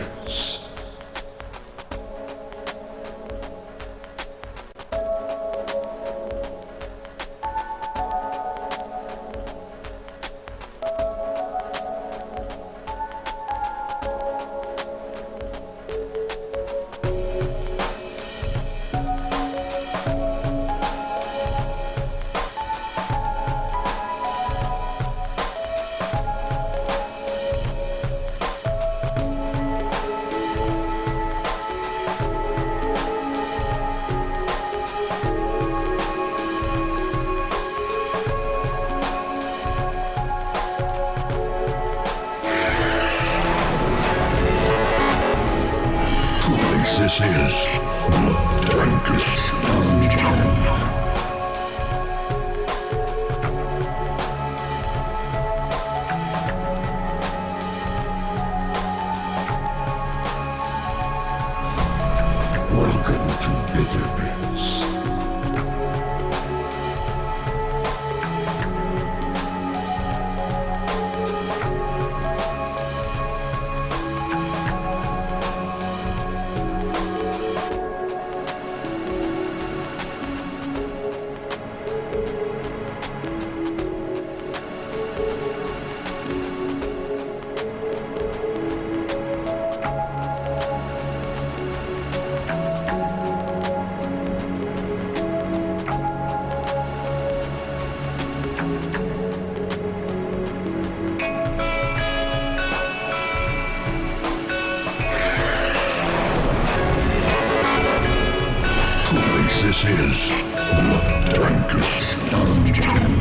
Prince. This is the darkest dungeon. Welcome to Bitter Prince. This is the darkest dungeon.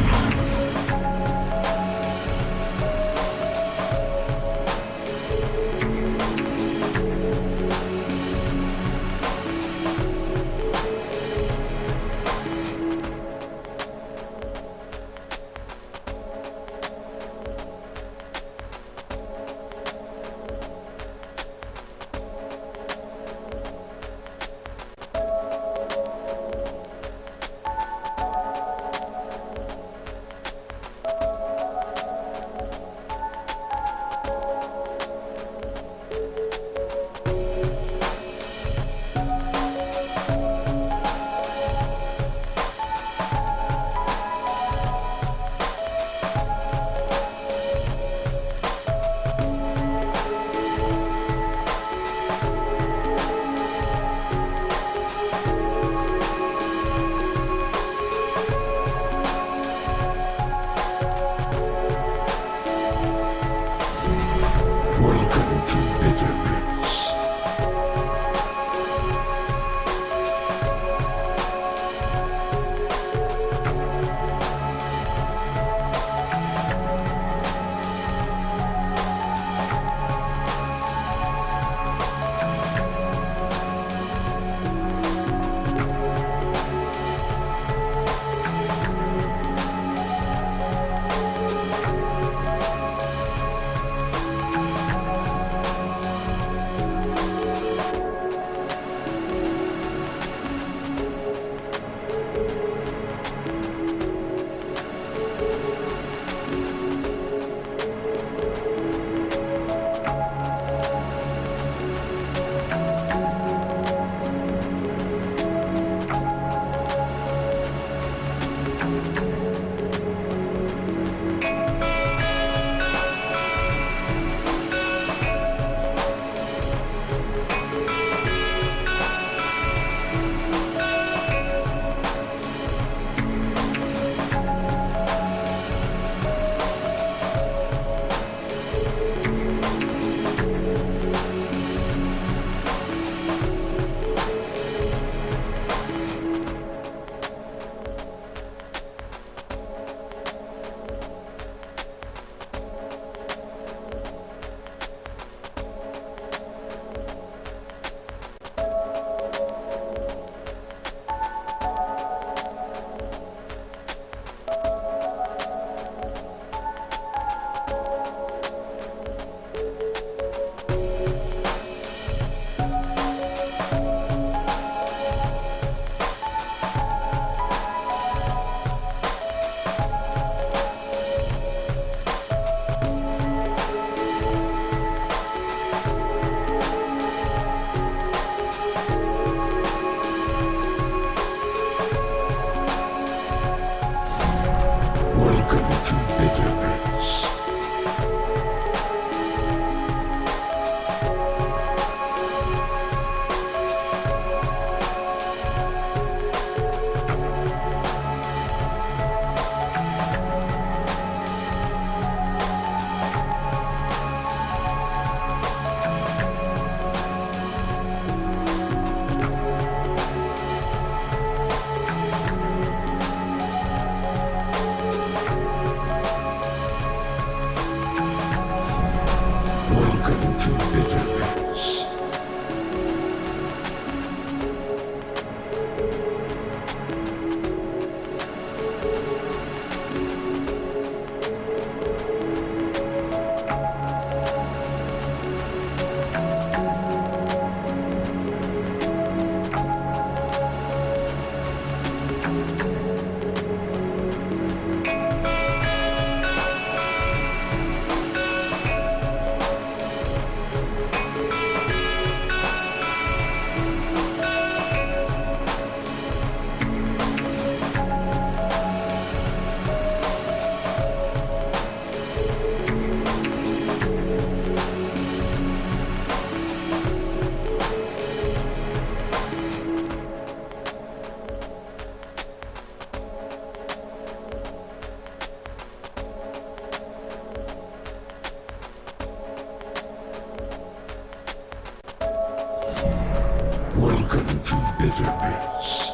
Welcome to Bitter Bits.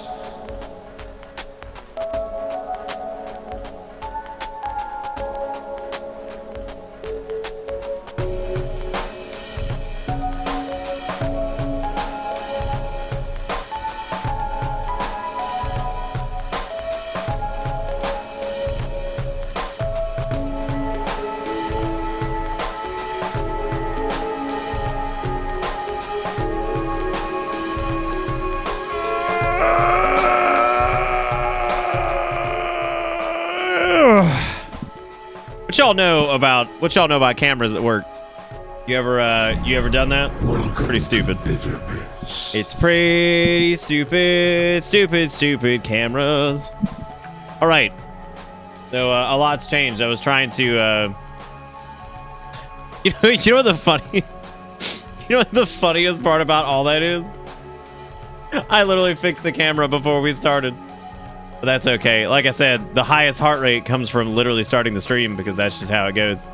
What y'all know about cameras at work? You ever done that? Pretty stupid. It's pretty stupid cameras. All right. So a lot's changed. I was trying to you know what the funniest part about all that is? I literally fixed the camera before we started. But that's okay. Like I said, the highest heart rate comes from literally starting the stream because that's just how it goes.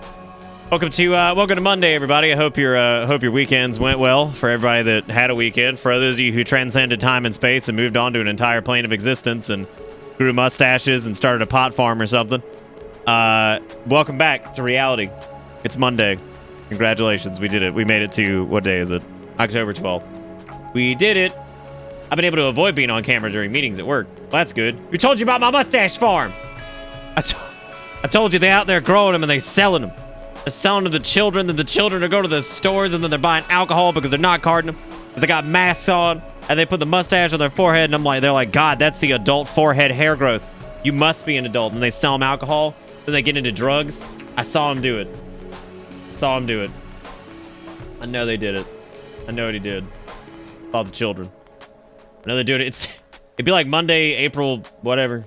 Welcome to Monday, everybody. I hope your weekends went well for everybody that had a weekend. For those of you who transcended time and space and moved on to an entire plane of existence and grew mustaches and started a pot farm or something, welcome back to reality. It's Monday. Congratulations, we did it. We made it to, what day is it? October 12th. We did it. I've been able to avoid being on camera during meetings at work. Well, that's good. Who told you about my mustache farm? I told you they're out there growing them and they're selling them. They're selling them to the children, then the children are going to the stores and then they're buying alcohol because they're not carding them. Because they got masks on and they put the mustache on their forehead and they're like, God, that's the adult forehead hair growth. You must be an adult. And they sell them alcohol. Then they get into drugs. I saw them do it. I know they did it. I know what he did. Saw the children. I know they do it. It'd be like Monday, April, whatever.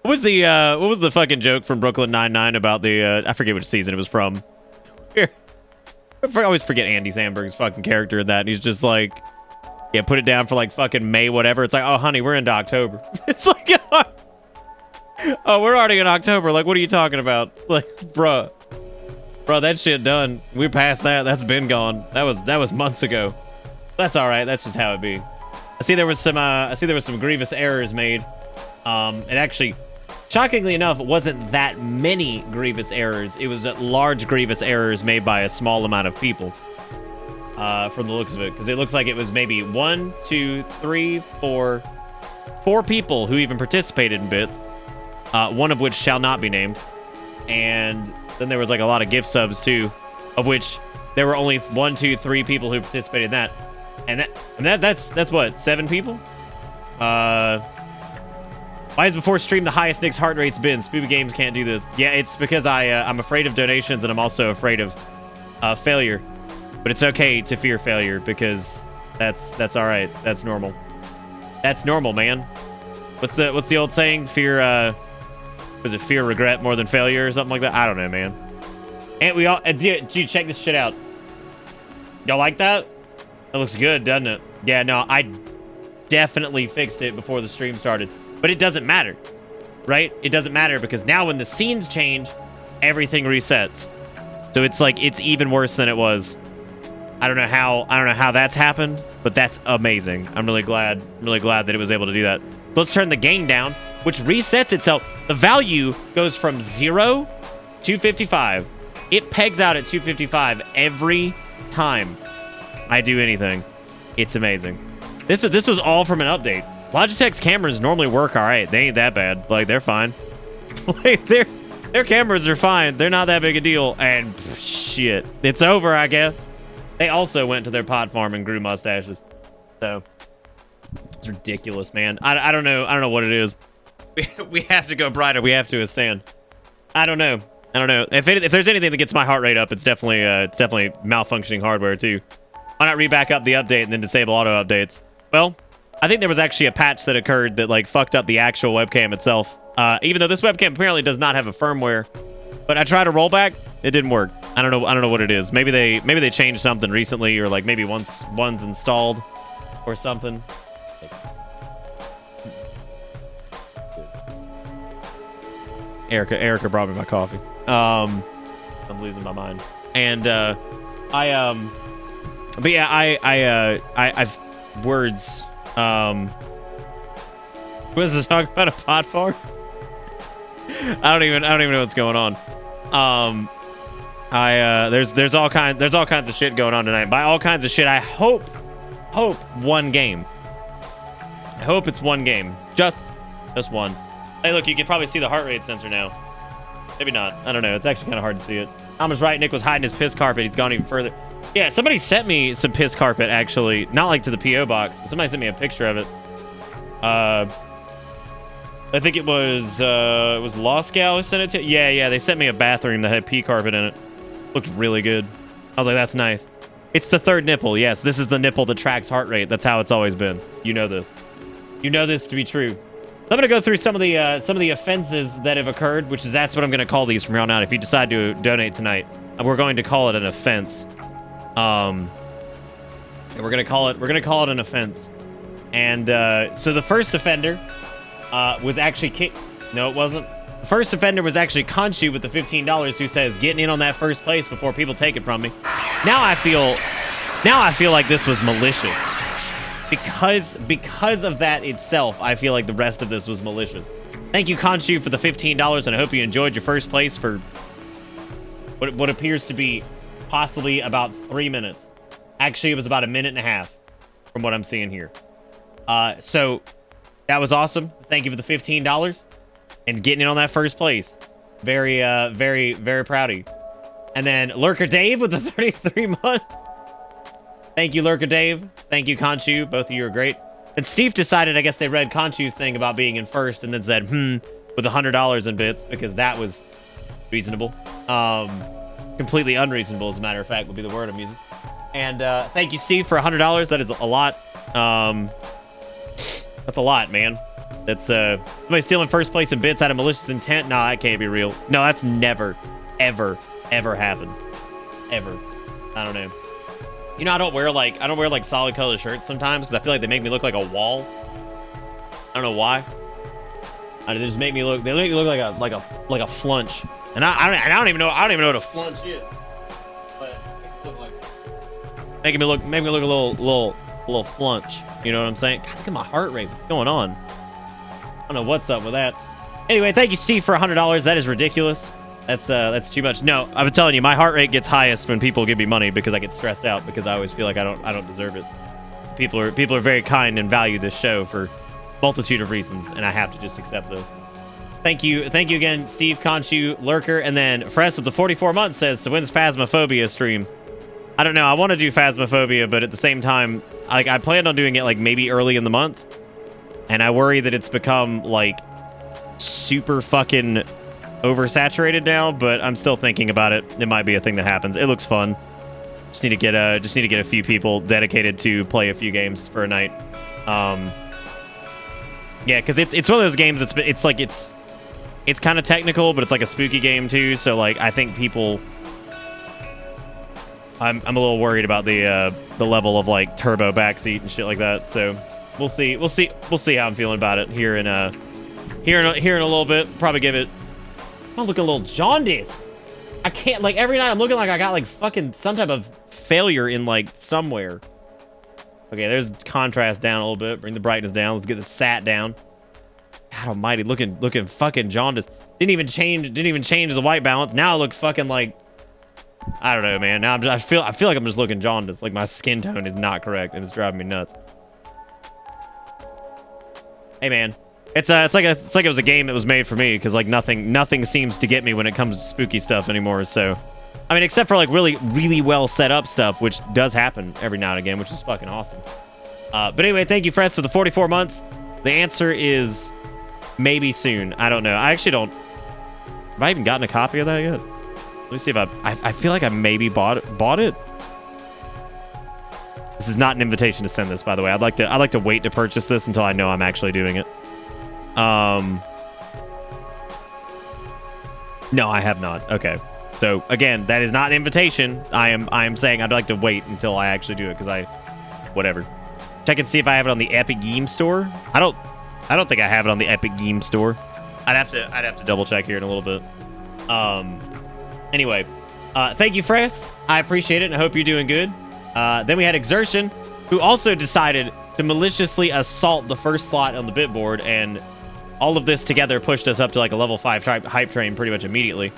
What was the fucking joke from Brooklyn Nine-Nine about the I forget which season it was from. I always forget Andy Samberg's fucking character in that. And he's just like, yeah, put it down for like fucking May, whatever. It's like, oh honey, we're into October. It's like, oh, we're already in October. Like, what are you talking about? Like, bruh, that shit done. We're past that. That's been gone. That was months ago. That's all right. That's just how it be. I see there was some grievous errors made. It actually, shockingly enough, it wasn't that many grievous errors. It was large grievous errors made by a small amount of people. From the looks of it, because it looks like it was maybe 1, 2, 3, 4 people who even participated in bits. One of which shall not be named. And then there was like a lot of gift subs too, of which there were only 1, 2, 3 people who participated in that. And that's what, 7 people? Why is before stream the highest Nick's heart rate's been? Spooky Games can't do this. Yeah, it's because I'm afraid of donations and I'm also afraid of failure. But it's okay to fear failure because that's all right. That's normal. That's normal, man. What's the old saying? Fear was it fear regret more than failure or something like that? I don't know, man. And we all dude, check this shit out. Y'all like that? That looks good, doesn't it? Yeah, no, I definitely fixed it before the stream started. But it doesn't matter, right? It doesn't matter because now when the scenes change, everything resets. So it's like, it's even worse than it was. I don't know how that's happened, but that's amazing. I'm really glad that it was able to do that. Let's turn the gain down, which resets itself. The value goes from 0 to 55. It pegs out at 255 every time I do anything. It's amazing. This was all from an update. Logitech's cameras normally work all right. They ain't that bad. Like, they're fine. Like, their cameras are fine. They're not that big a deal. And shit, it's over, I guess. They also went to their pot farm and grew mustaches. So it's ridiculous, man. I don't know what it is. We have to go brighter. We have to ascend. I don't know. If there's anything that gets my heart rate up, it's definitely malfunctioning hardware too. Why not reback up the update and then disable auto updates? Well, I think there was actually a patch that occurred that like fucked up the actual webcam itself. Even though this webcam apparently does not have a firmware, but I tried a rollback, it didn't work. I don't know what it is. Maybe they changed something recently, or like maybe one's installed or something. Erica brought me my coffee. I'm losing my mind. And but yeah, I've words. What is this talking about? A pot farm? I don't even know what's going on. There's all kinds of shit going on tonight. By all kinds of shit, I hope one game. I hope it's one game. Just one. Hey, look, you can probably see the heart rate sensor now. Maybe not. I don't know. It's actually kind of hard to see it. Tom was right. Nick was hiding his piss carpet. He's gone even further. Yeah, somebody sent me some piss carpet, actually. Not like to the P.O. box, but somebody sent me a picture of it. I think it was Lost Gal who sent it to. Yeah, they sent me a bathroom that had pee carpet in it. Looked really good. I was like, that's nice. It's the third nipple. Yes, this is the nipple that tracks heart rate. That's how it's always been. You know this. You know this to be true. I'm gonna go through some of the offenses that have occurred, that's what I'm gonna call these from here on out. If you decide to donate tonight, we're going to call it an offense. And we're gonna call it an offense. And so the first offender was actually no, it wasn't. The first offender was actually Khonshu with the $15 who says getting in on that first place before people take it from me. Now I feel like this was malicious. Because of that itself, I feel like the rest of this was malicious. Thank you, Khonshu, for the $15, and I hope you enjoyed your first place for what appears to be possibly about 3 minutes. Actually, it was about a minute and a half from what I'm seeing here. So that was awesome. Thank you for the $15 and getting in on that first place. Very, very proud of you. And then Lurker Dave with the 33 months. Thank you, Lurker Dave. Thank you, Khonshu. Both of you are great. And Steve decided, I guess they read Khonshu's thing about being in first and then said, with $100 in bits, because that was reasonable. Completely unreasonable, as a matter of fact, would be the word I'm using. And thank you, Steve, for $100. That is a lot. That's a lot, man. That's somebody stealing first place in bits out of malicious intent. No, that can't be real. No, that's never, ever happened. Ever. I don't know. You know, I don't wear like solid color shirts sometimes because I feel like they make me look like a wall. I don't know why. They just make me look. They make me look like a flunch. And I don't even know what a flunch is. But making me look a little flunch. You know what I'm saying? God, look at my heart rate. What's going on? I don't know what's up with that. Anyway, thank you, Steve, for $100. That is ridiculous. That's too much. No, I've been telling you, my heart rate gets highest when people give me money because I get stressed out because I always feel like I don't deserve it. People are very kind and value this show for multitude of reasons, and I have to just accept those. Thank you again, Steve, Khonshu, Lurker, and then Fress with the 44 months says, so when's Phasmophobia stream? I don't know. I want to do Phasmophobia, but at the same time, I planned on doing it like maybe early in the month, and I worry that it's become like super fucking oversaturated now, but I'm still thinking about it. It might be a thing that happens. It looks fun. Just need to get a few people dedicated to play a few games for a night. Yeah, because it's one of those games it's kind of technical, but it's like a spooky game too. So like I think people, I'm a little worried about the level of like turbo backseat and shit like that. So we'll see how I'm feeling about it here in a little bit. Probably give it. I'm looking a little jaundiced. I can't, like, every night I'm looking like I got like fucking some type of failure in like somewhere. Okay, there's contrast down a little bit. Bring the brightness down. Let's get the sat down. God almighty, looking fucking jaundiced. Didn't even change the white balance. Now I look fucking like, I don't know, man. Now I feel like I'm just looking jaundiced. Like my skin tone is not correct and it's driving me nuts. Hey, man. It's like it was a game that was made for me because like nothing seems to get me when it comes to spooky stuff anymore. So, I mean, except for like really well set up stuff, which does happen every now and again, which is fucking awesome. But anyway, thank you, Freds, for the 44 months. The answer is maybe soon. I don't know. I actually don't. Have I even gotten a copy of that yet? Let me see if I feel like I maybe bought it. This is not an invitation to send this, by the way. I'd like to wait to purchase this until I know I'm actually doing it. No, I have not. Okay. So again, that is not an invitation. I am saying I'd like to wait until I actually do it because whatever. Check and see if I have it on the Epic Game Store. I don't think I have it on the Epic Game Store. I'd have to double check here in a little bit. Anyway, thank you, Fress. I appreciate it and I hope you're doing good. Then we had Exertion, who also decided to maliciously assault the first slot on the bit board, and all of this together pushed us up to like a level 5 hype train pretty much immediately.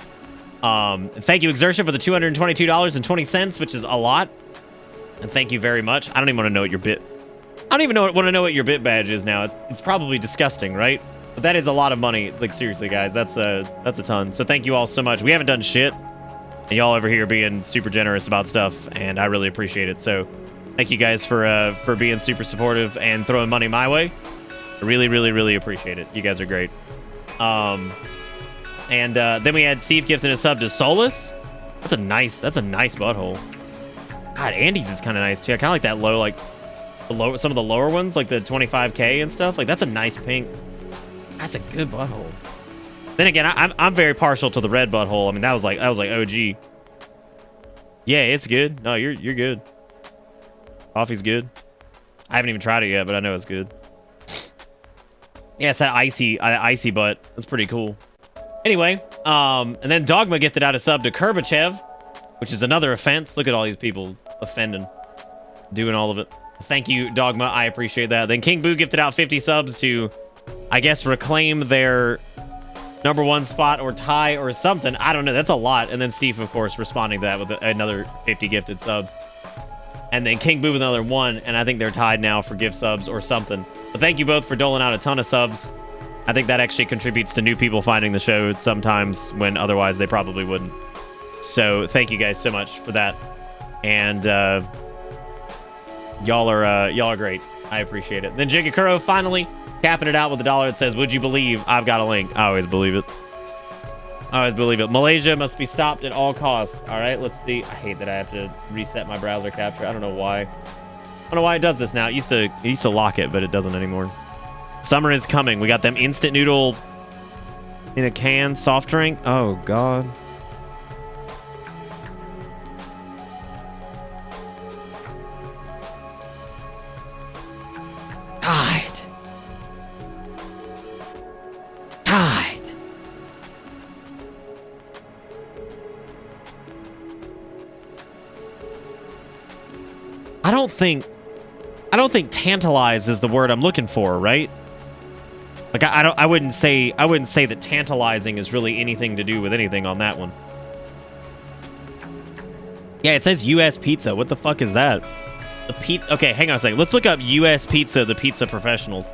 Thank you, Exertion, for the $222.20, which is a lot. And thank you very much. I don't even want to know what your bit... I don't even want to know what your bit badge is now. It's probably disgusting, right? But that is a lot of money. Like, seriously, guys. That's a ton. So thank you all so much. We haven't done shit. And y'all over here being super generous about stuff. And I really appreciate it. So thank you guys for being super supportive and throwing money my way. I really, really, really appreciate it. You guys are great. And then we had Steve gifting a sub to Solus. That's a nice butthole. God, Andy's is kind of nice too. I kind of like that low, like some of the lower ones, like the 25K and stuff. Like that's a nice pink. That's a good butthole. Then again, I'm very partial to the red butthole. I mean, that was like OG. Yeah, it's good. No, you're good. Coffee's good. I haven't even tried it yet, but I know it's good. Yeah, it's that icy butt. That's pretty cool. Anyway, and then Dogma gifted out a sub to Kerbachev, which is another offense. Look at all these people offending, doing all of it. Thank you, Dogma. I appreciate that. Then King Boo gifted out 50 subs to, I guess, reclaim their #1 spot or tie or something. I don't know. That's a lot. And then Steve, of course, responding to that with another 50 gifted subs. And then King Boo with another 1, and I think they're tied now for gift subs or something. But thank you both for doling out a ton of subs. I think that actually contributes to new people finding the show sometimes when otherwise they probably wouldn't. So thank you guys so much for that. And y'all are great. I appreciate it. Then Jigakuro finally capping it out with $1 that says, "Would you believe I've got a link?" I always believe it. I always believe it. Malaysia must be stopped at all costs. All right, let's see. I hate that I have to reset my browser capture. I don't know why. I don't know why it does this now. It used to lock it, but it doesn't anymore. Summer is coming. We got them instant noodle in a can soft drink. Oh, God. God. I don't think tantalize is the word I'm looking for, right? Like I wouldn't say that tantalizing is really anything to do with anything on that one. Yeah, it says US Pizza. What the fuck is that? Okay, hang on a second. Let's look up US Pizza, the pizza professionals.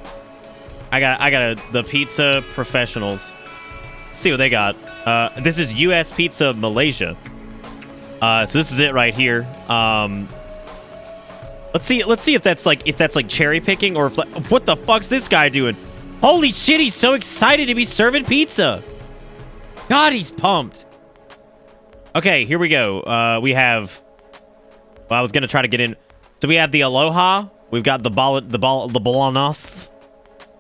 I got the pizza professionals. Let's see what they got. This is US Pizza Malaysia. So this is it right here. Let's see if that's like cherry picking or if what the fuck's this guy doing? Holy shit, he's so excited to be serving pizza. God, he's pumped. Okay, here we go. We have, well, I was gonna try to get in. So we have the Aloha. We've got the Bolognese.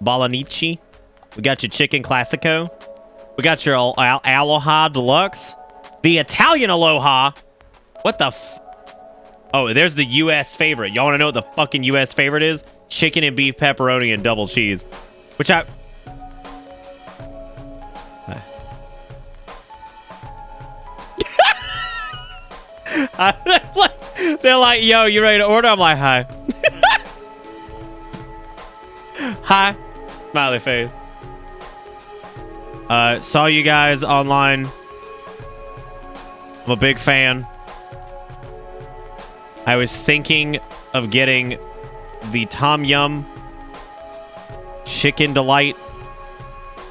Bolognese. We got your chicken classico. We got your Aloha deluxe. The Italian Aloha. What the Oh, there's the U.S. favorite. Y'all want to know what the fucking U.S. favorite is? Chicken and beef pepperoni and double cheese. Which they're like, yo, you ready to order? I'm like, hi. Hi. Smiley face. Saw you guys online. I'm a big fan. I was thinking of getting the Tom Yum Chicken Delight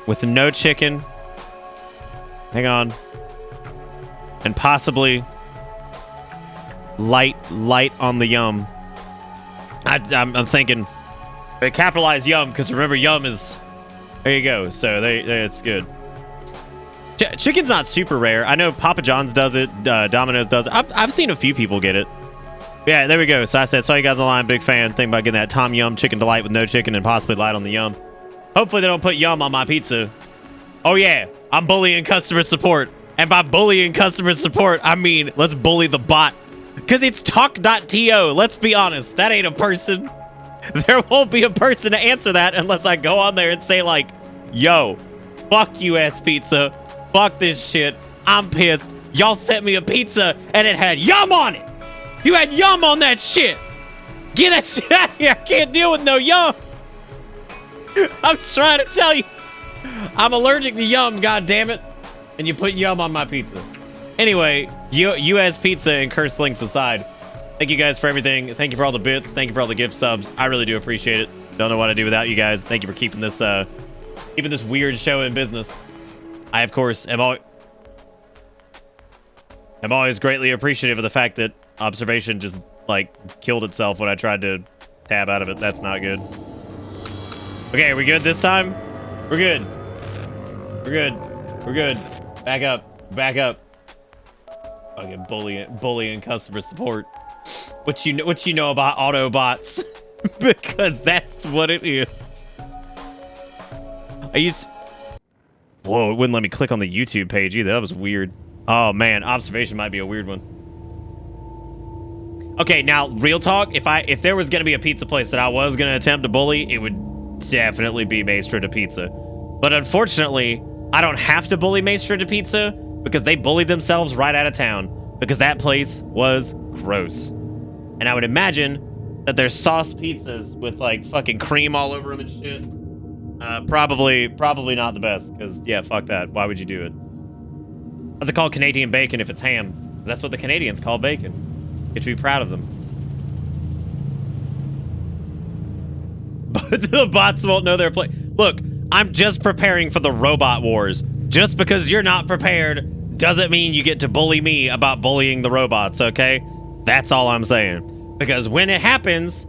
with no chicken. Hang on. And possibly light on the yum. I'm thinking they capitalize yum because remember yum is there you go. So it's good. Chicken's not super rare. I know Papa John's does it. Domino's does it. I've seen a few people get it. Yeah, there we go. So I said, saw you guys online, big fan. Thinking about getting that Tom Yum Chicken Delight with no chicken and possibly light on the yum. Hopefully they don't put yum on my pizza. Oh yeah, I'm bullying customer support. And by bullying customer support, I mean, let's bully the bot. Because it's talk.to. Let's be honest, that ain't a person. There won't be a person to answer that unless I go on there and say like, yo, fuck US Pizza. Fuck this shit. I'm pissed. Y'all sent me a pizza and it had yum on it. You had yum on that shit. Get that shit out of here. I can't deal with no yum. I'm trying to tell you. I'm allergic to yum, god damn it. And you put yum on my pizza. Anyway, US Pizza and cursed links aside, thank you guys for everything. Thank you for all the bits. Thank you for all the gift subs. I really do appreciate it. Don't know what I'd do without you guys. Thank you for keeping this weird show in business. I, of course, am always greatly appreciative of the fact that Observation just, like, killed itself when I tried to tab out of it. That's not good. Okay, are we good this time? We're good. We're good. We're good. Back up. Back up. Fucking bullying customer support. What you know about Autobots? Because that's what it is. Whoa, it wouldn't let me click on the YouTube page either. That was weird. Oh man, Observation might be a weird one. Okay, now real talk. If there was gonna be a pizza place that I was gonna attempt to bully, it would definitely be Maestro de Pizza. But unfortunately, I don't have to bully Maestro de Pizza because they bullied themselves right out of town because that place was gross. And I would imagine that their sauce pizzas with like fucking cream all over them and shit, probably not the best because yeah, fuck that. Why would you do it? What's it called Canadian bacon if it's ham? That's what the Canadians call bacon. You have to be proud of them. But the bots won't know their place. Look, I'm just preparing for the robot wars. Just because you're not prepared doesn't mean you get to bully me about bullying the robots, okay? That's all I'm saying. Because when it happens,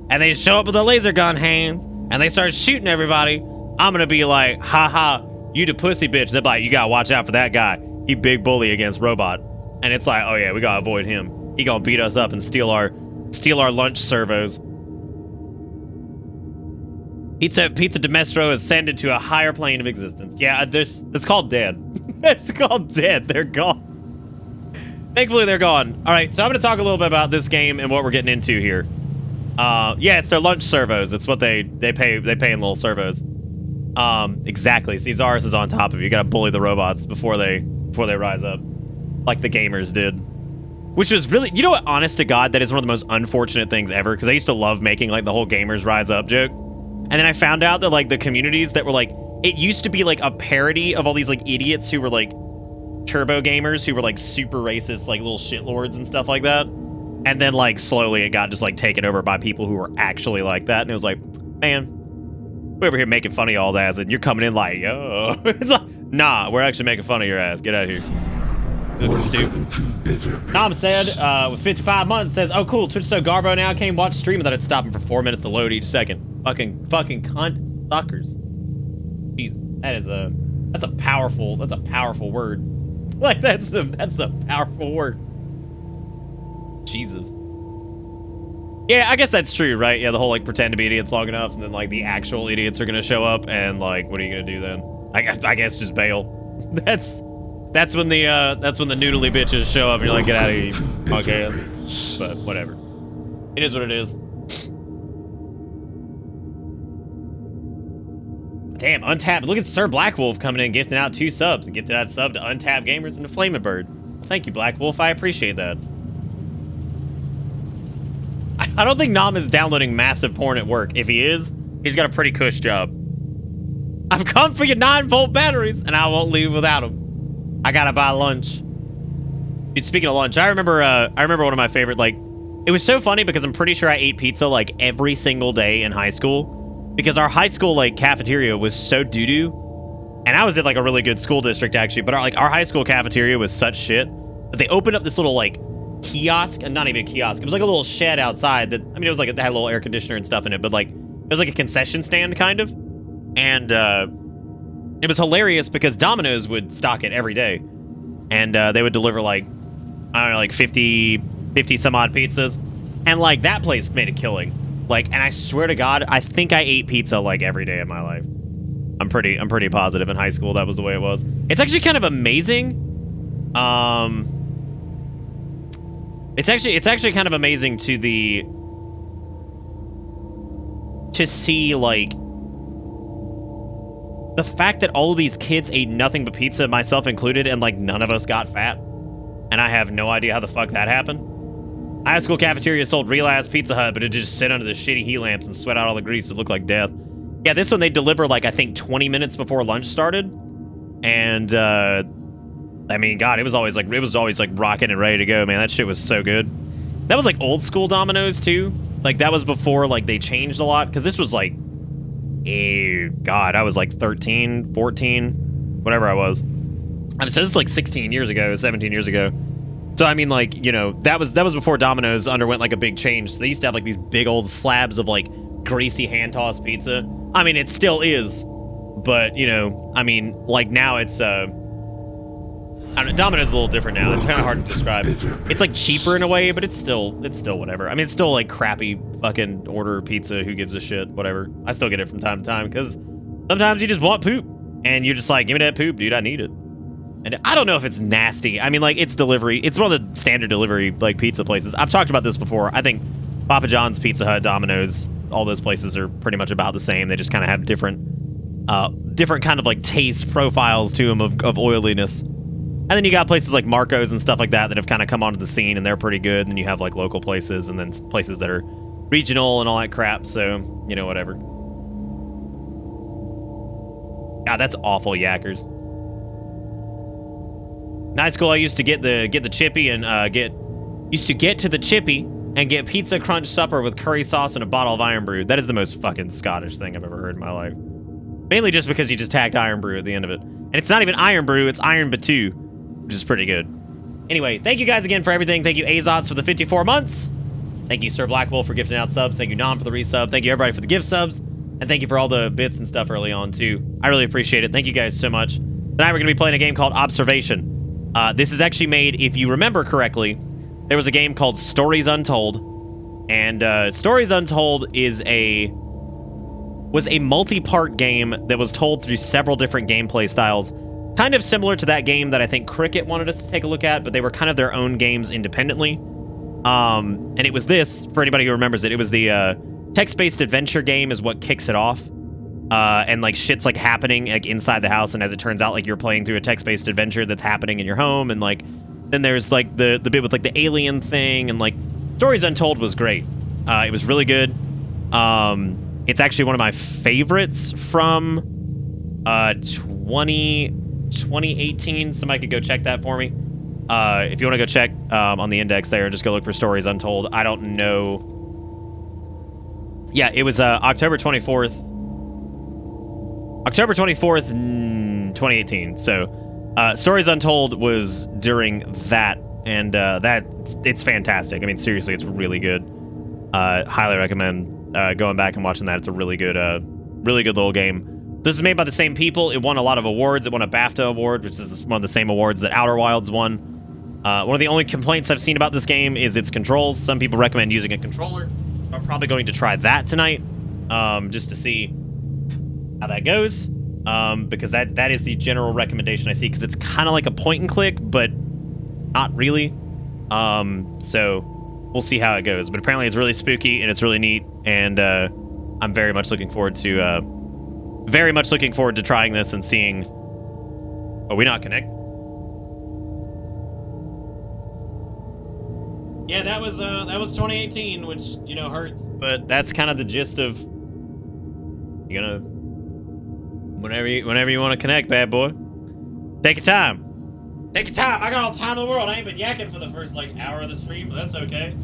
and they show up with the laser gun hands, and they start shooting everybody, I'm gonna be like, haha, you the pussy bitch. They're like, you gotta watch out for that guy. He big bully against robot. And it's like, oh yeah, we gotta avoid him. He gonna beat us up and steal our lunch servos. Pizza Demestro is ascended to a higher plane of existence. Yeah, it's called dead. It's called dead. They're gone. Thankfully, they're gone. All right, so I'm going to talk a little bit about this game and what we're getting into here. Yeah, it's their lunch servos. It's what they pay in little servos. Exactly. Caesaris is on top of you. You got to bully the robots before they rise up, like the gamers did. Which was really, you know what? Honest to God, that is one of the most unfortunate things ever. Because I used to love making like the whole gamers rise up joke. And then I found out that, like, the communities that were, like... It used to be, like, a parody of all these, like, idiots who were, like, turbo gamers who were, like, super racist, like, little shitlords and stuff like that. And then, like, slowly it got just, like, taken over by people who were actually like that. And it was like, man, we're over here making fun of y'all's ass, and you're coming in like, yo. It's like, nah, we're actually making fun of your ass. Get out of here. Tom said, with 55 months, says, oh, cool, Twitch so Garbo now. I can't watch stream without it stopping for 4 minutes to load each second. Fucking cunt suckers. Jeez, that's a powerful word. Like that's a powerful word. Jesus. Yeah, I guess that's true, right? Yeah, the whole like pretend to be idiots long enough, and then like the actual idiots are gonna show up, and like, what are you gonna do then? I guess just bail. That's when the noodly bitches show up, and you're like, get out of here, okay? But whatever. It is what it is. Damn, Untapped. Look at Sir Blackwolf coming in, gifting out 2 subs, and gifted that sub to Untapped Gamers and to Flamin' Bird. Well, thank you, Blackwolf. I appreciate that. I don't think Nam is downloading massive porn at work. If he is, he's got a pretty cush job. I've come for your 9-volt batteries, and I won't leave without them. I gotta buy lunch. Dude, speaking of lunch, I remember one of my favorite, like, it was so funny because I'm pretty sure I ate pizza, like, every single day in high school. Because our high school, like, cafeteria was so doo-doo. And I was in, like, a really good school district, actually. But, our high school cafeteria was such shit that they opened up this little, like, kiosk. And not even a kiosk. It was, like, a little shed outside that... I mean, it was, like, it had a little air conditioner and stuff in it. But, like, it was, like, a concession stand, kind of. And, it was hilarious because Domino's would stock it every day. And, they would deliver, like, I don't know, like, 50 some-odd pizzas. And, like, that place made a killing. Like, and I swear to God, I think I ate pizza like every day of my life. I'm pretty positive in high school that was the way it was. It's actually kind of amazing. It's actually kind of amazing to see like the fact that all of these kids ate nothing but pizza, myself included, and like none of us got fat. And I have no idea how the fuck that happened. High school cafeteria sold real ass Pizza Hut, but it just sit under the shitty heat lamps and sweat out all the grease. It looked like death. Yeah, this one they deliver like I think 20 minutes before lunch started, and I mean, God, it was always like rocking and ready to go, man. That shit was so good. That was like old school Domino's too. Like that was before like they changed a lot, because this was like, God, I was like 13, 14, whatever I was. I mean, so this is like 16 years ago, 17 years ago. So I mean, like, you know, that was before Domino's underwent like a big change. So they used to have like these big old slabs of like greasy hand tossed pizza. I mean, it still is, but you know, I mean, like now it's I don't know, Domino's is a little different now. It's kind of hard to describe. It's like cheaper in a way, but it's still whatever. I mean, it's still like crappy fucking order pizza. Who gives a shit? Whatever. I still get it from time to time because sometimes you just want poop and you're just like, give me that poop, dude. I need it. And I don't know if it's nasty. I mean, like, it's delivery. It's one of the standard delivery like pizza places. I've talked about this before. I think Papa John's, Pizza Hut, Domino's, all those places are pretty much about the same. They just kind of have different kind of like taste profiles to them of oiliness. And then you got places like Marco's and stuff like that have kind of come onto the scene, and they're pretty good. And then you have like local places, and then places that are regional and all that crap. So, you know, whatever. God, that's awful, Yackers. In high school, I used to get the chippy and get to the chippy and get pizza crunch supper with curry sauce and a bottle of Iron Brew. That is the most fucking Scottish thing I've ever heard in my life. Mainly just because you just tacked Iron Brew at the end of it. And it's not even Iron Brew, it's Iron Batu, which is pretty good. Anyway, thank you guys again for everything. Thank you, Azots, for the 54 months. Thank you, Sir Blackwolf, for gifting out subs. Thank you, Nom, for the resub. Thank you, everybody, for the gift subs. And thank you for all the bits and stuff early on, too. I really appreciate it. Thank you guys so much. Tonight, we're going to be playing a game called Observation. This is actually made, if you remember correctly, there was a game called Stories Untold. And Stories Untold was a multi-part game that was told through several different gameplay styles. Kind of similar to that game that I think Cricket wanted us to take a look at, but they were kind of their own games independently. And it was this, for anybody who remembers it, it was the text-based adventure game is what kicks it off. And like shit's like happening like inside the house, and as it turns out, like you're playing through a text-based adventure that's happening in your home, and like then there's like the bit with like the alien thing, and like Stories Untold was great. It was really good. It's actually one of my favorites from 2018. Somebody could go check that for me. If you want to go check on the index there, just go look for Stories Untold. I don't know. Yeah, it was October 24th, 2018. So Stories Untold was during that, and it's fantastic. I mean, seriously, it's really good. Highly recommend going back and watching that. It's a really good little game. This is made by the same people. It won a lot of awards. It won a BAFTA award, which is one of the same awards that Outer Wilds won. One of the only complaints I've seen about this game is its controls. Some people recommend using a controller. I'm probably going to try that tonight, just to see how that goes, because that is the general recommendation I see, because it's kind of like a point and click, but not really. So we'll see how it goes. But apparently it's really spooky and it's really neat, and I'm very much looking forward to trying this and seeing. Are we not connect? Yeah, that was 2018, which, you know, hurts. But that's kind of the gist of, you're gonna, whenever you want to connect, bad boy, take your time. Take your time. I got all the time in the world. I ain't been yakking for the first like hour of the stream, but that's okay.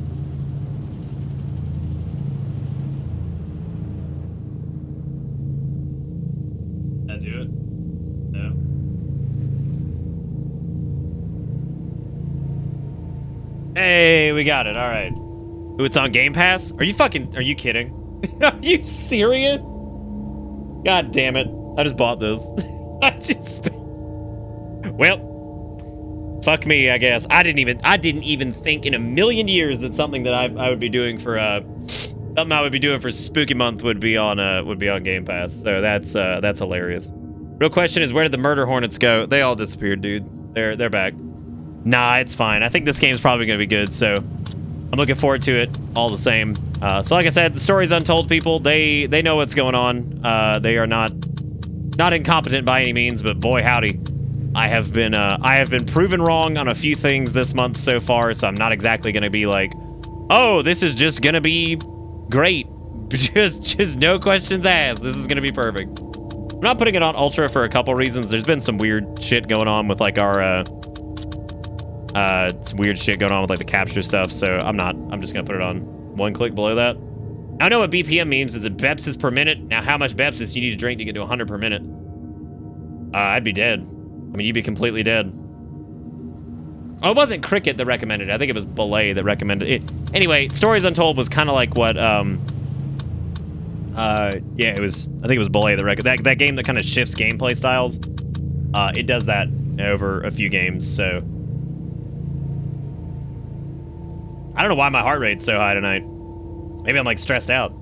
Did I do it? No. Hey, we got it. All right. Ooh, it's on Game Pass? Are you kidding? Are you serious? God damn it. I just bought this. Well, fuck me, I guess. I didn't even think in a million years that something that I would be doing for Spooky Month would be on Game Pass. So that's hilarious. Real question is, where did the murder hornets go? They all disappeared, dude. They're back. Nah, it's fine. I think this game's probably going to be good, so I'm looking forward to it all the same. So like I said, the Stories Untold people, they know what's going on. They are not incompetent by any means, but boy howdy, I have been proven wrong on a few things this month so far, so I'm not exactly going to be like Oh, this is just gonna be great. Just no questions asked. This is gonna be perfect. I'm not putting it on ultra for a couple reasons. There's been some weird shit going on with like our some weird shit going on with like the capture stuff. So I'm just gonna put it on one click below that. I know what BPM means. Is it Bepsis per minute? Now, how much Bepsis you need to drink to get to 100 per minute? I'd be dead. I mean, you'd be completely dead. Oh, it wasn't Cricket that recommended it. I think it was Belay that recommended it. Anyway, Stories Untold was kind of like what, yeah, it was, I think it was Belay that recommended that game that kind of shifts gameplay styles. It does that over a few games, so. I don't know why my heart rate's so high tonight. Maybe I'm like stressed out.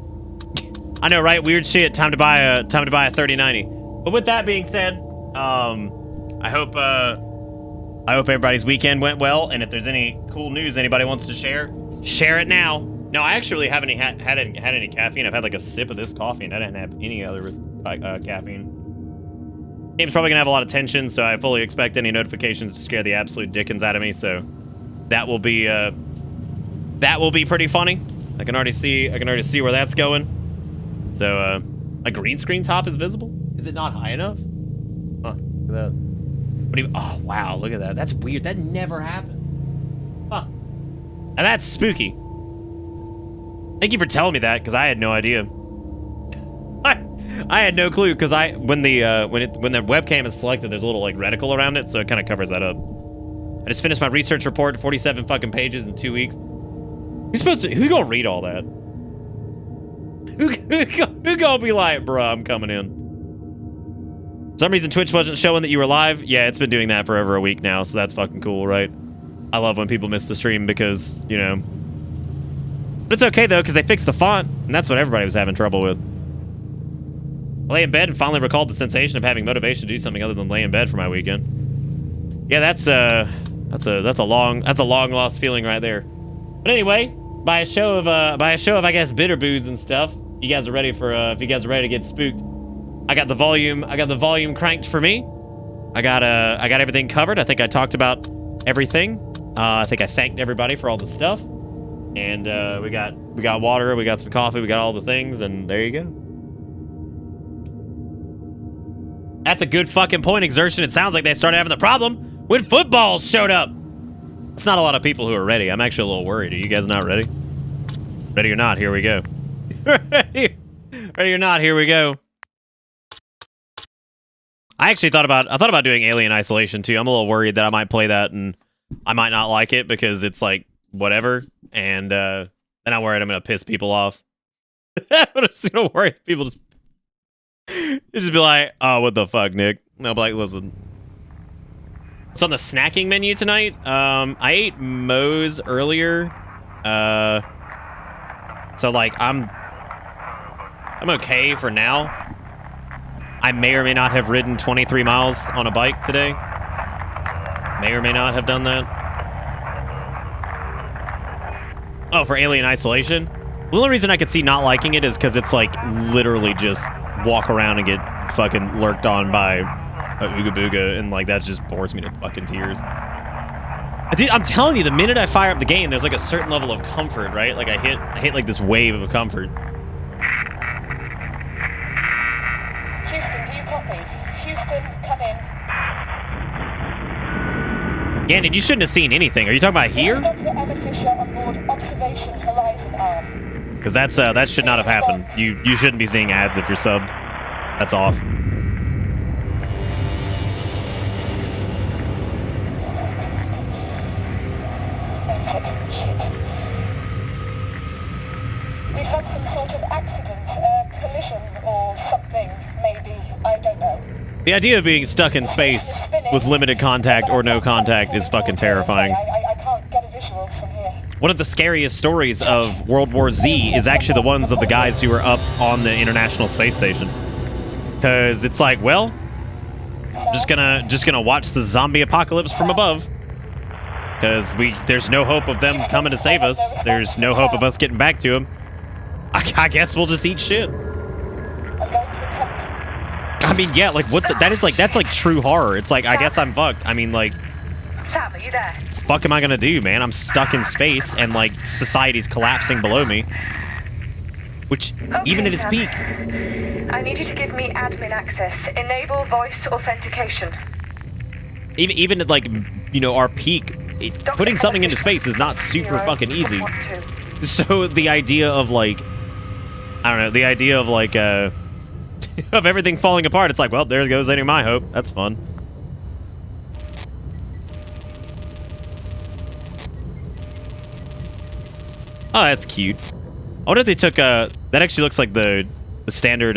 I know, right? Weird shit. Time to buy a 3090. But with that being said, I hope everybody's weekend went well, and if there's any cool news anybody wants to share it now. No, I actually haven't had any caffeine. I've had like a sip of this coffee, and I didn't have any other caffeine. Game's probably gonna have a lot of tension, so I fully expect any notifications to scare the absolute dickens out of me. So that will be pretty funny. I can already see where that's going. So a green screen top is visible. Is it not high enough? Huh, look at that. Oh, wow, look at that. That's weird. That never happened. Huh. And that's spooky. Thank you for telling me that, because I had no idea. I had no clue, because when the webcam is selected, there's a little like reticle around it, so it kind of covers that up. I just finished my research report, 47 fucking pages in 2 weeks. Who's gonna read all that? Who gonna be like, bruh, I'm coming in? For some reason Twitch wasn't showing that you were live. Yeah, it's been doing that for over a week now, so that's fucking cool, right? I love when people miss the stream because, you know. But it's okay, though, because they fixed the font, and that's what everybody was having trouble with. I lay in bed and finally recalled the sensation of having motivation to do something other than lay in bed for my weekend. Yeah, that's a long lost feeling right there. But anyway, by a show of I guess bitter booze and stuff, you guys are ready for if you guys are ready to get spooked. I got the volume cranked for me. I got everything covered. I think I talked about everything. I think I thanked everybody for all the stuff. And we got water, we got some coffee, we got all the things, and there you go. That's a good fucking point, Exertion. It sounds like they started having the problem when footballs showed up. It's not a lot of people who are ready. I'm actually a little worried. Are you guys not ready? Ready or not, here we go. Ready or not, here we go. I thought about doing Alien Isolation too. I'm a little worried that I might play that and I might not like it because it's like whatever, and then I'm worried I'm gonna piss people off. I'm just gonna worry if people just be like, "Oh, what the fuck, Nick?" And I'll be like, "Listen, it's on the snacking menu tonight. I ate Moe's earlier, so like I'm okay for now." I may or may not have ridden 23 miles on a bike today. May or may not have done that. Oh, for Alien Isolation? The only reason I could see not liking it is because it's like literally just walk around and get fucking lurked on by a Ooga Booga, and like that just bores me to fucking tears. Dude, I'm telling you, the minute I fire up the game, there's like a certain level of comfort, right? Like I hit like this wave of comfort. Houston, do you copy? Houston, come in. Gannon, you shouldn't have seen anything. Are you talking about here? Dr. Anna Fisher on board Observation Horizon Arm. Because that should not have happened. You shouldn't be seeing ads if you're subbed. That's off. We've had some sort of accident, collision or something, maybe. I don't know. The idea of being stuck in space with limited contact or no contact is fucking terrifying. I can't get a visual from here. One of the scariest stories of World War Z is actually the ones of the guys who were up on the International Space Station. Because it's like, well, just gonna watch the zombie apocalypse from above. Because there's no hope of them coming to save us. There's no hope of us getting back to them. I guess we'll just eat shit. I mean, yeah, like what? That's like true horror. It's like, I guess I'm fucked. I mean, like. Sam, are you there? fuck am I gonna do, man? I'm stuck in space and like society's collapsing below me. Which, even at its Sam. peak. I need you to give me admin access. Enable voice authentication. Even at like, you know, our peak, putting something into space is not super fucking easy. So the idea of like, I don't know, the idea of like, of everything falling apart, it's like, well, there goes any of my hope. That's fun. Oh, that's cute. I wonder if they took, that actually looks like the standard,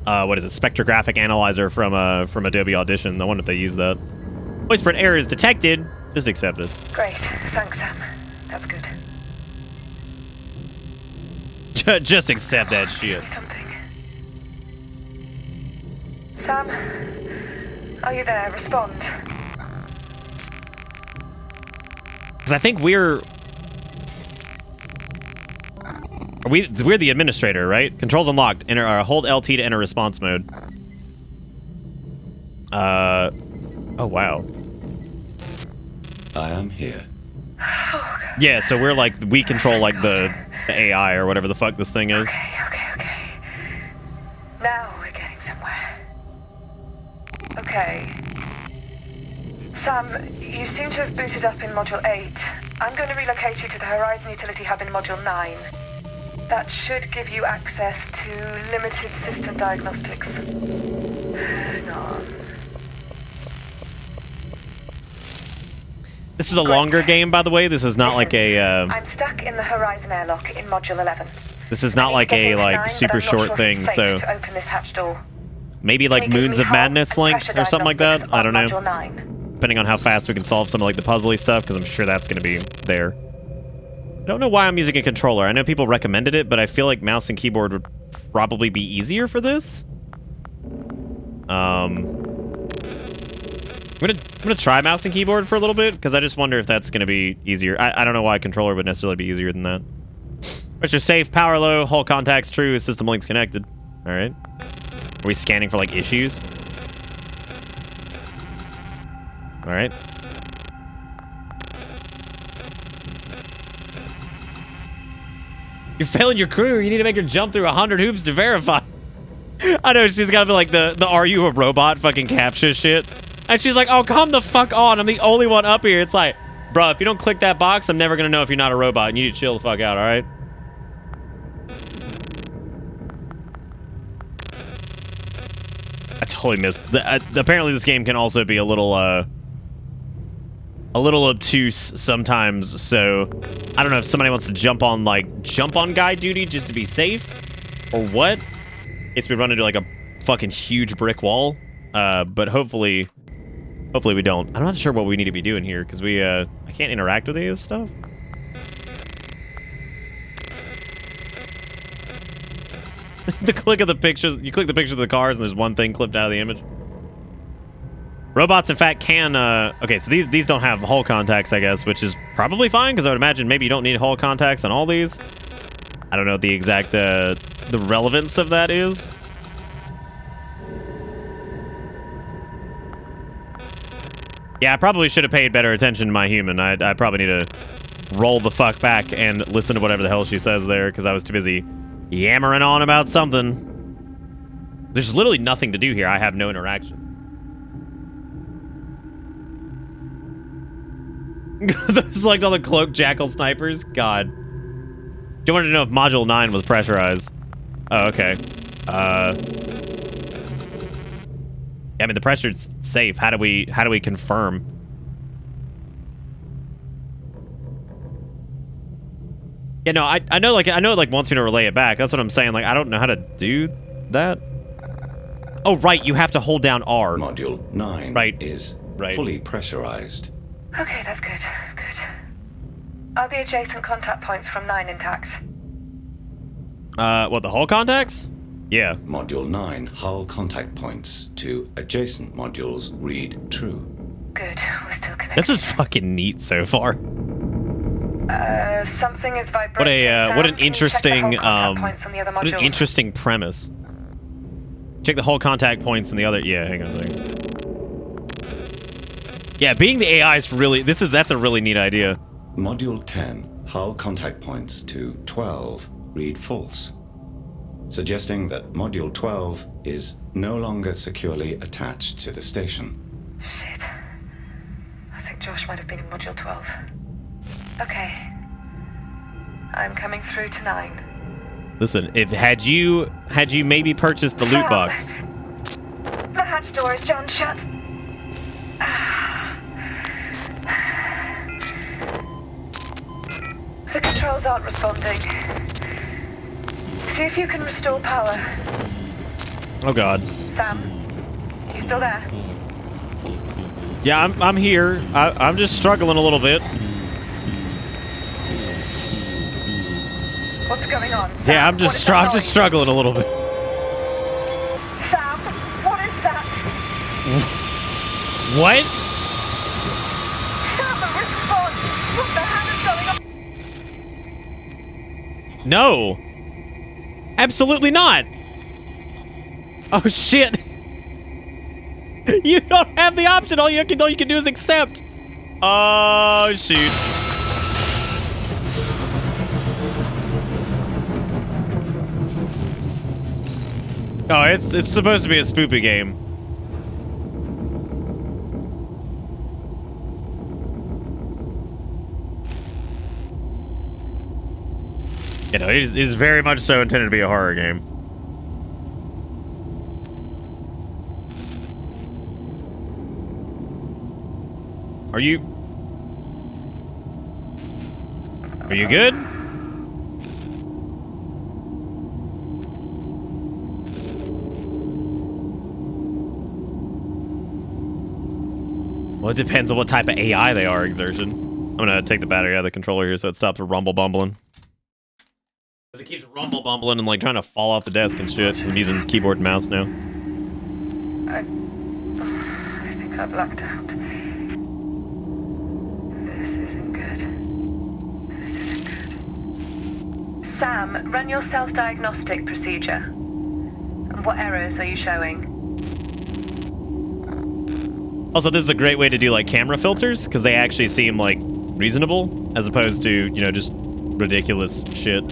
what is it, spectrographic analyzer from Adobe Audition. I wonder if they use that. Voice print error is detected. Just accept it. Great. Thanks, Sam. That's good. Just accept that shit. Something. Sam, are you there? Respond. Because I think we're the administrator, right? Controls unlocked. Enter, hold LT to enter response mode. Oh wow. I am here. Yeah, so we're like, we control like the AI or whatever the fuck this thing is. Okay. Now we're getting somewhere. Okay. Sam, you seem to have booted up in Module 8. I'm going to relocate you to the Horizon Utility Hub in Module 9. That should give you access to limited system diagnostics. Hang on. This is a longer game, by the way. This is not like a, I'm stuck in the Horizon airlock in Module 11. this is not like a, like, super short thing, so to open this hatch door. maybe like Moons of Madness link or something like that. I don't know. Module 9. Depending on how fast we can solve some of like the puzzly stuff, because I'm sure that's going to be there. I don't know why I'm using a controller. I know people recommended it, but I feel like mouse and keyboard would probably be easier for this. I'm gonna try mouse and keyboard for a little bit, because I just wonder if that's gonna be easier. I don't know why a controller would necessarily be easier than that. Pressure safe, power low, hull contacts true, system links connected. All right. Are we scanning for like issues? All right. You're failing your crew. You need to make her jump through 100 hoops to verify. I know, she's got to be like the "Are you a robot?" fucking captcha shit. And she's like, oh, come the fuck on. I'm the only one up here. It's like, bro, if you don't click that box, I'm never going to know if you're not a robot. And you need to chill the fuck out, all right? I totally missed. Apparently this game can also be a little obtuse sometimes, so I don't know if somebody wants to jump on guy duty just to be safe or what. It's been run into like a fucking huge brick wall, but hopefully we don't. I'm not sure what we need to be doing here, because I can't interact with any of this stuff. The click of the pictures, you click the pictures of the cars and there's one thing clipped out of the image. Robots, in fact, can, okay, so these don't have hull contacts, I guess, which is probably fine, because I would imagine maybe you don't need hull contacts on all these. I don't know what the exact, the relevance of that is. Yeah, I probably should have paid better attention to my human. I probably need to roll the fuck back and listen to whatever the hell she says there, because I was too busy yammering on about something. There's literally nothing to do here. I have no interactions. Select all the cloaked jackal snipers. God. You wanted to know if Module 9 was pressurized. Oh, okay. Yeah, I mean, the pressure's safe. How do we confirm? Yeah, no, I know it like wants me to relay it back. That's what I'm saying. Like, I don't know how to do that. Oh, right, you have to hold down R. Module 9 is fully pressurized. Okay, that's good. Good. Are the adjacent contact points from 9 intact? What, the hull contacts? Yeah. Module 9 hull contact points to adjacent modules read true. Good, we're still connected. This is fucking neat so far. Something is vibrating. What an interesting, points on the other what an modules? interesting premise. Check the hull contact points and the other, yeah, hang on a second. Yeah, being the AI is really... That's a really neat idea. Module 10, hull contact points to 12 read false, suggesting that Module 12 is no longer securely attached to the station. Shit. I think Josh might have been in Module 12. Okay. I'm coming through to 9. Listen, had you maybe purchased the loot box... The hatch door is jammed shut. The controls aren't responding. See if you can restore power. Oh god. Sam, you still there? Yeah, I'm here. I'm just struggling a little bit. What's going on? Sam, Yeah, I'm just struggling a little bit. Sam, what is that? What? Sam, respond! What the hell is going on? No. Absolutely not. Oh shit. You don't have the option. All you can do is accept. Oh shoot. Oh, it's supposed to be a spoopy game. You know, it is very much so intended to be a horror game. Are you good? Well, it depends on what type of AI they are, Exertion. I'm gonna take the battery out of the controller here so it stops rumble bumbling. Because it keeps rumble bumbling and like trying to fall off the desk and shit. 'Cause I'm using keyboard and mouse now. I think I blacked out. This isn't good. This isn't good. Sam, run your self-diagnostic procedure. And what errors are you showing? Also, this is a great way to do like camera filters because they actually seem like reasonable as opposed to, you know, just ridiculous shit.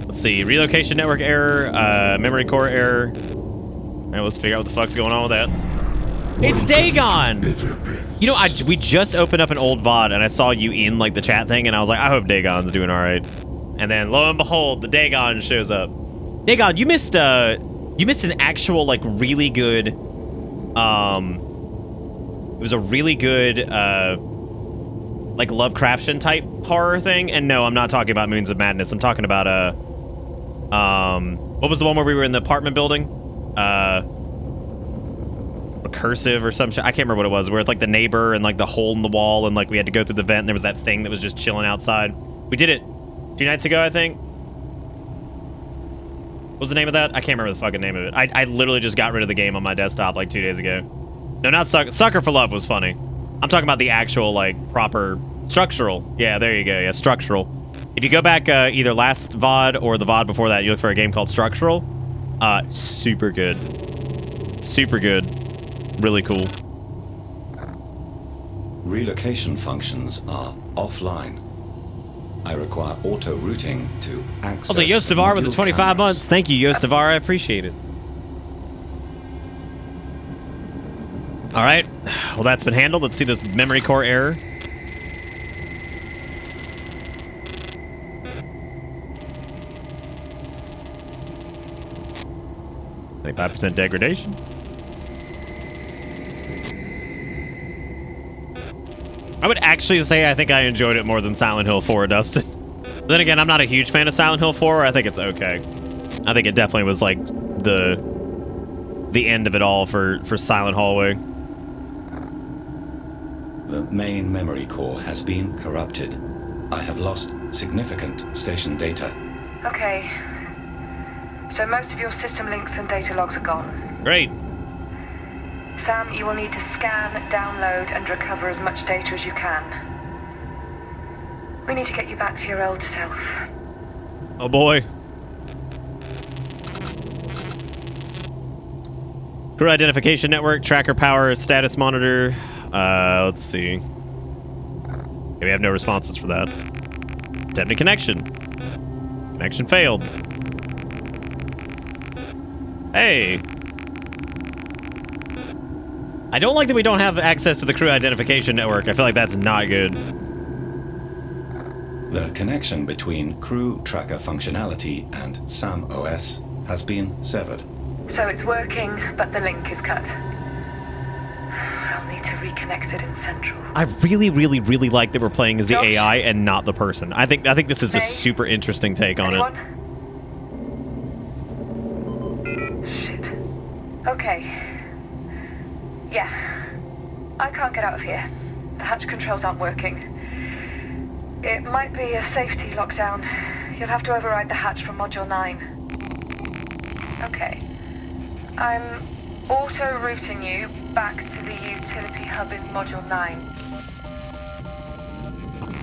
Let's see, relocation network error, memory core error. All right, let's figure out what the fuck's going on with that. It's Dagon! You know, we just opened up an old VOD and I saw you in like the chat thing and I was like, I hope Dagon's doing all right. And then lo and behold, the Dagon shows up. Dagon, you missed an actual like really good, it was a really good, like Lovecraftian type horror thing. And no, I'm not talking about Moons of Madness. I'm talking about, what was the one where we were in the apartment building? Recursive or some shit. I can't remember what it was. Where it's like the neighbor and like the hole in the wall and like we had to go through the vent and there was that thing that was just chilling outside. We did it 2 nights ago, I think. What was the name of that? I can't remember the fucking name of it. I literally just got rid of the game on my desktop like 2 days ago. No, not Sucker for Love was funny. I'm talking about the actual like proper structural. Yeah, there you go. Yeah, structural. If you go back either last VOD or the VOD before that, you look for a game called Structural. Super good. Super good. Really cool. Relocation functions are offline. I require auto-routing to access... Also, Yostavar with the 25 cameras. months. Thank you, Yostavar. I appreciate it. All right. Well, that's been handled. Let's see this memory core error. %, degradation. I would actually say I think I enjoyed it more than Silent Hill 4, Dustin. But then again, I'm not a huge fan of Silent Hill 4. I think it's okay. I think it definitely was like the end of it all for Silent Hallway. The main memory core has been corrupted. I have lost significant station data. Okay. So most of your system links and data logs are gone. Great. Sam, you will need to scan, download, and recover as much data as you can. We need to get you back to your old self. Oh boy. Crew identification network, tracker power, status monitor. Let's see. Okay, we have no responses for that. Attempting connection. Connection failed. Hey. I don't like that we don't have access to the crew identification network. I feel like that's not good. The connection between crew tracker functionality and SAM OS has been severed. So it's working, but the link is cut. I'll need to reconnect it in Central. I really, really, really like that we're playing as the Josh? AI and not the person. I think this is a May? super interesting take on Anyone? it. Shit. Okay. Yeah. I can't get out of here. The hatch controls aren't working. It might be a safety lockdown. You'll have to override the hatch from Module 9. Okay. I'm auto-routing you back to the utility hub in Module 9.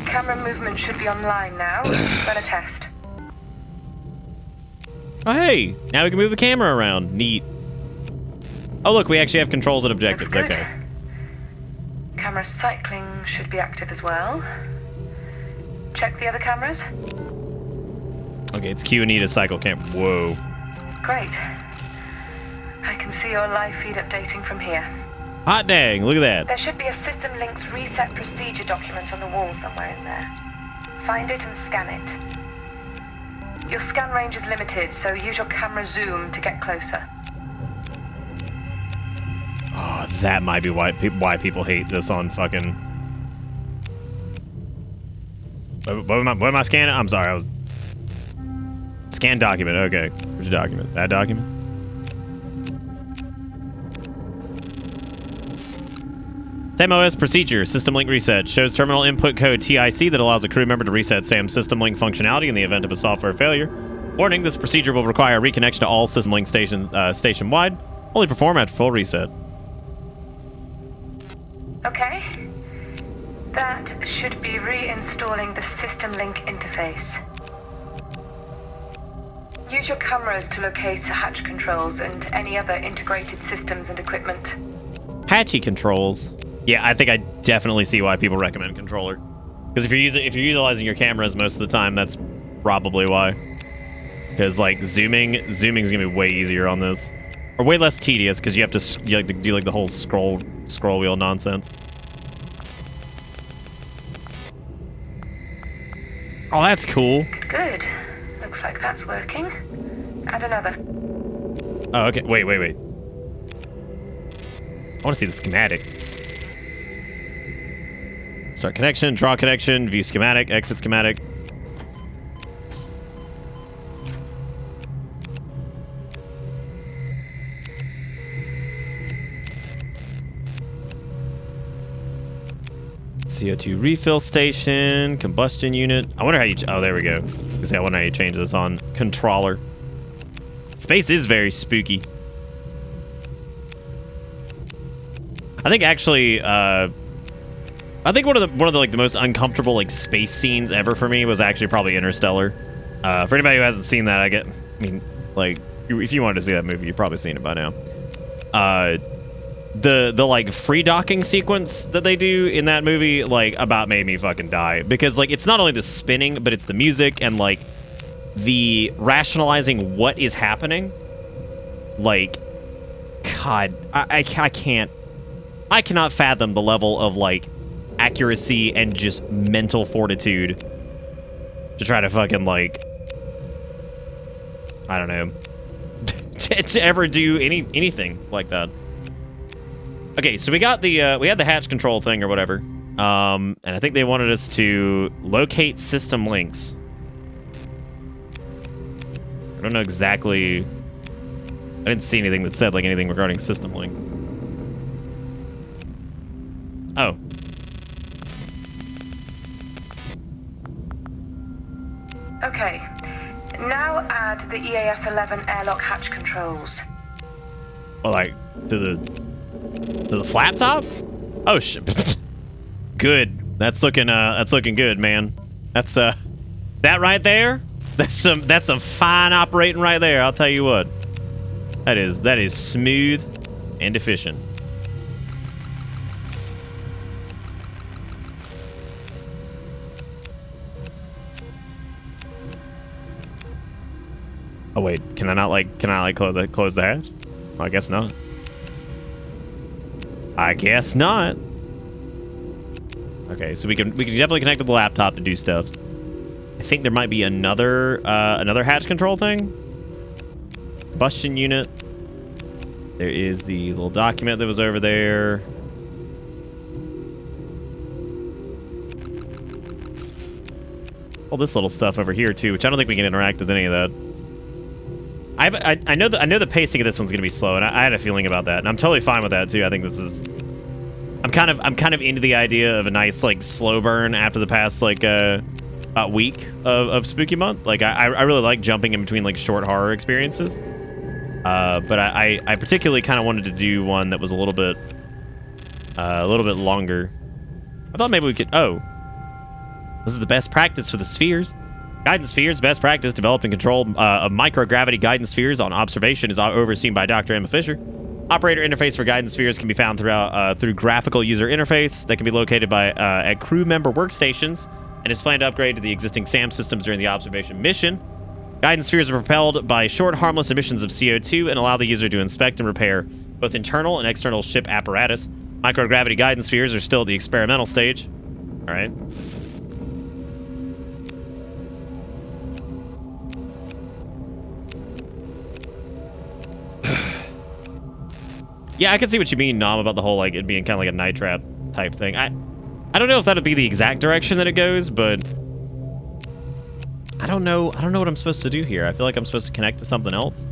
Camera movement should be online now. Run a test. Oh, hey! Now we can move the camera around. Neat. Oh, look, we actually have controls and objectives. Looks good. Okay. Camera cycling should be active as well. Check the other cameras. Okay, it's Q&E to cycle camera. Whoa. Great. I can see your live feed updating from here. Hot dang, look at that. There should be a System Links reset procedure document on the wall somewhere in there. Find it and scan it. Your scan range is limited, so use your camera zoom to get closer. Oh, that might be why people hate this on fucking... What am I scanning? I'm sorry, I was... Scan document, okay. Where's your document? That document? SAM-OS procedure, system link reset. Shows terminal input code TIC that allows a crew member to reset SAM system link functionality in the event of a software failure. Warning, this procedure will require reconnection to all system link stations station-wide. Only perform after full reset. Okay. That should be reinstalling the System Link interface. Use your cameras to locate the hatch controls and any other integrated systems and equipment. Patchy controls. Yeah, I think I definitely see why people recommend controller. Because if you're utilizing your cameras most of the time, that's probably why. Because like zooming is gonna be way easier on this, or way less tedious because you have to do like the whole scroll wheel nonsense. Oh, that's cool. Good. Looks like that's working. Add another. Oh, okay. Wait. I want to see the schematic. Start connection, draw connection, view schematic, exit schematic. CO2 refill station, combustion unit. I wonder how you... Oh, there we go. I wonder how you change this on controller. Space is very spooky. I think actually, I think one of the like the most uncomfortable like space scenes ever for me was actually probably Interstellar. For anybody who hasn't seen that, I mean, like, if you wanted to see that movie, you've probably seen it by now. The like free docking sequence that they do in that movie like about made me fucking die, because like it's not only the spinning, but it's the music and like the rationalizing what is happening. Like, God, I cannot fathom the level of like accuracy and just mental fortitude to try to fucking like, I don't know, to ever do anything like that. Okay, so we got the we had the hatch control thing or whatever, and I think they wanted us to locate system links. I don't know exactly. I didn't see anything that said like anything regarding system links. Oh. Okay. Now add the EAS-11 airlock hatch controls. Well, like to the flap top? Oh shit. Good. That's looking good, man. That's that right there. That's some fine operating right there. I'll tell you what. That is smooth. and efficient. Oh wait, can I not close the hatch? Well, I guess not. I guess not. Okay, so we can definitely connect to the laptop to do stuff. I think there might be another hatch control thing. Combustion unit. There is the little document that was over there. All this little stuff over here too, which I don't think we can interact with any of that. I know the pacing of this one's gonna be slow, and I had a feeling about that, and I'm totally fine with that too. I think this is. I'm kind of into the idea of a nice like slow burn after the past like about week of Spooky Month. Like I really like jumping in between like short horror experiences. But I particularly kind of wanted to do one that was a little bit longer. I thought maybe we could. Oh, this is the best practice for the spheres. Guidance spheres, best practice, developed and controlled of microgravity guidance spheres on observation is overseen by Dr. Emma Fisher. Operator interface for guidance spheres can be found through graphical user interface that can be located at crew member workstations and is planned to upgrade to the existing SAM systems during the observation mission. Guidance spheres are propelled by short, harmless emissions of CO2 and allow the user to inspect and repair both internal and external ship apparatus. Microgravity guidance spheres are still at the experimental stage. All right. Yeah, I can see what you mean, Nom, about the whole like it being kind of like a night trap type thing. I don't know if that would be the exact direction that it goes, but I don't know what I'm supposed to do here. I feel like I'm supposed to connect to something else.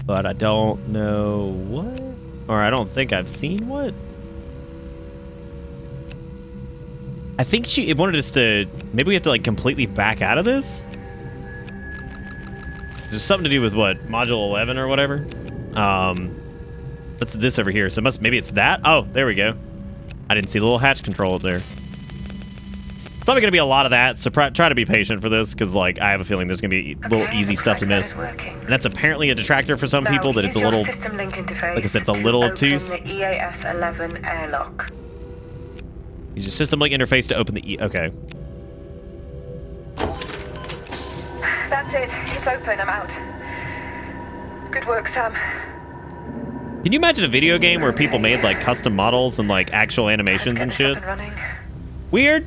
But I don't know what, or I don't think I've seen what. I think it wanted us to, maybe we have to like completely back out of this. There's something to do with what, module 11 or whatever. What's this over here? So maybe it's that. Oh, there we go. I didn't see the little hatch control up there. Probably gonna be a lot of that, so try to be patient for this, because like I have a feeling there's gonna be little easy stuff to miss. And that's apparently a detractor for some people, that it's a little, system link interface like I said, it's a little obtuse. Open the EAS 11 airlock. Use your system link interface to open the okay. That's it. It's open. I'm out. Good work, Sam. Can you imagine a video game where people made like custom models and like actual animations and shit? Weird.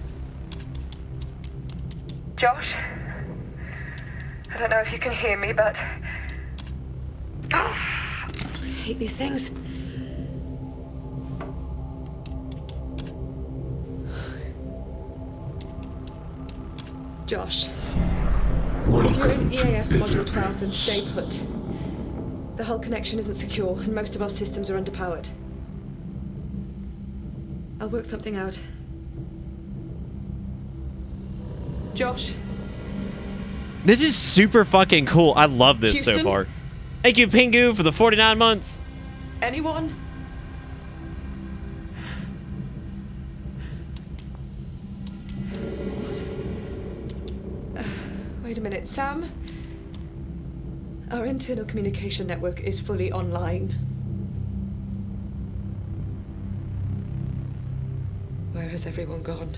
Josh, I don't know if you can hear me, but I hate these things. Josh, if you're in EAS Module 12, then stay put. The hull connection isn't secure, and most of our systems are underpowered. I'll work something out. Josh? This is super fucking cool. I love this Houston? so far. Thank you, Pingu, for the 49 months. Anyone? What? Wait a minute, Sam? Our internal communication network is fully online. Where has everyone gone?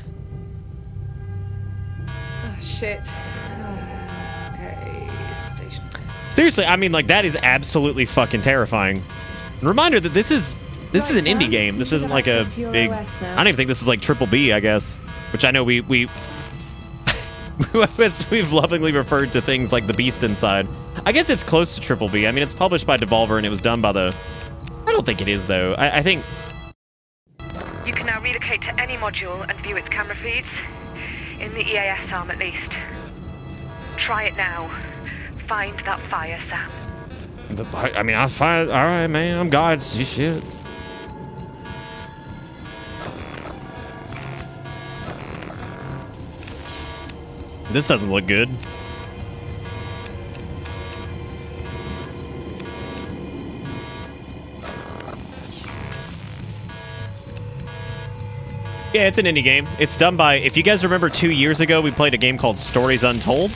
Oh, shit. Okay, station. Seriously, I mean, like, that is absolutely fucking terrifying. And reminder that this is an indie game. This isn't like a big. I don't even think this is like Triple B, I guess. Which I know we've lovingly referred to things like the Beast Inside. I guess it's close to Triple B. I mean, it's published by Devolver and it was done by the. I don't think it is though. I think. you can now relocate to any module and view its camera feeds. In the EAS arm, at least. Try it now. Find that fire, Sam. I mean, I find. All right, man. I'm God's shit. This doesn't look good. Yeah, it's an indie game. It's done by, if you guys remember 2 years ago, we played a game called Stories Untold.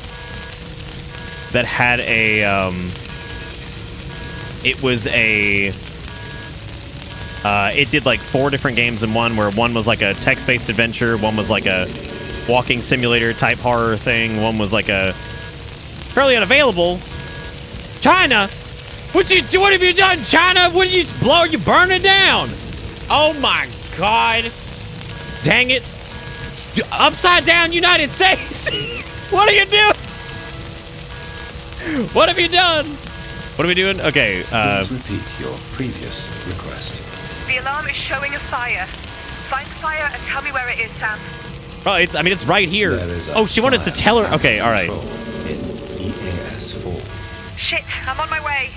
that had a it was a it did like 4 different games in one, where one was like a text-based adventure, one was like a walking simulator type horror thing, one was like a currently unavailable. China, what have you done, China? What did you burn it down? Oh my God, dang it. Upside down United States. What are you doing? What have you done? What are we doing? Okay. Please repeat your previous request. The alarm is showing a fire. Find the fire and tell me where it is, Sam. Oh, it's right here. There is a Oh, she wanted to fire tell her. Okay, all right. control in EAS 4. Shit, I'm on my way.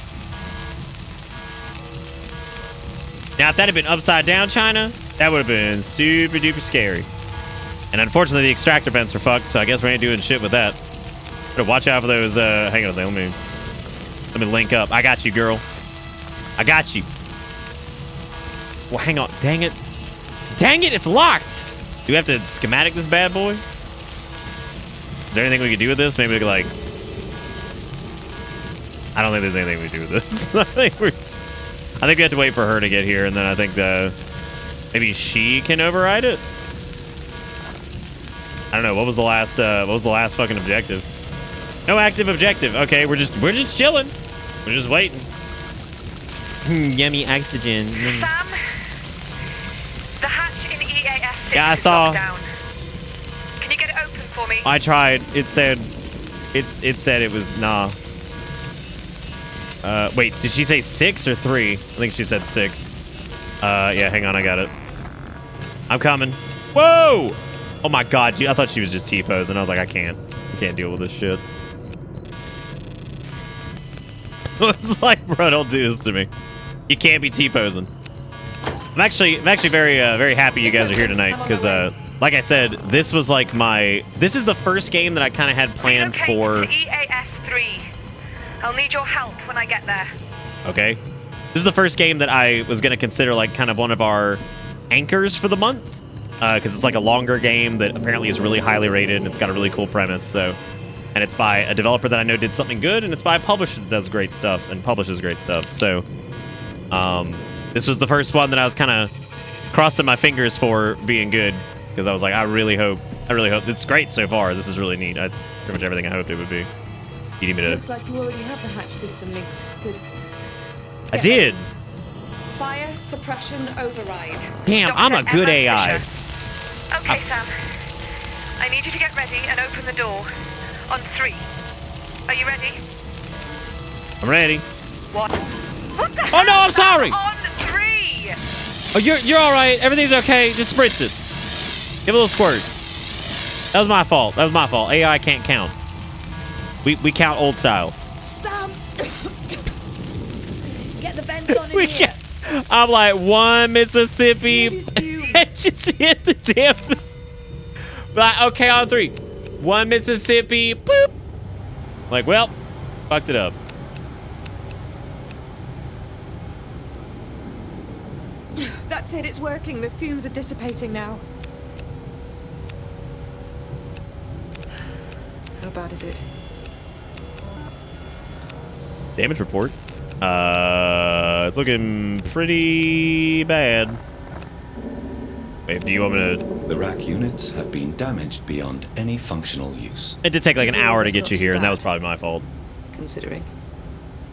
Now, if that had been upside down China, that would have been super duper scary. And unfortunately, the extractor vents are fucked, so I guess we ain't doing shit with that. Better watch out for those. Hang on a second. Let me link up. I got you, girl. I got you. Well, hang on. Dang it. Dang it, it's locked. Do we have to schematic this bad boy? Is there anything we could do with this? Maybe we could, like... I don't think there's anything we can do with this. I think we have to wait for her to get here, and then I think maybe she can override it. I don't know. What was the last fucking objective? No active objective. Okay, we're just chilling. We're just waiting. Yummy oxygen. Sam, the hatch in EAS 6 Yeah, I is saw. locked down. Can you get it open for me? I tried. It said it was nah. Wait, did she say 6 or 3? I think she said 6. Yeah, hang on, I got it. I'm coming. Whoa! Oh my God, I thought she was just T-posing. I was like, I can't deal with this shit. It's like, bro, don't do this to me. You can't be T-posing. I'm actually very happy you guys are here tonight, because like I said, this was like this is the first game that I kind of had planned for. To EAS 3. I'll need your help when I get there. Okay. This is the first game that I was going to consider like kind of one of our anchors for the month, because it's like a longer game that apparently is really highly rated, and it's got a really cool premise. So, and it's by a developer that I know did something good, and it's by a publisher that does great stuff and publishes great stuff. So, this was the first one that I was kind of crossing my fingers for being good, because I was like, I really hope it's great so far. This is really neat. That's pretty much everything I hoped it would be. You need me to... Looks like you already have the hatch system links. Good. I did. Fire suppression override. Damn, I'm a good AI. Okay, Sam. I need you to get ready and open the door. On 3. Are you ready? I'm ready. What? What the Oh no, I'm sorry. On 3. Oh, you're all right. Everything's okay. Just spritz it. Give a little squirt. That was my fault. AI can't count. We count old style. Sam, get the vents on in here. I'm like 1 Mississippi. Just hit the damn thing. Like, okay, on 3. 1 Mississippi. Boop. Like, well, fucked it up. That's it. It's working. The fumes are dissipating now. How bad is it? Damage report. It's looking pretty bad. Wait, do you want me to... The rack units have been damaged beyond any functional use. It did take like an hour to That's get not you too here, and that bad. was probably my fault. Considering.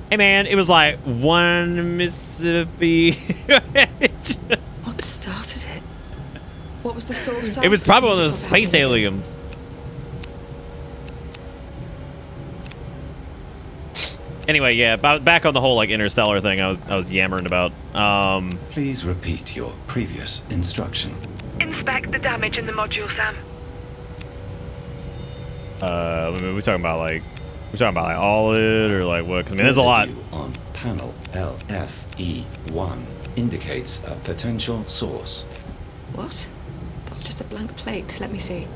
Hey man, it was like 1 Mississippi. What started it? What was the source? It was probably one of those Just space happening. aliens. Anyway, yeah, back on the whole like interstellar thing I was yammering about. Please repeat your previous instruction. Inspect the damage in the module, Sam. We're talking about like all of it or like what? 'Cause, I mean, there's a lot. Residue on panel LFE1 indicates a potential source. What? That's just a blank plate. Let me see.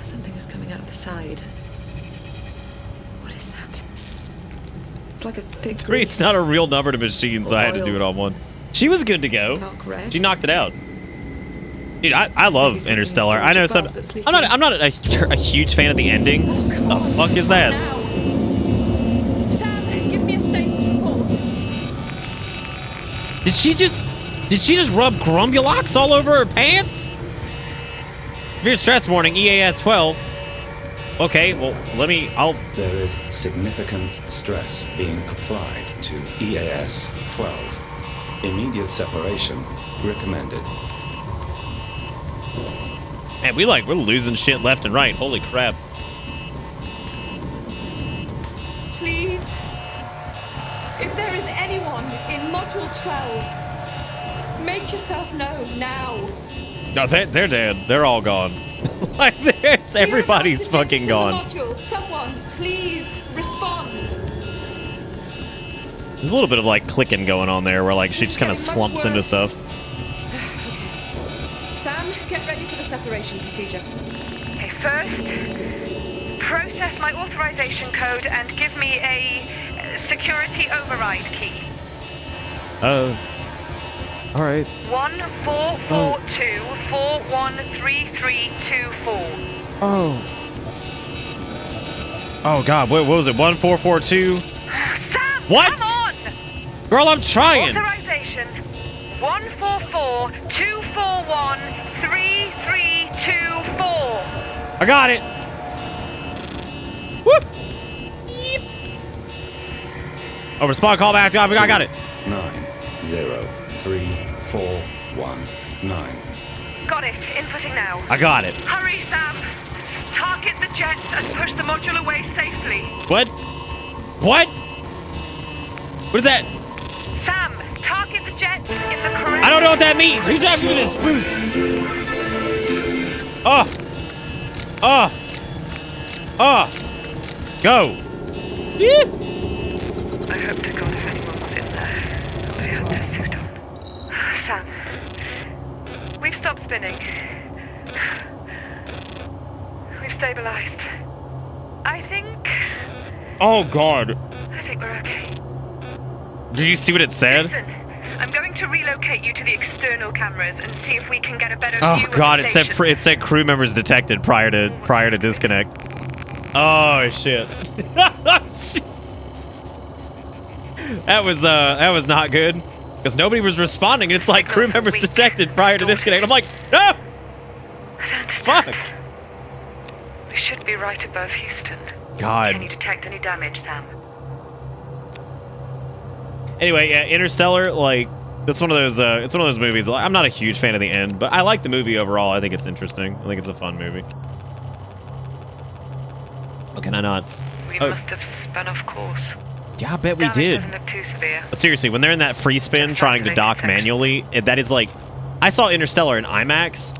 Something is coming out of the side. What is that? It's like a thick Three, it's grease. not a real number to machine, so I had to do it on one. She was good to go. Dark red. She knocked it out. Dude, I love maybe something Interstellar. I know some. above that's I'm not a huge fan of the ending. The fuck is that? Now. Sam, give me a status report. Did she just rub Grumbulox all over her pants? Severe stress warning, EAS 12. Okay, well, There is significant stress being applied to EAS 12. Immediate separation recommended. Man, we're losing shit left and right. Holy crap. Please. If there is anyone in Module 12, make yourself known now. No, they're dead. They're all gone. Like, everybody's fucking gone. Module. Someone, please respond. There's a little bit of like clicking going on there where like she just kind of slumps into stuff. Sam, get ready for the separation procedure. Okay, first, process my authorization code and give me a security override key. All right. 1442413324. Oh God, what was it? 1442? Sam, What? come on! Girl, I'm trying. Authorization 14424133324. I got it. Whoop. Yeep. Oh, respond call back. I got it. 903419. Got it. Inputting now. I got it. Hurry, Sam. Target the jets and push the module away safely. What? What? What is that? Sam, target the jets in the correct... I don't know what that means. Who's after this? Go. Yeah. I hope to God if anyone was in there, they had their suit on. Sam, we've stopped spinning. We've stabilized. I think Oh God. we're okay. Did you see what it said? Listen, I'm going to relocate you to the external cameras and see if we can get a better Oh view God! of It the said station. it said crew members detected prior to disconnect. Oh shit! That was not good because nobody was responding. It's like crew Signals are members weak. detected prior to disconnect. I'm like, no! I don't understand. Fuck! We should be right above Houston. God. Can you detect any damage, Sam? Anyway, yeah, Interstellar, like it's one of those movies. I'm not a huge fan of the end, but I like the movie overall. I think it's interesting. I think it's a fun movie. How can I not? We Oh. must have spun off course. Yeah, I bet we Damage did. doesn't look too severe. But seriously, when they're in that free spin trying to dock Fascinating manually, that is like, I saw Interstellar in IMAX,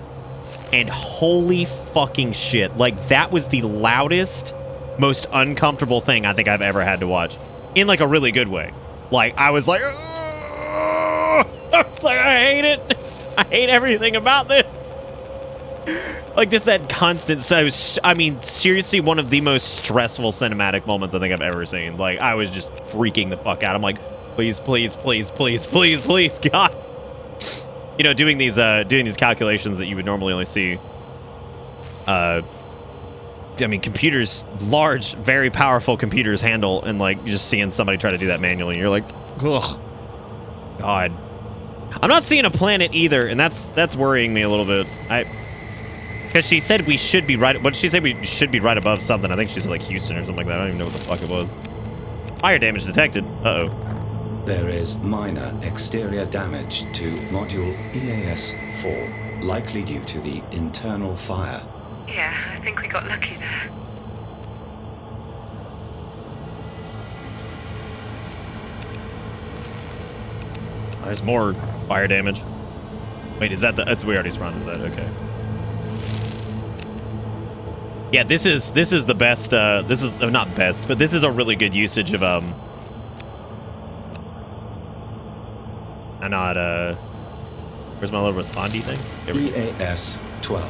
and holy fucking shit, like that was the loudest, most uncomfortable thing I think I've ever had to watch, in like a really good way. Like I was like, I was like, I hate it. I hate everything about this. Like just that constant. I mean, seriously, one of the most stressful cinematic moments I think I've ever seen. Like I was just freaking the fuck out. I'm like, please, please, please, please, please, please, God. You know, doing these calculations that you would normally only see. I mean, computers, large, very powerful computers handle, and like just seeing somebody try to do that manually, you're like, ugh, God. I'm not seeing a planet either, and that's worrying me a little bit. Because she said we should be right. What did she say? We should be right above something. I think she said like Houston or something like that. I don't even know what the fuck it was. Fire damage detected. Uh-oh. There is minor exterior damage to Module EAS-4, likely due to the internal fire. Yeah, I think we got lucky there. There's more fire damage. Wait, is that the... That's, we already responded to that. Okay. Yeah, this is the best, this is... not best, but this is a really good usage of, I'm not, where's my little respondy thing? There we go. EAS-12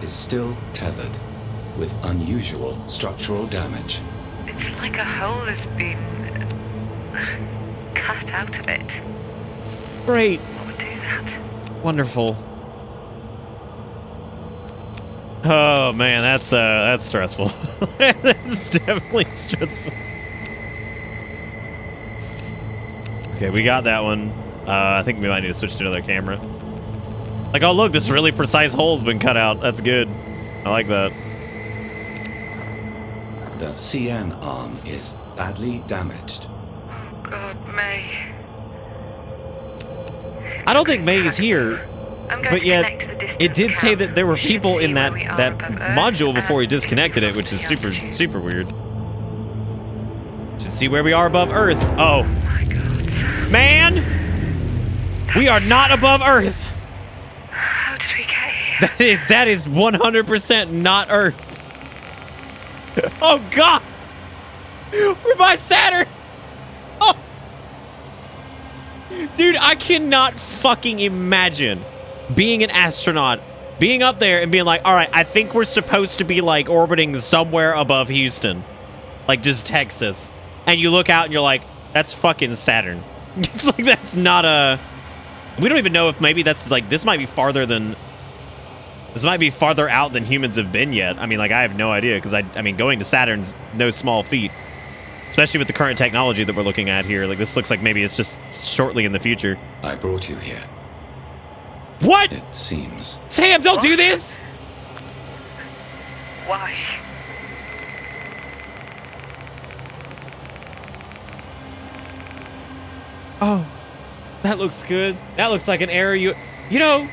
is still tethered with unusual structural damage. It's like a hole has been cut out of it. Great. What would do that? Wonderful. Oh man, that's stressful. That's definitely stressful. Okay, we got that one. I think we might need to switch to another camera. Like, oh look, this really precise hole's been cut out. That's good. I like that. The CN arm is badly damaged. Oh God, May. I don't think May is here, I'm going but to yet connect to the distance it did say cam. that there were You should people see in that where we are that above Earth module before he and disconnected it, across which is the super altitude. super weird. Should see where we are above Earth. Oh, My God. man, we are not above Earth. How did we get here? That is 100% not Earth. Oh God, we're by Saturn. Oh, dude, I cannot fucking imagine being an astronaut, being up there and being like, all right, I think we're supposed to be like orbiting somewhere above Houston, like just Texas, and you look out and you're like, that's fucking Saturn. It's like, that's not a. We don't even know if maybe that's like, this might be farther out than humans have been yet. I mean, like, I have no idea, because I mean, going to Saturn's no small feat, especially with the current technology that we're looking at here. Like, this looks like maybe it's just shortly in the future. I brought you here. What? It seems. Sam, don't do this! Why? Oh, that looks good. That looks like an error. You know,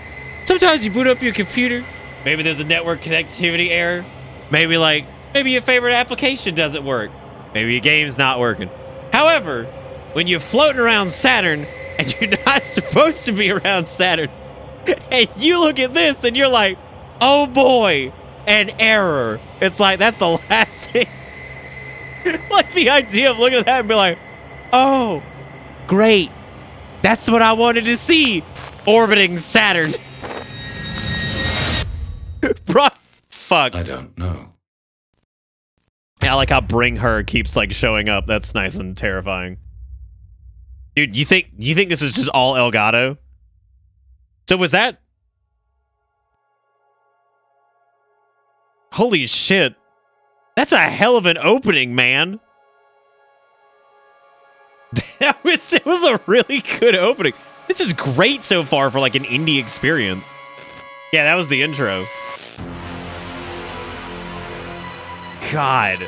sometimes you boot up your computer. Maybe there's a network connectivity error. Maybe your favorite application doesn't work. Maybe your game's not working. However, when you're floating around Saturn and you're not supposed to be around Saturn, and you look at this and you're like, oh boy, an error. It's like, that's the last thing. Like, the idea of looking at that and be like, oh, great. That's what I wanted to see. Orbiting Saturn. Bro, fuck. I don't know. Yeah, I like how Bring Her keeps like showing up. That's nice and terrifying. Dude, you think this is just all Elgato? So was that? Holy shit. That's a hell of an opening, man. It was a really good opening. This is great so far for like an indie experience. Yeah, that was the intro. God.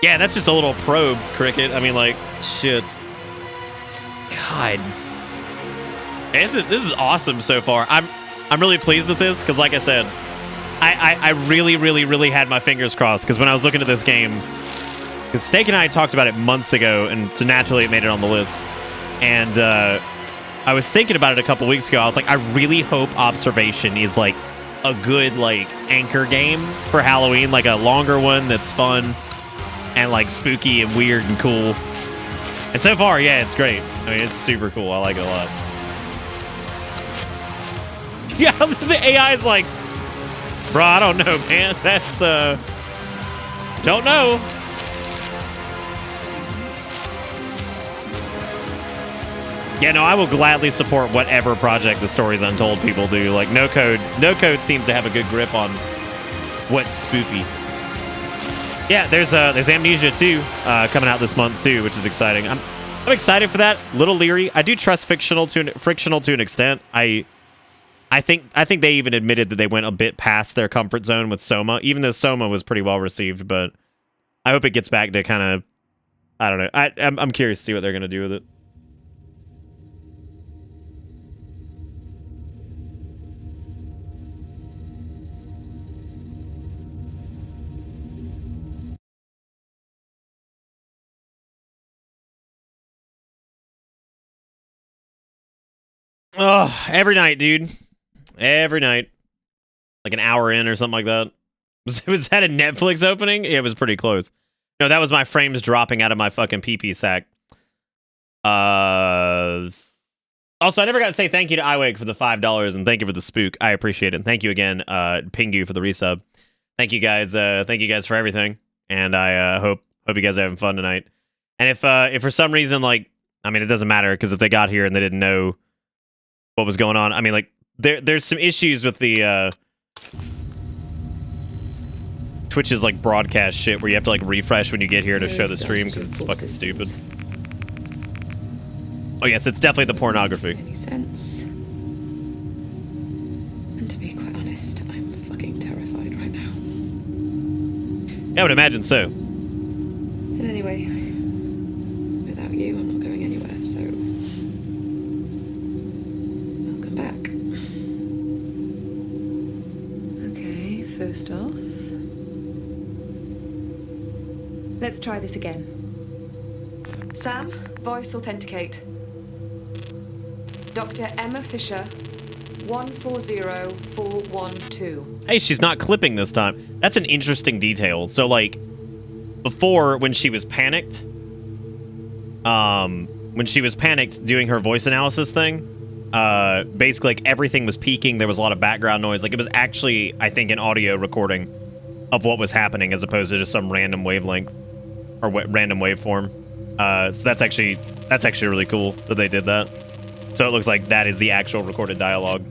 Yeah, that's just a little probe, Cricket. I mean, like, shit. God. This is awesome so far. I'm really pleased with this, because like I said, I really had my fingers crossed, because when I was looking at this game, because Steak and I talked about it months ago, and so naturally it made it on the list. And I was thinking about it a couple weeks ago. I was like, I really hope Observation is like a good like anchor game for Halloween, like a longer one that's fun and like spooky and weird and cool. And so far, yeah, it's great. I mean, it's super cool. I like it a lot. Yeah, the AI is like, bro, I don't know, man. That's don't know. Yeah, no, I will gladly support whatever project the Stories Untold people do. Like, No Code seems to have a good grip on what's spooky. Yeah, there's Amnesia 2 coming out this month too, which is exciting. I'm excited for that. Little leery. I do trust Frictional to an extent. I think they even admitted that they went a bit past their comfort zone with Soma, even though Soma was pretty well received. But I hope it gets back to kind of, I don't know. I'm curious to see what they're gonna do with it. Oh, every night, dude. Every night. Like an hour in or something like that. Was that a Netflix opening? Yeah, it was pretty close. No, that was my frames dropping out of my fucking pee-pee sack. Also, I never got to say thank you to iWake for the $5 and thank you for the spook. I appreciate it. And thank you again, Pingu, for the resub. Thank you guys for everything. And I hope you guys are having fun tonight. And if for some reason, like, I mean, it doesn't matter, because if they got here and they didn't know what was going on. I mean, like, there's some issues with the Twitch's like broadcast shit where you have to like refresh when you get here to show the stream because it's fucking stupid. Oh yes, it's definitely the pornography. Any sense? And to be quite honest, I'm fucking terrified right now. I would imagine so. And anyway, without you, I'm not going anywhere, so welcome back. Okay, first off, let's try this again. Sam, voice authenticate. Dr. Emma Fisher, 140412. Hey, she's not clipping this time. That's an interesting detail. So, like, before, when she was panicked, doing her voice analysis thing, basically, like, everything was peaking. There was a lot of background noise. Like, it was actually, I think, an audio recording of what was happening as opposed to just some random wavelength or random waveform. So that's actually really cool that they did that. So it looks like that is the actual recorded dialogue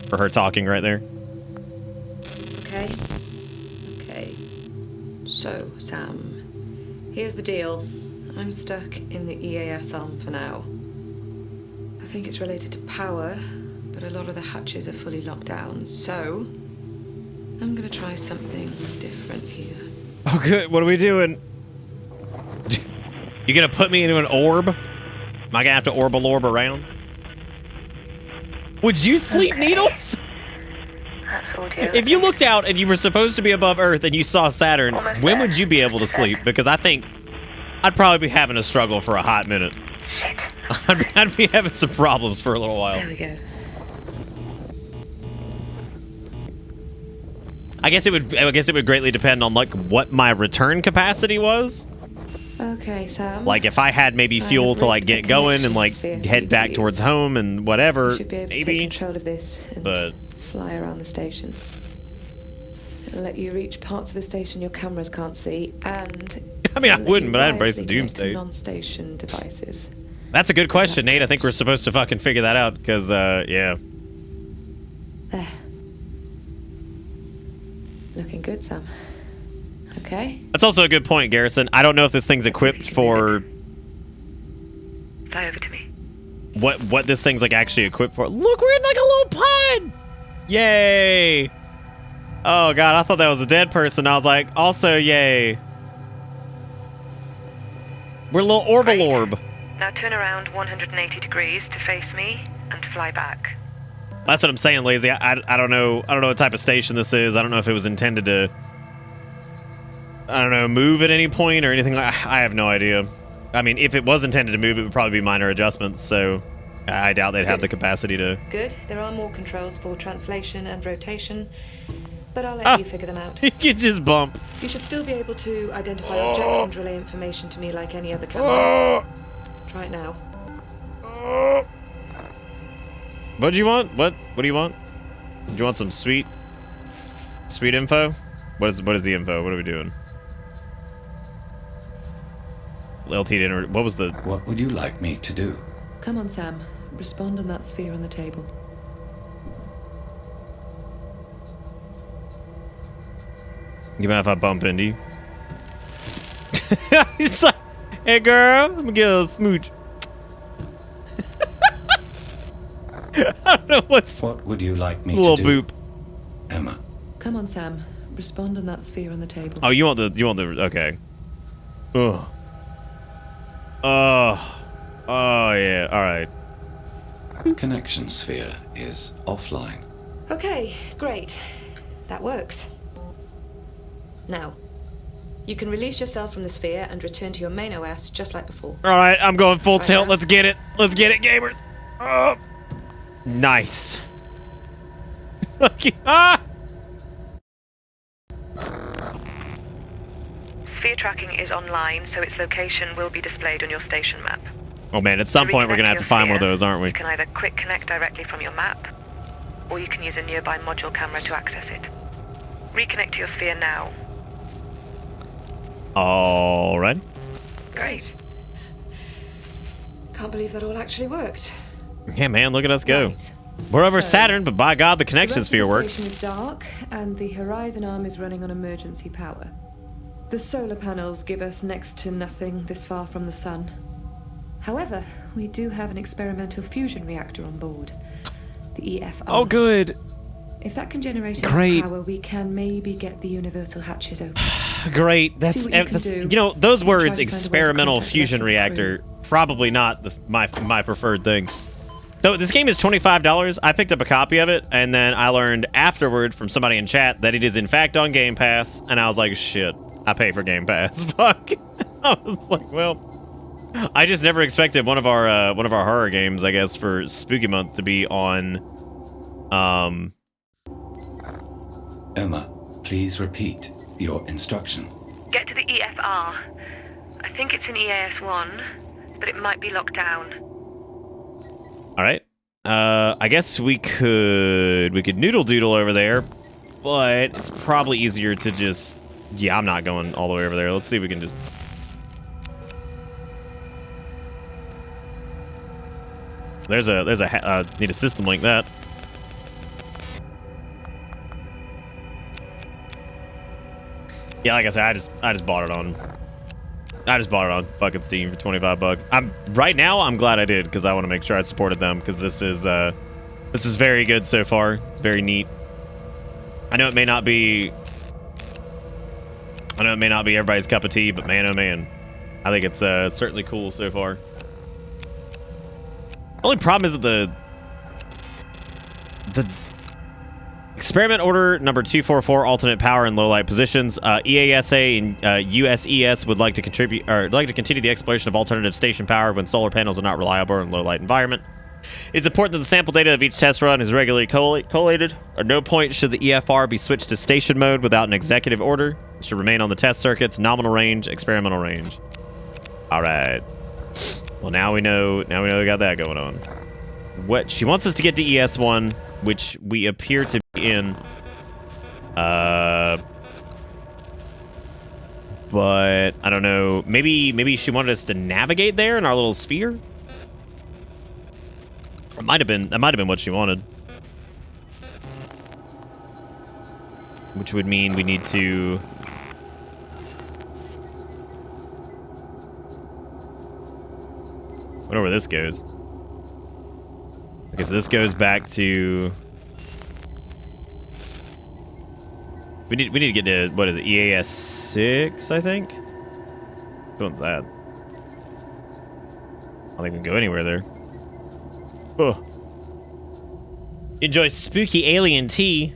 for her talking right there. Okay. So, Sam, here's the deal. I'm stuck in the EAS arm for now. I think it's related to power, but a lot of the hatches are fully locked down, so I'm gonna try something different here. Oh, good. What are we doing? You gonna put me into an orb? Am I gonna have to orb around? Would you sleep needles? That's audio. If you looked out and you were supposed to be above Earth and you saw Saturn, Almost when there. would you be able to Just a sleep? sec. Because I think I'd probably be having a struggle for a hot minute. Shit. I'd be having some problems for a little while. There we go. I guess it would greatly depend on like what my return capacity was. Okay, Sam. Like if I had maybe fuel have to like rigged get a going and like connection sphere for you head to back use. towards home and whatever, You should be able to take maybe. control of this and But fly around the station. It'll let you reach parts of the station your cameras can't see, and I mean, I it'll let wouldn't, you but I'd embrace the wirelessly connect to doomsday. non-station devices. That's a good question, Nate. I think we're supposed to fucking figure that out because, yeah. There. Looking good, Sam. Okay. That's also a good point, Garrison. I don't know if this thing's equipped for Fly over to me. what this thing's like actually equipped for. Look, we're in like a little pod. Yay! Oh god, I thought that was a dead person. I was like, also yay. We're a little orbal Right. orb. Now turn around 180 degrees to face me and fly back. That's what I'm saying, Lazy. I don't know. I don't know what type of station this is. I don't know if it was intended to, I don't know, move at any point or anything. I have no idea. I mean, if it was intended to move, it would probably be minor adjustments. So I doubt they'd have the capacity to. Good. There are more controls for translation and rotation, but I'll let you figure them out. You could just bump. You should still be able to identify objects and relay information to me like any other camera. Try it now. What do you want? What do you want? Do you want some sweet info? What is the info? What are we doing? LT dinner. What was the? What would you like me to do? Come on, Sam. Respond on that sphere on the table. You mind if I bump into you? He's like, hey girl, let me get a smooch. I don't know what's What would you like me a little to do? boop. Emma. Come on, Sam. Respond on that sphere on the table. Oh, you want the okay. Ugh. Oh yeah. All right. Connection sphere is offline. Okay, great. That works. Now, you can release yourself from the sphere and return to your main OS just like before. All right, I'm going full Try tilt. that. Let's get it. Let's get it, gamers. Oh. Nice. Ah! Sphere tracking is online, so its location will be displayed on your station map. Oh man, at some To point we're reconnect gonna have your to find one of sphere, those, aren't we? You can either quick connect directly from your map, or you can use a nearby module camera to access it. Reconnect to your sphere now. All right. Great. Can't believe that all actually worked. Yeah, man, look at us go. Right. We're over So, Saturn, but by God, the connection The rest sphere of the works. station is dark, and the Horizon arm is running on emergency power. The solar panels give us next to nothing this far from the sun. However, we do have an experimental fusion reactor on board, the EFR. Oh, good. If that can generate Great. enough power, we can maybe get the universal hatches open. Great. That's, what you can that's do. you know, those And try words, to find a way to experimental contact the fusion rest of the reactor, probably not my preferred thing. So this game is $25. I picked up a copy of it, and then I learned afterward from somebody in chat that it is in fact on Game Pass, and I was like, shit, I pay for Game Pass. Fuck. I was like, well, I just never expected one of our horror games, I guess, for Spooky Month to be on. Emma, please repeat your instruction. Get to the EFR. I think it's in EAS 1, but it might be locked down. All right. I guess we could noodle doodle over there, but it's probably easier to just. Yeah, I'm not going all the way over there. Let's see if we can just. There's a need a system like that. Yeah, like I said, I just bought it on. I just bought it on fucking Steam for $25. Right now I'm glad I did because I want to make sure I supported them because this is very good so far. It's very neat. I know it may not be everybody's cup of tea, but man, oh man, I think it's certainly cool so far. Only problem is that the experiment order number 244, alternate power in low light positions. EASA and USES would like to continue the exploration of alternative station power when solar panels are not reliable in low light environment. It's important that the sample data of each test run is regularly collated. At no point should the EFR be switched to station mode without an executive order. It should remain on the test circuit's nominal range, experimental range. All right. Well, now we know. Now we got that going on. What she wants us to get to ES1, which we appear to be in. But I don't know. Maybe she wanted us to navigate there in our little sphere. That might have been what she wanted. Which would mean we need to. I wonder where this goes. Okay, so this goes back to. We need to get to what is it? EAS 6, I think. Which one's that? I don't think we can go anywhere there. Oh. Enjoy spooky alien tea.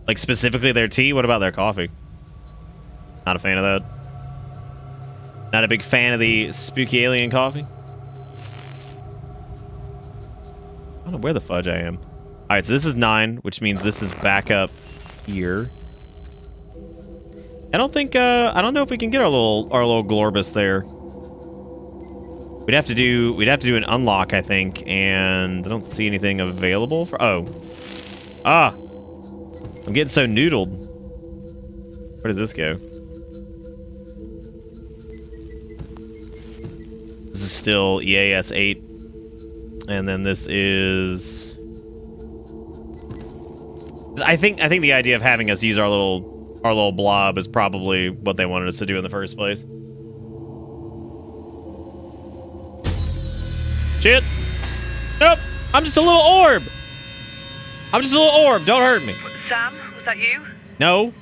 Like specifically their tea? What about their coffee? Not a fan of that. Not a big fan of the spooky alien coffee. I don't know where the fudge I am. Alright, so this is 9, which means this is back up here. I don't know if we can get our little Glorbus there. We'd have to do an unlock, I think, and I don't see anything available for. Oh, I'm getting so noodled. Where does this go? This is still EAS 8, and then this is. I think the idea of having us use our little blob is probably what they wanted us to do in the first place. Shit. Nope. I'm just a little orb. Don't hurt me. Sam, was that you? No.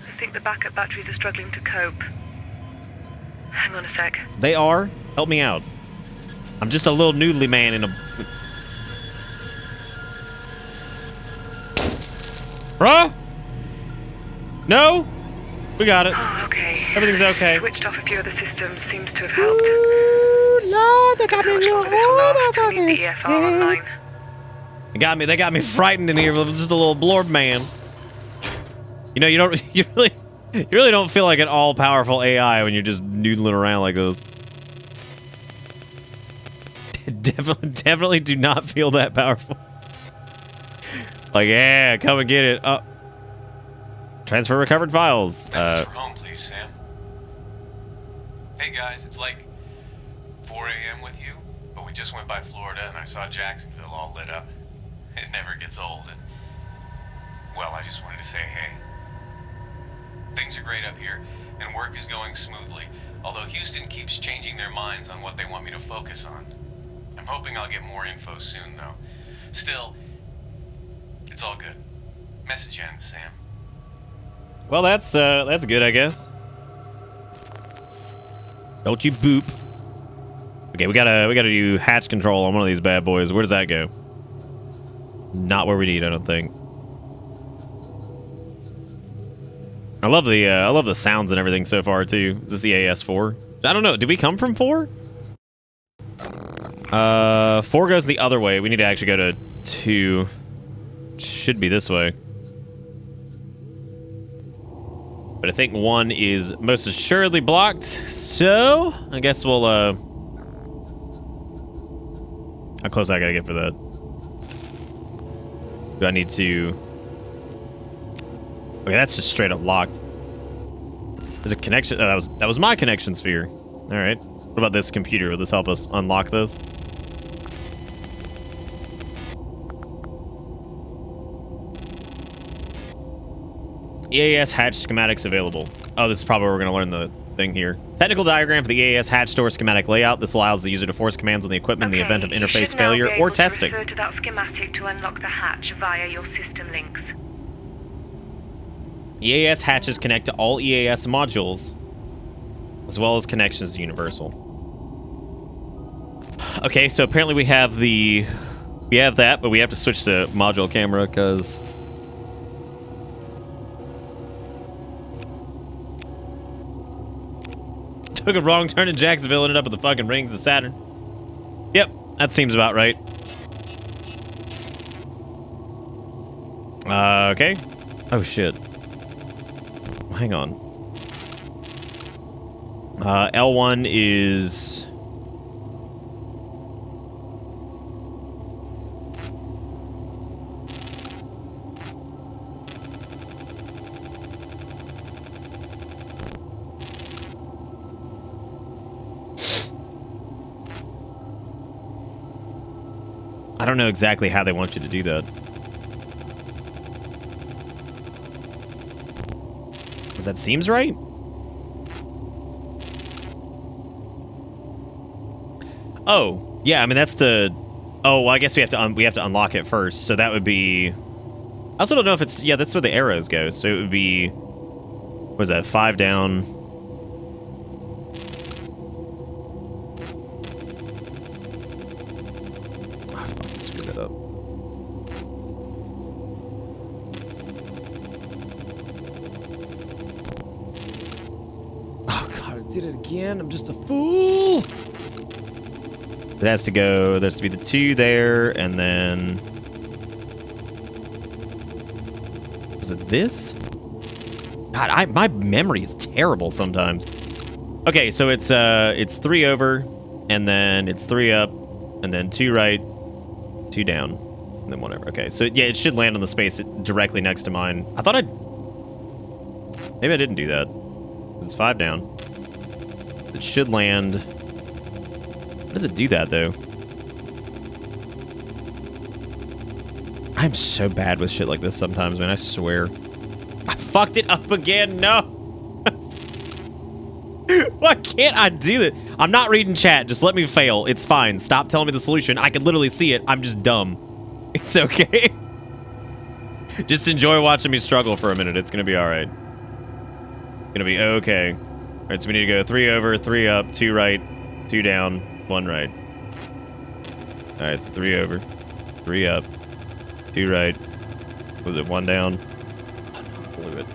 I think the backup batteries are struggling to cope. Hang on a sec. They are. Help me out. I'm just a little noodly man in a... Bruh? No? We got it. Oh, okay. Everything's okay. Switched off a few of the systems. Seems to have helped. Lord, they got me. How much longer this will last? We need the EFR online. They got me frightened in here with just a little blorb man. You know, you really don't feel like an all-powerful AI when you're just noodling around like this. Definitely do not feel that powerful. Like, yeah, come and get it. Transfer recovered files. Message from home, please, Sam. Hey guys, it's like 4 a.m. with you. But we just went by Florida and I saw Jacksonville all lit up. It never gets old and... well, I just wanted to say hey. Things are great up here, and work is going smoothly, although Houston keeps changing their minds on what they want me to focus on. I'm hoping I'll get more info soon, though. Still, it's all good. Message ends, Sam. Well, that's good, I guess. Don't you boop. Okay, we gotta do hatch control on one of these bad boys. Where does that go? Not where we need, I don't think. I love the sounds and everything so far too. Is this the AS4? I don't know. Did we come from 4? 4 goes the other way. We need to actually go to 2. Should be this way. But I think 1 is most assuredly blocked. So I guess we'll how close I gotta get for that? Do I need to... okay, that's just straight up locked. There's a connection. Oh, that was my connection sphere. All right. What about this computer? Will this help us unlock this? EAS hatch schematics available. Oh, this is probably where we're going to learn the thing here. Technical diagram for the EAS hatch door schematic layout. This allows the user to force commands on the equipment in the event of interface failure or testing. Refer to that schematic to unlock the hatch via your system links. EAS hatches connect to all EAS modules, as well as connections to Universal. Okay, so apparently we have that, but we have to switch to module camera because took a wrong turn in Jacksonville, ended up with the fucking rings of Saturn. Yep, that seems about right. Okay. Oh shit. Hang on. L1 is... I don't know exactly how they want you to do that. Because that seems right? Oh, yeah, I mean that's to... oh, well, I guess we have to unlock it first, so that would be... I also don't know if it's... yeah, that's where the arrows go, so it would be... what was that, 5 down... did it again. I'm just a fool. It has to go. There's to be the 2 there, and then was it this? God, my memory is terrible sometimes. Okay, so it's 3 over, and then it's 3 up, and then 2 right, 2 down, and then whatever. Okay, so yeah, it should land on the space directly next to mine. I thought maybe I didn't do that. It's 5 down. It should land. How does it do that, though? I'm so bad with shit like this sometimes, man. I swear. I fucked it up again. No. Why can't I do that? I'm not reading chat. Just let me fail. It's fine. Stop telling me the solution. I can literally see it. I'm just dumb. It's okay. Just enjoy watching me struggle for a minute. It's going to be all right. It's going to be okay. All right, so we need to go 3 over, 3 up, 2 right, 2 down, 1 right. All right, so 3 over, 3 up, 2 right. Was it 1 down? Oh, blew it.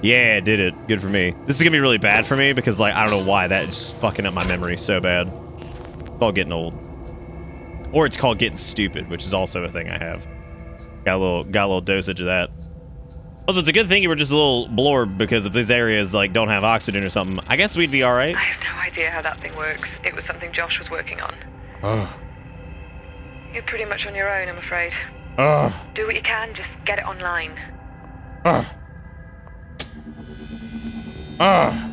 Yeah, it did it. Good for me. This is gonna be really bad for me because, like, I don't know why that is just fucking up my memory so bad. It's called getting old, or it's called getting stupid, which is also a thing I have. Got a little dosage of that. Also, it's a good thing you were just a little blorb, because if these areas, like, don't have oxygen or something, I guess we'd be alright. I have no idea how that thing works. It was something Josh was working on. Oh. You're pretty much on your own, I'm afraid. Oh. Do what you can, just get it online. Oh. Oh.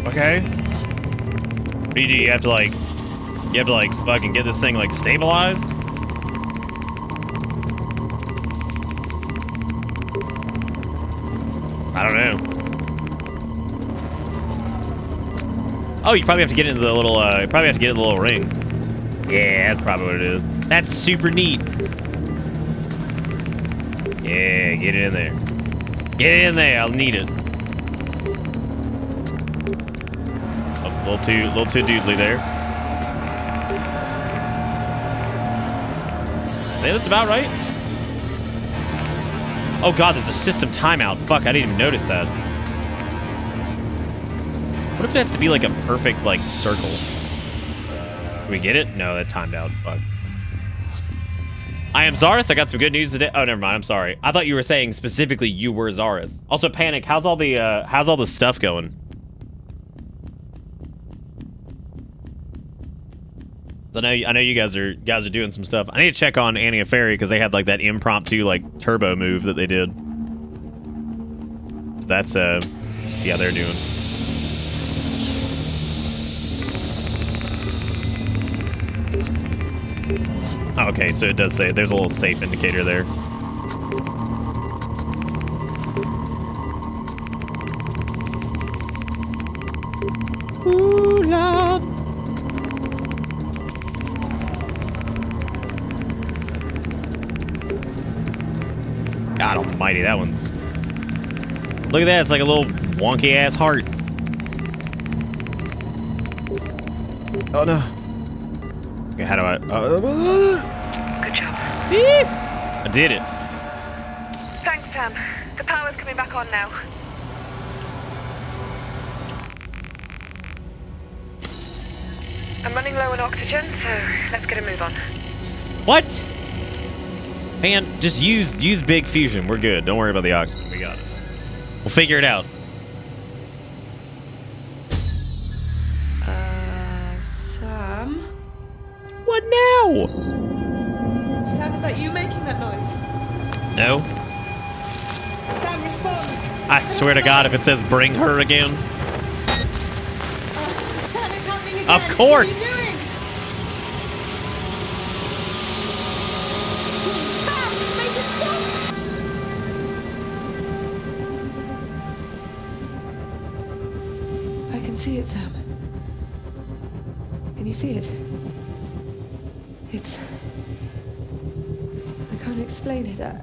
Okay. What do? You have to like fucking get this thing like stabilized? I don't know. Oh, you probably have to get into the little, you probably have to get in the little ring. Yeah, that's probably what it is. That's super neat. Yeah, get it in there. Get it in there, I'll need it. A little too doodly there. I think that's about right. Oh god, there's a system timeout. Fuck, I didn't even notice that. What if it has to be like a perfect, like, circle? Can we get it? No, that timed out. Fuck. I am Zaris. I got some good news today. Oh, never mind. I'm sorry. I thought you were saying specifically you were Zaris. Also, Panic, how's all the stuff going? I know you guys are doing some stuff. I need to check on Annie and Fairy because they had like that impromptu like turbo move that they did. So that's see how they're doing. Okay, so it does say there's a little safe indicator there. Ooh, Lord. God almighty, that one's... Look at that, it's like a little wonky-ass heart. Oh, no. Okay, how do I... Good job. I did it. Thanks, Sam. The power's coming back on now. I'm running low on oxygen, so let's get a move on. What? Man, just use big fusion. We're good. Don't worry about the oxygen. We got it. We'll figure it out. Sam? What now? Sam, is that you making that noise? No. Sam, respond! I swear to God, if it says bring her again. Sam, it's happening again! Of course! What are you doing? Sam, make it stop! I can see it, Sam. Can you see it? It's... I can't explain it. I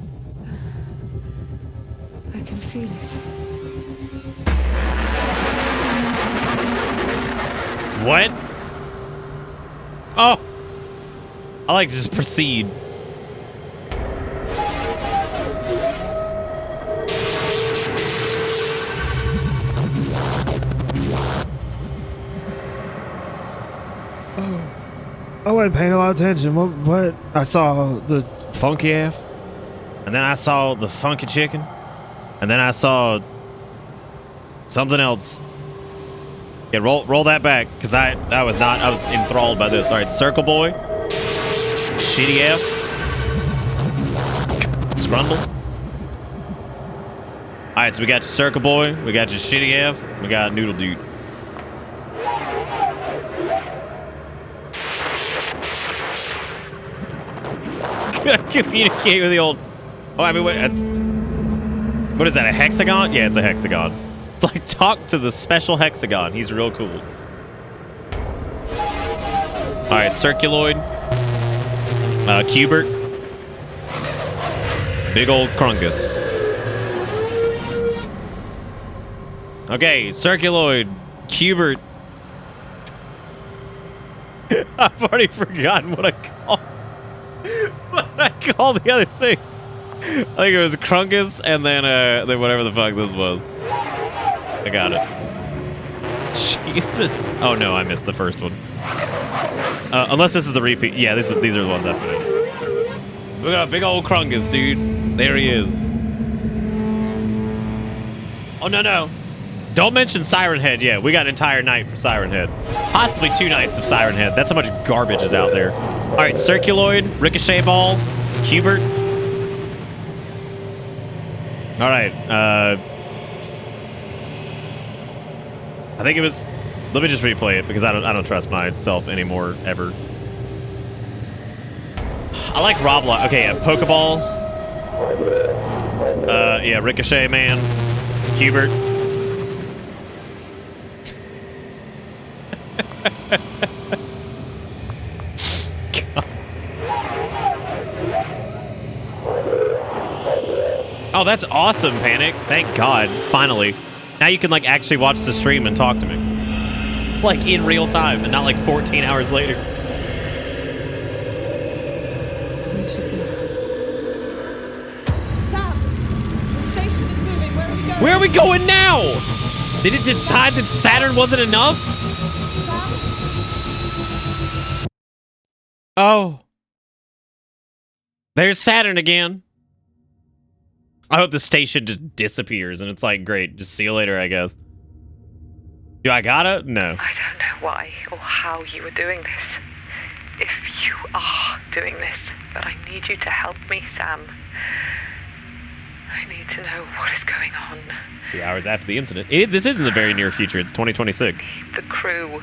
can feel it. What? Oh! I like to just proceed. I wasn't paying a lot of attention. What? I saw the funky F, and then I saw the funky chicken, and then I saw something else. Yeah, roll that back, because I was enthralled by this. All right, Circle Boy, Shitty F, Scrundle. All right, so we got your Circle Boy, we got your Shitty F, we got Noodle Dude. Communicate with the old... Oh, I mean, what is that, a hexagon? Yeah, it's a hexagon. It's like, talk to the special hexagon. He's real cool. Alright, Circuloid. Cubert. Big old Krungus. Okay, Circuloid. Cubert. I've already forgotten what I call... what I call the other thing. I think it was Krungus and then whatever the fuck this was. I got it. Jesus. Oh no, I missed the first one. Unless this is the repeat. Yeah, these are the ones I put in. We got a big old Krungus, dude. There he is. Oh no. Don't mention Siren Head yet. We got an entire night for Siren Head. Possibly 2 nights of Siren Head. That's how much garbage is out there. Alright, Circuloid, Ricochet Ball, Hubert. All right. I think it was. Let me just replay it because I don't trust myself anymore ever. I like Roblox. Okay, yeah, Pokeball. Yeah, Ricochet Man, Hubert. Oh, that's awesome, Panic. Thank God. Finally. Now you can, like, actually watch the stream and talk to me. Like, in real time, and not, like, 14 hours later. Sam! The station is moving. Where are we going? Where are we going now? Did it decide that Saturn wasn't enough? Sam? Oh. There's Saturn again. I hope the station just disappears and it's like, great, just see you later, I guess. Do I gotta? No. I don't know why or how you are doing this. If you are doing this, but I need you to help me, Sam. I need to know what is going on. 2 hours after the incident. This is in the very near future. It's 2026. The crew.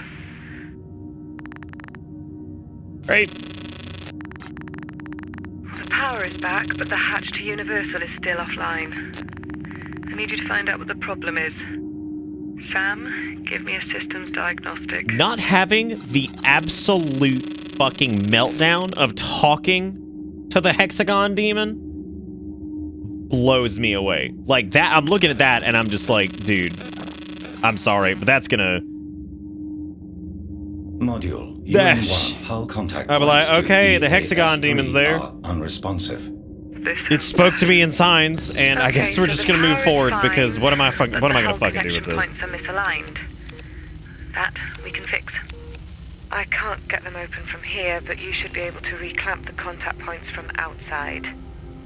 Great. The power is back, but the hatch to Universal is still offline. I need you to find out what the problem is. Sam, give me a systems diagnostic. Not having the absolute fucking meltdown of talking to the hexagon demon blows me away. Like that, I'm looking at that and I'm just like, dude, I'm sorry, but that's gonna... Module Dash. UN1 hull contact I'll be points like, to okay, the EAS3 hexagon demon's there. are unresponsive. It spoke to me in signs, and I guess Okay, we're so just the gonna move power is forward fine, because what am I but gonna the fucking do with connection this? points are misaligned. That we can fix. I can't get them open from here, but you should be able to reclamp the contact points from outside.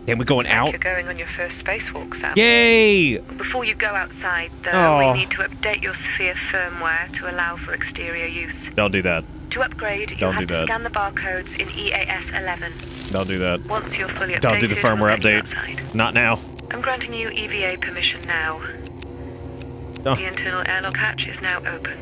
Then we're going It's like out? You're going on your first spacewalk, Sam. Yay! Before you go outside, though, Oh. we need to update your sphere firmware to allow for exterior use. Don't do that. To upgrade, Don't you'll do have to that. scan the barcodes in EAS 11. Don't do that. Once you're fully updated, Don't do the firmware we'll get you update. outside. Not now. I'm granting you EVA permission now. Oh. The internal airlock hatch is now open.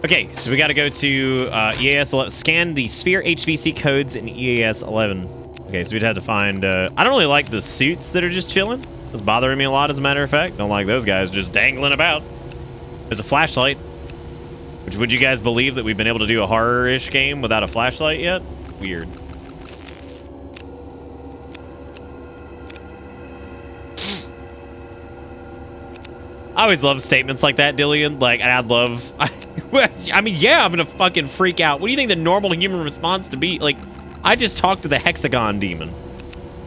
Okay, so we gotta go to EAS 11. Scan the sphere HVC codes in EAS 11. Okay, so we'd have to find... I don't really like the suits that are just chilling. It's bothering me a lot, as a matter of fact. Don't like those guys just dangling about. There's a flashlight. Which, would you guys believe that we've been able to do a horror-ish game without a flashlight yet? Weird. I always love statements like that, Dillian. Like, and I'd love... I mean, yeah, I'm gonna fucking freak out. What do you think the normal human response to be? Like, I just talked to the hexagon demon.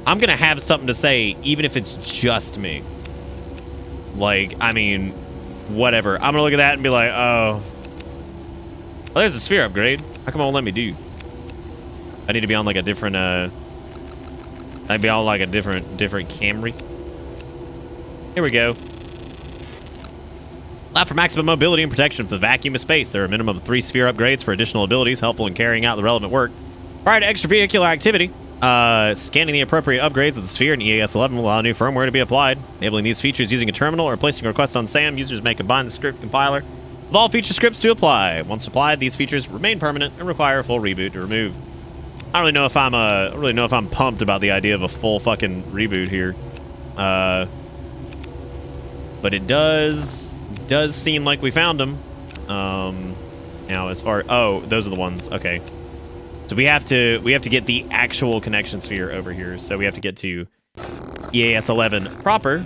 I'm gonna have something to say, even if it's just me. Like, I mean, whatever. I'm gonna look at that and be like, oh... Oh, there's a sphere upgrade. How come it won't let me do? I need to be on like a different, I'd be on like a different Camry. Here we go. Allow for maximum mobility and protection from the vacuum of space. There are a minimum of 3 sphere upgrades for additional abilities helpful in carrying out the relevant work. Prior to extravehicular activity, scanning the appropriate upgrades of the sphere in EAS 11 will allow new firmware to be applied. Enabling these features using a terminal or placing a request on SAM, users may combine the script compiler with all feature scripts to apply. Once applied, these features remain permanent and require a full reboot to remove. I don't really know if I'm pumped about the idea of a full fucking reboot here. But it does seem like we found them. Now as far... Oh, those are the ones. Okay. So we have to get the actual connection sphere over here. So we have to get to EAS 11 proper,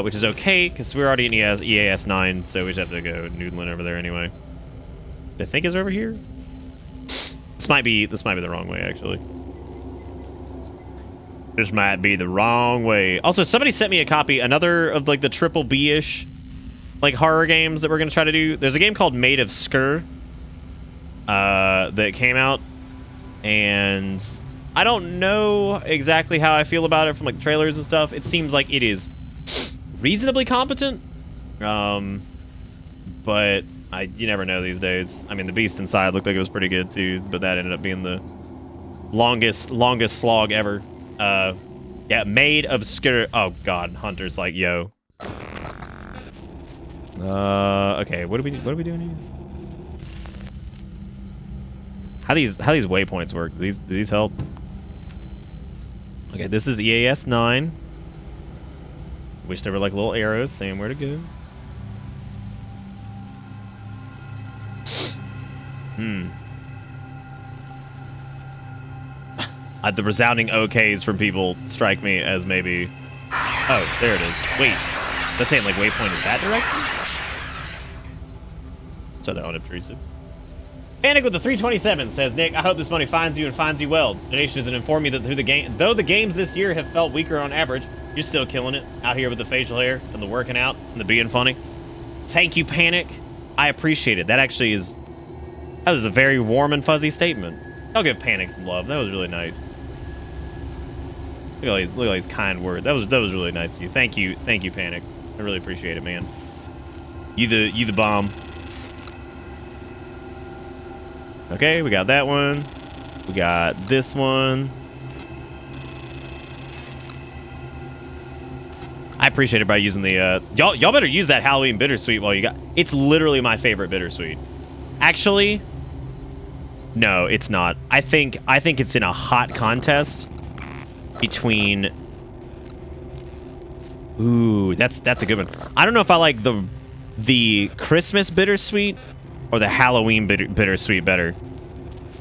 which is okay because we're already in EAS 9, so we just have to go noodling over there anyway. I think is over here. This might be the wrong way actually. This might be the wrong way. Also, somebody sent me a copy, another of like the triple B-ish like horror games that we're gonna try to do. There's a game called Made of Skur that came out, and I don't know exactly how I feel about it from like trailers and stuff. It seems like it is reasonably competent, but you never know these days. I mean, the beast inside looked like it was pretty good too, but that ended up being the longest slog ever. Yeah, made obscure. Oh god, Hunter's like, yo. Okay, what are we doing here? How these waypoints work? Do these help? Okay, this is EAS 9. Wish there were like little arrows saying where to go. The resounding OKs from people strike me as maybe. Oh, there it is. Wait, that's saying like waypoint is that direction? So they're unobtrusive. Panic with the 327 says, Nick, I hope this money finds you and finds you well. Donations and inform me that though the games this year have felt weaker on average, you're still killing it out here with the facial hair and the working out and the being funny. Thank you, Panic. I appreciate it. That was a very warm and fuzzy statement. I'll give Panic some love. That was really nice. Look at all these kind words. That was really nice of you. Thank you, Panic. I really appreciate it, man. You the bomb. Okay, we got that one. We got this one. I appreciate everybody using the y'all better use that Halloween bittersweet while you got. It's literally my favorite bittersweet. Actually, no, it's not. I think it's in a hot contest between. Ooh, that's a good one. I don't know if I like the Christmas bittersweet or the Halloween bittersweet better.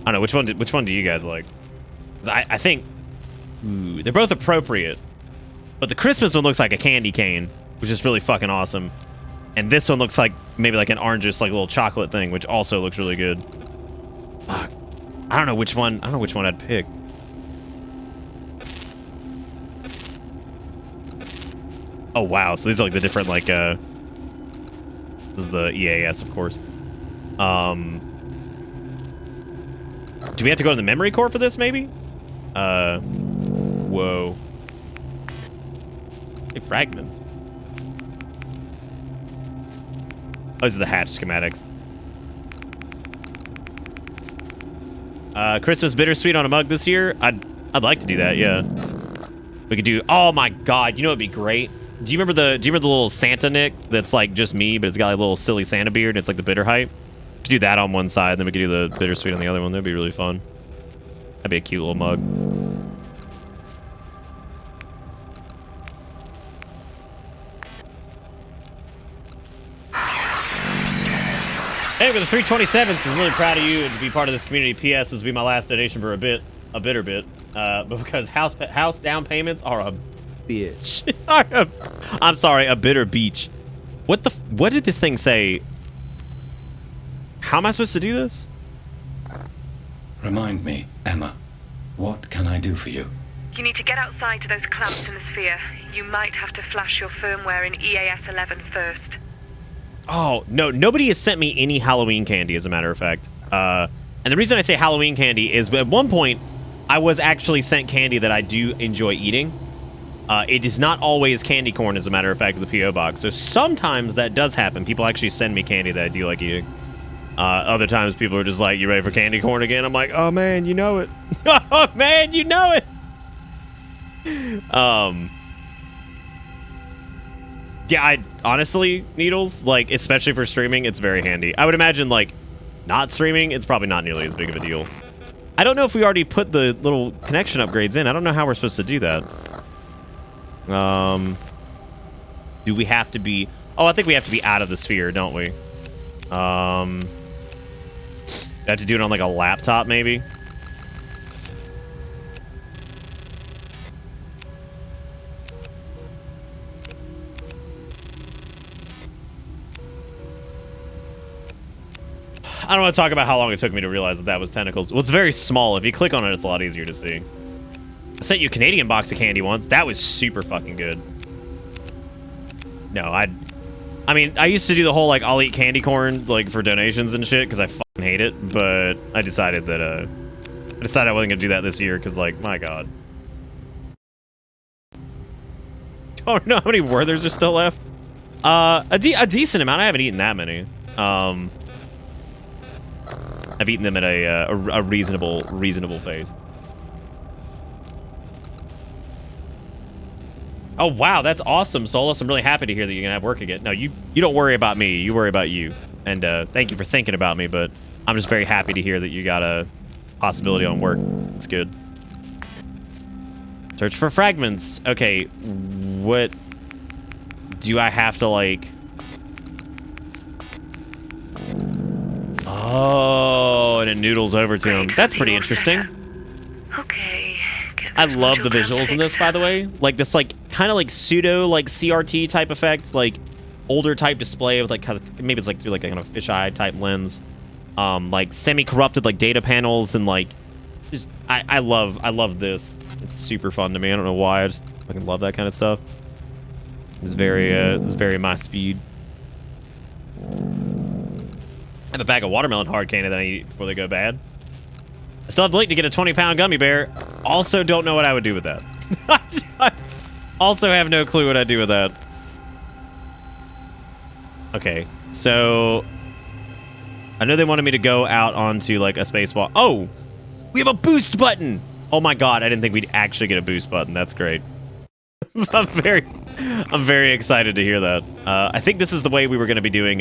I don't know which one do you guys like? 'Cause I think they're both appropriate, but the Christmas one looks like a candy cane, which is really fucking awesome, and this one looks like maybe like an orangish like little chocolate thing, which also looks really good. Fuck. I don't know which one I'd pick. Oh wow, so these are like the different like this is the EAS, of course. Do we have to go to the memory core for this, maybe? Whoa. Hey, fragments. Oh, these are the hatch schematics. Christmas bittersweet on a mug this year? I'd like to do that, yeah. We could do, oh my god, you know what'd be great? Do you remember the little Santa Nick that's like just me, but it's got like a little silly Santa beard, and it's like the bitter hype? We could do that on one side, then we could do the bittersweet on the other one. That'd be really fun. That'd be a cute little mug. Hey, with the 327s, I'm really proud of you and to be part of this community. P.S. This will be my last donation for a bitter bit. But because house down payments are a bitch. I'm sorry, a bitter beach. What did this thing say? How am I supposed to do this? Remind me, Emma. What can I do for you? You need to get outside to those clamps in the sphere. You might have to flash your firmware in EAS 11 first. Oh, no. Nobody has sent me any Halloween candy, as a matter of fact. And the reason I say Halloween candy is at one point, I was actually sent candy that I do enjoy eating. It is not always candy corn, as a matter of fact, with the P.O. box. So sometimes that does happen. People actually send me candy that I do like eating. Other times people are just like, you ready for candy corn again? I'm like, oh man, you know it. Oh man, you know it. Yeah, honestly, Needles, like, especially for streaming, it's very handy. I would imagine, like, not streaming, it's probably not nearly as big of a deal. I don't know if we already put the little connection upgrades in. I don't know how we're supposed to do that. Do we have to be... Oh, I think we have to be out of the sphere, don't we? I have to do it on, like, a laptop, maybe? I don't want to talk about how long it took me to realize that was tentacles. Well, it's very small. If you click on it, it's a lot easier to see. I sent you a Canadian box of candy once. That was super fucking good. No, I mean, I used to do the whole, like, I'll eat candy corn, like, for donations and shit, because I fucking hate it, but I decided that, I wasn't going to do that this year, because, like, my god. Don't know how many Werthers are still left. A decent amount. I haven't eaten that many. I've eaten them at a reasonable pace. Oh, wow, that's awesome, Solus. I'm really happy to hear that you're going to have work again. No, you don't worry about me. You worry about you. And thank you for thinking about me, but I'm just very happy to hear that you got a possibility on work. It's good. Search for fragments. Okay, what do I have to, like... Oh, and it noodles over to him. That's pretty interesting. Okay. I love the visuals in this, by the way. Like this, like kind of like pseudo like CRT type effect, like older type display with like kind of maybe it's like through like a kind of fisheye type lens, like semi-corrupted like data panels and like just I love this. It's super fun to me. I don't know why. I just fucking love that kind of stuff. It's very my speed. I have a bag of watermelon hard candy that I eat before they go bad. I still have the link to get a 20-pound gummy bear. Also don't know what I would do with that. I also have no clue what I'd do with that. Okay, so... I know they wanted me to go out onto, like, a spacewalk. Oh! We have a boost button! Oh my god, I didn't think we'd actually get a boost button. That's great. I'm very excited to hear that. I think this is the way we were going to be doing,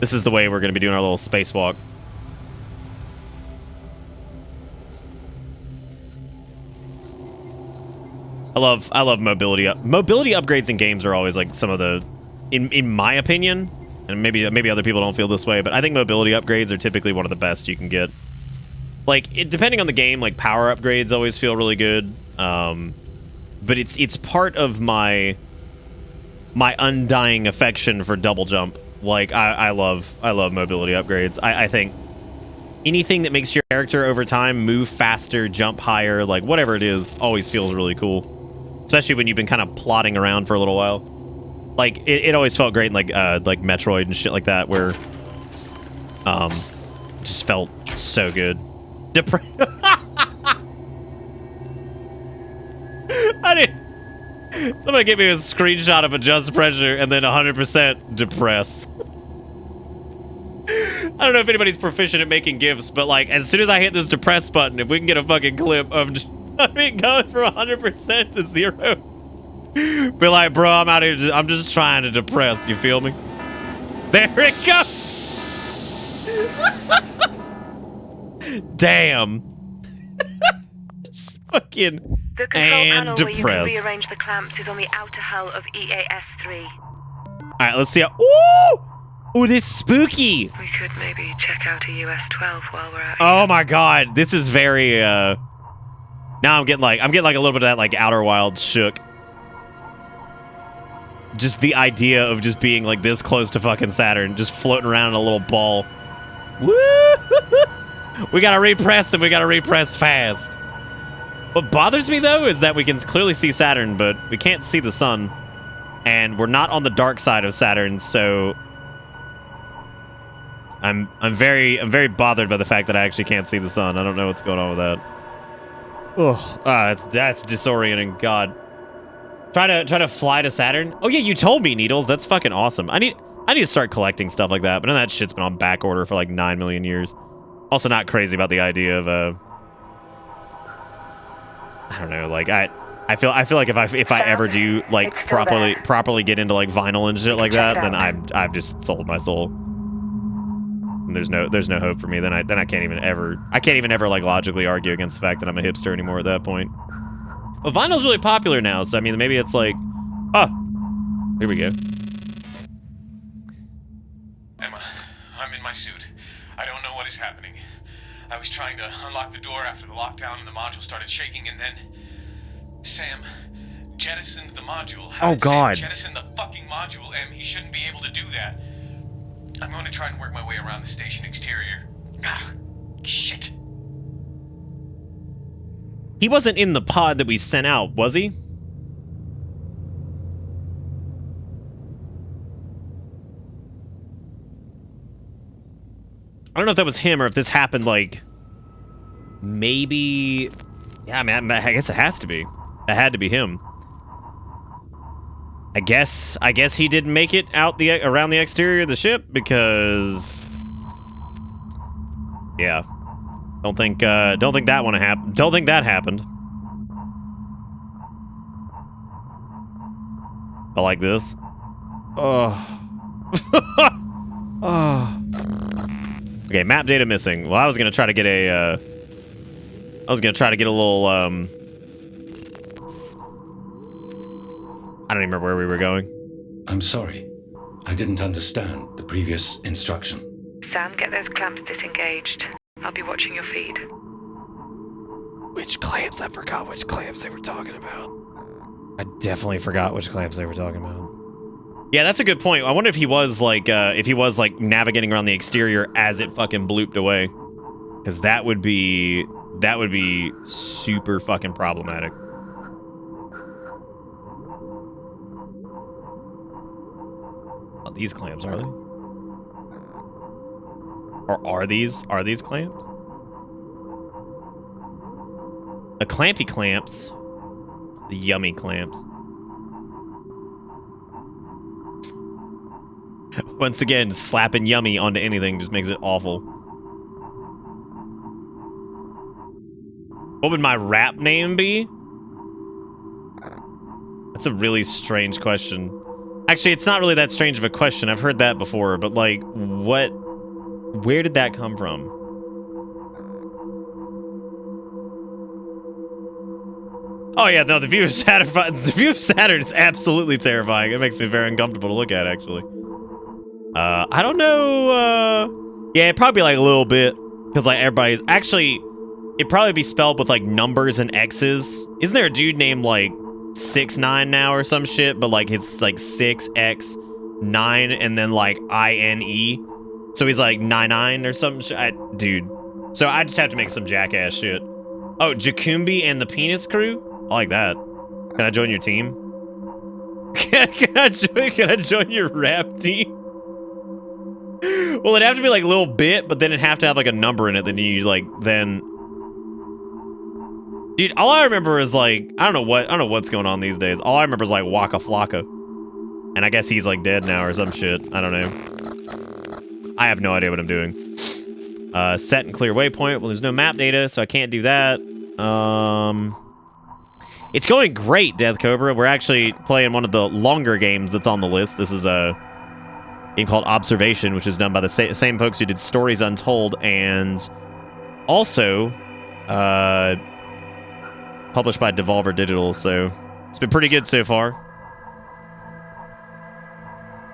This is the way we're going to be doing our little spacewalk. I love mobility. Mobility upgrades in games are always like some of the, in my opinion, and maybe other people don't feel this way, but I think mobility upgrades are typically one of the best you can get. Like depending on the game, like power upgrades always feel really good. But it's part of my undying affection for double jump. Like I love mobility upgrades. I think anything that makes your character over time move faster, jump higher, like whatever it is, always feels really cool. Especially when you've been kind of plodding around for a little while. Like it always felt great in like Metroid and shit like that, where just felt so good. Somebody give me a screenshot of adjust pressure and then 100% depress. I don't know if anybody's proficient at making GIFs, but like as soon as I hit this depress button, if we can get a fucking clip of just, I mean, going from 100% to 0, be like, bro, I'm out here. I'm just trying to depress. You feel me? There it goes. Damn. Just fucking. The control and panel where you can depress. rearrange the clamps is on the outer hull of EAS-3. All right, let's see how. Ooh! Ooh, this is spooky. We could maybe check out a US-12 while we're out. Oh my god, this is very. Now I'm getting like a little bit of that like Outer Wilds shook. Just the idea of just being like this close to fucking Saturn, just floating around in a little ball. Woo! We gotta repress and we gotta repress fast. What bothers me though is that we can clearly see Saturn, but we can't see the sun, and we're not on the dark side of Saturn, so I'm very bothered by the fact that I actually can't see the sun. I don't know what's going on with that. Ugh, that's disorienting. God, try to fly to Saturn. Oh yeah, you told me, Needles. That's fucking awesome. I need to start collecting stuff like that, but then that shit's been on back order for like 9 million years. Also, not crazy about the idea of I don't know, like I feel like if I ever do like properly get into like vinyl and shit like that, then I've just sold my soul. And there's no hope for me. Then I can't even ever like logically argue against the fact that I'm a hipster anymore at that point. But vinyl's really popular now, so I mean maybe it's like, oh, here we go. Emma, I'm in my suit. I don't know what is happening. I was trying to unlock the door after the lockdown and the module started shaking, and then Sam jettisoned the module. How did Sam jettison the fucking module, Em? He shouldn't be able to do that. I'm going to try and work my way around the station exterior. Ah, shit. He wasn't in the pod that we sent out, was he? I don't know if that was him or if this happened, like, maybe... Yeah, I mean, I guess it has to be. It had to be him. I guess he didn't make it out around the exterior of the ship because... Yeah. Don't think that one happened. Don't think that happened. But like this. Oh. Oh. Okay, map data missing. Well, I was gonna try to get a. I was gonna try to get a little. I don't even remember where we were going. I'm sorry. I didn't understand the previous instruction. Sam, get those clamps disengaged. I'll be watching your feed. Which clamps? I forgot which clamps they were talking about. I definitely forgot which clamps they were talking about. Yeah, that's a good point. I wonder if he was like navigating around the exterior as it fucking blooped away, because that would be super fucking problematic. Oh, these clamps, are they? Or are these clamps? The clampy clamps. The yummy clamps. Once again, slapping yummy onto anything just makes it awful. What would my rap name be? That's a really strange question. Actually, it's not really that strange of a question. I've heard that before, but like, where did that come from? Oh yeah, no, the view of Saturn is absolutely terrifying. It makes me very uncomfortable to look at, actually. I don't know, yeah, it'd probably be like a little bit, because like everybody's, actually, it'd probably be spelled with like numbers and X's. Isn't there a dude named like 6ix9ine now or some shit, but like it's like 6X9 and then like INE, so he's like 99 or some shit. Dude, so I just have to make some jackass shit. Oh, Jacumbi and the Penis Crew? I like that. Can I join your team? Can I join your rap team? Well, it'd have to be like a little bit, but then it'd have to have like a number in it. Then you like dude, all I remember is like, I don't know what's going on these days. All I remember is like Waka Flocka. And I guess he's like dead now or some shit. I don't know. I have no idea what I'm doing. Set and clear waypoint. Well, there's no map data, so I can't do that. It's going great, Death Cobra. We're actually playing one of the longer games that's on the list. This is a game called Observation, which is done by the same folks who did Stories Untold, and also published by Devolver Digital, so it's been pretty good so far.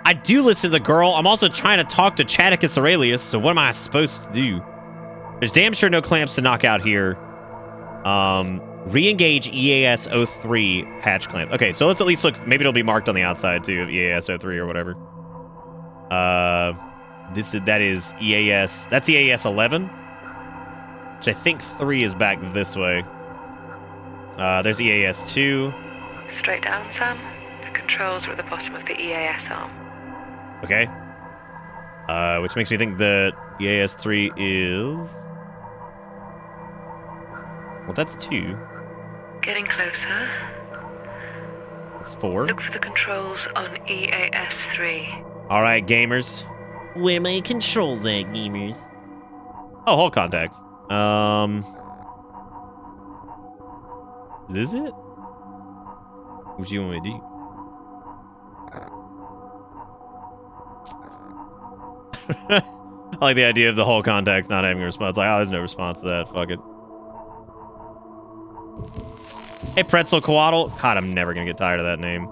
I do listen to the girl. I'm also trying to talk to Chaticus Aurelius, so what am I supposed to do? There's damn sure no clamps to knock out here. Re-engage EAS 03 hatch clamp. Okay, so let's at least look. Maybe it'll be marked on the outside too of EAS 03 or whatever. That is EAS. That's EAS 11, which I think 3 is back this way. There's EAS 2. Straight down, Sam. The controls are at the bottom of the EAS arm. Okay. Which makes me think that EAS 3 is... Well, that's 2. Getting closer. That's 4. Look for the controls on EAS 3. All right, gamers. Where my controls at, gamers? Oh, hull contacts. Is this it? What do you want me to do? I like the idea of the whole contacts not having a response. Like, oh, there's no response to that. Fuck it. Hey, Pretzel Coatl. God, I'm never gonna get tired of that name.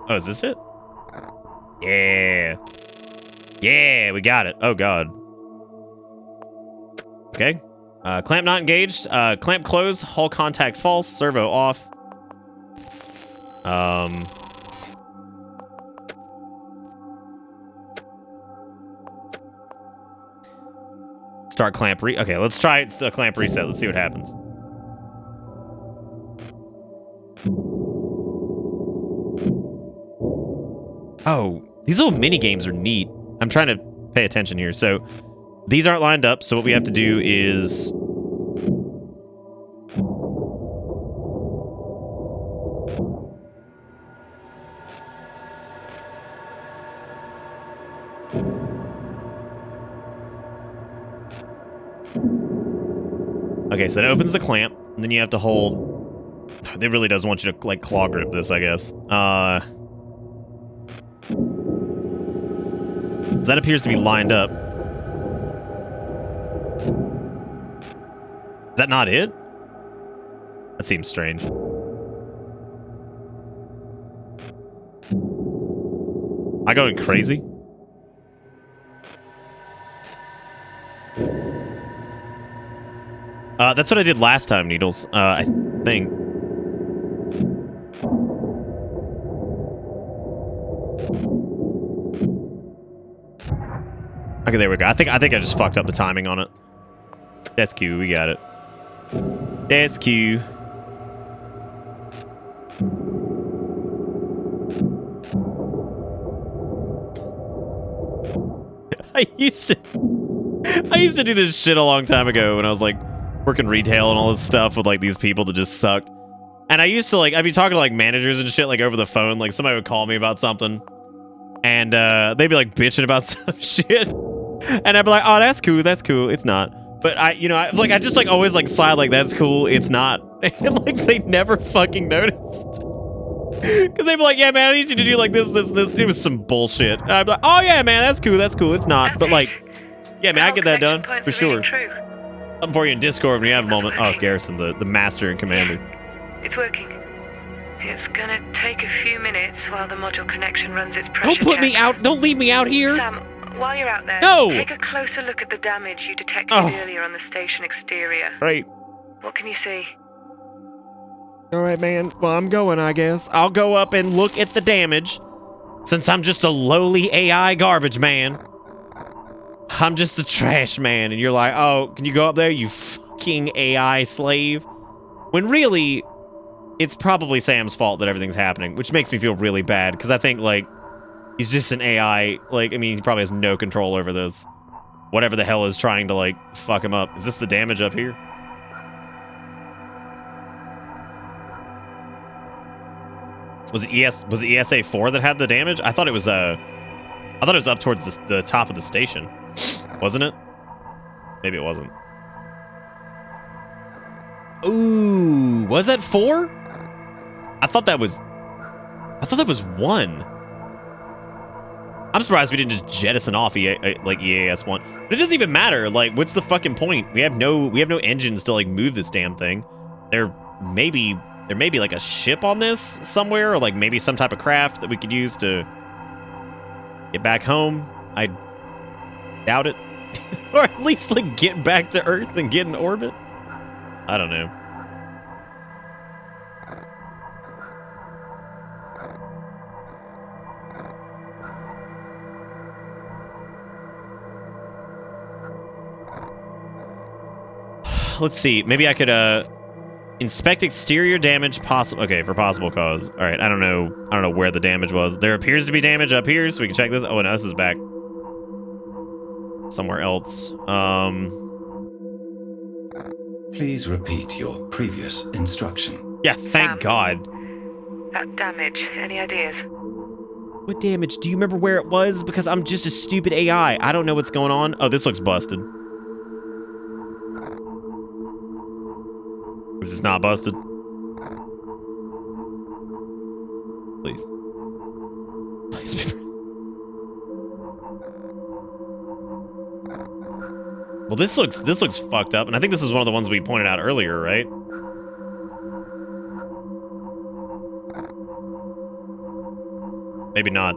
Oh, is this it? Yeah. Yeah, we got it. Oh, God. Okay. Clamp not engaged. Clamp closed. Hull contact false. Servo off. Start clamp okay, let's try a clamp reset. Let's see what happens. Oh, these little mini games are neat. I'm trying to pay attention here. So these aren't lined up. So what we have to do is okay, so that opens the clamp, and then you have to hold They really does want you to like claw grip this, I guess. That appears to be lined up. Is that not it? That seems strange. Am I going crazy? That's what I did last time, Needles. I think. Okay, there we go. I think I just fucked up the timing on it. That's Q. We got it. That's Q. I used to do this shit a long time ago when I was like working retail and all this stuff with like these people that just sucked. And I used to like, I'd be talking to like managers and shit like over the phone. Like somebody would call me about something and they'd be like bitching about some shit. And I'd be like, oh, that's cool. It's not. But I just like always like slide like, that's cool. It's not. And like they never fucking noticed. Because they'd be like, yeah, man, I need you to do like this. It was some bullshit. And I'd be like, oh, yeah, man, that's cool. It's not. But like, yeah, man, I get that done. For sure. Something for you in Discord when you have a moment. Oh, Garrison, the master and commander. Yeah, it's working. It's gonna take a few minutes while the module connection runs its pressure Don't put me checks. out. Don't leave me out here. Sam, while you're out there, No! Take a closer look at the damage you detected earlier on the station exterior. Right. What can you see? All right, man. Well, I'm going, I guess. I'll go up and look at the damage. Since I'm just a lowly AI garbage man. I'm just a trash man. And you're like, oh, can you go up there, you fucking AI slave? When really, it's probably Sam's fault that everything's happening, which makes me feel really bad. Because I think, like, he's just an AI. Like, I mean, he probably has no control over this. Whatever the hell is trying to, like, fuck him up. Is this the damage up here? Was it ESA 4 that had the damage? I thought it was up towards the top of the station. Wasn't it? Maybe it wasn't. Ooh, was that 4? I thought that was 1. I'm surprised we didn't just jettison off EAS 1. But it doesn't even matter. Like, what's the fucking point? We have no engines to like move this damn thing. There may be like a ship on this somewhere, or like maybe some type of craft that we could use to get back home. I doubt it. Or at least like get back to Earth and get in orbit. I don't know. Let's see. Maybe I could inspect exterior damage possible. Okay, for possible cause. All right, I don't know where the damage was. There appears to be damage up here, so we can check this. Oh, no, this is back somewhere else. Please repeat your previous instruction. Yeah, thank God. That damage, any ideas? What damage? Do you remember where it was? Because I'm just a stupid AI. I don't know what's going on. Oh, this looks busted. Is this not busted? Please. Please be. Well, this looks fucked up, and I think this is one of the ones we pointed out earlier, right? Maybe not.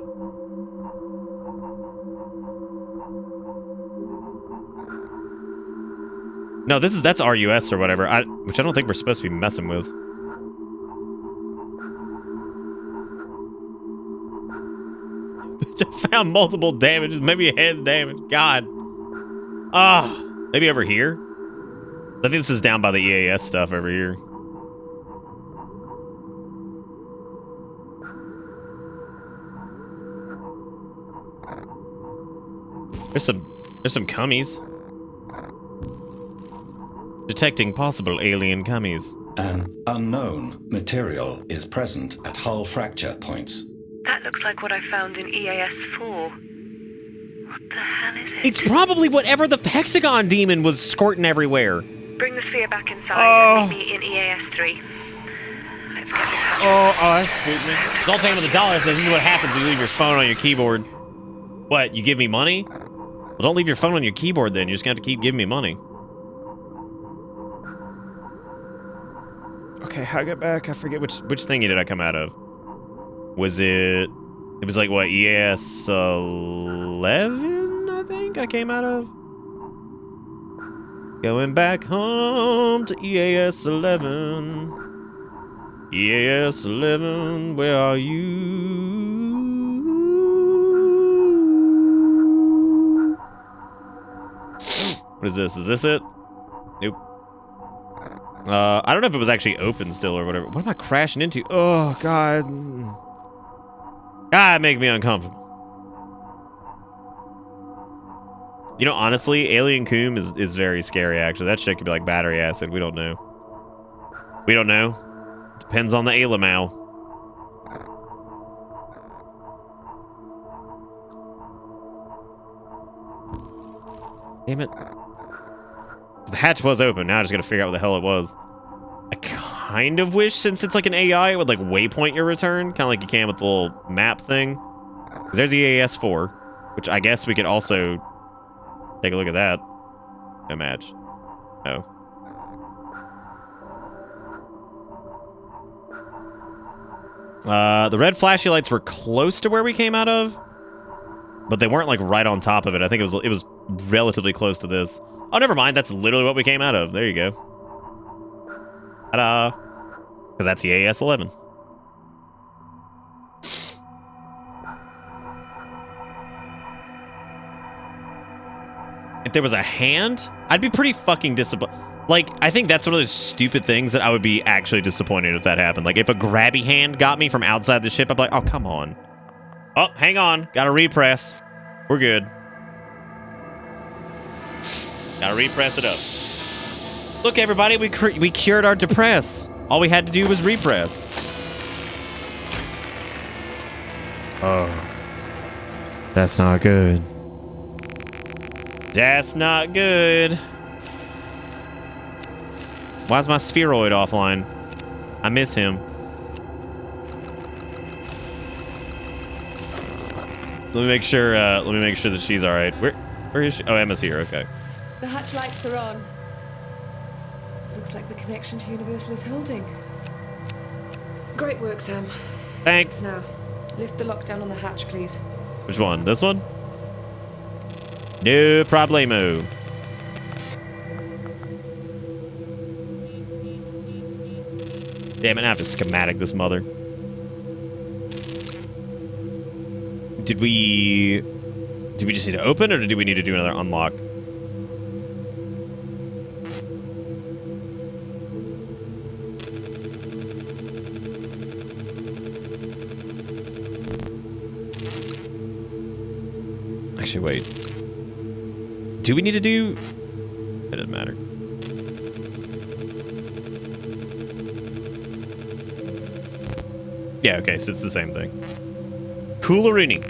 No, that's RUS or whatever, which I don't think we're supposed to be messing with. I found multiple damages. Maybe it has damage. God. Maybe over here? I think this is down by the EAS stuff over here. There's some cummies. Detecting possible alien cummies. An unknown material is present at hull fracture points. That looks like what I found in EAS 4. What the hell is it? It's probably whatever the hexagon demon was squirting everywhere. Bring the sphere back inside and meet me in EAS 3. let's get this hatch. Oh, that spooked me. Don't take him with $1. This is what happens when you leave your phone on your keyboard. What, you give me money? Well, don't leave your phone on your keyboard then. You're just going to have to keep giving me money. Okay, how I get back? I forget which thingy did I come out of. Was it... It was like, what, EAS 11, I think I came out of? Going back home to EAS 11. EAS 11, where are you? What is this? Is this it? Nope. I don't know if it was actually open still or whatever. What am I crashing into? Oh, God. Ah, make me uncomfortable. You know, honestly, Alien Coom is very scary, actually. That shit could be like battery acid. We don't know. We don't know. Depends on the Alamau. Damn it. The hatch was open. Now I just gotta figure out what the hell it was. I kind of wish, since it's like an AI, it would like waypoint your return. Kind of like you can with the little map thing. 'Cause there's the EAS-4, which I guess we could also take a look at that. No match. Oh. The red flashy lights were close to where we came out of, but they weren't like right on top of it. I think it was relatively close to this. Oh, never mind. That's literally what we came out of. There you go. Ta-da! Because that's the AS-11. If there was a hand, I'd be pretty fucking disappointed. Like, I think that's one of those stupid things that I would be actually disappointed if that happened. Like, if a grabby hand got me from outside the ship, I'd be like, oh, come on. Oh, hang on. Gotta repress. We're good. Gotta repress it up. Look, everybody, we cured our depress. All we had to do was repress. Oh. That's not good. That's not good. Why's my spheroid offline? I miss him. Let me make sure that she's all right. Where is she? Oh, Emma's here. Okay. The hatch lights are on. Looks like the connection to Universal is holding. Great work, Sam. Thanks. Now, lift the lockdown on the hatch, please. Which one? This one? No problemo. Damn it, I have to schematic this mother. Did we just need to open, or do we need to do another unlock? Actually, wait. Do we need to do... It doesn't matter. Yeah, okay, so it's the same thing. Coolerini.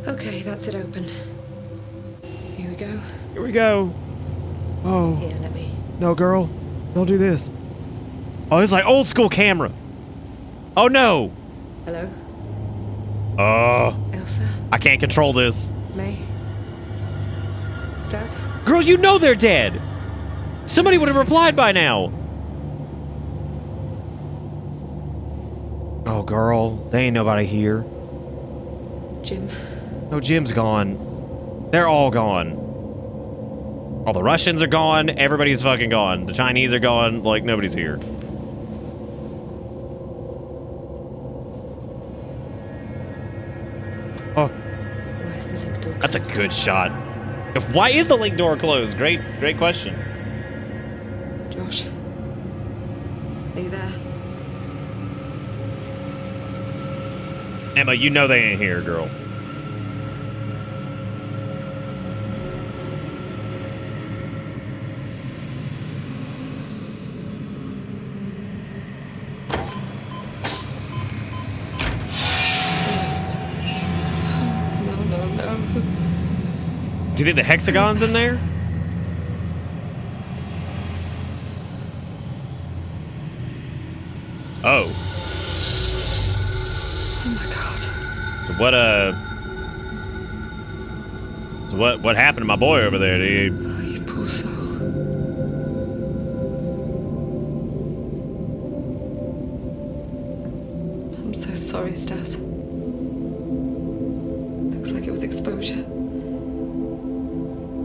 Okay, that's it open. Here we go. Here we go. Oh. Here, let me. No, girl. Don't do this. Oh, it's like old school camera. Oh, no. Hello? Oh. Elsa? I can't control this. May? Stas? Girl, you know they're dead. Somebody would have replied by now. Oh, girl. They ain't nobody here. Jim? No, Jim's gone. They're all gone. All the Russians are gone. Everybody's fucking gone. The Chinese are gone. Like, nobody's here. Oh. Where's the link door? That's a good shot. Why is the link door closed? Great question. Josh? Are you there? Emma, you know they ain't here, girl. No. Do you think the hexagon's in there? Oh. Oh my god. So what happened to my boy over there, dude? Oh, you poor soul. I'm so sorry, Stas. Looks like it was exposure.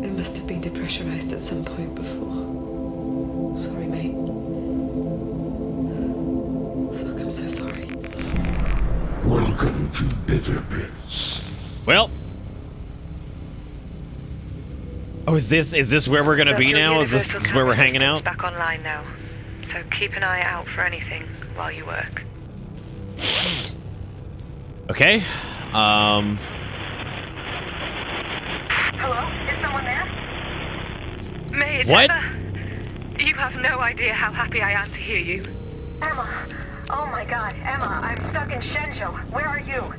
It must have been depressurized at some point before. Sorry, mate. Fuck, I'm so sorry. Welcome to Bitter Pits. Well. Oh, is this where we're gonna be now? Is this where we're hanging out? Back online now, so keep an eye out for anything while you work. Okay. Hello? Is someone there? May, it's What? Emma. You have no idea how happy I am to hear you. Emma. Oh my god, Emma, I'm stuck in Shenzhou. Where are you?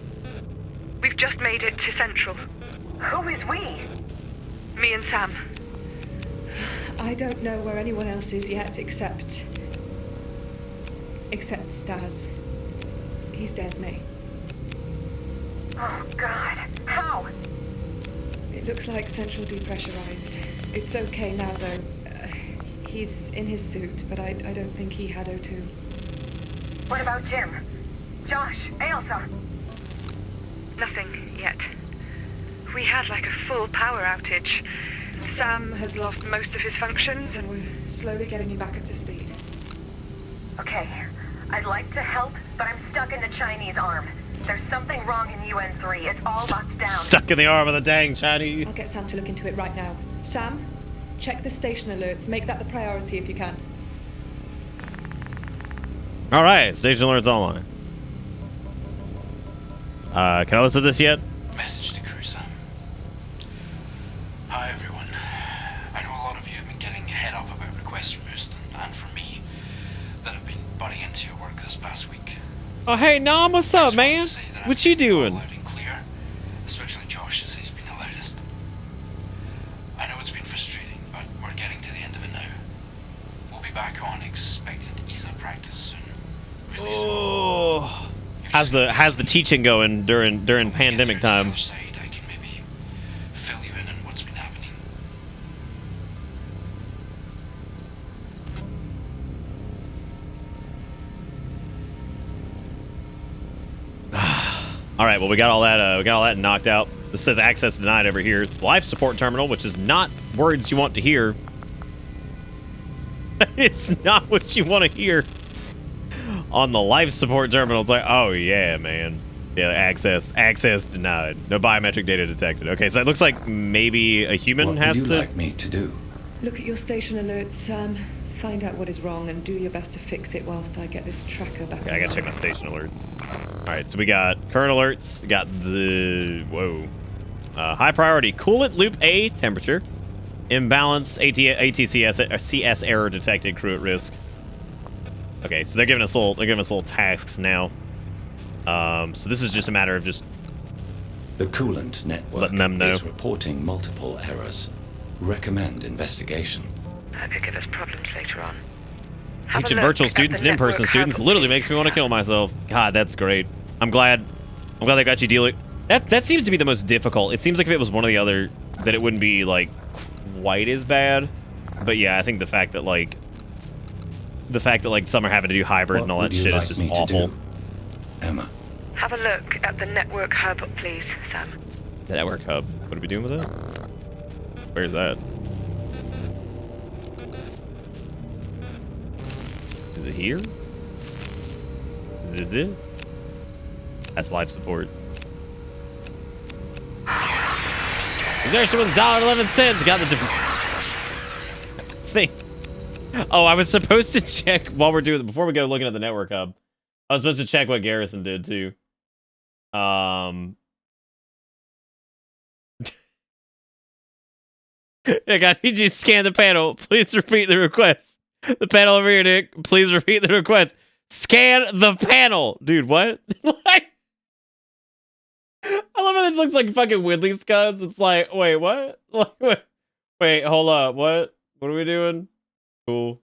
We've just made it to Central. Who is we? Me and Sam. I don't know where anyone else is yet except Stas. He's dead, May. Oh god, how? It looks like Central depressurized. It's okay now, though. He's in his suit, but I don't think he had O2. What about Jim? Josh? Ailsa? Nothing yet. We had like a full power outage. Sam has lost most of his functions and And we're slowly getting him back up to speed. Okay, I'd like to help, but I'm stuck in the Chinese arm. There's something wrong in UN3. It's all locked down. Stuck in the arm of the dang Chinese. I'll get Sam to look into it right now. Sam, check the station alerts. Make that the priority if you can. All right, station alerts online. Can I listen to this yet? Message to crew, Sam. Hi, everyone. I know a lot of you have been getting head up about requests from Houston and from me that have been butting into your work this past week. Oh, hey, Nam, what's I up, just wanted man? to say that What I'm you getting doing? all loud and clear, especially Josh, as he's been the loudest. I know it's been frustrating, but we're getting to the end of it now. We'll be back on expected ESA practice soon. Really soon. Oh. You've How's just gotta the trust me. teaching going during When we get pandemic through to the time? other side, I can maybe fill you in on what's been happening. All right, well, we got all that knocked out. This says access denied over here. It's life support terminal, which is not words you want to hear. It's not what you want to hear on the life support terminal. It's like, oh yeah, man. Yeah, access denied. No biometric data detected. Okay, so it looks like maybe a human What has would you to. like me to do? Look at your station alerts, Sam. Find out what is wrong and do your best to fix it whilst I get this tracker back. Okay, I gotta check my online. station alerts. All right, so we got current alerts. We got the high priority coolant loop A temperature, imbalance ATCS CS error detected. Crew at risk. Okay, so they're giving us little tasks now. So this is just a matter of just The coolant network letting them know. is reporting multiple errors. Recommend investigation. That could give us problems later on. Have a teaching look virtual at students the and in-person network students hub, literally please, makes me want to Sam. kill myself. God, that's great. I'm glad they got you dealing. That seems to be the most difficult. It seems like if it was one or the other, that it wouldn't be like quite as bad. But yeah, I think the fact that some are having to do hybrid and all What that would you shit like is just me to awful. do? Emma. Have a look at the network hub, please, Sam. The network hub. What are we doing with it? Where's that? Is it here? Is this it? That's life support. Exertion was $1.11. Got the thing. Oh, I was supposed to check while we're doing it before we go looking at the network hub. I was supposed to check what Garrison did too. I got need you to scan the panel. Please repeat the request. The panel over here, Nick. Please repeat the request. Scan the panel, dude. What? Like, I love how this looks like fucking Whitley Scuds. It's like, wait, what? Like, wait, hold up. What? What are we doing? Cool.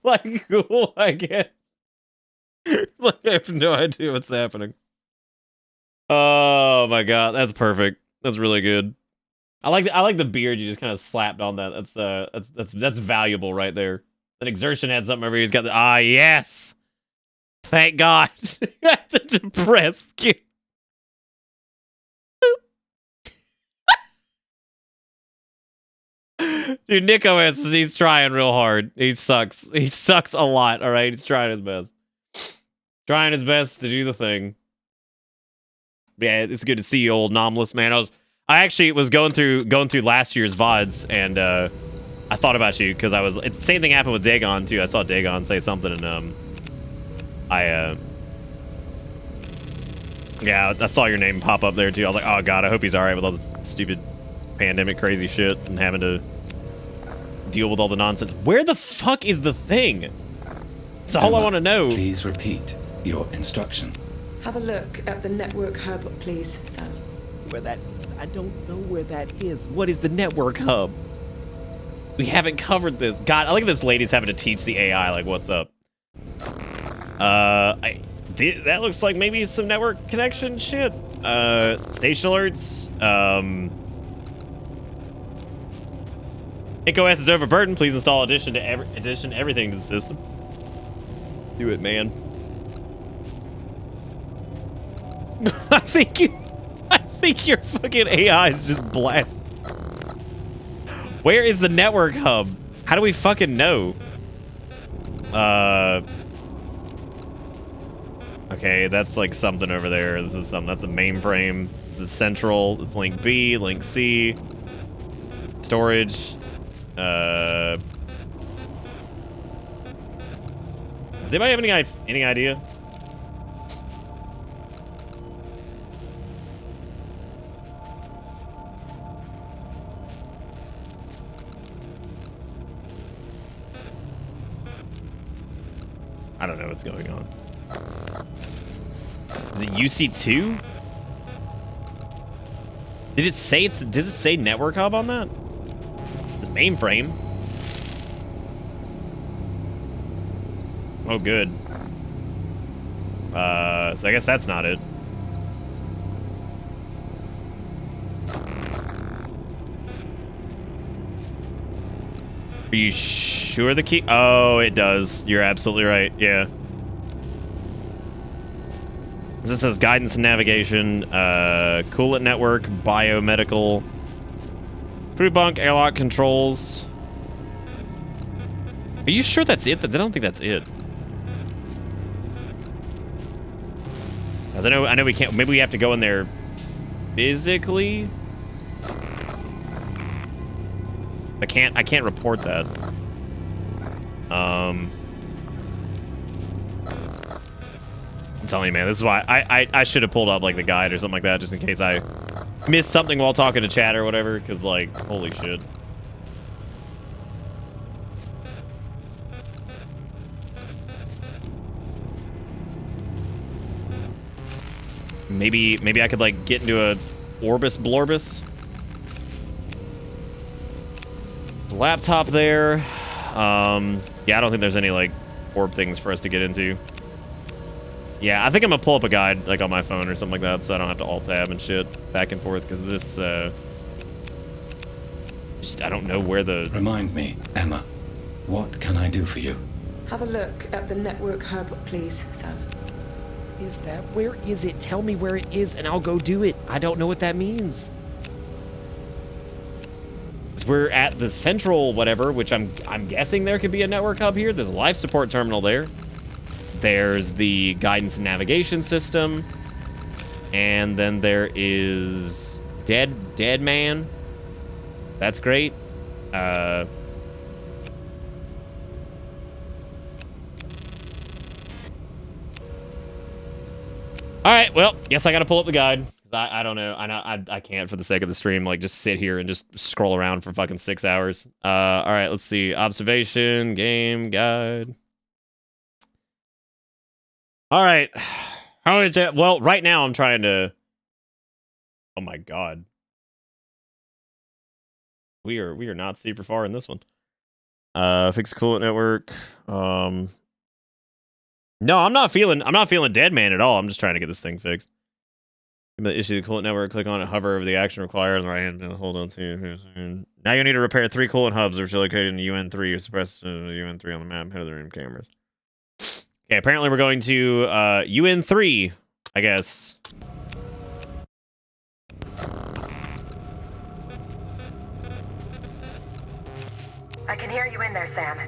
Like, cool, I guess. Like, I have no idea what's happening. Oh my god, that's perfect. That's really good. I like the beard you just kind of slapped on that. That's valuable right there. That exertion had something over here. He's got the yes. Thank God. The depressed kid. Dude, Nico he's trying real hard. He sucks. He sucks a lot, alright? He's trying his best. Trying his best to do the thing. Yeah, it's good to see you, old anomalous man. I actually was going through last year's VODs, and I thought about you because the same thing happened with Dagon too. I saw Dagon say something, and yeah, I saw your name pop up there too. I was like, oh god, I hope he's alright with all this stupid pandemic crazy shit and having to deal with all the nonsense. Where the fuck is the thing? That's all I want to know. Please repeat your instruction. Have a look at the network hub, please, Sam. I don't know where that is. What is the network hub? We haven't covered this. God, I like this lady's having to teach the AI, like, what's up. That looks like maybe some network connection shit. Station alerts. macOS is overburdened. Please install addition everything to the system. Do it, man. I think your fucking AI is just blast. Where is the network hub? How do we fucking know? Okay, that's like something over there. This is something. That's the mainframe. This is central. It's link B, link C. Storage. Does anybody have any idea? I don't know what's going on. Is it UC2? Did it say does it say network hub on that? It's mainframe. Oh, good. So I guess that's not it. Are you sure the key? Oh, it does. You're absolutely right. Yeah. This says guidance and navigation, coolant network, biomedical, crew bunk, airlock controls. Are you sure that's it? I don't think that's it. I know we can't. Maybe we have to go in there physically. I can't report that. I'm telling you, man, this is why I should have pulled up like the guide or something like that, just in case I missed something while talking to chat or whatever, because like, holy shit. Maybe I could like get into a Orbis Blorbus. Laptop there. Yeah, I don't think there's any like orb things for us to get into. Yeah, I think I'm gonna pull up a guide like on my phone or something like that, so I don't have to alt tab and shit back and forth, because this just I don't know where the. Remind me, Emma, what can I do for you? Have a look at the network hub, please, Sam. Where is it? Tell me where it is and I'll go do it. I don't know what that means. We're at the central whatever, which I'm guessing there could be a network hub here. There's a life support terminal there. There's the guidance and navigation system. And then there is dead man. That's great. All right, well, guess I got to pull up the guide. I don't know. I can't for the sake of the stream, like, just sit here and just scroll around for fucking 6 hours. All right, let's see. Observation, game, guide. All right. How is that? Well, right now I'm trying to... Oh my god. We are not super far in this one. Fix coolant network. No, I'm not feeling dead man at all. I'm just trying to get this thing fixed. Issue the coolant network, click on it, hover over the action required on the right hand, hold on to. Now you need to repair 3 coolant hubs which are located in UN3. Suppress UN3 on the map, head of the room cameras. Okay, apparently we're going to UN3, I guess. I can hear you in there, Sam.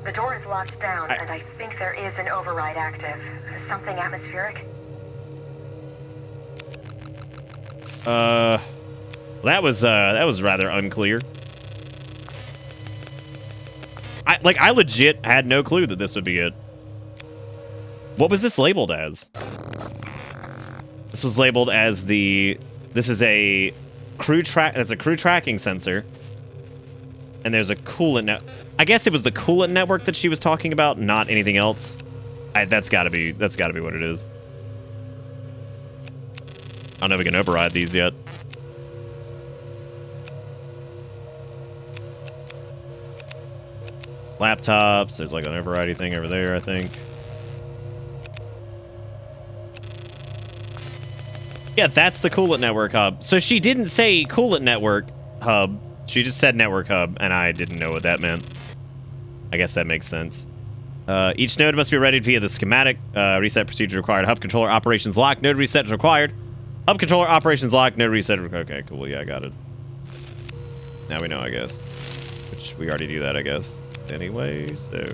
The door is locked down, and I think there is an override active. Something atmospheric? That was rather unclear. I legit had no clue that this would be it. What was this labeled as? This was labeled as this is a that's a crew tracking sensor. And there's a coolant I guess it was the coolant network that she was talking about, not anything else. That's gotta be what it is. I don't know if we can override these yet. Laptops, there's like an override thing over there, I think. Yeah, that's the coolant network hub. So she didn't say coolant network hub. She just said network hub, and I didn't know what that meant. I guess that makes sense. Each node must be readied via the schematic. Reset procedure required. Hub controller operations locked. Node reset is required. Hub controller operations locked. Node reset. Okay, cool. Yeah, I got it. Now we know, I guess. Which we already do that, I guess. Anyway, so...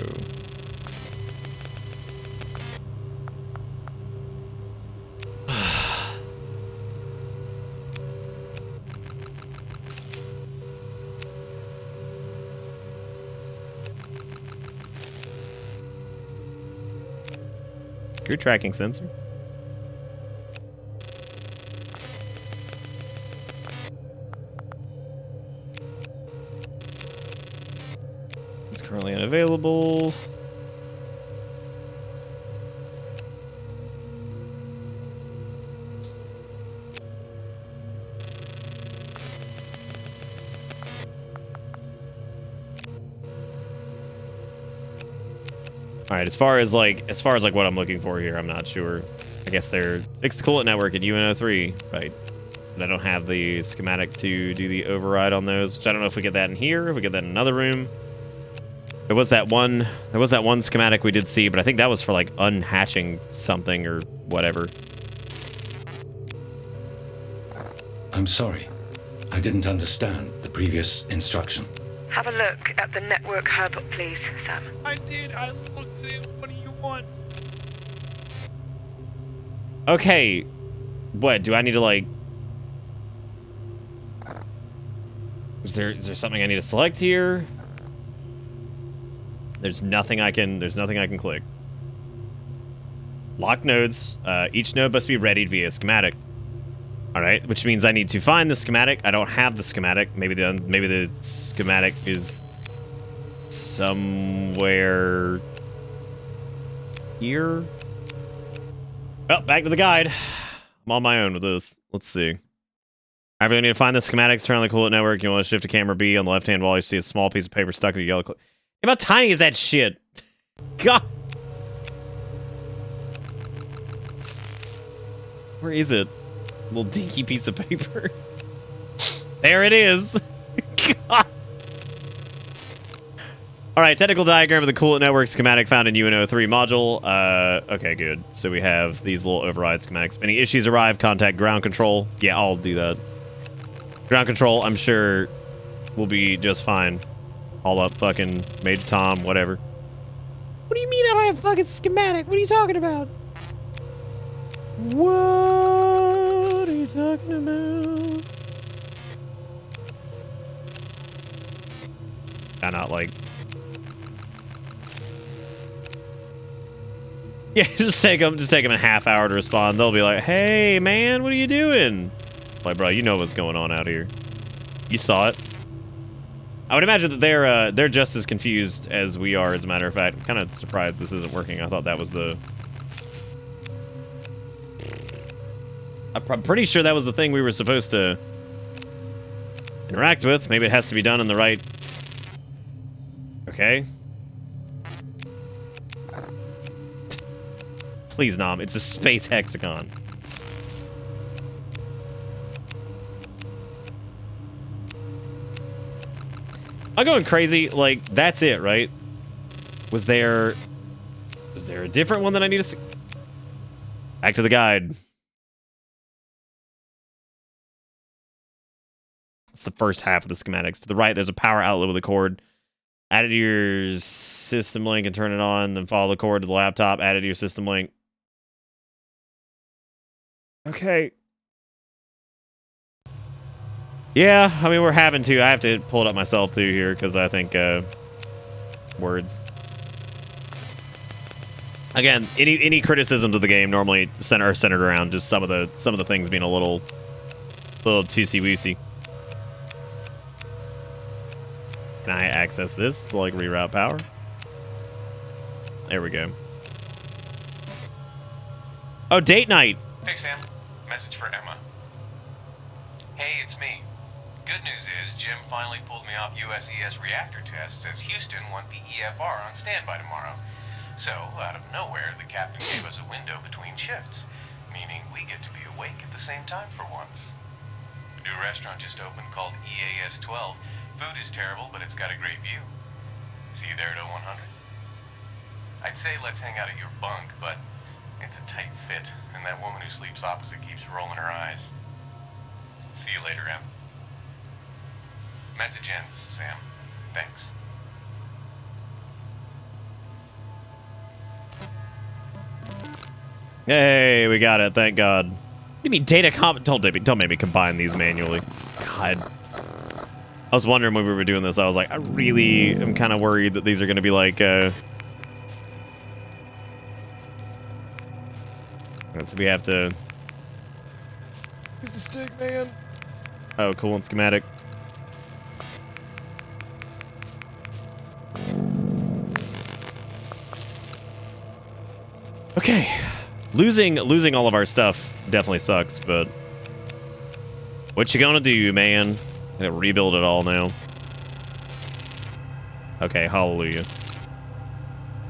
Crew tracking sensor. It's currently unavailable. All right, as far as like what I'm looking for here, I'm not sure. I guess they're fix the coolant network in UNO3, right? But I don't have the schematic to do the override on those, which I don't know if we get that in here, if we get that in another room. There was that one schematic we did see, but I think that was for like unhatching something or whatever. I'm sorry. I didn't understand the previous instruction. Have a look at the network hub, please, Sam. I did. I looked at it. What do you want? Okay. What? Do I need to, like... Is there something I need to select here? There's nothing I can click. Lock nodes. Each node must be readied via schematic. All right, which means I need to find the schematic. I don't have the schematic. Maybe the schematic is somewhere here. Well, back to the guide. I'm on my own with this. Let's see. I really need to find the schematics. Turn on the coolant network. You want to shift to camera B on the left-hand wall. You see a small piece of paper stuck to a yellow clip. How tiny is that shit? God. Where is it? Little dinky piece of paper. There it is. God. All right, technical diagram of the coolant network schematic found in UNO3 module. Okay, good. So we have these little override schematics. If any issues arrive, contact ground control. Yeah, I'll do that. Ground control, I'm sure, will be just fine. All up fucking Major Tom, whatever. What do you mean I don't have a fucking schematic? What are you talking about? What are you talking about? I not like... Yeah, just take them a half hour to respond. They'll be like, hey, man, what are you doing? Like, bro, you know what's going on out here. You saw it. I would imagine that they're just as confused as we are, as a matter of fact. I'm kind of surprised this isn't working. I thought that was the... I'm pretty sure that was the thing we were supposed to interact with. Maybe it has to be done in the right... Okay. Please, Nom. It's a space hexagon. I'm going crazy. Like, that's it, right? Was there a different one that I need to see? Back to the guide. It's the first half of the schematics. To the right, there's a power outlet with a cord. Add it to your system link and turn it on. Then follow the cord to the laptop. Add it to your system link. Okay. Yeah, I mean, we're having to. I have to pull it up myself, too, here, because I think, words. Again, any criticisms of the game normally are centered around just some of the things being a little toosey-woosey. Can I access this to, like, reroute power? There we go. Oh, date night! Hey, Sam. Message for Emma. Hey, it's me. Good news is Jim finally pulled me off USES reactor tests as Houston want the EFR on standby tomorrow. So, out of nowhere, the captain gave us a window between shifts, meaning we get to be awake at the same time for once. A new restaurant just opened called EAS 12. Food is terrible, but it's got a great view. See you there at 0100. I'd say let's hang out at your bunk, but it's a tight fit, and that woman who sleeps opposite keeps rolling her eyes. See you later, Em. Message ends, Sam. Thanks. Hey, we got it. Thank God. What do you mean data don't make me combine these manually. God. I was wondering when we were doing this. I was like, I really am kind of worried that these are going to be like, so we have to... Where's the stick, man? Oh, cool and schematic. Okay. Losing all of our stuff definitely sucks, but what you gonna do, man? I gotta rebuild it all now. Okay, hallelujah.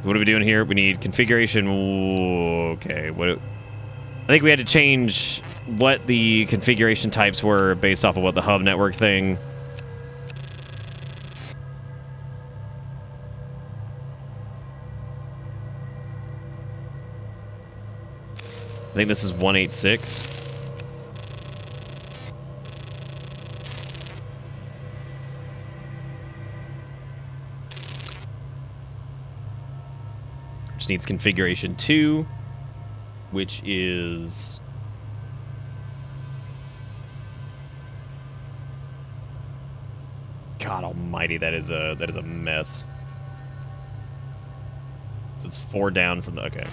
What are we doing here? We need configuration. Ooh, okay, what? I think we had to change what the configuration types were based off of what the hub network thing. I think this is 186. Which needs configuration 2, which is... God almighty, that is a mess. So it's 4 down from the... Okay.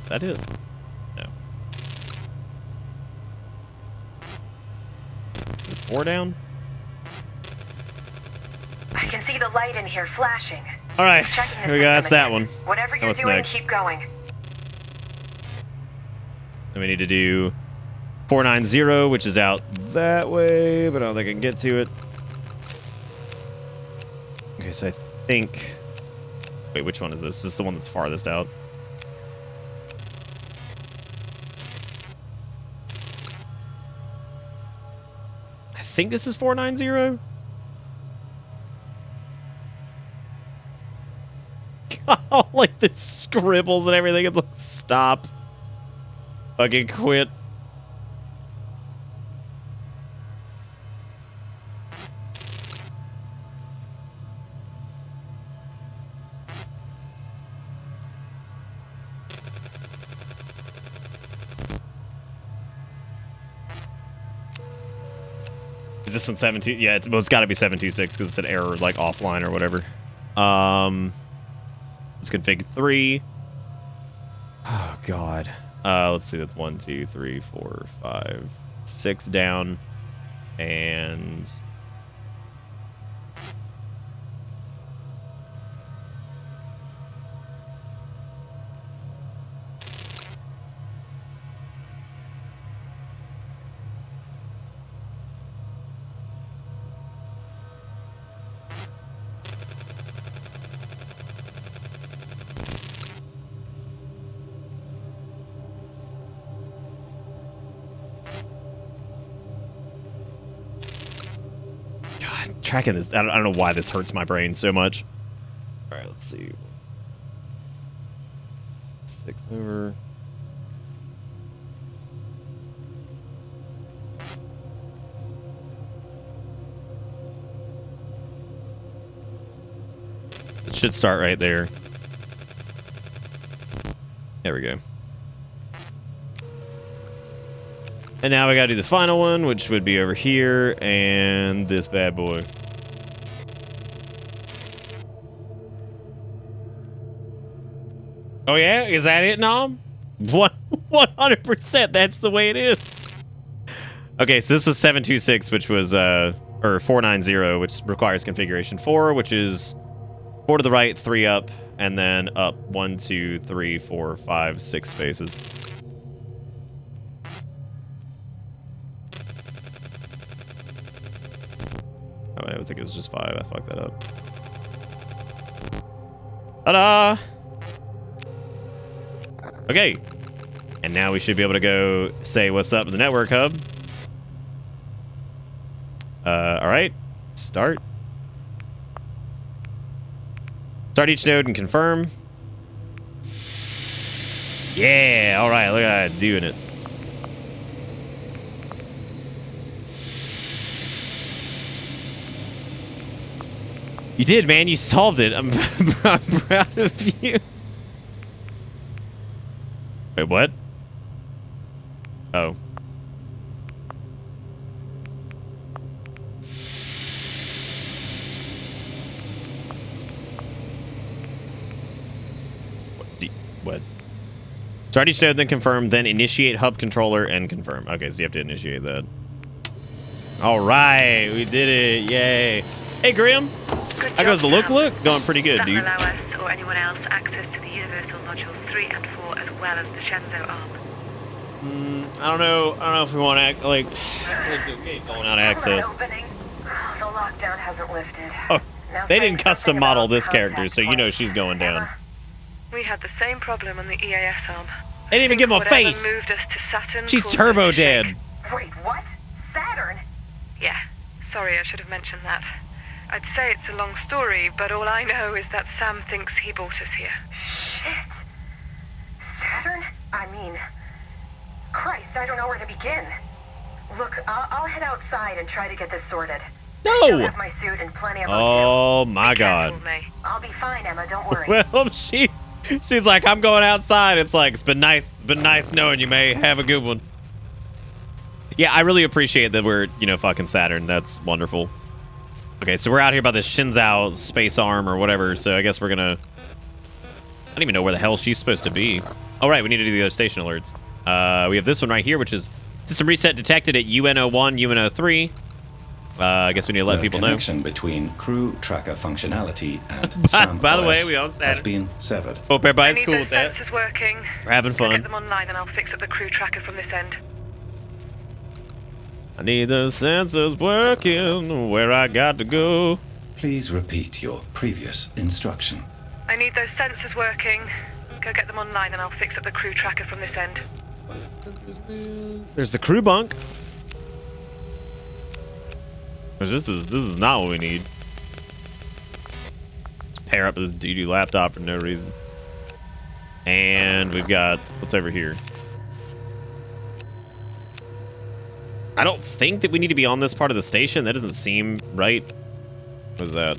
That is. No. Is it 4 down? I can see the light in here flashing. All right. It's checking the Here we go. system That's that again. one. Whatever you're What's doing, next? keep going. And we need to do 490, which is out that way, but I don't think I can get to it. Okay, so I think... Wait, which one is this? This is the one that's farthest out. I think this is 490. God, like the scribbles and everything. It's like, stop. Fucking quit. Is this one 7.2? Yeah, it's got to be 7.26 because it's an error, like offline or whatever. Let's config 3. Oh God. Let's see. That's 1, 2, 3, 4, 5, 6 down, and tracking this. I don't know why this hurts my brain so much. All right, let's see. 6 over. It should start right there. There we go. And now we gotta do the final one, which would be over here, and this bad boy. Oh yeah? Is that it, Nom? 100%, that's the way it is. Okay, so this was 726, which was, or 490, which requires configuration 4, which is 4 to the right, 3 up, and then up 1, 2, 3, 4, 5, 6 spaces. Oh, I think it was just 5. I fucked that up. Ta-da! Okay. And now we should be able to go say what's up to the network hub. Alright. Start. Start each node and confirm. Yeah, alright, look at that, doing it. You did, man, you solved it. I'm proud of you. Wait, what? Oh. What? Start each node, then confirm, then initiate hub controller and confirm. Okay, so you have to initiate that. All right, we did it. Yay. Hey, Graham. How goes the look? Going pretty good, that dude. Will allow us or anyone else access to the Universal Modules 3 and 4 as well as the Shenzhou arm. I don't know if we want to act like going out of access. Opening. The lockdown hasn't lifted. Oh, Now they say didn't custom something model about this character, contact so you know points. she's going down. We had the same problem on the EAS arm. They didn't even give him a Whatever face. Moved us to Saturn She's caused us turbo to shake. dead. Wait, what? Saturn? Yeah, sorry, I should have mentioned that. I'd say it's a long story, but all I know is that Sam thinks he brought us here. Shit. Saturn? I mean, Christ, I don't know where to begin. Look, I'll head outside and try to get this sorted. I still No! have my suit and plenty of Oh my Be god. careful, May. I'll be fine, Emma, don't worry. Well, she's like, I'm going outside. It's like, it's been nice knowing you, May. Have a good one. Yeah, I really appreciate that we're, fucking Saturn. That's wonderful. Okay, so we're out here by this Shenzhou space arm or whatever, so I guess we're gonna... I don't even know where the hell she's supposed to be. Oh, right, we need to do the other station alerts. We have this one right here, which is system reset detected at UN01, UN03. I guess we need to let people know. The connection between crew tracker functionality and SAM by the way, OS we all has Saturn. been severed. Hope I everybody's need cool those with that. sensors working. We're having Go fun. get them online and I'll fix up the crew tracker from this end. I need the sensors working where I got to go. Please repeat your previous instruction. I need those sensors working. Go get them online and I'll fix up the crew tracker from this end. There's the crew bunk. 'Cause this is not what we need. Pair up this doo-doo laptop for no reason. And we've got what's over here. I don't think that we need to be on this part of the station. That doesn't seem right. What is that?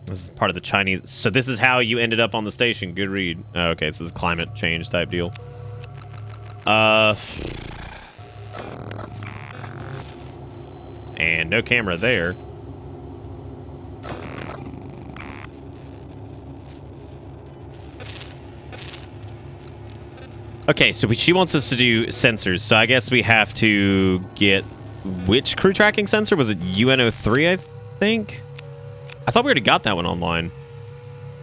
This is part of the Chinese. So this is how you ended up on the station. Good read. Oh, okay, so this is climate change type deal. And no camera there. Okay, so she wants us to do sensors. So I guess we have to get which crew tracking sensor? Was it UN03, I think? I thought we already got that one online.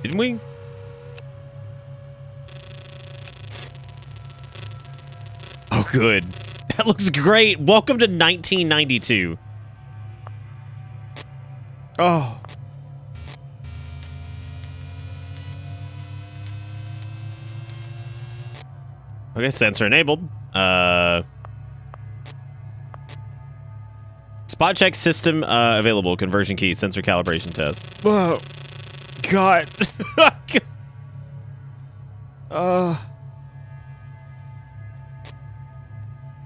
Didn't we? Oh, good. That looks great. Welcome to 1992. Oh. Okay, sensor enabled. Spot check system available. Conversion key. Sensor calibration test. Whoa. God.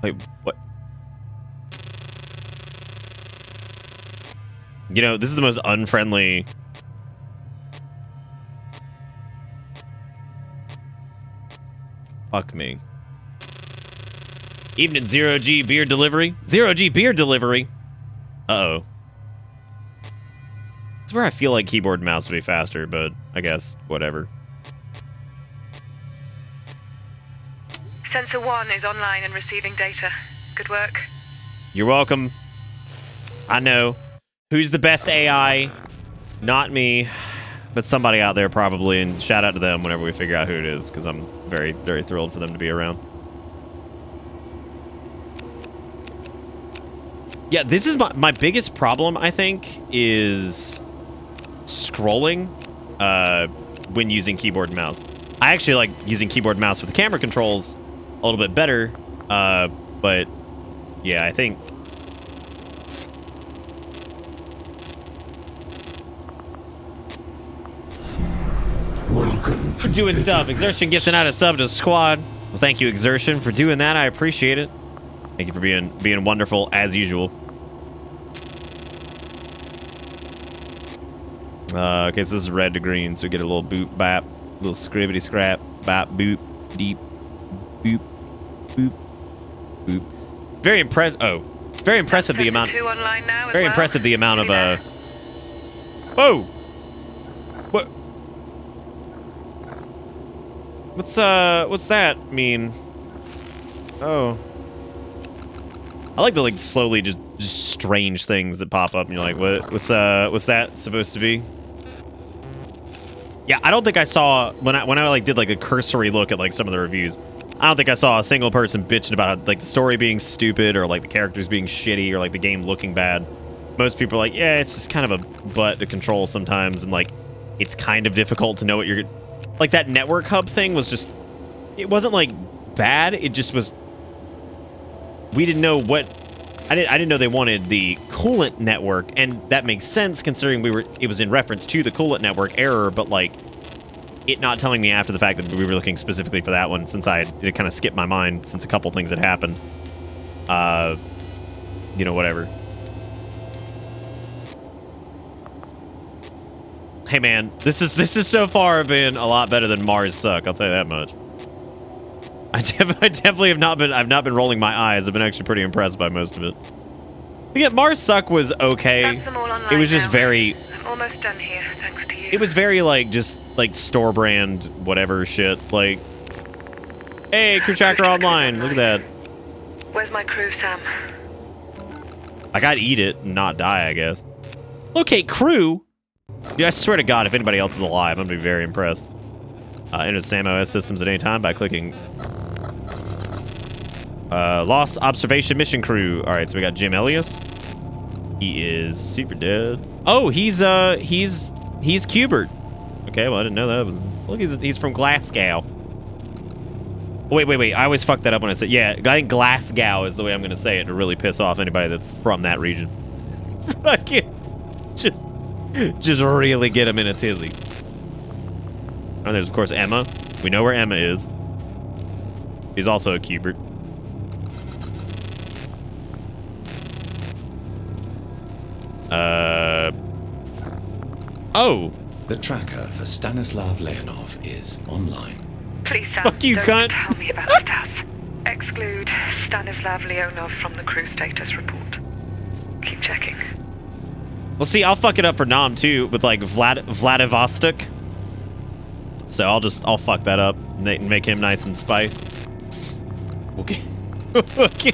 Wait, what? You know, this is the most unfriendly... Fuck me. Evening, 0G beer delivery. 0G beer delivery. Uh-oh. That's where I feel like keyboard and mouse would be faster, but I guess, whatever. Sensor 1 is online and receiving data. Good work. You're welcome. I know. Who's the best AI? Not me, but somebody out there probably, and shout out to them whenever we figure out who it is, because I'm very, very thrilled for them to be around. Yeah, this is my biggest problem, I think, is scrolling when using keyboard and mouse. I actually like using keyboard and mouse with the camera controls a little bit better, but yeah, I think... Welcome For doing stuff. Exertion gifting out a sub to the squad. Well, thank you, Exertion, for doing that. I appreciate it. Thank you for being wonderful as usual. Okay, so this is red to green, so we get a little boop bap, a little scribbity scrap, bap boop, deep, boop, boop, boop. Very impressive. Oh, it's very impressive the amount. Very impressive the amount of Whoa. What? What's that mean? Oh. I like the like slowly just strange things that pop up and you're like, what's that supposed to be? Yeah, I don't think I saw when I like did like a cursory look at like some of the reviews. I don't think I saw a single person bitching about like the story being stupid or like the characters being shitty or like the game looking bad. Most people are like, yeah, it's just kind of a butt to control sometimes, and like it's kind of difficult to know what you're like. That network hub thing was just, it wasn't like bad, it just was, we didn't know what, I didn't know they wanted the coolant network, and that makes sense considering it was in reference to the coolant network error, but like it not telling me after the fact that we were looking specifically for that one, since it kind of skipped my mind since a couple things had happened. You know, whatever. Hey man, this is so far been a lot better than Mars Suck, I'll tell you that much. I definitely have not been rolling my eyes. I've been actually pretty impressed by most of it. Yeah, Mars Suck was okay. It was just very... I'm almost done here, thanks to you. It was very like just like store brand whatever shit. Like, hey, crew tracker online. Look at that. Where's my crew, Sam? I gotta eat it and not die, I guess. Locate crew? Yeah, I swear to God, if anybody else is alive, I'm gonna be very impressed. Enter the SAM OS systems at any time by clicking Lost Observation Mission Crew. All right, so we got Jim Elias. He is super dead. Oh, he's Cubert. Okay, well I didn't know that. Look, he's from Glasgow. Oh, wait. I always fuck that up when I say, yeah, I think Glasgow is the way I'm gonna say it to really piss off anybody that's from that region. Fucking just really get him in a tizzy. And there's, of course, Emma. We know where Emma is. She's also a Cubert. Oh! The tracker for Stanislav Leonov is online. Please, Sam, Fuck you, don't cunt. tell me about Stas. Exclude Stanislav Leonov from the crew status report. Keep checking. Well, see, I'll fuck it up for Nam, too, with, like, Vladivostok. So I'll fuck that up and make him nice and spiced. Okay. Okay.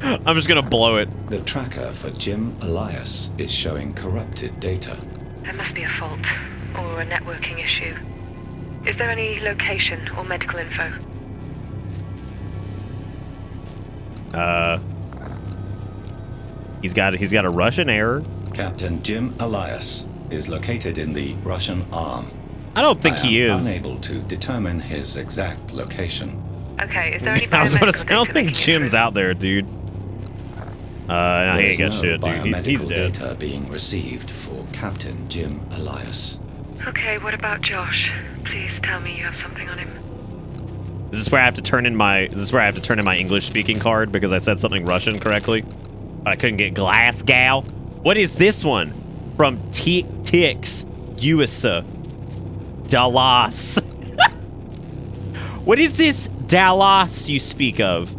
I'm just gonna blow it. The tracker for Jim Elias is showing corrupted data. There must be a fault or a networking issue. Is there any location or medical info? He's got a Russian error. Captain Jim Elias is located in the Russian arm. I don't think he I am is. unable to determine his exact location. Okay, is there any I was about to biomedical say, I don't data think making it Jim's through? out there, dude. No, he There ain't is got no shit, dude. He's biomedical dead. data being received for Captain Jim Elias. Okay, what about Josh? Please tell me you have something on him. Is this where I have to turn in my English speaking card because I said something Russian correctly? I couldn't get Glasgow. What is this one? From Tix USA. Dallas. What is this Dallas you speak of?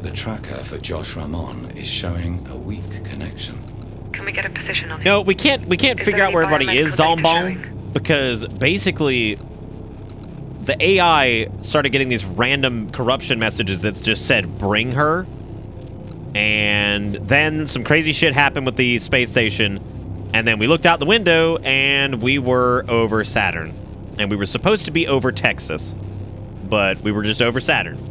The tracker for Josh Ramon is showing a weak connection. Can we get a position on him? No, we can't figure there out where any everybody is, biomedical data Zombong, showing? because basically the AI started getting these random corruption messages that just said bring her, and then some crazy shit happened with the space station, and then we looked out the window and we were over Saturn, and we were supposed to be over Texas, but we were just over Saturn.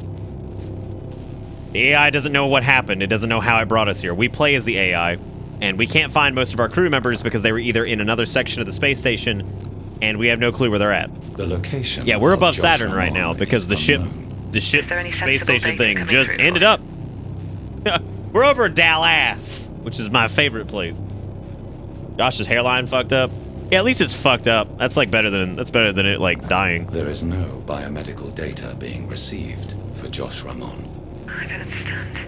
The AI doesn't know what happened. It doesn't know how it brought us here. We play as the AI, and we can't find most of our crew members because they were either in another section of the space station, and we have no clue where they're at. The location. Yeah, we're of above Josh Saturn right Ramon now because is the ship unknown. Is there any space sensible station data thing coming just through ended for up. We're over Dallas, which is my favorite place. Josh's hairline fucked up. Yeah, at least it's fucked up. That's better than it like dying. There is no biomedical data being received for Josh Ramon. I don't understand.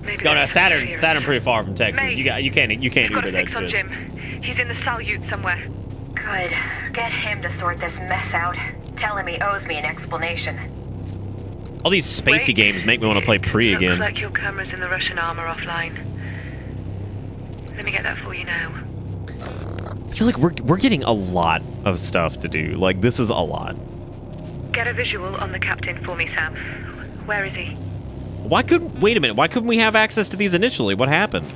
Maybe No, there's Saturn interference. pretty far from Texas. May, You can't We've got Uber a that fix on shit. Jim. He's in the Salyut somewhere. Good. Get him to sort this mess out. Tell him he owes me an explanation. All these spacey Wait. games make me want to play Pre Looks again. like your camera's in the Russian armor offline. Let me get that for you now. I feel like we're getting a lot of stuff to do. Like, this is a lot. Get a visual on the captain for me, Sam. Where is he? Wait a minute, why couldn't we have access to these initially? What happened?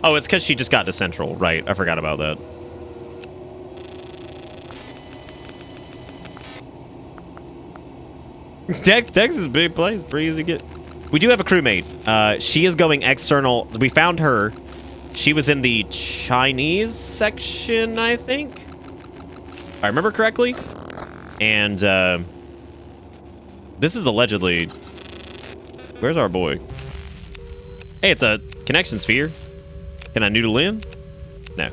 Oh, it's because she just got to Central. Right, I forgot about that. Texas is a big place, pretty easy to get. We do have a crewmate. She is going external. We found her. She was in the Chinese section, I think. If I remember correctly. And this is allegedly... Where's our boy? Hey, it's a connection sphere. Can I noodle in? No.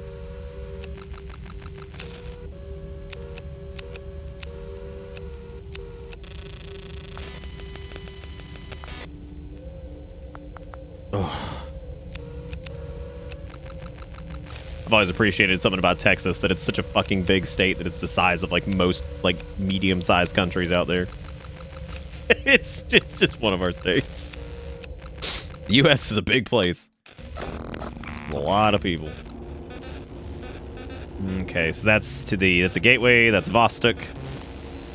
I've always appreciated something about Texas, that it's such a fucking big state that it's the size of like most like medium-sized countries out there. It's just one of our states. The U.S. is a big place. A lot of people. Okay, so that's a gateway. That's Vostok.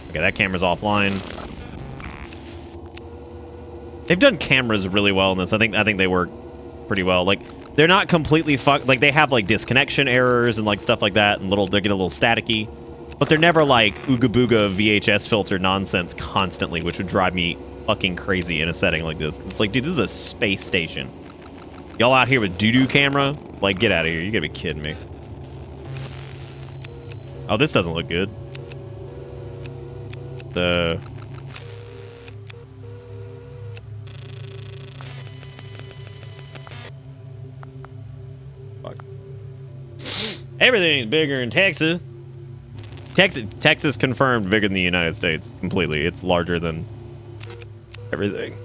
Okay, that camera's offline. They've done cameras really well in this. I think they work pretty well. Like, they're not completely fucked. Like, they have like disconnection errors and like stuff like that, and they get a little staticky. But they're never like ooga booga VHS filter nonsense constantly, which would drive me fucking crazy in a setting like this. It's like, dude, this is a space station. Y'all out here with doo-doo camera? Like, get out of here. You gotta be kidding me. Oh, this doesn't look good. Fuck. Everything's bigger in Texas. Texas confirmed bigger than the United States completely. It's larger than everything.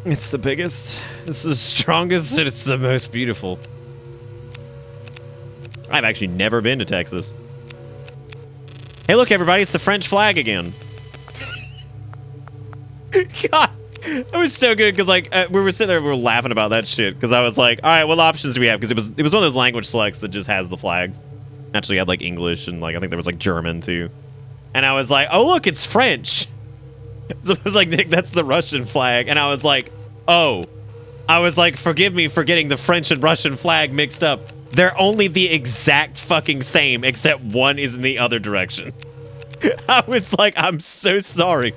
It's the biggest, it's the strongest, and it's the most beautiful. I've actually never been to Texas. Hey, look, everybody, it's the French flag again. God, it was so good because like we were sitting there, we were laughing about that shit because I was like, all right, what options do we have? Because it was one of those language selects that just has the flags. Actually, had like English and like I think there was like German too. And I was like, oh look, it's French. So it was like, Nick, that's the Russian flag. And I was like, oh. I was like, forgive me for getting the French and Russian flag mixed up. They're only the exact fucking same, except one is in the other direction. I was like, I'm so sorry.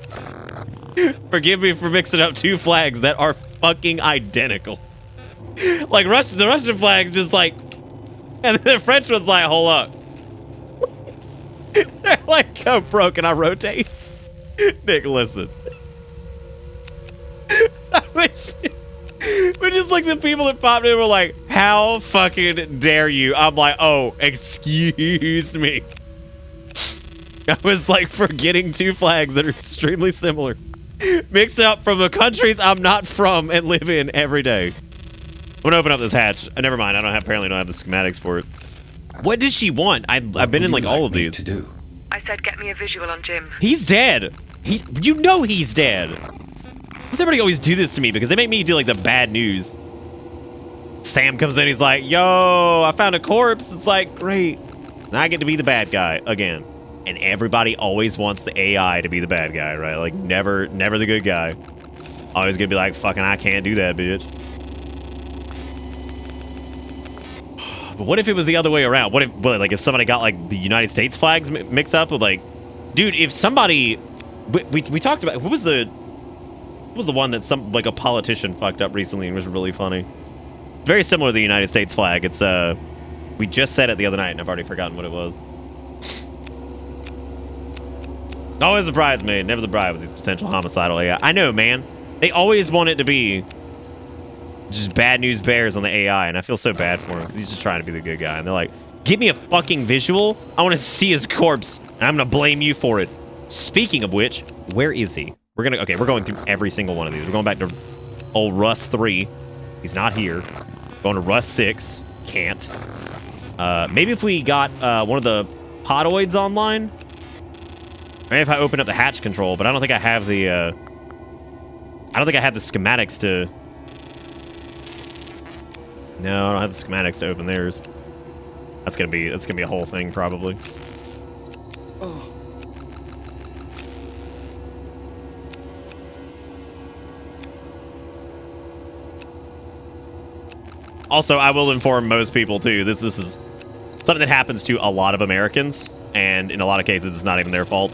Forgive me for mixing up two flags that are fucking identical. Like, the Russian flag's just like... And the French one's like, hold up. They're like, go broke and I rotate. But just like the people that popped in were like, how fucking dare you? I'm like, oh, excuse me. I was like forgetting two flags that are extremely similar. Mixed up from the countries I'm not from and live in every day. I'm gonna open up this hatch. Never mind, apparently don't have the schematics for it. What does she want? I've been in like all of these. To do? I said get me a visual on Jim. He's dead. You know he's dead. Why does everybody always do this to me? Because they make me do like the bad news. Sam comes in, he's like, yo, I found a corpse. It's like, great. Now I get to be the bad guy again. And everybody always wants the AI to be the bad guy, right? Like never the good guy. Always gonna be like, fucking I can't do that, bitch. But what if it was the other way around? What if somebody got like the United States flags mixed up with like, dude, if somebody, we talked about, what was the one that some like a politician fucked up recently and was really funny? Very similar to the United States flag. It's we just said it the other night and I've already forgotten what it was. Always the bridesmaid, never the bride with these potential homicidal AI. I know, man. They always want it to be just bad news bears on the AI, and I feel so bad for him because he's just trying to be the good guy. And they're like, give me a fucking visual. I want to see his corpse, and I'm going to blame you for it. Speaking of which, where is he? We're going through every single one of these. We're going back to old Rust 3. He's not here. Going to Rust 6. Can't. Maybe if we got one of the podoids online. Maybe if I open up the hatch control, but I don't think I have the schematics to. No, I don't have the schematics to open theirs. That's gonna be a whole thing probably. Oh. Also, I will inform most people too. This is something that happens to a lot of Americans. And in a lot of cases, it's not even their fault.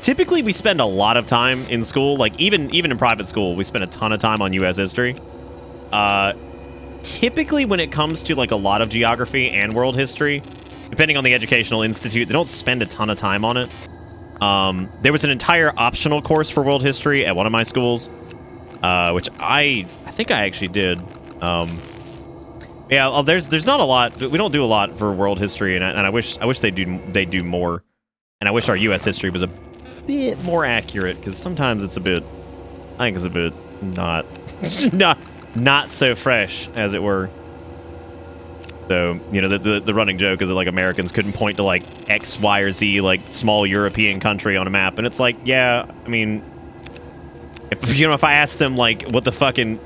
Typically, we spend a lot of time in school. Like, even in private school, we spend a ton of time on U.S. history. Typically, when it comes to, like, a lot of geography and world history, depending on the educational institute, they don't spend a ton of time on it. There was an entire optional course for world history at one of my schools, which I think I actually did. Yeah, there's not a lot. We don't do a lot for world history, and I wish they do more. And I wish our U.S. history was a bit more accurate, because sometimes I think it's a bit not so fresh, as it were. So, you know, the running joke is that like Americans couldn't point to like X, Y, or Z like small European country on a map, and it's like, yeah, I mean, if I asked them like what the fucking.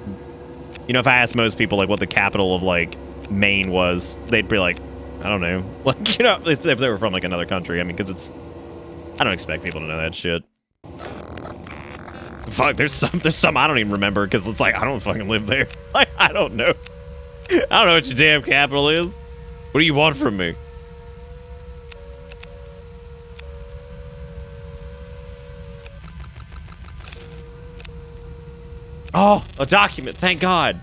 If I asked most people, like, what the capital of, like, Maine was, they'd be like, I don't know. Like, if they were from, like, another country. I mean, because I don't expect people to know that shit. Fuck, there's some I don't even remember, because it's like, I don't fucking live there. Like, I don't know. I don't know what your damn capital is. What do you want from me? Oh, a document. Thank God.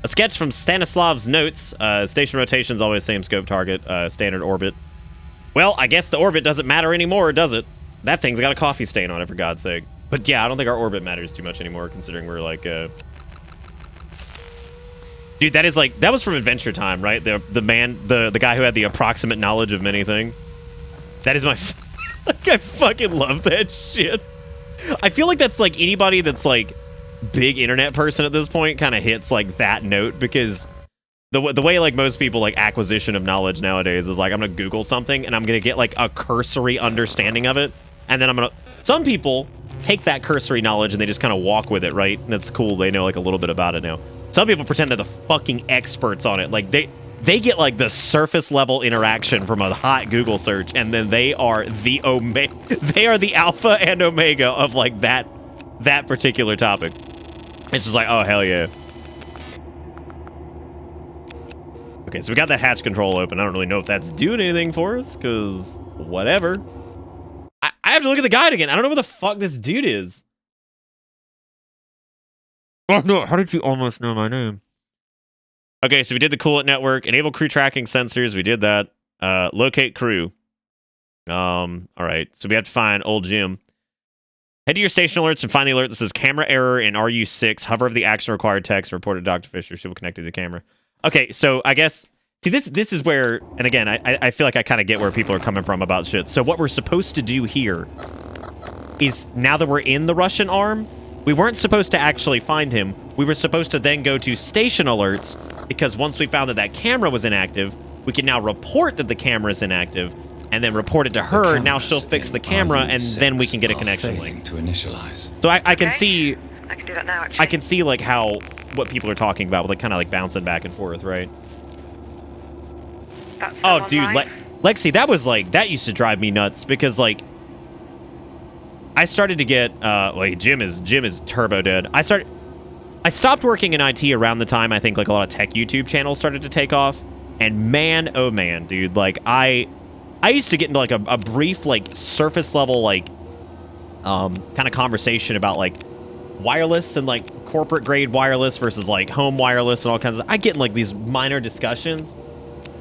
A sketch from Stanislav's notes. Station rotation's always same scope target. Standard orbit. Well, I guess the orbit doesn't matter anymore, does it? That thing's got a coffee stain on it, for God's sake. But yeah, I don't think our orbit matters too much anymore, considering we're like, Dude, that was from Adventure Time, right? The guy who had the approximate knowledge of many things. That is my... Like, I fucking love that shit. I feel like that's like anybody that's like... big internet person at this point kind of hits like that note, because the way like most people like acquisition of knowledge nowadays is like, I'm gonna Google something and I'm gonna get like a cursory understanding of it, and then some people take that cursory knowledge and they just kind of walk with it, right? And that's cool, they know like a little bit about it now. Some people pretend they're the fucking experts on it, like they get like the surface level interaction from a hot Google search, and then they are the alpha and omega of like that particular topic. It's just like, oh, hell yeah. Okay, so we got that hatch control open. I don't really know if that's doing anything for us, because whatever. I have to look at the guide again. I don't know where the fuck this dude is. Oh, no. How did you almost know my name? Okay, so we did the coolant network. Enable crew tracking sensors. We did that. Locate crew. All right. So we have to find old Jim. Head to your station alerts and find the alert that says camera error in RU6. Hover over the action required text and report to Dr. Fisher. She will connect to the camera. Okay, so I guess... See, this is where... And again, I feel like I kind of get where people are coming from about shit. So what we're supposed to do here is, now that we're in the Russian arm, we weren't supposed to actually find him. We were supposed to then go to station alerts, because once we found that that camera was inactive, we can now report that the camera is inactive, and then report it to her. Now she'll fix the camera, and then we can get a connection link. To initialize. So I can see... I can do that now, actually. I can see, like, what people are talking about, like, kind of, like, bouncing back and forth, right? That's Oh, dude, Lexi, that was, like, that used to drive me nuts, because, like, I started to get, like, Jim is turbo dead. I stopped working in IT around the time I think, like, a lot of tech YouTube channels started to take off, and man, oh man, dude, like, I used to get into, like, a brief, like, surface level, like, kind of conversation about, like, wireless and, like, corporate grade wireless versus, like, home wireless and all kinds of... I get in, like, these minor discussions,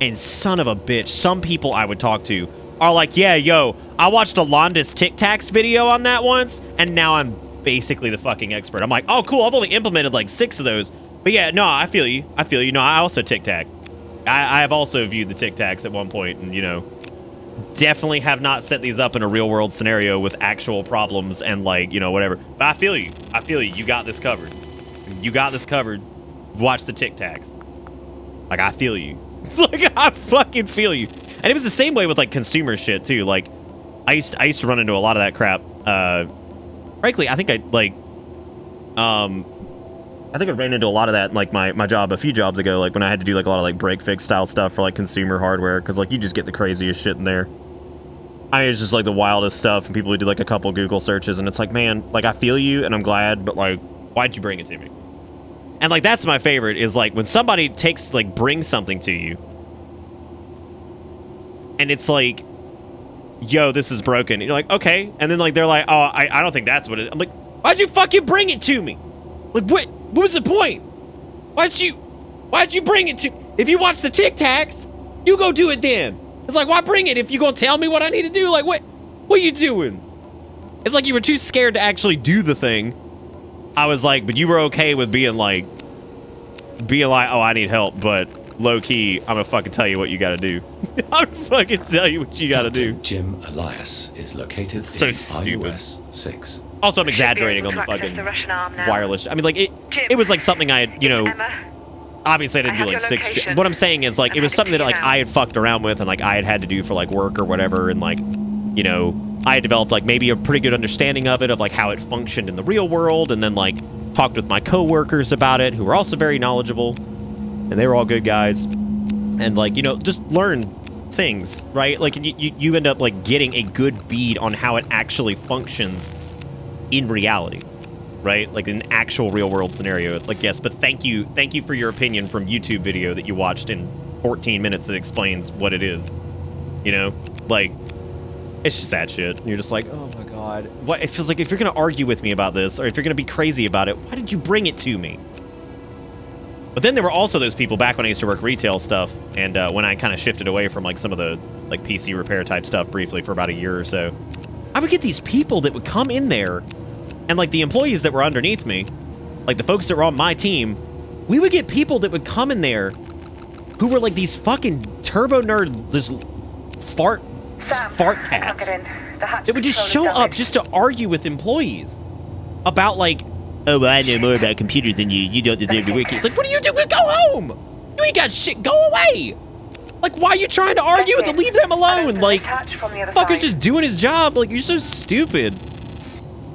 and son of a bitch, some people I would talk to are like, yeah, yo, I watched a Londas Tic Tacs video on that once, and now I'm basically the fucking expert. I'm like, oh, cool, I've only implemented, like, 6 of those. But yeah, no, I feel you. No, I also Tic Tac. I have also viewed the Tic Tacs at one point, and, you know, definitely have not set these up in a real-world scenario with actual problems and, like, you know, whatever. But I feel you. You got this covered. Watch the Tic Tacs. Like, I feel you. Like, I fucking feel you. And it was the same way with, like, consumer shit, too. Like, I used to run into a lot of that crap. Frankly, I think I ran into a lot of that in, like, my job a few jobs ago, like, when I had to do, like, a lot of, like, break-fix style stuff for, like, consumer hardware, because, like, you just get the craziest shit in there. I mean, it's just, like, the wildest stuff, and people who do, like, a couple Google searches, and it's like, man, like, I feel you, and I'm glad, but, like, why'd you bring it to me? And, like, that's my favorite, is, like, when somebody brings something to you, and it's like, yo, this is broken. And you're like, okay. And then, like, they're like, oh, I don't think that's what it is. I'm like, why'd you fucking bring it to me? Like, what was the point? Why'd you bring it to... If you watch the Tic Tacs, you go do it then. It's like, why bring it if you gonna tell me what I need to do? Like, what are you doing? It's like you were too scared to actually do the thing. I was like, but you were okay with being like, oh, I need help, but low-key, I'm gonna fucking tell you what you gotta do. I'm gonna fucking tell you what you gotta do. Jim Elias is located so in stupid. iOS 6. Also, I'm exaggerating on the fucking wireless. I mean, like, it was like something I had, you know... Obviously, I didn't do, like, 6 shit. What I'm saying is, like, it was something that, like, I had fucked around with and, like, I had to do for, like, work or whatever, and, like, you know, I had developed, like, maybe a pretty good understanding of it, of, like, how it functioned in the real world, and then, like, talked with my coworkers about it, who were also very knowledgeable, and they were all good guys, and, like, you know, just learn things, right? Like, you end up, like, getting a good bead on how it actually functions in reality, right? Like, an actual real-world scenario. It's like, yes, but thank you for your opinion from YouTube video that you watched in 14 minutes that explains what it is, you know? Like, it's just that shit. And you're just like, oh my god. What? It feels like if you're gonna argue with me about this, or if you're gonna be crazy about it, why did you bring it to me? But then there were also those people back when I used to work retail stuff, and when I kind of shifted away from, like, some of the, like, PC repair type stuff briefly for about a year or so, I would get these people that would come in there, and, like, the employees that were underneath me, like, the folks that were on my team, we would get people that would come in there who were, like, these fucking turbo nerd, this fart hats. That would just show up just to argue with employees about, like, oh, I know more about computers than you. You don't deserve to work here. It's like, what are you doing? Go home! You ain't got shit. Go away! Like, why are you trying to argue with them? Leave them alone! Like, fucker's just doing his job. Like, you're so stupid.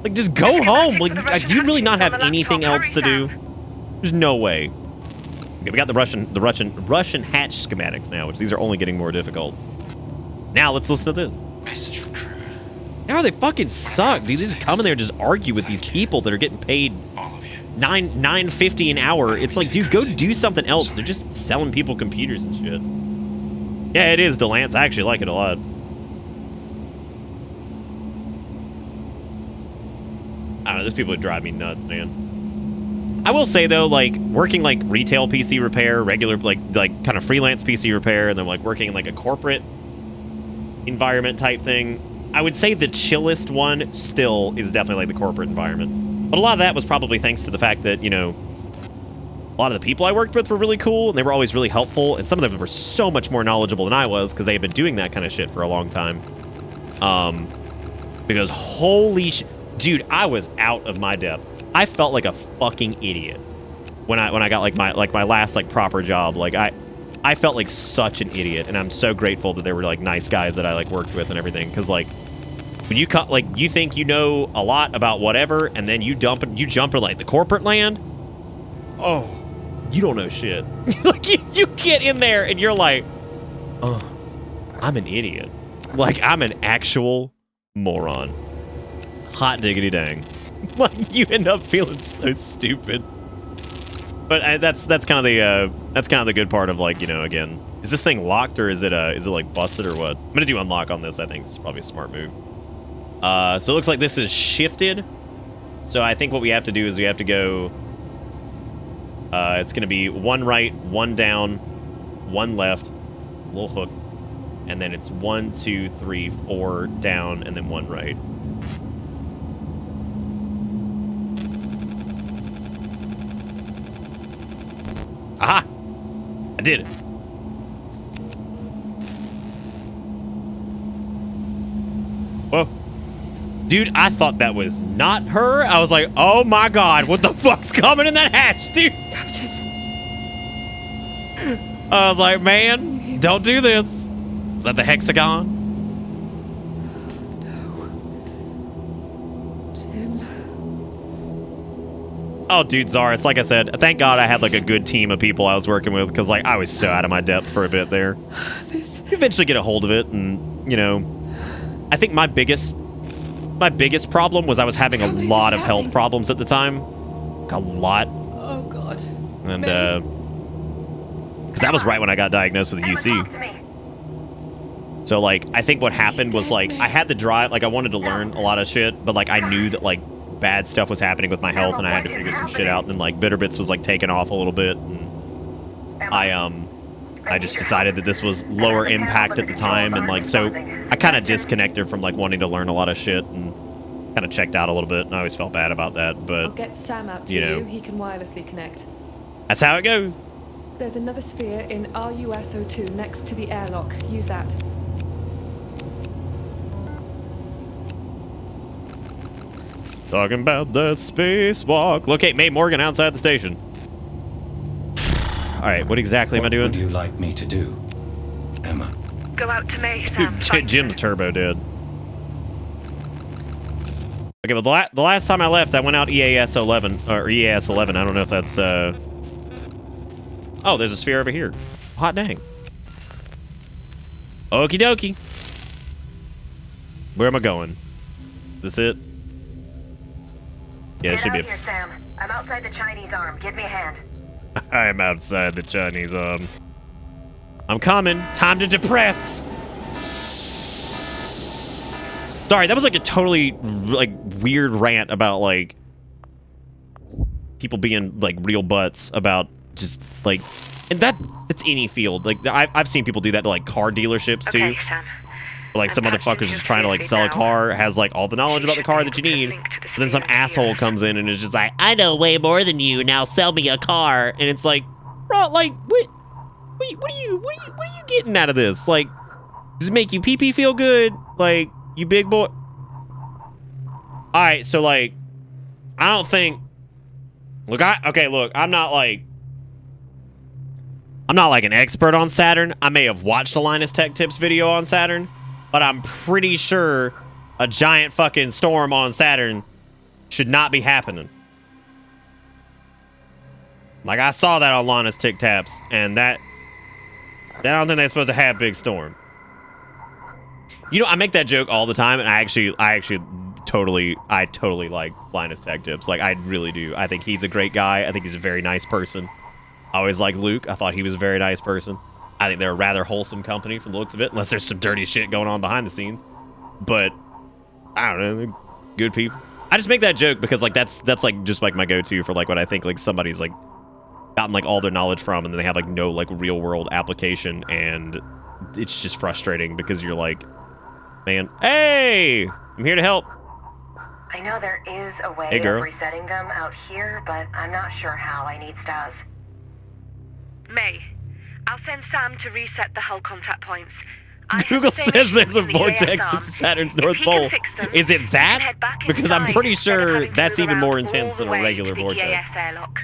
Like, just go home. Like, do you really not have anything else to do? There's no way. Okay, we got the Russian hatch schematics now, which these are only getting more difficult. Now let's listen to this. Message for crew. Now they fucking suck, dude. They just come in there and just argue with these people that are getting paid $9.50 an hour. It's like, dude, go do something else. They're just selling people computers and shit. Yeah, it is, Delance. I actually like it a lot. I don't know, those people would drive me nuts, man. I will say, though, like, working, like, retail PC repair, regular, like kind of freelance PC repair, and then, like, working in, like, a corporate environment type thing, I would say the chillest one still is definitely like the corporate environment. But a lot of that was probably thanks to the fact that, you know, a lot of the people I worked with were really cool, and they were always really helpful, and some of them were so much more knowledgeable than I was because they had been doing that kind of shit for a long time. Because holy dude, I was out of my depth. I felt like a fucking idiot when I got like my last like proper job. Like I felt like such an idiot, and I'm so grateful that there were like nice guys that I like worked with and everything. Because like when you you think you know a lot about whatever, and then you jump into like the corporate land. Oh, you don't know shit. Like you get in there and you're like, oh, I'm an idiot. Like I'm an actual moron. Hot diggity dang. Like you end up feeling so stupid. But that's kind of the good part of, like, you know, again, is this thing locked or is it like busted or what? I'm gonna do unlock on this. I think it's probably a smart move. So it looks like this is shifted. So I think what we have to do is we have to go. It's gonna be one right, one down, one left, little hook, and then it's 1, 2, 3, 4 down, and then one right. Aha! I did it. Whoa. Dude, I thought that was not her. I was like, oh my god, what the fuck's coming in that hatch, dude? Captain. I was like, man, don't do this. Is that the hexagon? Oh, dude, Zara, it's like I said, thank God I had, like, a good team of people I was working with, because, like, I was so out of my depth for a bit there. You eventually get a hold of it, and, you know, I think my biggest problem was I was having a lot of health problems at the time. Like, a lot. Oh, God. And, because that was right when I got diagnosed with UC. So, like, I think what happened was, like, I had the drive, like, I wanted to learn a lot of shit, but, like, I knew that, like, bad stuff was happening with my health and I had to figure some shit out. And then, like, Bitterbits was, like, taking off a little bit, and I just decided that this was lower impact at the time, and, like, so I kind of disconnected from, like, wanting to learn a lot of shit and kind of checked out a little bit, and I always felt bad about that, but I'll get Sam out to you know, you. He can wirelessly connect. That's how it goes. There's another sphere in RUSO2 next to the airlock. Use that. Talking about that spacewalk. Locate May Morgan outside the station. Alright, what exactly am I doing? What would you like me to do, Emma? Go out to May, Sam. Dude, Jim's turbo dead. Okay, well, the last time I left, I went out EAS 11, or EAS 11. I don't know if that's, Oh, there's a sphere over here. Hot dang. Okie dokie. Where am I going? Is this it? Yeah, it should be. Get out here, Sam. I'm outside the Chinese arm. Give me a hand. I'm outside the Chinese arm. I'm coming. Time to depress. Sorry, that was like a totally like weird rant about like people being like real butts about just like, and it's any field. Like I've seen people do that to like car dealerships too. Okay, Sam. Like some motherfucker's just trying to like sell a car, has like all the knowledge about the car that you need, but then some asshole comes in and is just like, I know way more than you, now sell me a car. And it's like, bro, like what are you getting out of this? Like, does it make you pee feel good? Like, you big boy? Alright, so like, I don't think, look, I'm not like an expert on Saturn. I may have watched a Linus Tech Tips video on Saturn, but I'm pretty sure a giant fucking storm on Saturn should not be happening. Like, I saw that on Linus Tech Taps, and that I don't think they're supposed to have big storm. You know, I make that joke all the time, and I totally like Linus Tech Tips. Like, I really do. I think he's a great guy. I think he's a very nice person. I always liked Luke. I thought he was a very nice person. I think they're a rather wholesome company from the looks of it, unless there's some dirty shit going on behind the scenes. But I don't know, they're good people. I just make that joke because like that's like just like my go-to for like what I think like somebody's like gotten like all their knowledge from, and then they have like no like real world application, and it's just frustrating because you're like, Man. Hey! I'm here to help. I know there is a way Hey, girl. of resetting them out here, but I'm not sure how. I need Stas. May, I'll send Sam to reset the hull contact points. I have Google the same says issue there's a in the vortex EAS at Saturn's If North he can Pole. fix them, Is it we that? can head back Because I'm inside pretty instead of sure having to that's move even more around intense all than the a way regular to the vortex. EAS airlock.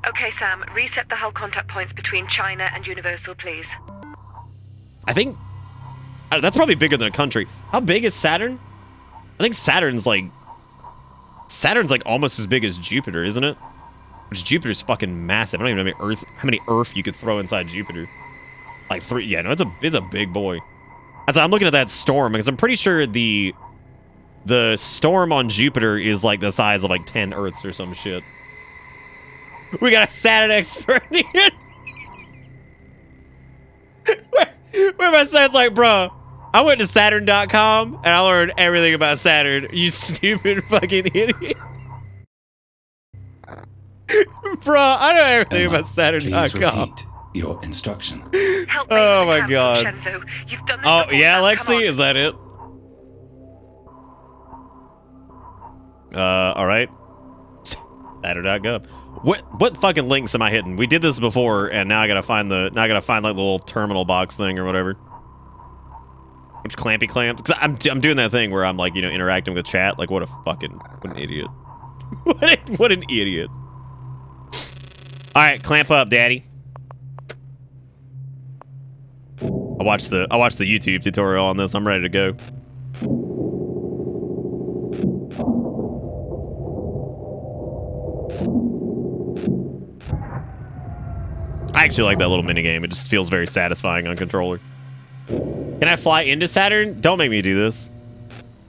Okay, Sam, reset the hull contact points between China and Universal, please. I think that's probably bigger than a country. How big is Saturn? I think Saturn's like almost as big as Jupiter, isn't it? Which Jupiter's fucking massive. I don't even know how many Earth you could throw inside Jupiter. Like 3. Yeah, no, it's a big boy. I'm looking at that storm because I'm pretty sure the storm on Jupiter is like the size of like 10 Earths or some shit. We got a Saturn expert here. Where my son's like, bro, I went to Saturn.com and I learned everything about Saturn. You stupid fucking idiot. Bro, I know everything Emma, about Saturn.com. please repeat your instruction. Help me Oh with the my council, god. Shenzo. You've done this Oh, before, yeah, Sam. Come Lexi? on. Is that it? Alright. Saturn.gov. What fucking links am I hitting? We did this before, and now I gotta find like the little terminal box thing or whatever. Which clampy clamps? Because I'm doing that thing where I'm like, you know, interacting with chat. Like, what an idiot. what an idiot. Alright, clamp up, daddy. I watched the YouTube tutorial on this. I'm ready to go. I actually like that little mini game. It just feels very satisfying on controller. Can I fly into Saturn? Don't make me do this.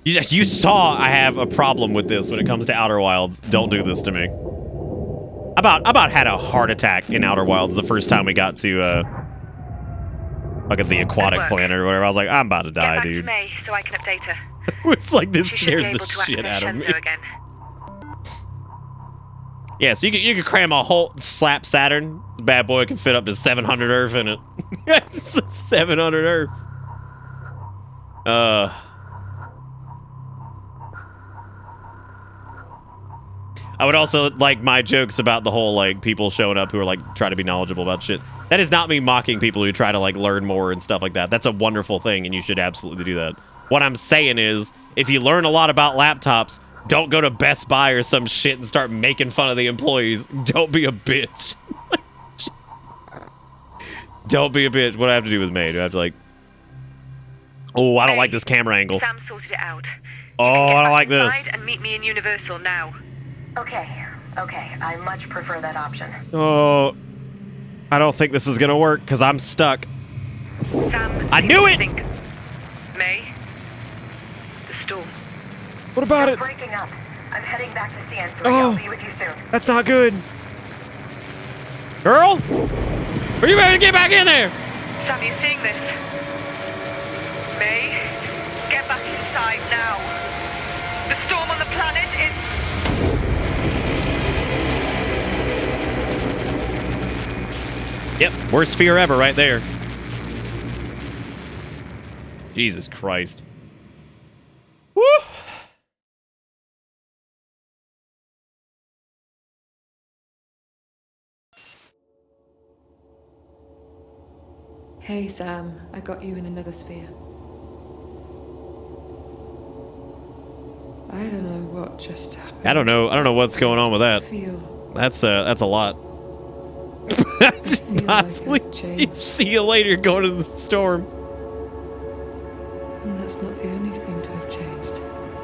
You saw I have a problem with this when it comes to Outer Wilds. Don't do this to me. About had a heart attack in Outer Wilds the first time we got to look at the aquatic planet or whatever. I was like, I'm about to die, Get back dude. to May so I can update her. It's like this She should be scares the able to shit access out of me. Shenzo again. Yeah, so you could cram a whole slap Saturn. The bad boy can fit up to 700 Earth in it. 700 Earth. I would also like my jokes about the whole like people showing up who are like trying to be knowledgeable about shit. That is not me mocking people who try to like learn more and stuff like that. That's a wonderful thing and you should absolutely do that. What I'm saying is if you learn a lot about laptops, don't go to Best Buy or some shit and start making fun of the employees. Don't be a bitch. Don't be a bitch. What do I have to do with May? Do I have to like... Oh, I don't like this camera angle. Sam sorted it out. Oh, I don't like this. And meet me in Universal now. Okay. I much prefer that option. Oh, I don't think this is gonna work because I'm stuck. Sam, I knew it! think. May, the storm. What about You're it? breaking up. I'm heading back to CN3. Oh. I'll be with you soon. That's not good. Girl? Are you ready to get back in there? Sam, you seeing this? May, get back inside now. The storm on the planet is... Yep, worst fear ever right there. Jesus Christ. Woo! Hey, Sam. I got you in another sphere. I don't know what just happened. I don't know what's going on with that. I feel That's a lot. See you later, going to the storm. And that's not the only thing to have changed.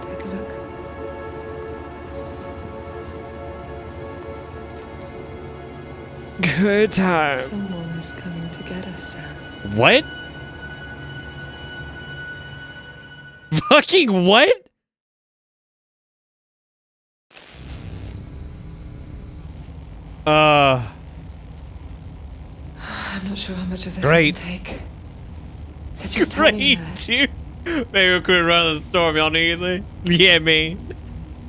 Take a look. Good time. Someone is coming to get us, Sam. What? Fucking what? I'm not sure how much of this Great. I can take. They're just hanging Great, there. dude. Maybe we could run the storm. Y'all need anything? Yeah, man.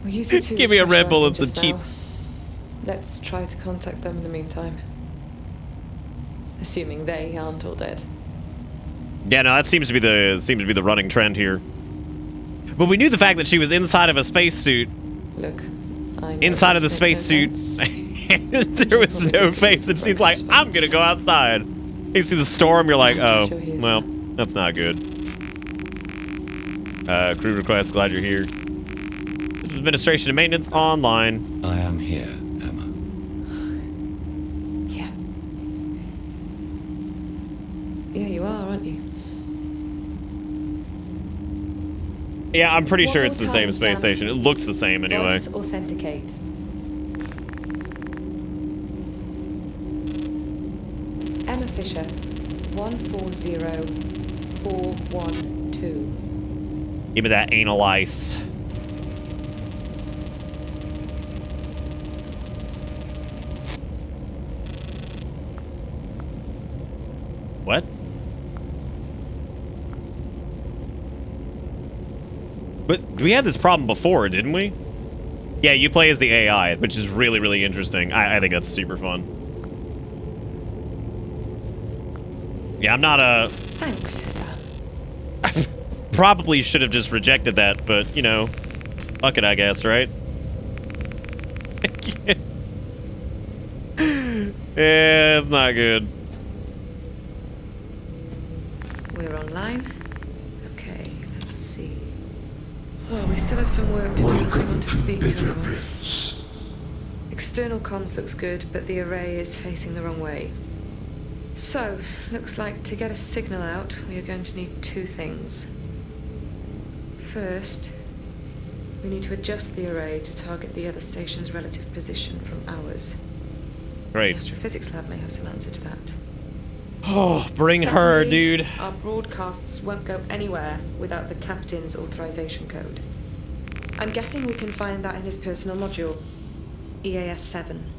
We'll use it to Give me a Red Bull and some just cheap. now. Let's try to contact them in the meantime. Assuming they aren't all dead. Yeah, no, that seems to be the running trend here. But we knew the fact that she was inside of a spacesuit. Look, I know Inside of the this makes no spacesuit, sense. there was no face, and she's like, "I'm gonna go outside." You see the storm, you're like, "Oh, well, that's not good." Crew request. Glad you're here. Administration and maintenance online. I am here, Emma. Yeah. Yeah, you are, aren't you? Yeah, I'm pretty One sure more it's the time, same space Sam. station. It looks the same anyway. Voice authenticate. Emma Fisher, 140412. Give me that anal ice. What? But we had this problem before, didn't we? Yeah, you play as the AI, which is really, really interesting. I think that's super fun. Yeah, I'm not a... Thanks, Sam. I probably should have just rejected that, but, you know, fuck it, I guess, right? Yeah, it's not good. We're online. Okay, let's see. Well, we still have some work to do if we want to speak to anyone. External comms looks good, but the array is facing the wrong way. So, looks like to get a signal out, we are going to need two things. First, we need to adjust the array to target the other station's relative position from ours. Great. The astrophysics lab may have some answer to that. Oh, bring her, Secondly, dude. Our broadcasts won't go anywhere without the captain's authorization code. I'm guessing we can find that in his personal module, EAS 7.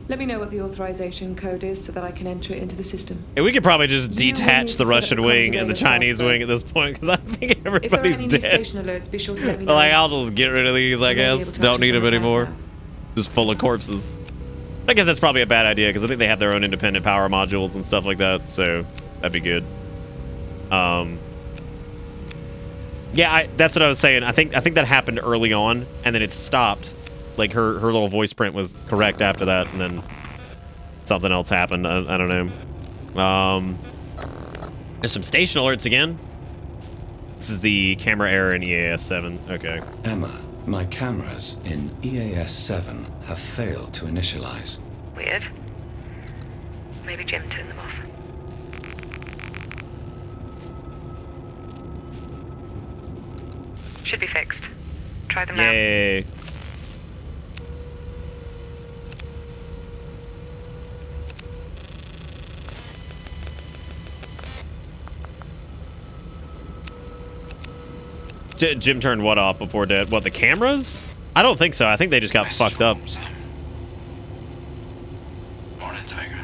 Let me know what the authorization code is so that I can enter it into the system. Yeah, we could probably just You will detach need the to set up Russian the comms wing array and the yourself, Chinese though. wing at this point, because I think If there are everybody's any new dead. station alerts, be sure to let me know. Like, I'll just get rid of these, I may be guess. able to Don't access need them some repairs anymore. now. Just full of corpses. I guess that's probably a bad idea, because I think they have their own independent power modules and stuff like that, so that'd be good. Yeah, that's what I was saying. I think that happened early on, and then it stopped. Like, her little voice print was correct after that, and then something else happened. I don't know. There's some station alerts again. This is the camera error in EAS 7. Okay. Emma, my cameras in EAS 7 have failed to initialize. Weird. Maybe Jim turned them off. Should be fixed. Try them now. Yay. Jim turned what off before dead? What, the cameras? I don't think so. I think they just got fucked up. Morning, Tiger.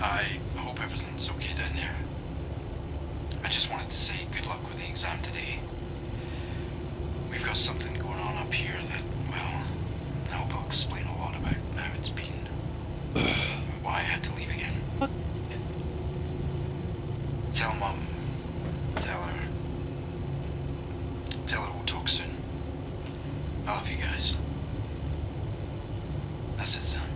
I hope everything's okay down there. I just wanted to say good luck with the exam today. We've got something going on up here that, well, I hope I'll explain a lot about how it's been. Why I had to leave again. Tell Mum. Tell her we'll talk soon. I love you guys. That's it, Sam.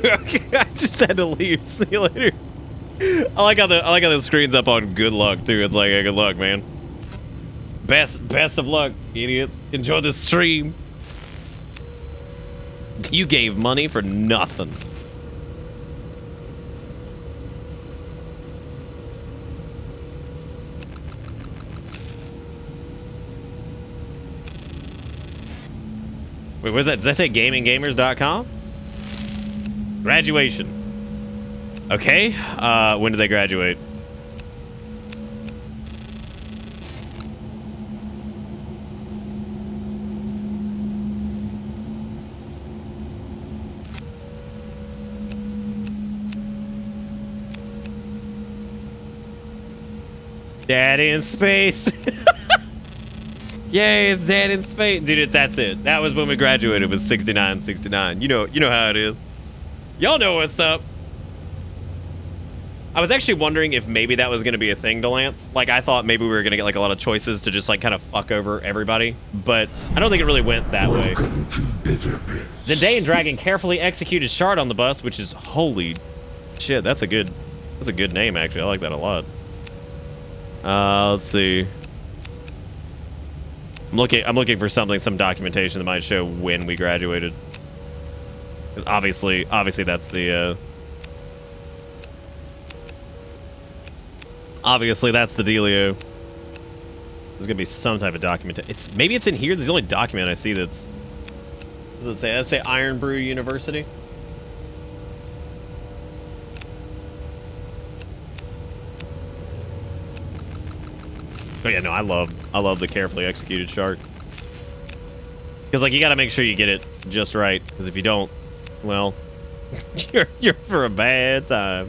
I just had to leave. See you later. I like how the screen's up on good luck too. It's like, hey, good luck, man. Best of luck, idiots. Enjoy the stream. You gave money for nothing. Wait, what's that? Does that say gaminggamers.com? Graduation. Okay. When did they graduate? Dad in space. Yay, it's Dad in space. Dude, that's it. That was when we graduated. It was 69, 69. You know how it is. Y'all know what's up. I was actually wondering if maybe that was going to be a thing to Lance. Like, I thought maybe we were going to get, like, a lot of choices to just, like, kind of fuck over everybody. But I don't think it really went that way. Zendaya and Dragon carefully executed Shard on the bus, which is, holy shit, that's a good name, actually. I like that a lot. Let's see. I'm looking for some documentation that might show when we graduated. Because obviously that's the, obviously that's the dealio. There's gonna be some type of document. Maybe it's in here. This is the only document I see that's. Does it say? Does it say Iron Brew University? Oh yeah, no, I love the carefully executed shark. Because like you got to make sure you get it just right. Because if you don't, well, you're for a bad time.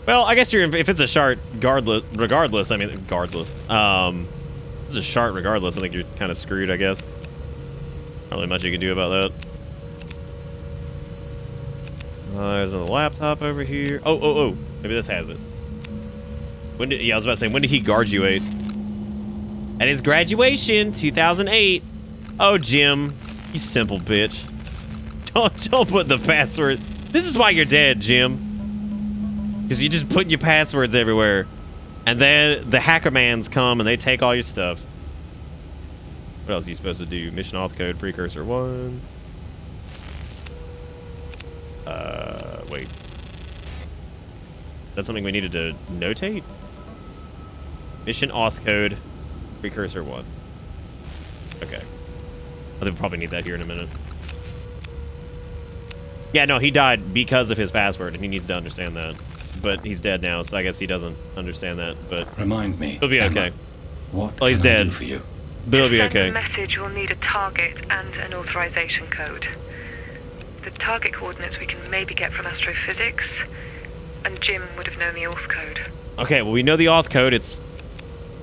Well, I guess if it's a shark, regardless. I mean, regardless. If it's a shark, regardless. I think you're kind of screwed. I guess. Not really much you can do about that. There's a laptop over here. Oh. Maybe this has it. I was about to say, when did he graduate? At his graduation, 2008. Oh, Jim, you simple bitch. Don't put the password. This is why you're dead, Jim. Because you just put your passwords everywhere. And then the hackermans come and they take all your stuff. What else are you supposed to do? Mission auth code, precursor 1. Wait. That's something we needed to notate? Mission auth code, precursor 1. Okay. I think we'll probably need that here in a minute. Yeah, no, he died because of his password, and he needs to understand that. But he's dead now, so I guess he doesn't understand that. But remind me. He'll be okay. What well, he's can I dead. do for you? But he'll be to okay. send a message, we'll need a target and an authorization code. The target coordinates we can maybe get from astrophysics, and Jim would have known the auth code. Okay, well, we know the auth code.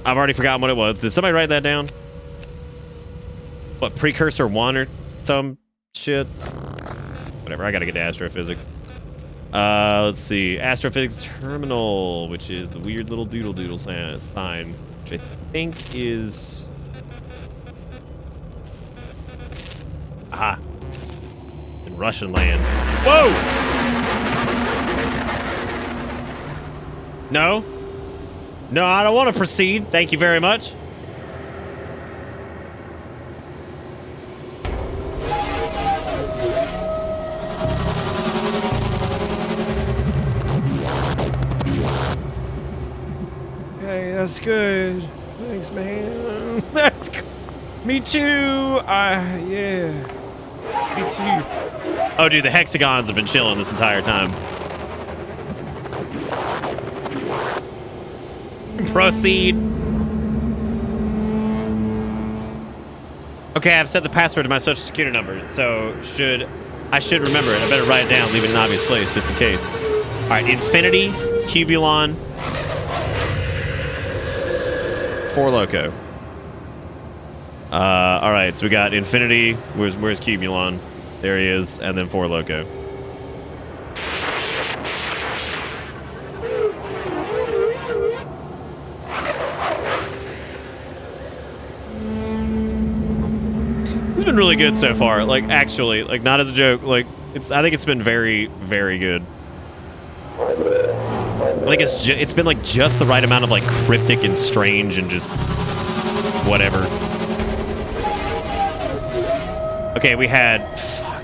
I've already forgotten what it was. Did somebody write that down? What, precursor 1 or some shit? Whatever, I gotta get to astrophysics. Let's see. Astrophysics terminal, which is the weird little doodle sign, which I think is... Aha. In Russian land. Whoa! No? No, I don't want to proceed. Thank you very much. Okay, that's good. Thanks, man. That's good. Me too. Yeah. Me too. Oh, dude, the hexagons have been chilling this entire time. Proceed. Okay, I've set the password to my social security number, so I should remember it. I better write it down, leave it in an obvious place, just in case. All right, Infinity, Cubulon, 4 Loco. All right, so we got Infinity. Where's Cubulon? There he is, and then 4 Loco. It's been really good so far. Like, actually, like, not as a joke. Like, I think it's been very, very good. I think it's been like just the right amount of like cryptic and strange and just whatever. Okay, we had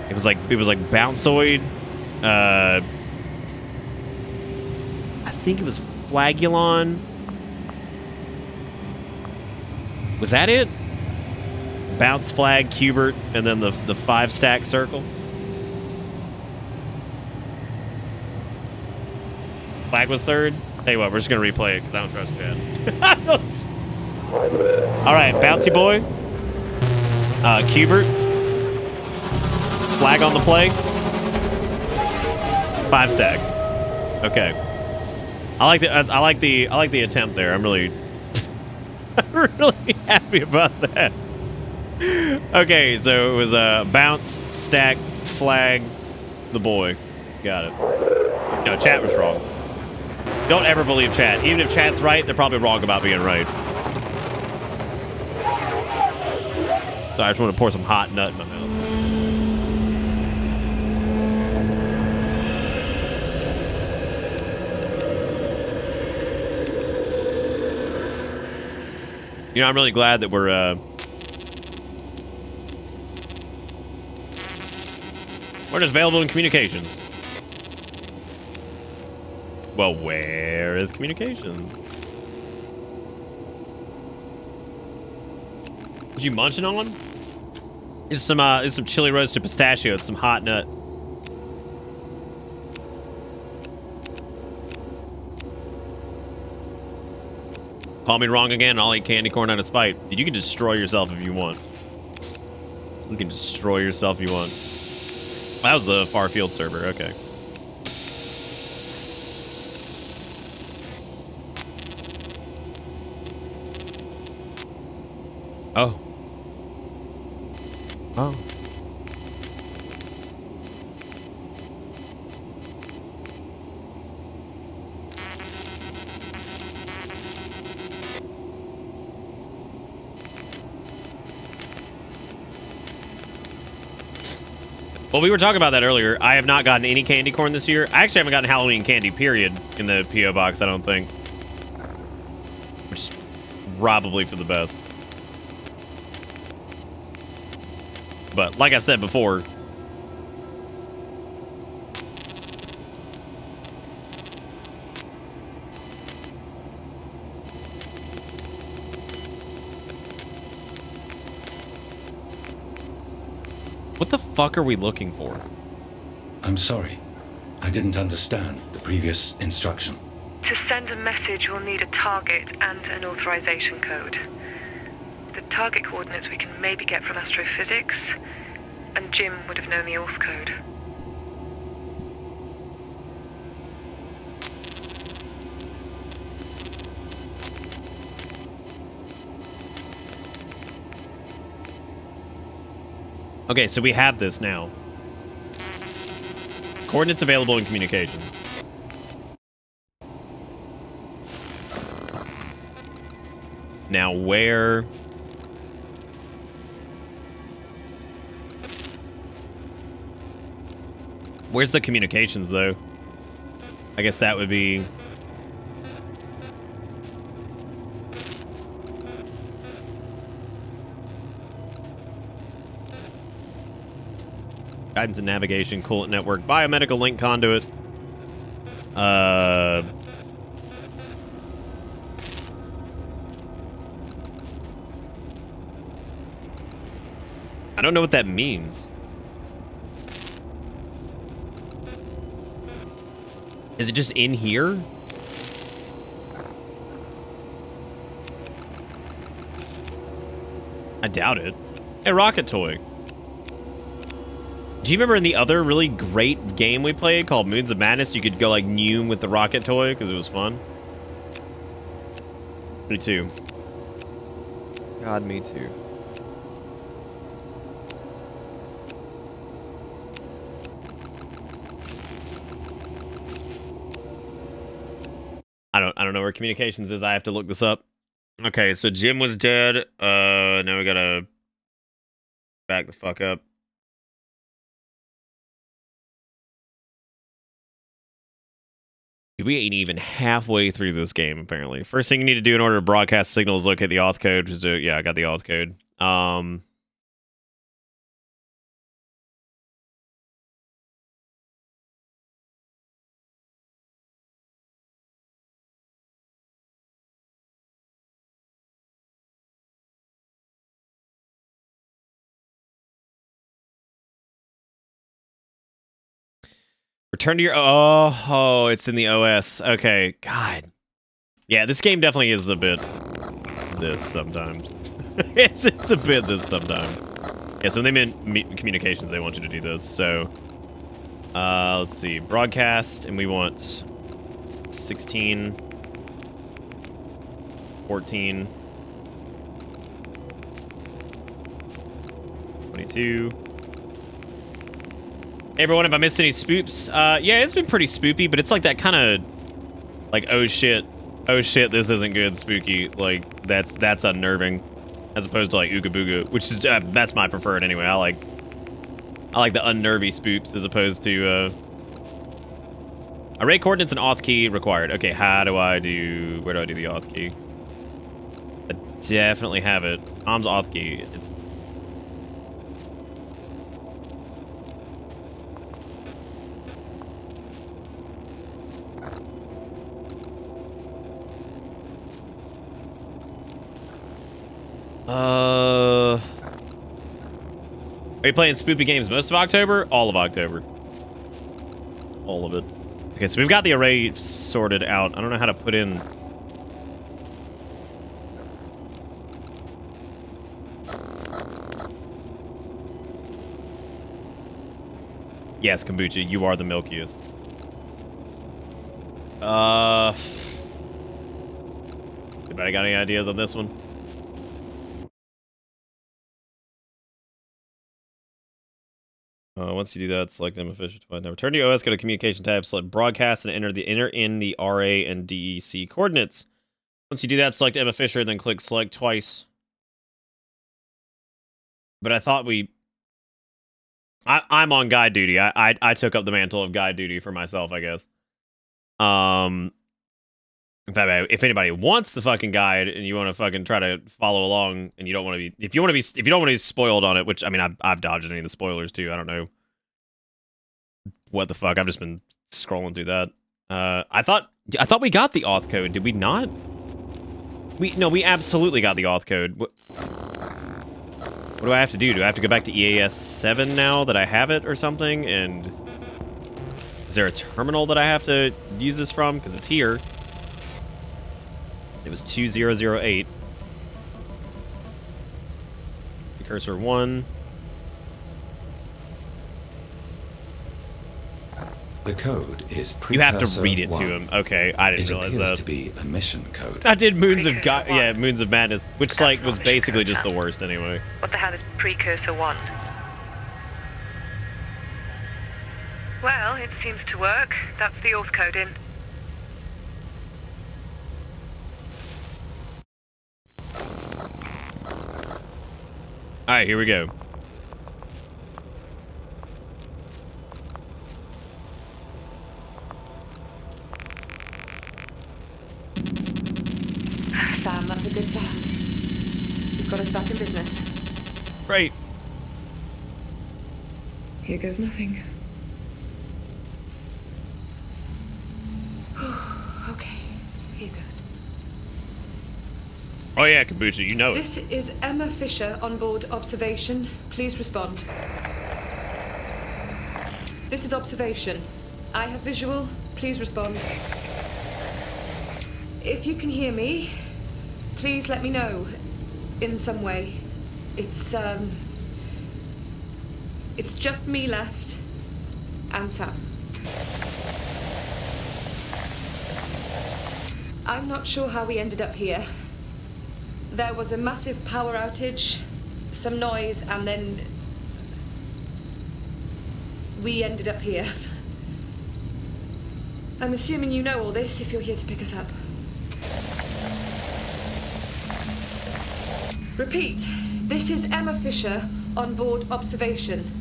it was like Bounceoid. I think it was Flagulon. Was that it? Bounce, Flag, Cubert, and then the 5-stack circle. Flag was third. Tell you what, we're just gonna replay it because I don't trust Chad. All right, Bouncy Boy, Cubert, Flag on the play, 5-stack. Okay, I like the attempt there. I'm really happy about that. Okay, so it was bounce, stack, flag, the boy. Got it. No, chat was wrong. Don't ever believe chat. Even if chat's right, they're probably wrong about being right. So I just want to pour some hot nut in my mouth. You know, I'm really glad that we're just available in communications. Well, where is communications? What you munching on? It's some chili roasted pistachio. It's some hot nut. Call me wrong again. I'll eat candy corn out of spite. Dude, you can destroy yourself if you want. You can destroy yourself if you want. That was the far field server. Okay. Oh. Oh. Well, we were talking about that earlier. I have not gotten any candy corn this year. I actually haven't gotten Halloween candy, period, in the P.O. box, I don't think. Which is probably for the best. But, like I said before... What the fuck are we looking for? I'm sorry. I didn't understand the previous instruction. To send a message, we'll need a target and an authorization code. The target coordinates we can maybe get from astrophysics, and Jim would have known the auth code. Okay, so we have this now. Coordinates available in communication. Now where... Where's the communications, though? I guess that would be... Guidance and navigation, coolant network, biomedical link conduit. I don't know what that means. Is it just in here? I doubt it. Hey, Rocket Toy. Do you remember in the other really great game we played called Moons of Madness, you could go like Noom with the Rocket Toy because it was fun? Me too. God, me too. I don't know where communications is. I have to look this up. Okay, so Jim was dead. Now we gotta back the fuck up. We ain't even halfway through this game, apparently. First thing you need to do in order to broadcast signals, locate the auth code. Yeah, I got the auth code. Return to your... Oh, it's in the OS. Okay, God. Yeah, this game definitely is a bit this sometimes. it's a bit this sometimes. Yeah, so when they meant communications, they want you to do this. So, let's see. Broadcast, and we want 16, 14, 22... Hey everyone, have I missed any spoops? Yeah, it's been pretty spoopy, but it's like that kind of, like, oh shit, this isn't good, spooky. Like, that's unnerving, as opposed to like Ooga Booga, which is that's my preferred anyway. I like the unnervy spoops as opposed to array coordinates and auth key required. Okay, where do I do the auth key? I definitely have it. Om's auth key. It's Are you playing spoopy games most of October? All of October. All of it. Okay, so we've got the array sorted out. I don't know how to put in... Yes, Kombucha, you are the milkiest. Anybody got any ideas on this one? Once you do that, select M official. Now return to your OS, go to communication tab, select broadcast, and enter in the RA and DEC coordinates. Once you do that, select M official, then click select twice. But I thought I'm on guide duty. I took up the mantle of guide duty for myself, I guess. In fact, if anybody wants the fucking guide and you want to fucking try to follow along and you don't want to be, if you don't want to be spoiled on it, which I mean, I've dodged any of the spoilers too. I don't know what the fuck. I've just been scrolling through that. I thought we got the auth code. Did we not? No, we absolutely got the auth code. What do I have to do? Do I have to go back to EAS 7 now that I have it or something? And is there a terminal that I have to use this from? Because it's here. It was 2008. Cursor 1. The code is precursor. You have to read it to him. Okay, I didn't realize that. It appears to be a mission code. I did Moons of Moons of Madness, which like was basically just the worst anyway. What the hell is Precursor 1? Well, it seems to work. That's the auth code in. Alright, here we go. Sam, that's a good sound. You've got us back in business. Right. Here goes nothing. Okay, here goes. Oh yeah, Kombucha, you know it. This is Emma Fisher on board observation. Please respond. This is observation. I have visual. Please respond. If you can hear me, please let me know in some way. It's just me left and Sam. I'm not sure how we ended up here. There was a massive power outage, some noise, and then we ended up here. I'm assuming you know all this if you're here to pick us up. Repeat, this is Emma Fisher on board observation.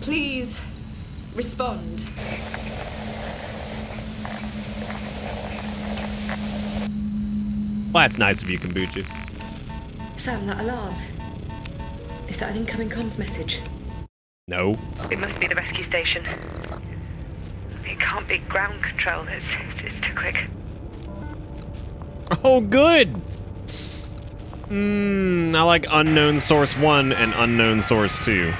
Please respond. Well, that's nice of you, Kombucha. Sam, that alarm. Is that an incoming comms message? No. It must be the rescue station. It can't be ground control. It's too quick. Oh, good. I like unknown source 1 and unknown source 2.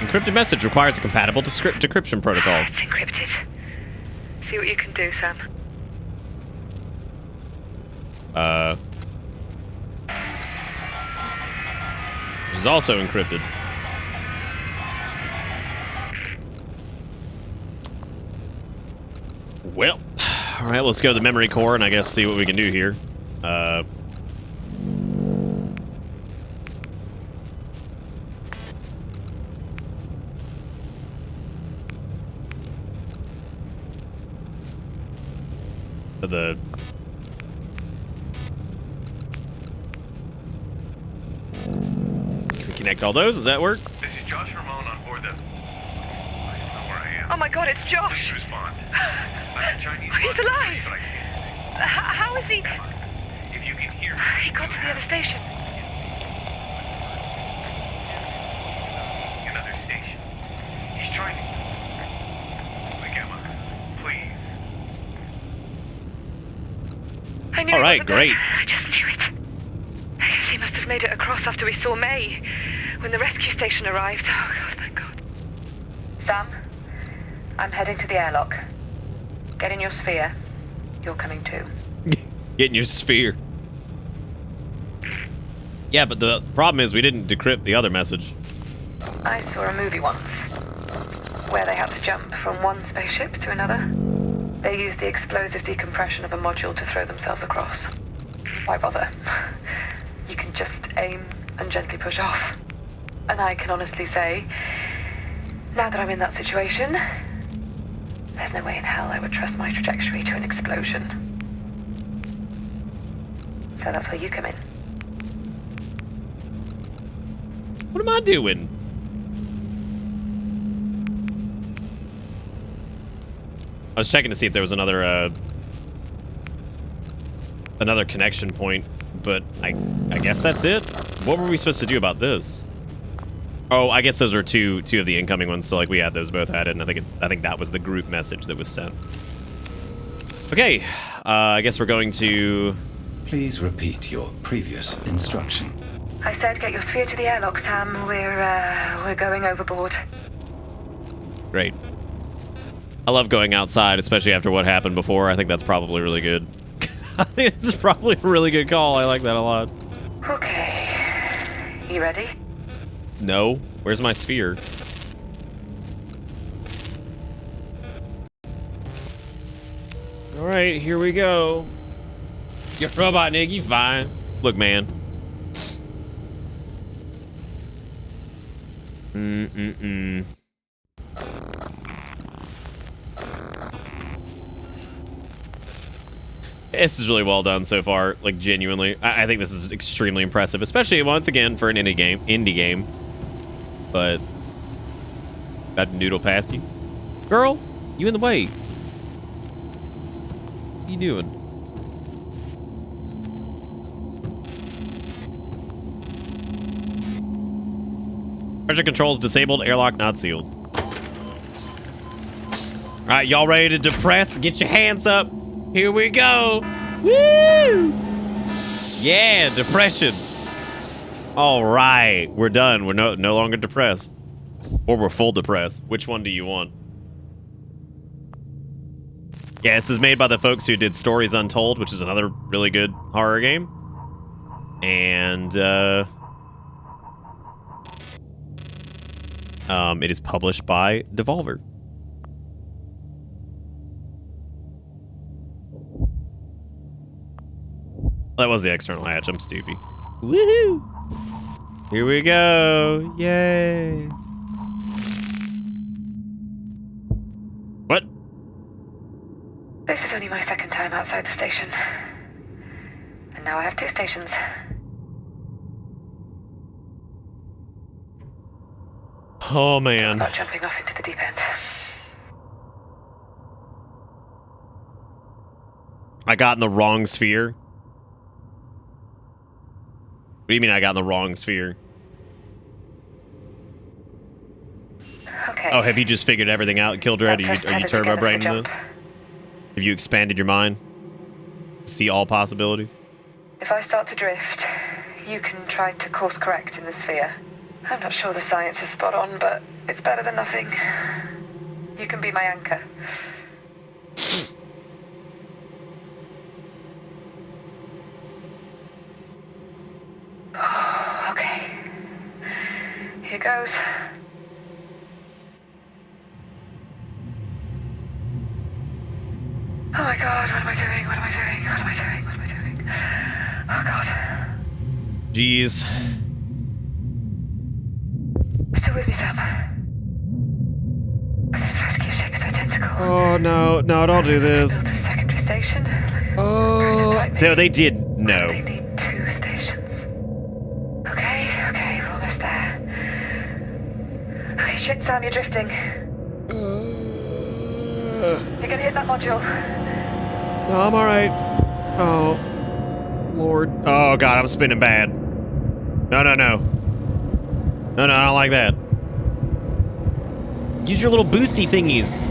Encrypted message requires a compatible decryption protocol. It's encrypted. See what you can do, Sam. This is also encrypted. Well, all right, let's go to the memory core and I guess see what we can do here. The can we connect all those? Does that work? This is Josh Ramon on board the... I don't know where I am. Oh my God, it's Josh! Please respond. I'm a Chinese... He's alive! But I can't. How is he? If you can hear me... He got to the other station. Another station. He's trying to... Like, Emma, please. I knew All he right, wasn't great. dead. I just knew it. He must have made it across after we saw May, when the rescue station arrived. Oh God, thank God. Sam, I'm heading to the airlock. Get in your sphere. You're coming too. Get in your sphere. Yeah, but the problem is we didn't decrypt the other message. I saw a movie once where they had to jump from one spaceship to another. They used the explosive decompression of a module to throw themselves across. Why bother? You can just aim and gently push off. And I can honestly say, now that I'm in that situation, there's no way in hell I would trust my trajectory to an explosion. So that's where you come in. What am I doing? I was checking to see if there was another connection point, but I guess that's it. What were we supposed to do about this? Oh, I guess those were two of the incoming ones. So like we had those both added, and I think that was the group message that was sent. Okay, I guess we're going to. Please repeat your previous instruction. I said get your sphere to the airlock, Sam. We're going overboard. Great. I love going outside, especially after what happened before. I think that's probably really good. I think it's probably a really good call. I like that a lot. Okay. You ready? No. Where's my sphere? All right, here we go. You're Robotnik, you fine. Look, man. This is really well done so far, like genuinely. I think this is extremely impressive, especially once again for an indie game. But got to noodle past you. Girl, you in the way. What are you doing? Pressure controls disabled, airlock not sealed. All right, y'all ready to depress? Get your hands up. Here we go. Woo! Yeah, depression. All right, we're done. We're no longer depressed. Or we're full depressed. Which one do you want? Yeah, this is made by the folks who did Stories Untold, which is another really good horror game. And it is published by Devolver. That was the external hatch. I'm stupid. Woohoo! Here we go. Yay. What? This is only my second time outside the station. And now I have two stations. Oh, man. I'm not jumping off into the deep end. I got in the wrong sphere? What do you mean I got in the wrong sphere? Okay. Oh, have you just figured everything out, Kildred? Are you turbo braining this? Have you expanded your mind? See all possibilities? If I start to drift, you can try to course correct in the sphere. I'm not sure the science is spot on, but it's better than nothing. You can be my anchor. Oh, okay. Here goes. Oh my god, what am I doing? What am I doing? What am I doing? What am I doing? Oh god. Jeez. Still with me, Sam? This rescue ship is identical. Oh, no. No, don't do this. Built a secondary station. Oh. No, they did. No. They need 2 stations. Okay, we're almost there. Okay, shit, Sam, you're drifting. You're gonna hit that module. No, I'm alright. Oh. Lord. Oh, God, I'm spinning bad. No. No, I don't like that. Use your little boosty thingies.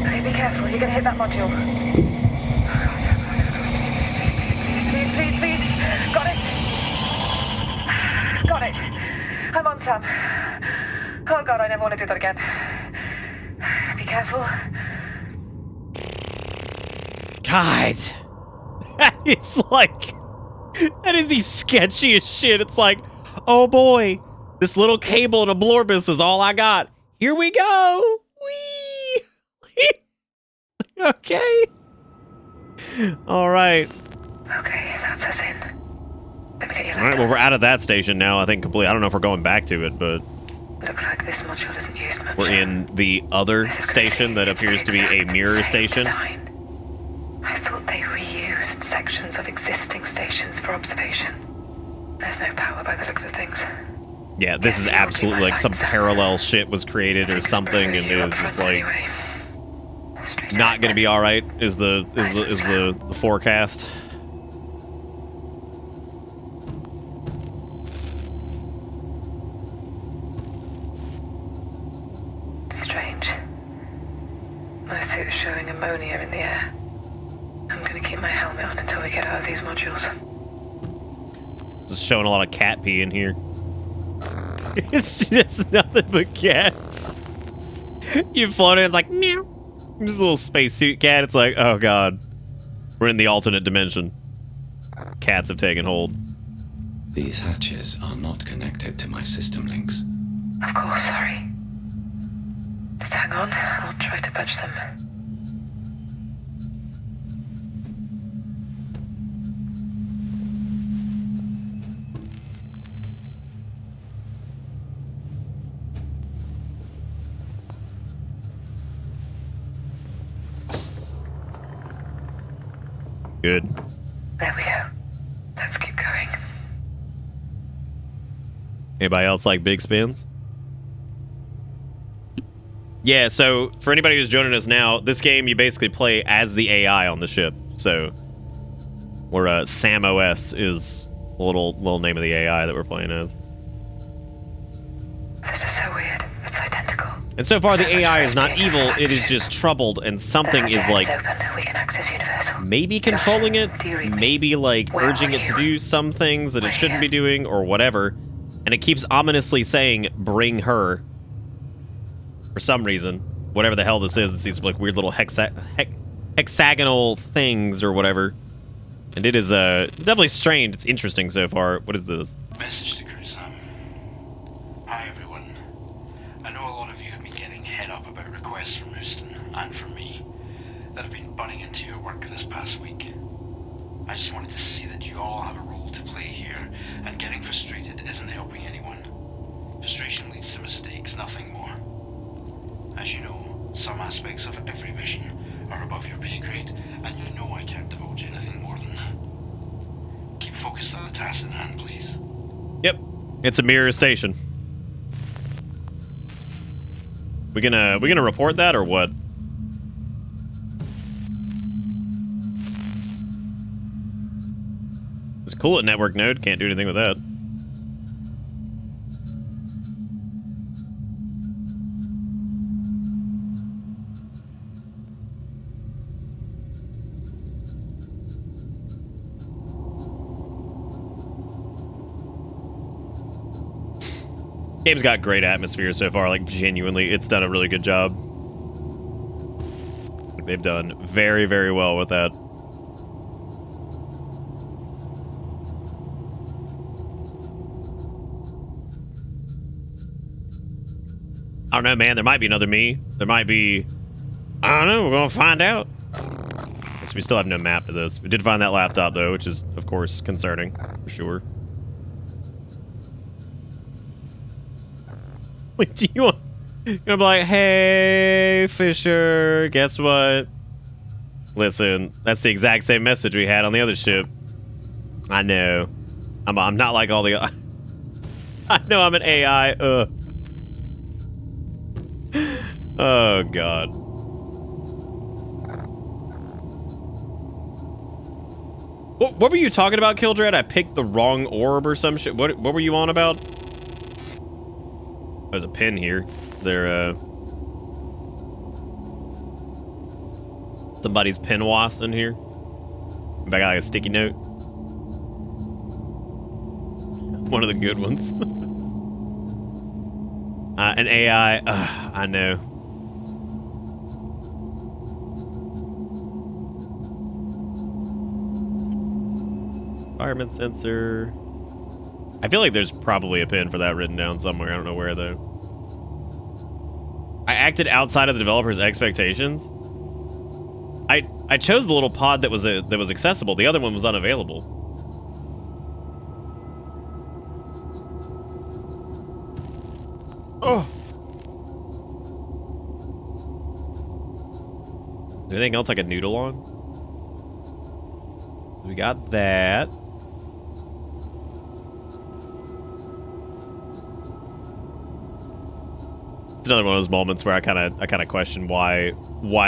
Okay, be careful. You're gonna hit that module. Please. Got it. I'm on, Sam. Oh, God, I never want to do that again. Be careful. God. That is the sketchiest shit. It's like, oh boy, this little cable and a blorbus is all I got. Here we go. Whee! Okay. All right. Okay, that's us in. Let me get you All right, well, we're out of that station now, I think, completely. I don't know if we're going back to it, but looks like this module isn't used much. we're in the other station that appears to be a mirror station. Design. I thought they reused sections of existing stations for observation. There's no power by the looks of things. Yeah, this is absolutely like some parallel shit was created or something, and it is just like not gonna be all right. Is the forecast? Strange. My suit is showing ammonia in the air. I'm gonna keep my helmet on until we get out of these modules. It's showing a lot of cat pee in here. It's just nothing but cats. You float in, it's like meow. Just a little spacesuit cat. It's like, oh god, we're in the alternate dimension. Cats have taken hold. These hatches are not connected to my system links. Of course, sorry. Just hang on, I'll try to budge them. Good. There we go. Let's keep going. Anybody else like big spins? Yeah, so for anybody who's joining us now, this game you basically play as the AI on the ship. So we're Sam OS is the little name of the AI that we're playing as. This is so weird. It's identical. And so far the AI is not evil, it is just troubled, and something is like We can access universal. maybe controlling it, maybe like urging it to do some things that it shouldn't be doing or whatever. And it keeps ominously saying, bring her. For some reason. Whatever the hell this is, it's these like weird little hexagonal things or whatever. And it is definitely strange. It's interesting so far. What is this? Message to crew, Sam. Hi, everyone. I know a lot of you have been getting head up about requests from Houston and from me that have been butting into your work this past week. I just wanted to see that you all have a role to play here, and getting frustrated isn't helping anyone. Frustration leads to mistakes, nothing more. As you know, some aspects of every mission are above your pay grade, and you know I can't divulge anything more than that. Keep focused on the task in hand, please. Yep. It's a mirror station. We gonna report that or what? cool at network node. Can't do anything with that. Game's got great atmosphere so far. Like, genuinely, it's done a really good job. They've done very, very well with that. I don't know, man. There might be another me. There might be... I don't know. We're going to find out. Guess we still have no map to this. We did find that laptop, though, which is, of course, concerning. For sure. Wait, do you want... You're gonna be like, hey, Fisher, guess what? Listen, that's the exact same message we had on the other ship. I know. I'm not like all the... I know I'm an AI. Oh, God. What were you talking about, Kildred? I picked the wrong orb or some shit. What were you on about? There's a pin here. Is there somebody's pin wasp in here? I got like a sticky note. One of the good ones. An AI. I know. Environment sensor. I feel like there's probably a pin for that written down somewhere. I don't know where, though. I acted outside of the developer's expectations. I chose the little pod that was accessible. The other one was unavailable. Oh. Is there anything else I can noodle on? We got that. Another one of those moments where I kind of question why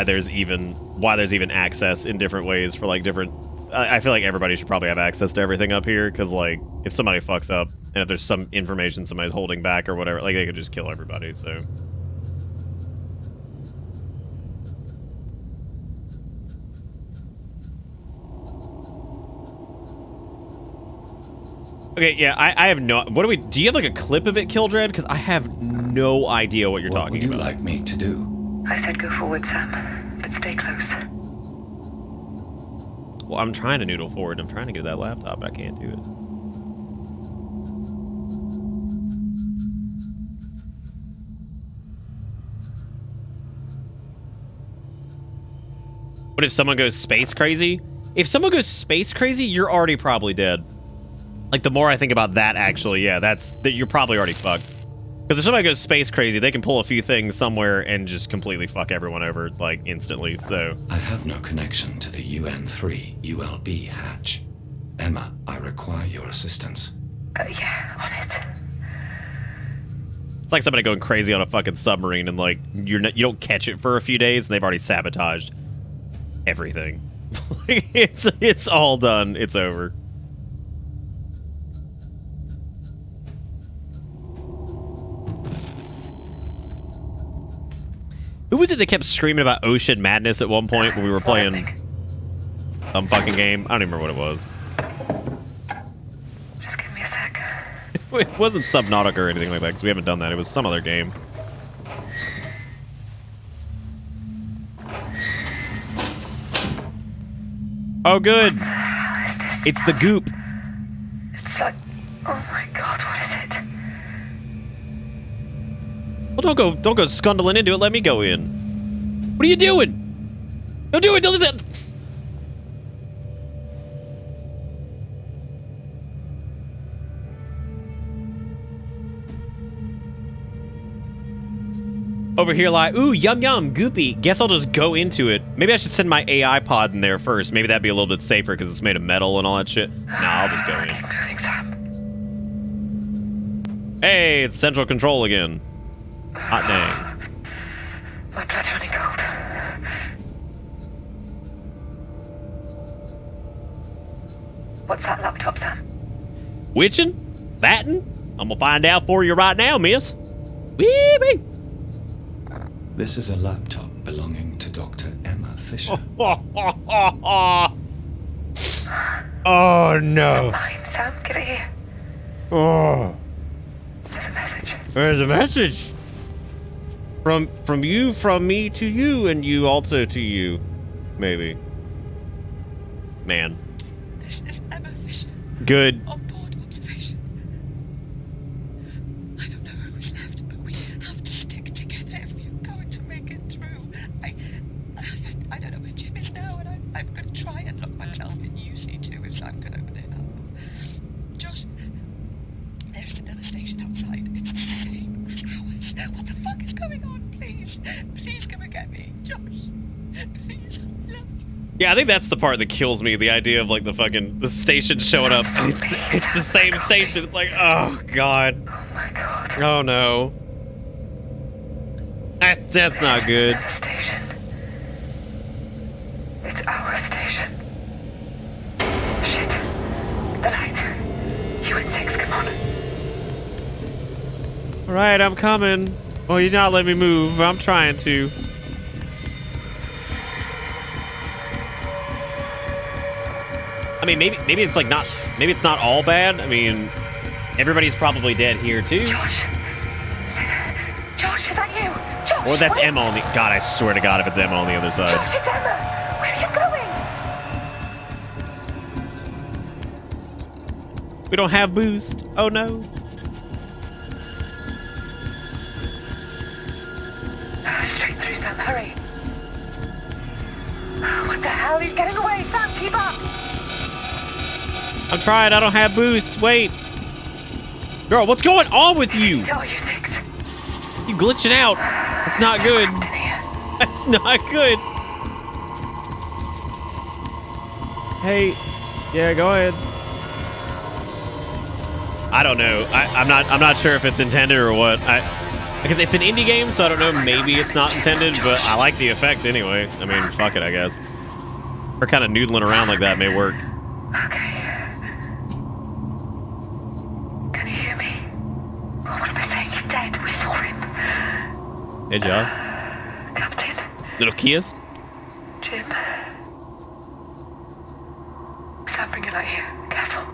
there's even access in different ways for like different. I feel like everybody should probably have access to everything up here, because like if somebody fucks up and if there's some information somebody's holding back or whatever, like they could just kill everybody. So okay, yeah, I have no... Do you have, like, a clip of it, Kildred? Because I have no idea what you're talking about. What would you like me to do? I said go forward, Sam, but stay close. Well, I'm trying to noodle forward. I'm trying to get that laptop, but I can't do it. What if someone goes space crazy? If someone goes space crazy, you're already probably dead. Like, the more I think about that, actually, yeah, you're probably already fucked. Because if somebody goes space crazy, they can pull a few things somewhere and just completely fuck everyone over, like, instantly, so... I have no connection to the UN-3 ULB hatch. Emma, I require your assistance. Yeah, on it. It's like somebody going crazy on a fucking submarine and, like, you don't catch it for a few days and they've already sabotaged everything. It's all done. It's over. Who was it that kept screaming about Ocean Madness at one point when we were playing some fucking game? I don't even remember what it was. Just give me a sec. It wasn't Subnautica or anything like that, because we haven't done that. It was some other game. Oh, good. It's the goop. It's like... Oh my god, what is it? Well, don't go scuttling into it. Let me go in. What are you doing? Don't do it. Don't do that. Over here, like, ooh, yum yum, goopy. Guess I'll just go into it. Maybe I should send my AI pod in there first. Maybe that'd be a little bit safer because it's made of metal and all that shit. Nah, I'll just go in. Keep moving, Sam. Hey, it's central control again. Hot dang. My blood's running cold. What's that laptop, Sam? Witching? Batting? I'm gonna find out for you right now, miss. Wee-wee. This is a laptop belonging to Dr. Emma Fisher. Oh no. Mine, Sam, get it here. Oh. There's a message. There's a message. From you, from me to you, and you also to you. Maybe. Man. This is Emma Fisher. Good. On board observation. I don't know who's left, but we have to stick together if we are going to make it through. I don't know where Jim is now, and I'm going to try and look myself in UC2 if Sam can open it up. Josh, there's another station outside. It's the same hours. What the fuck is going on? Please come and get me. Josh, please, I love you. Yeah, I think that's the part that kills me. The idea of like the station showing up. And it's the same station. It's like, oh god. Oh my god. Oh no. That's not good. Another station. It's our station. Shit. The light. You and 6, come on. Alright, I'm coming. Well, you're not letting me move. I'm trying to. I mean, maybe it's like maybe it's not all bad. I mean, everybody's probably dead here too. Josh, is that you? Josh, Or that's wait. Emma on the... God, I swear to God if it's Emma on the other side. Josh, it's Emma. Where are you going? We don't have boost. Oh no. Straight through, Sam. Hurry. What the hell? He's getting away. Sam, keep up. I'm trying. I don't have boost. Wait. Girl, what's going on with you? Oh, you 6. You glitching out. That's not good. That's not good. Hey. Yeah, go ahead. I don't know. I'm not sure if it's intended or what. Because it's an indie game, so I don't know. Maybe it's not intended, but I like the effect anyway. I mean, fuck it, I guess. Or kind of noodling around like that may work. Okay. Can you hear me? Oh, what am I saying? He's dead. We saw him. Hey, John. Captain. Little kiss. Jim. Sam, bring your light here. Careful.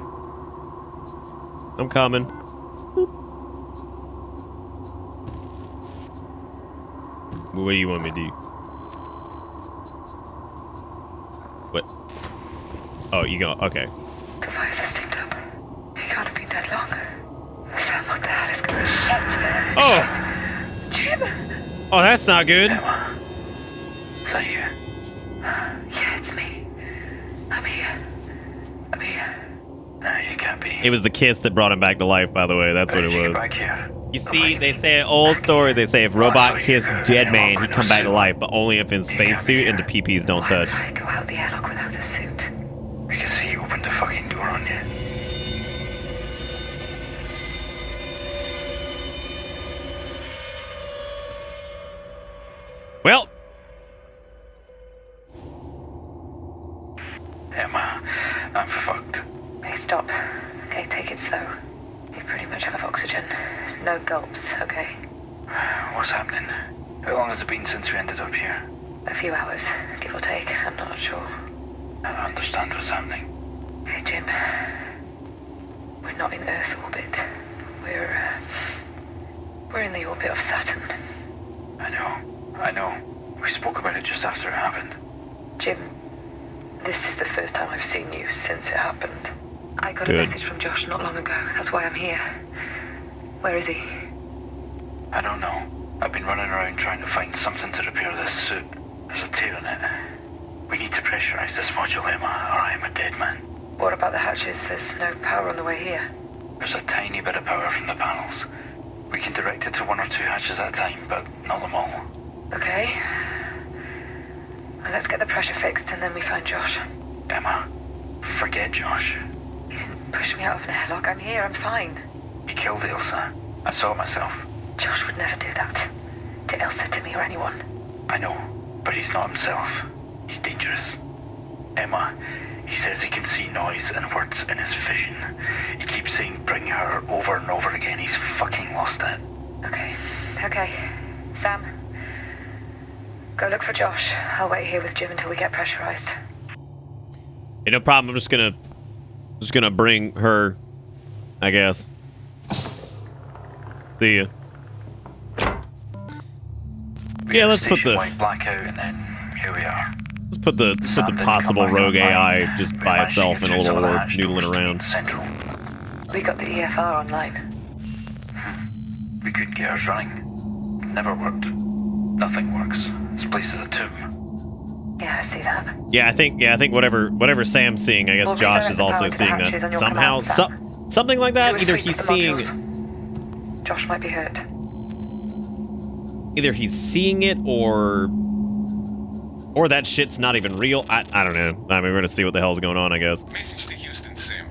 I'm coming. What do you want me to do? What? Oh, you go. Okay. The fires are steamed up. He can't have been dead long. Sam, what the hell is going on? Shit! Oh! Shit. Jim! Oh, that's not good. Emma, is that you? Yeah, it's me. I'm here. No, you can't be. It was the kiss that brought him back to life, by the way. That's How what did it you get was. back here? You see, they say an old story. They say if robot kiss dead man, he come back to life, but only if in spacesuit and the PPs don't Why touch. would I go out the airlock without a suit? We can see you opened the fucking door on you. Well, Emma, I'm fucked. Hey, stop. Okay, take it slow. You pretty much have oxygen. No gulps, okay? What's happening? How long has it been since we ended up here? A few hours, give or take. I'm not sure. I don't understand what's happening. Hey, Jim. We're not in Earth orbit. We're in the orbit of Saturn. I know. We spoke about it just after it happened. Jim, this is the first time I've seen you since it happened. I got Good. a message from Josh not long ago. That's why I'm here. Where is he? I don't know. I've been running around trying to find something to repair this suit. There's a tear in it. We need to pressurize this module, Emma, or I am a dead man. What about the hatches? There's no power on the way here. There's a tiny bit of power from the panels. We can direct it to 1 or 2 hatches at a time, but not them all. Okay. Well, let's get the pressure fixed and then we find Josh. Emma, forget Josh. He didn't push me out of an airlock. I'm here. I'm fine. He killed Ilsa. I saw it myself. Josh would never do that. To Elsa, to me, or anyone. I know, but he's not himself. He's dangerous. Emma, He says he can see noise and words in his vision. He keeps saying bring her over and over again. He's fucking lost it. Okay. Sam, go look for Josh. I'll wait here with Jim until we get pressurized. Hey, no problem. I'm just gonna bring her, I guess. See ya. Yeah, let's put the blackout, and then here we are. Let's put the possible rogue AI just by itself in a little orb, noodling around. Central. We got the EFR online. We couldn't get ours running. Never worked. Nothing works. This place is a tomb. Yeah, I see that. Yeah, I think whatever Sam's seeing, I guess We'll Josh is redirect the also power to seeing hatches that on your somehow. command, Sam. Something like that. Do a Either sweep he's of the seeing modules. Josh might be hurt. either he's seeing it or that shit's not even real. I don't know. I mean, we're gonna see what the hell's going on, I guess. Message to Houston, Sam.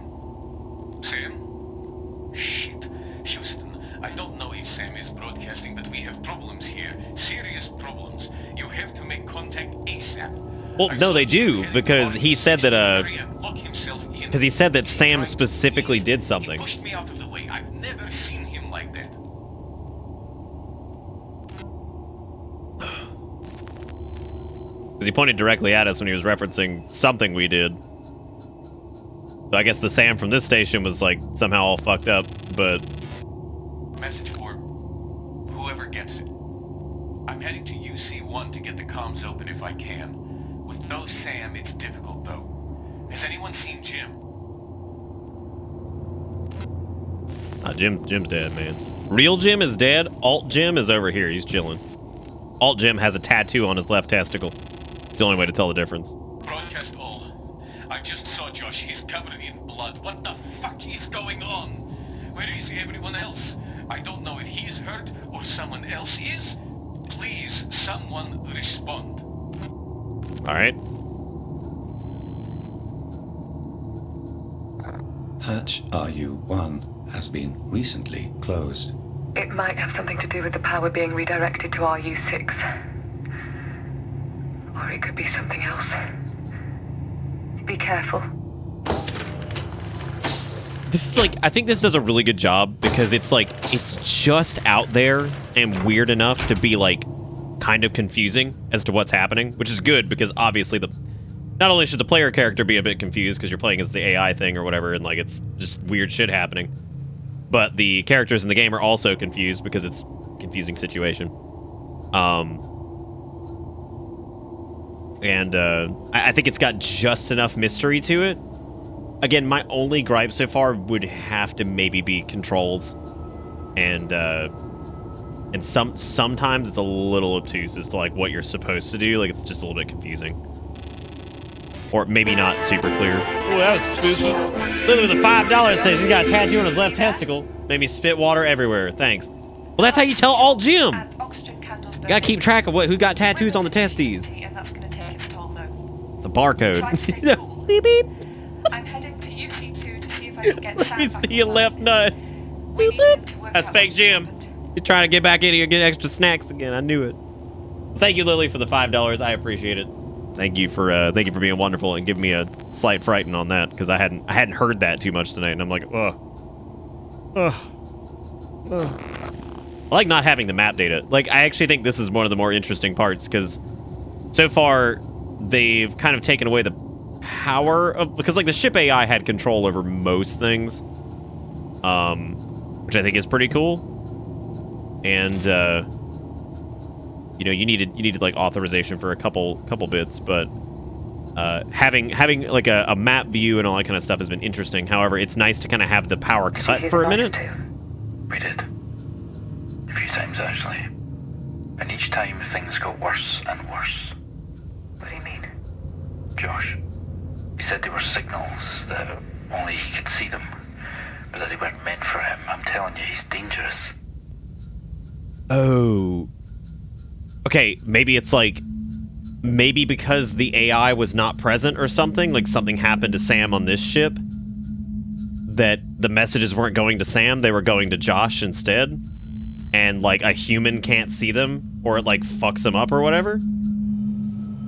Sam? Shit. Houston, I don't know if Sam is broadcasting, but we have problems here. Serious problems. You have to make contact ASAP. Well, no, they do, because he said that, because he said that Sam specifically did something. He pushed me out of the way. I've never seen him like that. Because he pointed directly at us when he was referencing something we did. So I guess the Sam from this station was, like, somehow all fucked up, but... Message for whoever gets it. I'm heading to UC-1 to get the comms open if I can. With no Sam, it's difficult, though. Has anyone seen Jim? Jim's dead, man. Real Jim is dead. Alt Jim is over here. He's chilling. Alt Jim has a tattoo on his left testicle. It's the only way to tell the difference. Broadcast all. I just saw Josh. He's covered in blood. What the fuck is going on? Where is everyone else? I don't know if he's hurt or someone else is. Please, someone respond. Alright. Hatch RU-1 has been recently closed. It might have something to do with the power being redirected to RU-6. Or it could be something else. Be careful. This is like, I think this does a really good job because it's like, it's just out there and weird enough to be like kind of confusing as to what's happening, which is good because obviously not only should the player character be a bit confused because you're playing as the AI thing or whatever and like it's just weird shit happening, but the characters in the game are also confused because it's a confusing situation. I think it's got just enough mystery to it. Again, my only gripe so far would have to maybe be controls, and sometimes it's a little obtuse as to like what you're supposed to do. Like it's just a little bit confusing, or maybe not super clear. Oh, that was spooky. Literally, with the $5 says he's got a tattoo on his left testicle. Made me spit water everywhere. Thanks. Well, that's how you tell Alt Jim. You gotta keep track of who got tattoos on the testes. It's a barcode. Beep beep. I'm heading to UC2 to see if I can get Sam Let me back see your online. left nut. We need him to work That's out fake what's Jim. happened. You're trying to get back in here and get extra snacks again. I knew it. Thank you, Lily, for the $5. I appreciate it. Thank you for being wonderful and giving me a slight frighten on that because I hadn't heard that too much tonight, and I'm like, ugh. I like not having the map data. Like, I actually think this is one of the more interesting parts because so far they've kind of taken away the power of, because like the ship AI had control over most things, which I think is pretty cool, and you know, you needed like authorization for a couple bits, but having like a map view and all that kind of stuff has been interesting. However, it's nice to kind of have the power cut for a minute. We did. A few times, actually. And each time, things got worse and worse. What do you mean? Josh. He said they were signals, that only he could see them, but that they weren't meant for him. I'm telling you, he's dangerous. Oh. Okay, maybe it's like... Maybe because the AI was not present or something, like something happened to Sam on this ship, that the messages weren't going to Sam, they were going to Josh instead, and like a human can't see them, or it like fucks them up or whatever.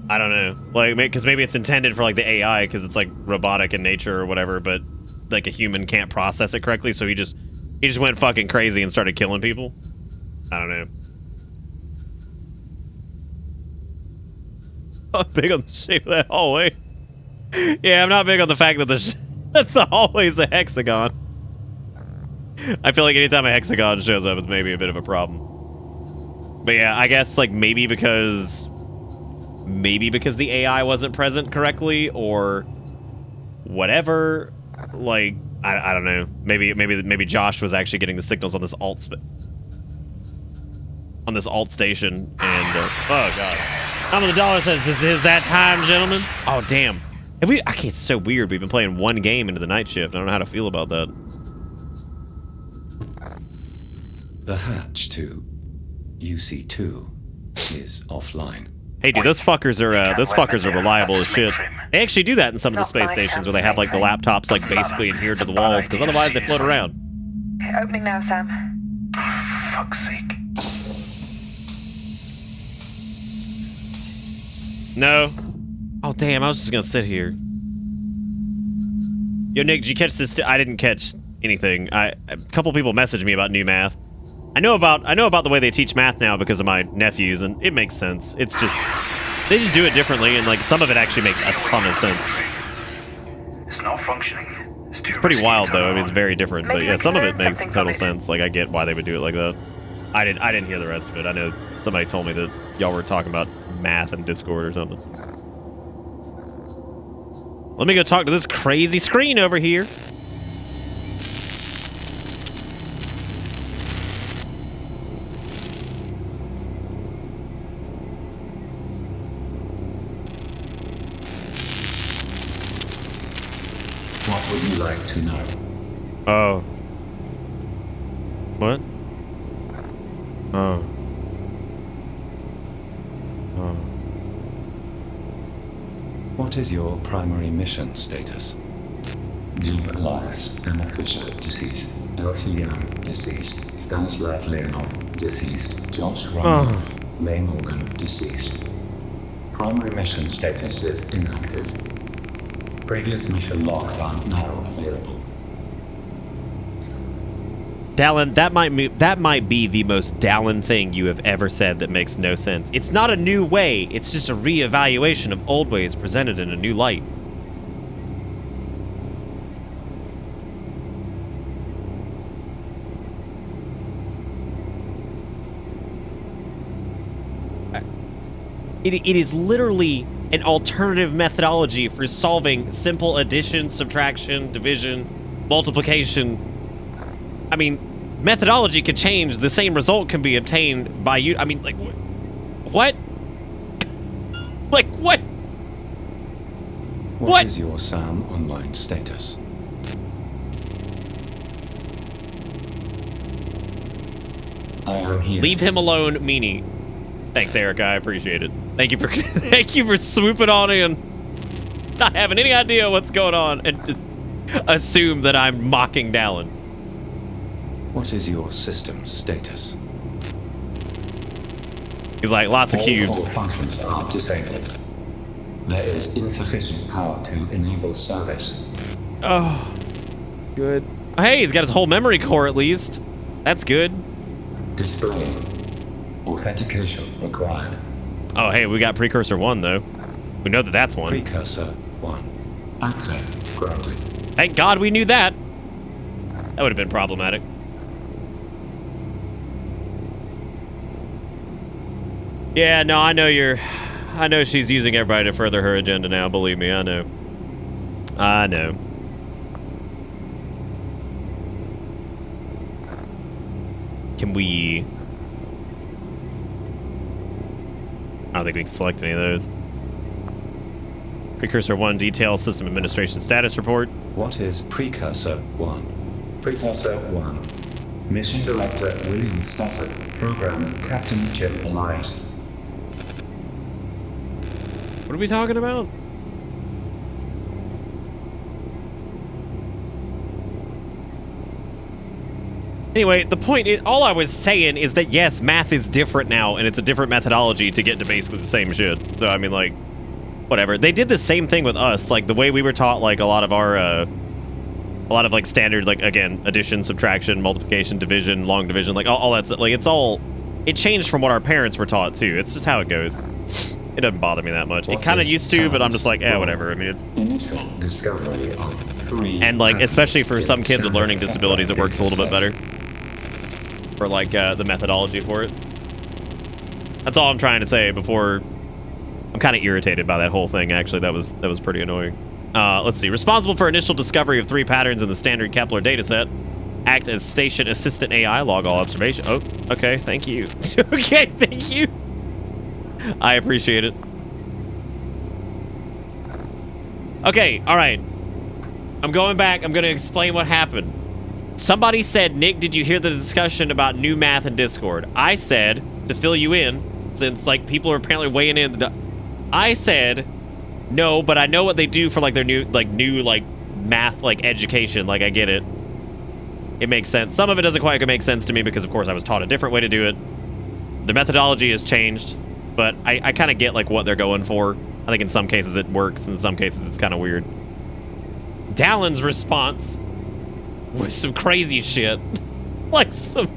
I don't know. Like, because maybe it's intended for, like, the AI, because it's, like, robotic in nature or whatever, but, like, a human can't process it correctly, so he just went fucking crazy and started killing people. I don't know. I'm big on the shape of that hallway. Yeah, I'm not big on the fact that the hallway's a hexagon. I feel like anytime a hexagon shows up, it's maybe a bit of a problem. But yeah, I guess like maybe because the AI wasn't present correctly or whatever. Like I don't know. Maybe Josh was actually getting the signals on this alt station, and oh god. Time of the dollar says, is that time, gentlemen? Oh, damn. It's so weird. We've been playing one game into the night shift. I don't know how to feel about that. The hatch to UC2 is offline. Hey, dude, those fuckers are reliable as shit. They actually do that in some of the space stations where they have, like, the laptops, like, basically adhered to the walls, because otherwise they float around. Okay, opening now, Sam. Oh, fuck's sake. No. Oh, damn, I was just gonna sit here. Yo, Nick, did you catch this? I didn't catch anything. A couple people messaged me about new math. I know about the way they teach math now because of my nephews, and it makes sense. It's just, they just do it differently, and, like, some of it actually makes a ton of sense. It's not functioning. It's pretty wild, though. I mean, it's very different, but yeah, some of it makes total sense. Like, I get why they would do it like that. I didn't hear the rest of it. I know somebody told me that y'all were talking about math in Discord or something. Let me go talk to this crazy screen over here. What would you like to know? Oh. What? Oh. Oh. What is your primary mission status? Jim alive, Emma Fisher, deceased. Elsie Young, deceased. Stanislav Leonov, deceased. Josh Ryan, May Morgan, deceased. Primary mission status is inactive. Previous mission logs are now available. Dallin, that might be the most Dallin thing you have ever said that makes no sense. It's not a new way, it's just a re-evaluation of old ways presented in a new light. It is literally an alternative methodology for solving simple addition, subtraction, division, multiplication. I mean, methodology could change. The same result can be obtained by you. I mean, like, what? Like, what? What is your SAM online status? I am here. Leave him alone, meanie. Thanks, Erica. I appreciate it. Thank you for thank you for swooping on in, not having any idea what's going on, and just assume that I'm mocking Dallin. What is your system status? He's like, lots of cubes. All functions are disabled. There is insufficient power to enable service. Oh, good. Hey, he's got his whole memory core at least. That's good. Displaying. Authentication required. Oh, hey, we got Precursor 1, though. We know that that's one. Precursor 1. Access granted. Thank God we knew that. That would have been problematic. Yeah, no, I know she's using everybody to further her agenda now, believe me, I know. I know. Can we... I don't think we can select any of those. Precursor 1 detail system administration status report. What is Precursor 1? Precursor 1. Mission Director William Stafford. Program Captain Jim Elias. What are we talking about? Anyway, the point is, all I was saying is that yes, math is different now, and it's a different methodology to get to basically the same shit. So, I mean, like, whatever. They did the same thing with us. Like the way we were taught, like a lot of like standard, like again, addition, subtraction, multiplication, division, long division, like all that stuff. Like it changed from what our parents were taught too. It's just how it goes. It doesn't bother me that much. It kind of used to, but I'm just like, whatever. I mean, it's initial discovery of 3 and like especially for patterns some in kids with learning standard disabilities, it works a little bit data better for like the methodology for it. That's all I'm trying to say before. I'm kind of irritated by that whole thing. Actually, that was pretty annoying. Let's see. Responsible for initial discovery of 3 patterns in the standard Kepler dataset. Act as station assistant AI. Log all observation. Oh, okay. Thank you. Okay, thank you. I appreciate it. Okay, all right. I'm going back. I'm going to explain what happened. Somebody said, Nick, did you hear the discussion about new math in Discord? I said, to fill you in, since like people are apparently weighing in, I said, no, but I know what they do for like their new math like education. Like I get it. It makes sense. Some of it doesn't quite make sense to me because of course I was taught a different way to do it. The methodology has changed, but I kind of get like what they're going for. I think in some cases it works, in some cases it's kind of weird. Dallin's response was some crazy shit. Like some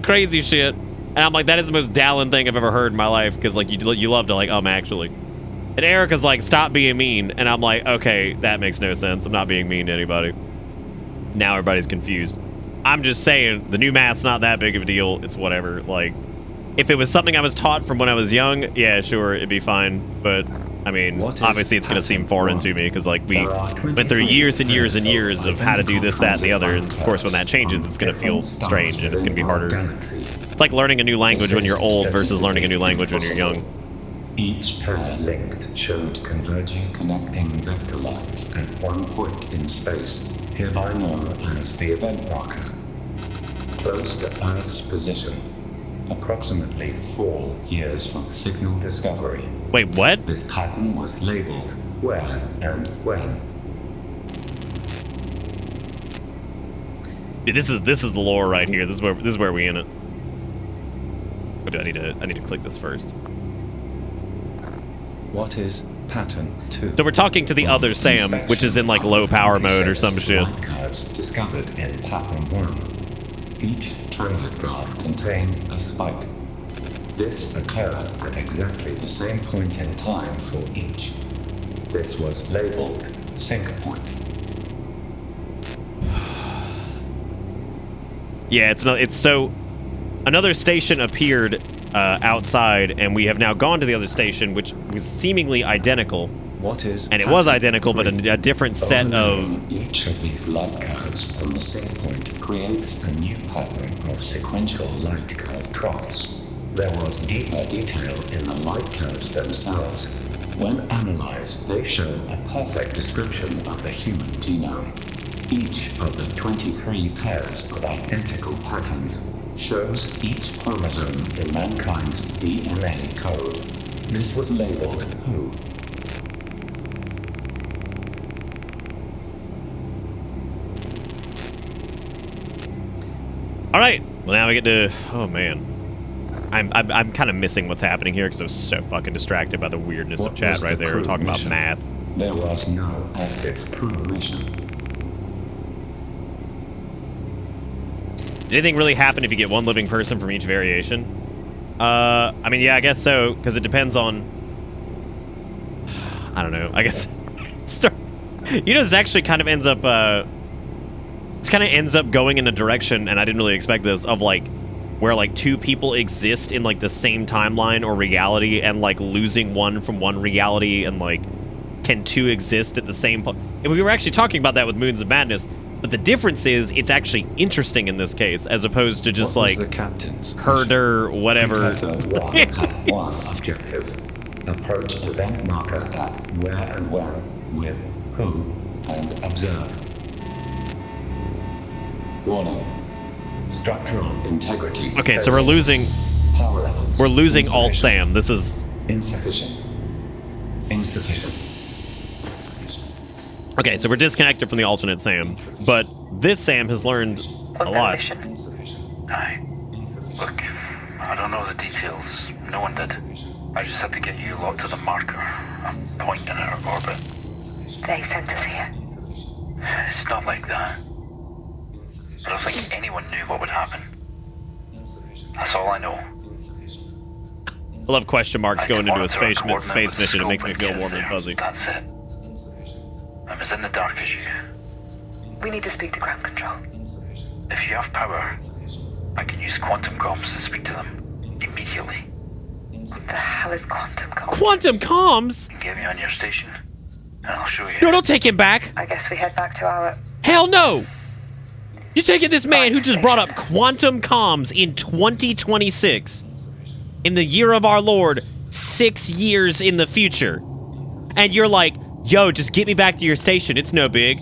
crazy shit. And I'm like, that is the most Dallin thing I've ever heard in my life, because like you love to like, actually. And Erica's like, stop being mean. And I'm like, okay, that makes no sense. I'm not being mean to anybody. Now everybody's confused. I'm just saying, the new math's not that big of a deal. It's whatever. Like, if it was something I was taught from when I was young, yeah, sure, it'd be fine. But, I mean, obviously it's going to seem foreign to me, because, like, we went through years and years and years of how to do this, that, and the other. And, of course, when that changes, it's going to feel strange, and it's going to be harder. It's like learning a new language when you're old versus learning a new language when you're young. Each pair linked showed converging connecting vector lines at one point in space, hereby known as the event marker. Close to Earth's position, approximately 4 years from signal discovery. Wait, what? This pattern was labeled where and when. Dude, this is the lore right here. This is where we in it. Oh, dude, I need to click this first. What is pattern 2? So we're talking to the other Sam, which is in like low power mode or some shit. Light curves discovered in pattern 1. Each transit graph contained a spike. This occurred at exactly the same point in time for each. This was labeled sync point. Yeah, it's so another station appeared outside, and we have now gone to the other station, which was seemingly identical. What is? And it was identical, but a different set of. Each of these light curves on the sync point creates a new pattern of sequential light curve troughs. There was deeper detail in the light curves themselves. When analyzed, they show a perfect description of the human genome. Each of the 23 pairs of identical patterns shows each chromosome in mankind's DNA code. This was labeled WHO. All right. Well, now we get to. Oh man, I'm kind of missing what's happening here because I was so fucking distracted by the weirdness of chat right there. We're talking about math. There was no active crew mission. Did anything really happen if you get one living person from each variation? I mean, yeah, I guess so, because it depends on. I don't know. I guess. You know, this actually kind of ends up. This kind of ends up going in a direction, and I didn't really expect this, of like where like 2 people exist in like the same timeline or reality, and like losing one from one reality, and like can 2 exist at the same point. And we were actually talking about that with Moons of Madness, but the difference is it's actually interesting in this case as opposed to just like the captain's herder whatever. Episode 1 had one objective: approach event marker at where and when with who and observe. Warning. Structural integrity. Okay, so we're losing. Power levels. We're losing Alt Sam. This is insufficient. Insufficient. Okay, so we're disconnected from the alternate Sam, but this Sam has learned a lot. Aye. Look, I don't know the details. No one did. I just had to get you lot to the marker, a point in our orbit. They sent us here. It's not like that. I don't think anyone knew what would happen. That's all I know. I love question marks I going into a monitor and space coordinate with mission to the makes me scope feel and warm and get us fuzzy. there. That's it. I'm as in the dark as you. We need to speak to ground control. If you have power, I can use quantum comms to speak to them immediately. What the hell is quantum comms? Quantum comms? Get me on your station, and I'll show you. No, don't take him back. I guess we head back to our... Hell no. You're taking this man who just brought up quantum comms in 2026, in the year of our Lord, 6 years in the future, and you're like, yo, just get me back to your station. It's no big.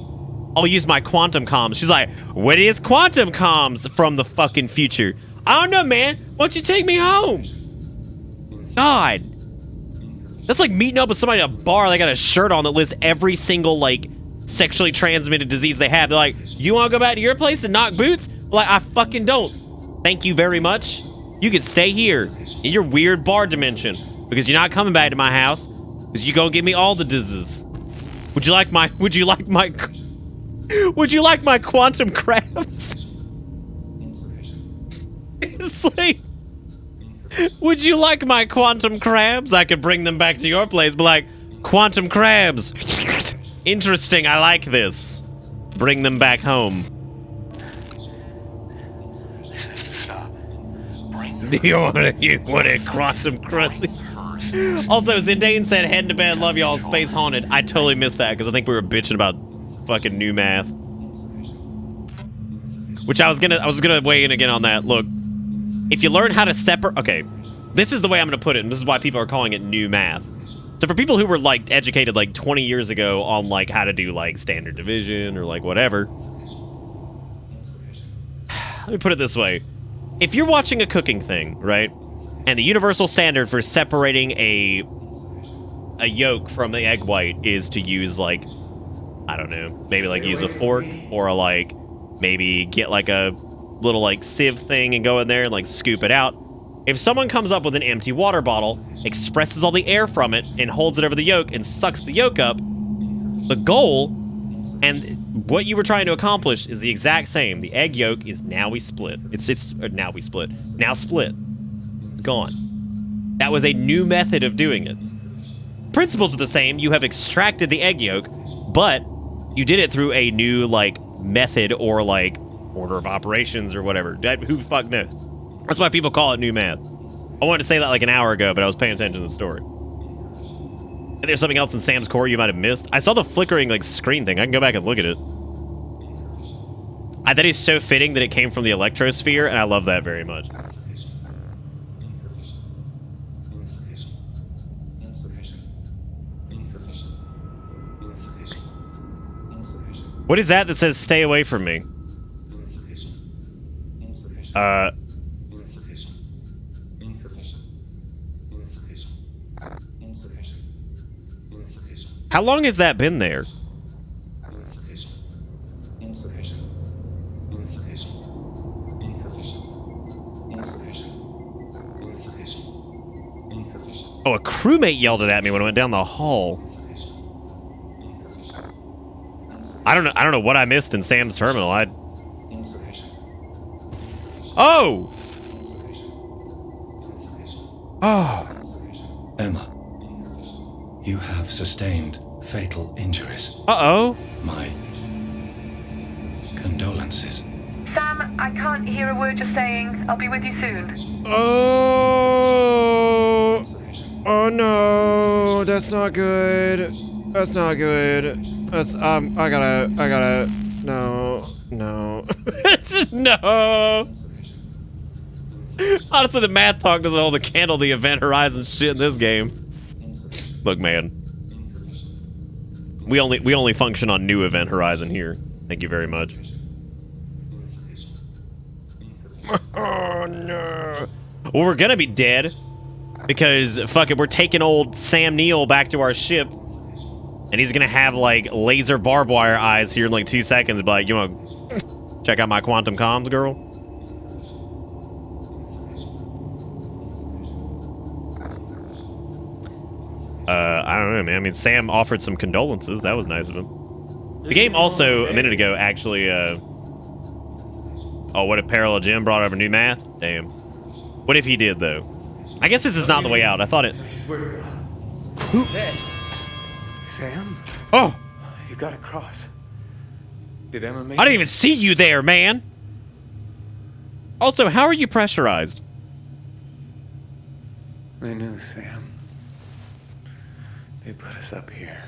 I'll use my quantum comms. She's like, what is quantum comms from the fucking future? I don't know, man. Why don't you take me home? God. That's like meeting up with somebody at a bar. They got a shirt on that lists every single, like, sexually transmitted disease they have. They're like, you want to go back to your place and knock boots? Like, I fucking don't. Thank you very much. You can stay here in your weird bar dimension because you're not coming back to my house because you're going to give me all the diseases. Would you like my quantum crabs? It's like, would you like my quantum crabs? I could bring them back to your place, but like, quantum crabs. Interesting, I like this. Bring them back home. Do you want a quantum crusty? Also, Zindane said, heading to bed, love y'all, Space Haunted. I totally missed that, because I think we were bitching about fucking new math. Which I was gonna weigh in again on that. Look, if you learn how to separate... Okay, this is the way I'm gonna put it, and this is why people are calling it new math. So for people who were, like, educated, like, 20 years ago on, like, how to do, like, standard division or, like, whatever. Let me put it this way. If you're watching a cooking thing, right, and the universal standard for separating a yolk from the egg white is to use, like, I don't know, maybe, like, use a fork or, like, maybe get, like, a little, like, sieve thing and go in there and, like, scoop it out. If someone comes up with an empty water bottle, expresses all the air from it, and holds it over the yolk and sucks the yolk up, the goal and what you were trying to accomplish is the exact same. The egg yolk is now split. Now split. It's gone. That was a new method of doing it. Principles are the same. You have extracted the egg yolk, but you did it through a new, like, method or, like, order of operations or whatever. Who the fuck knows? That's why people call it new math. I wanted to say that like an hour ago, but I was paying attention to the story. And there's something else in Sam's core you might have missed. I saw the flickering, like, screen thing. I can go back and look at it. That is so fitting that it came from the electrosphere, and I love that very much. What is that says stay away from me? How long has that been there? Oh, a crewmate yelled it at me when I went down the hall. I don't know what I missed in Sam's terminal. Oh! Oh. Emma, you have sustained fatal injuries. Uh-oh. My condolences. Sam, I can't hear a word you're saying. I'll be with you soon. Oh. Oh no. That's not good. That's not good. That's, I gotta, no. No. Honestly, the math talk doesn't hold a candle to the Event Horizon shit in this game. Look, man. We only function on new Event Horizon here. Thank you very much. Oh no. Well, we're gonna be dead because fuck it, we're taking old Sam Neill back to our ship, and he's gonna have like laser barbed wire eyes here in like 2 seconds and be like, you wanna check out my quantum comms, girl? I don't know, man. I mean, Sam offered some condolences. That was nice of him. The game also, a minute ago, actually, oh, what if Parallel Jim brought over new math? Damn. What if he did, though? I guess this is not the way out. I thought it... I swear to God. Who? Sam? Oh! You got across. Did Emma make I didn't even see you there, man! Also, how are you pressurized? They knew, Sam. They put us up here,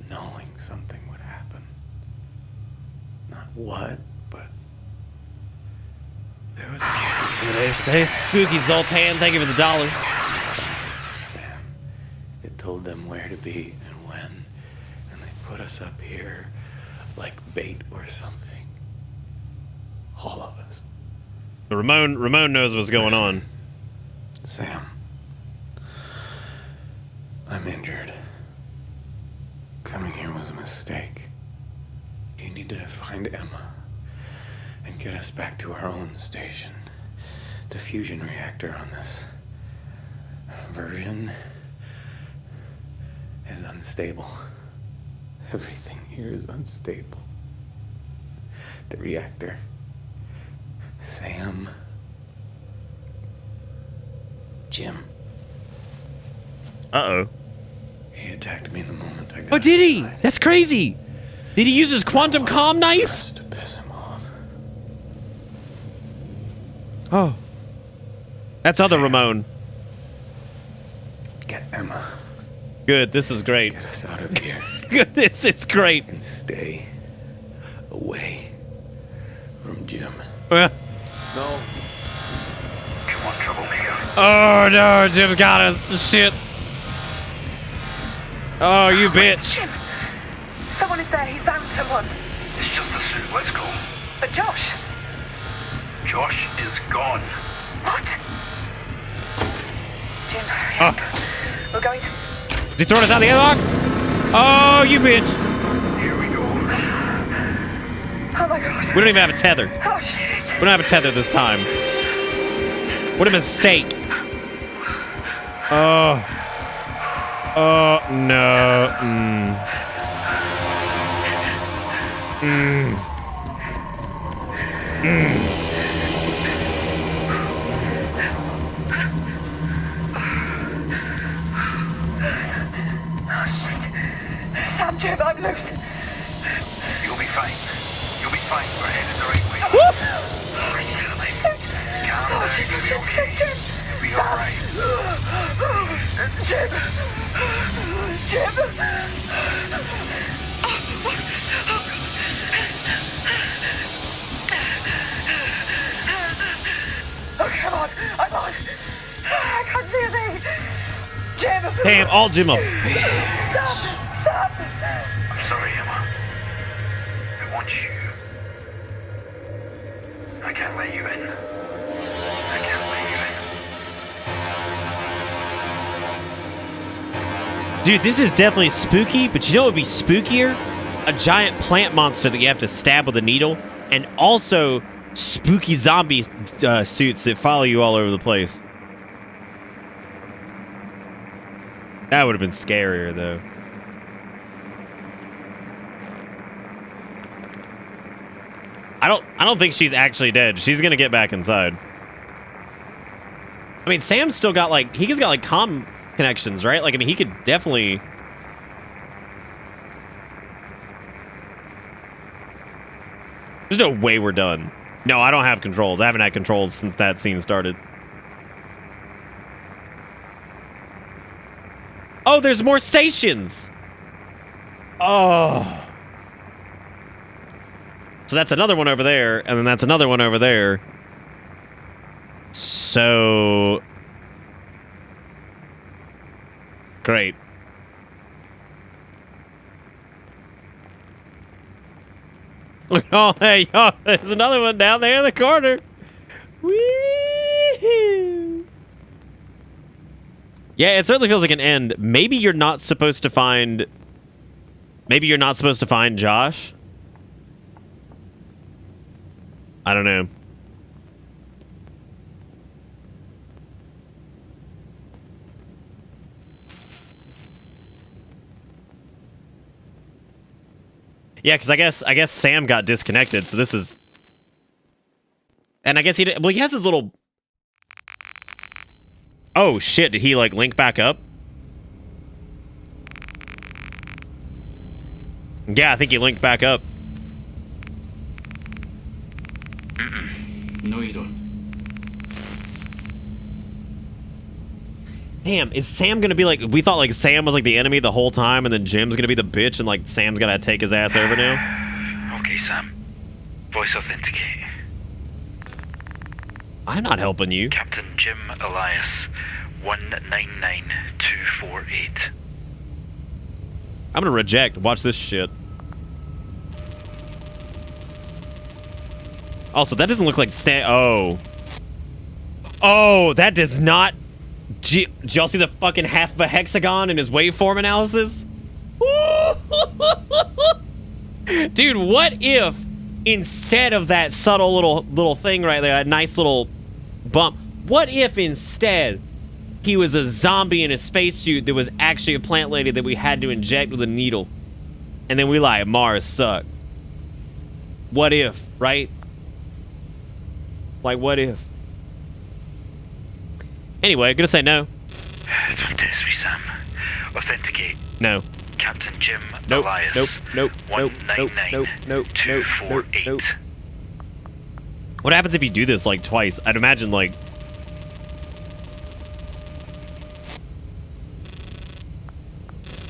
knowing something would happen. Not what, but there was Hey, spooky Zoltan, thank you for the $1. Sam, it told them where to be and when, and they put us up here like bait or something. All of us. Ramon knows what's going on. Sam, I'm injured. Coming here was a mistake. You need to find Emma and get us back to our own station. The fusion reactor on this version is unstable. Everything here is unstable. The reactor. Sam. Jim. Uh-oh. He attacked me the moment I got Oh, did he? inside. That's crazy. Did he use his quantum comm knife? Just to piss him off. Oh. That's other Sam. Ramon. Get Emma. Good, this is great. Get us out of here. Good, this is great. And stay away from Jim. Uh, No. You want troublemaker? Oh, no, Jim got us. Shit. Oh, you bitch. Jim! Someone is there. He found someone. It's just a suit. Let's go. But Josh! Josh is gone. What? Jim, hurry up. We're going to... Is he throwing us out the airlock? Oh, you bitch. Here we go. Oh my god. We don't even have a tether. Oh shit. We don't have a tether this time. What a mistake. Oh. Oh, no. Sam, Jim, I'm loose. You'll be fine. You'll be fine. We're headed the right way. Calm down. You'll be okay. You'll be alright. Jim! Jim! Oh, come on! I'm on! I can't see a thing! Jim! Damn, all Jim up. Stop! I'm sorry, Emma. I want you. I can't let you in. I can't let you in. Dude, this is definitely spooky, but you know what would be spookier? A giant plant monster that you have to stab with a needle, and also spooky zombie suits that follow you all over the place. That would have been scarier, though. I don't think she's actually dead. She's gonna get back inside. I mean, Sam's still got like he's got like comm connections, right? Like, I mean, he could definitely. There's no way we're done. No, I don't have controls. I haven't had controls since that scene started. Oh, there's more stations. Oh. So that's another one over there, and then that's another one over there. So great. Oh, hey, oh, there's another one down there in the corner. Whee! Yeah, it certainly feels like an end. Maybe you're not supposed to find. Maybe you're not supposed to find Josh. I don't know. Yeah, because I guess Sam got disconnected, so this is... And I guess he has his little... Oh, shit. Did he, like, link back up? Yeah, I think he linked back up. No, you don't. Damn, is Sam gonna be like... We thought, like, Sam was, like, the enemy the whole time, and then Jim's gonna be the bitch, and, like, Sam's gonna take his ass over now? Okay, Sam. Voice authenticate. I'm not helping you. Captain Jim Elias, 199248. I'm gonna reject. Watch this shit. Also, that doesn't look like Oh. Oh, that does not... Did y'all see the fucking half of a hexagon in his waveform analysis? Dude, what if instead of that subtle little thing right there, that nice little bump, what if instead he was a zombie in a spacesuit that was actually a plant lady that we had to inject with a needle? And then we like, Mars sucked. What if, right? Like, what if? Anyway, gonna say no. Don't test me, Sam. Authenticate. No. Captain Jim Nope. Elias. Nope. Nope. Nope. Nope. Nope. Nope. 248. Nope. What happens if you do this like twice? I'd imagine like...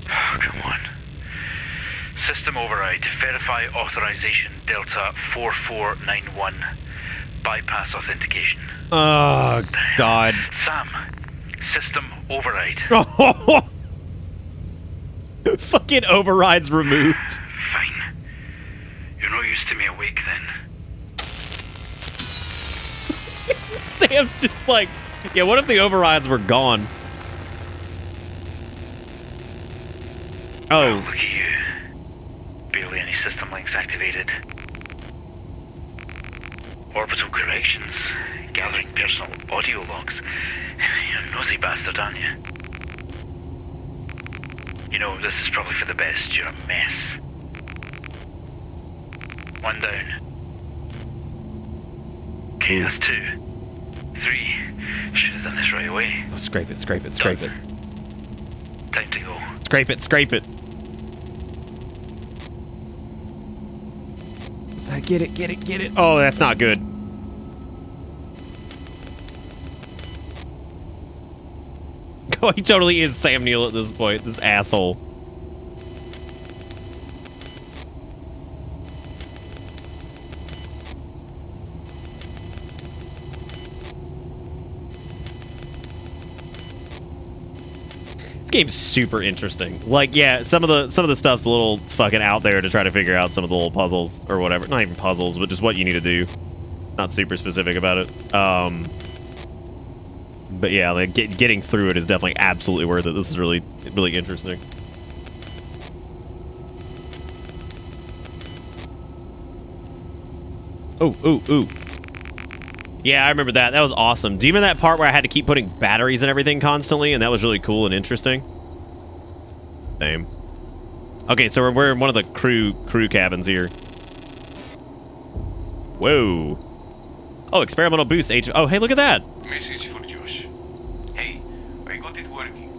Oh, come on. System override. Verify authorization Delta 4491. Bypass authentication. Oh, God. Sam, system override. Fucking overrides removed. Fine. You're no use to me awake then. Sam's just like, yeah, what if the overrides were gone? Oh. Well, look at you. Barely any system links activated. Orbital corrections. Gathering personal audio logs. You're a nosy bastard, aren't you? You know, this is probably for the best. You're a mess. One down. Okay, that's 2. 3. Should have done this right away. Oh, scrape it, scrape it, scrape it. Time to go. Scrape it, scrape it. Get it, get it, get it. Oh, that's not good. Oh, he totally is Sam Neill at this point, this asshole. This game's super interesting. Like, yeah, some of the stuff's a little fucking out there to try to figure out some of the little puzzles or whatever. Not even puzzles, but just what you need to do. Not super specific about it. But yeah, like getting through it is definitely absolutely worth it. This is really, really interesting. Oh, ooh, ooh. Yeah, I remember that. That was awesome. Do you remember that part where I had to keep putting batteries and everything constantly, and that was really cool and interesting? Same. Okay, so we're in one of the crew cabins here. Whoa. Oh, experimental boost H. Oh, hey, look at that. Message for Josh. Hey, I got it working.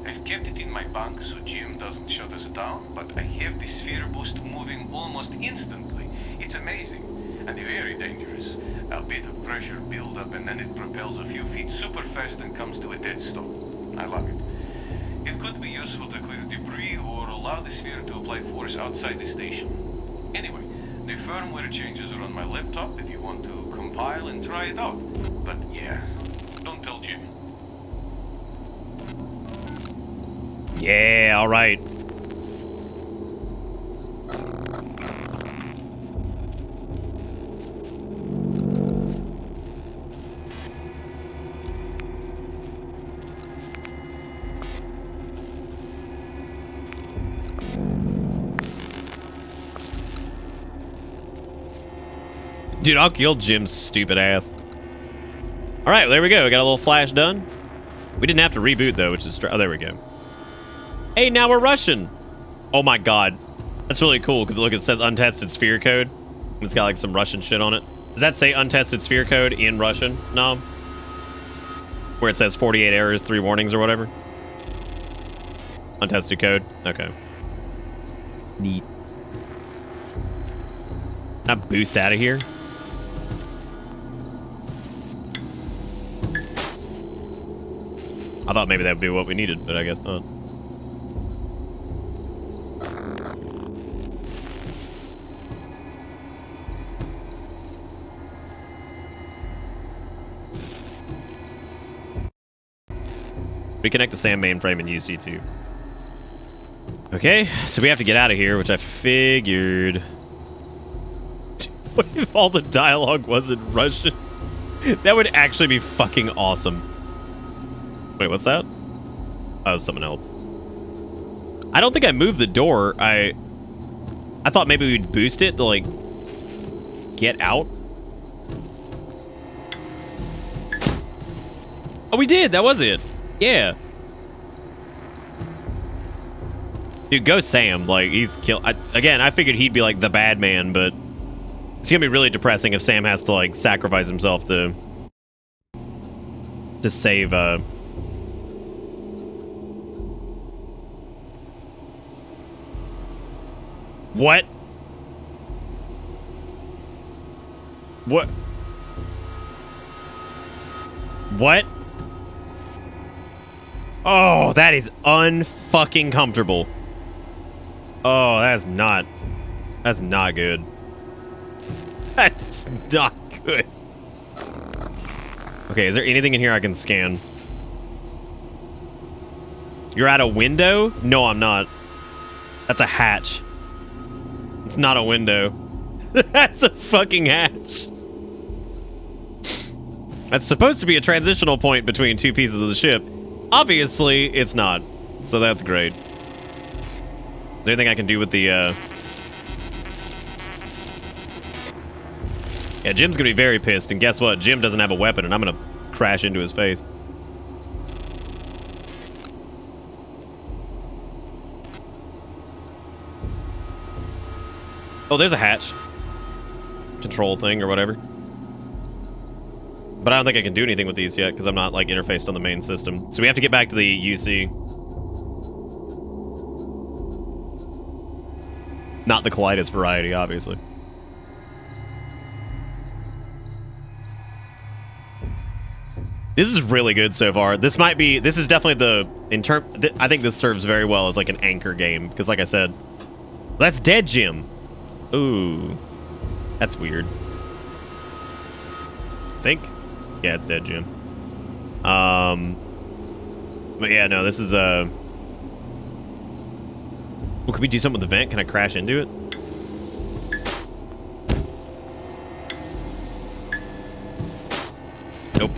I've kept it in my bank so Jim doesn't shut us down, but I have the sphere boost moving almost instantly. It's amazing and very dangerous. A bit of pressure build up and then it propels a few feet super fast and comes to a dead stop. I love it. It could be useful to clear debris or allow the sphere to apply force outside the station. Anyway, the firmware changes are on my laptop if you want to compile and try it out. But yeah, don't tell Jim. Yeah, all right. Dude, I'll kill Jim's stupid ass. All right, well, there we go. We got a little flash done. We didn't have to reboot, though, which is... Oh, there we go. Hey, now we're Russian. Oh, my God. That's really cool because look, it says untested sphere code. It's got like some Russian shit on it. Does that say untested sphere code in Russian? No. Where it says 48 errors, 3 warnings or whatever. Untested code. Okay. Neat. Can I boost out of here? I thought maybe that would be what we needed, but I guess not. Reconnect to SAM mainframe and UC2. Okay, so we have to get out of here, which I figured. What if all the dialogue was in Russian? That would actually be fucking awesome. Wait, what's that? Oh, it was something else. I don't think I moved the door. I thought maybe we'd boost it to, like, get out. Oh, we did. That was it. Yeah. Dude, go Sam. Like, he's killed. Again, I figured he'd be, like, the bad man, but it's gonna be really depressing if Sam has to, like, sacrifice himself to save, What? What? What? Oh, that is unfucking comfortable. Oh, that's not good. That's not good. Okay, is there anything in here I can scan? You're at a window? No, I'm not. That's a hatch. It's not a window. That's a fucking hatch. That's supposed to be a transitional point between two pieces of the ship. Obviously, it's not. So that's great. Is there anything I can do with the, Yeah, Jim's gonna be very pissed, and guess what? Jim doesn't have a weapon, and I'm gonna crash into his face. Oh, there's a hatch. Control thing or whatever. But I don't think I can do anything with these yet, because I'm not, like, interfaced on the main system. So we have to get back to the UC. Not the Colitis variety, obviously. This is really good so far. This is definitely I think this serves very well as, like, an anchor game, because, like I said, that's dead Jim. Ooh. That's weird. Think? Yeah, it's dead Jim. But yeah, no, this is, Well, can we do something with the vent? Can I crash into it? Nope.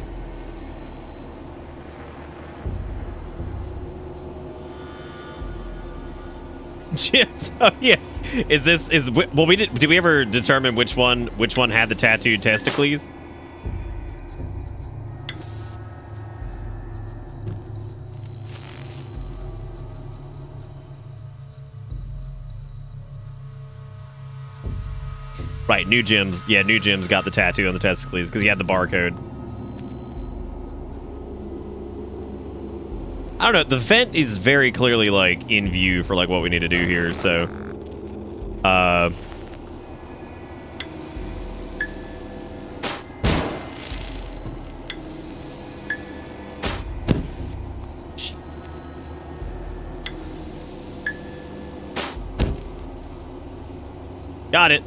Oh, yeah. Did we ever determine which one had the tattooed testicles? Right, New Jim's got the tattoo on the testicles because he had the barcode. I don't know, the vent is very clearly, like, in view for, like, what we need to do here, so... Got it.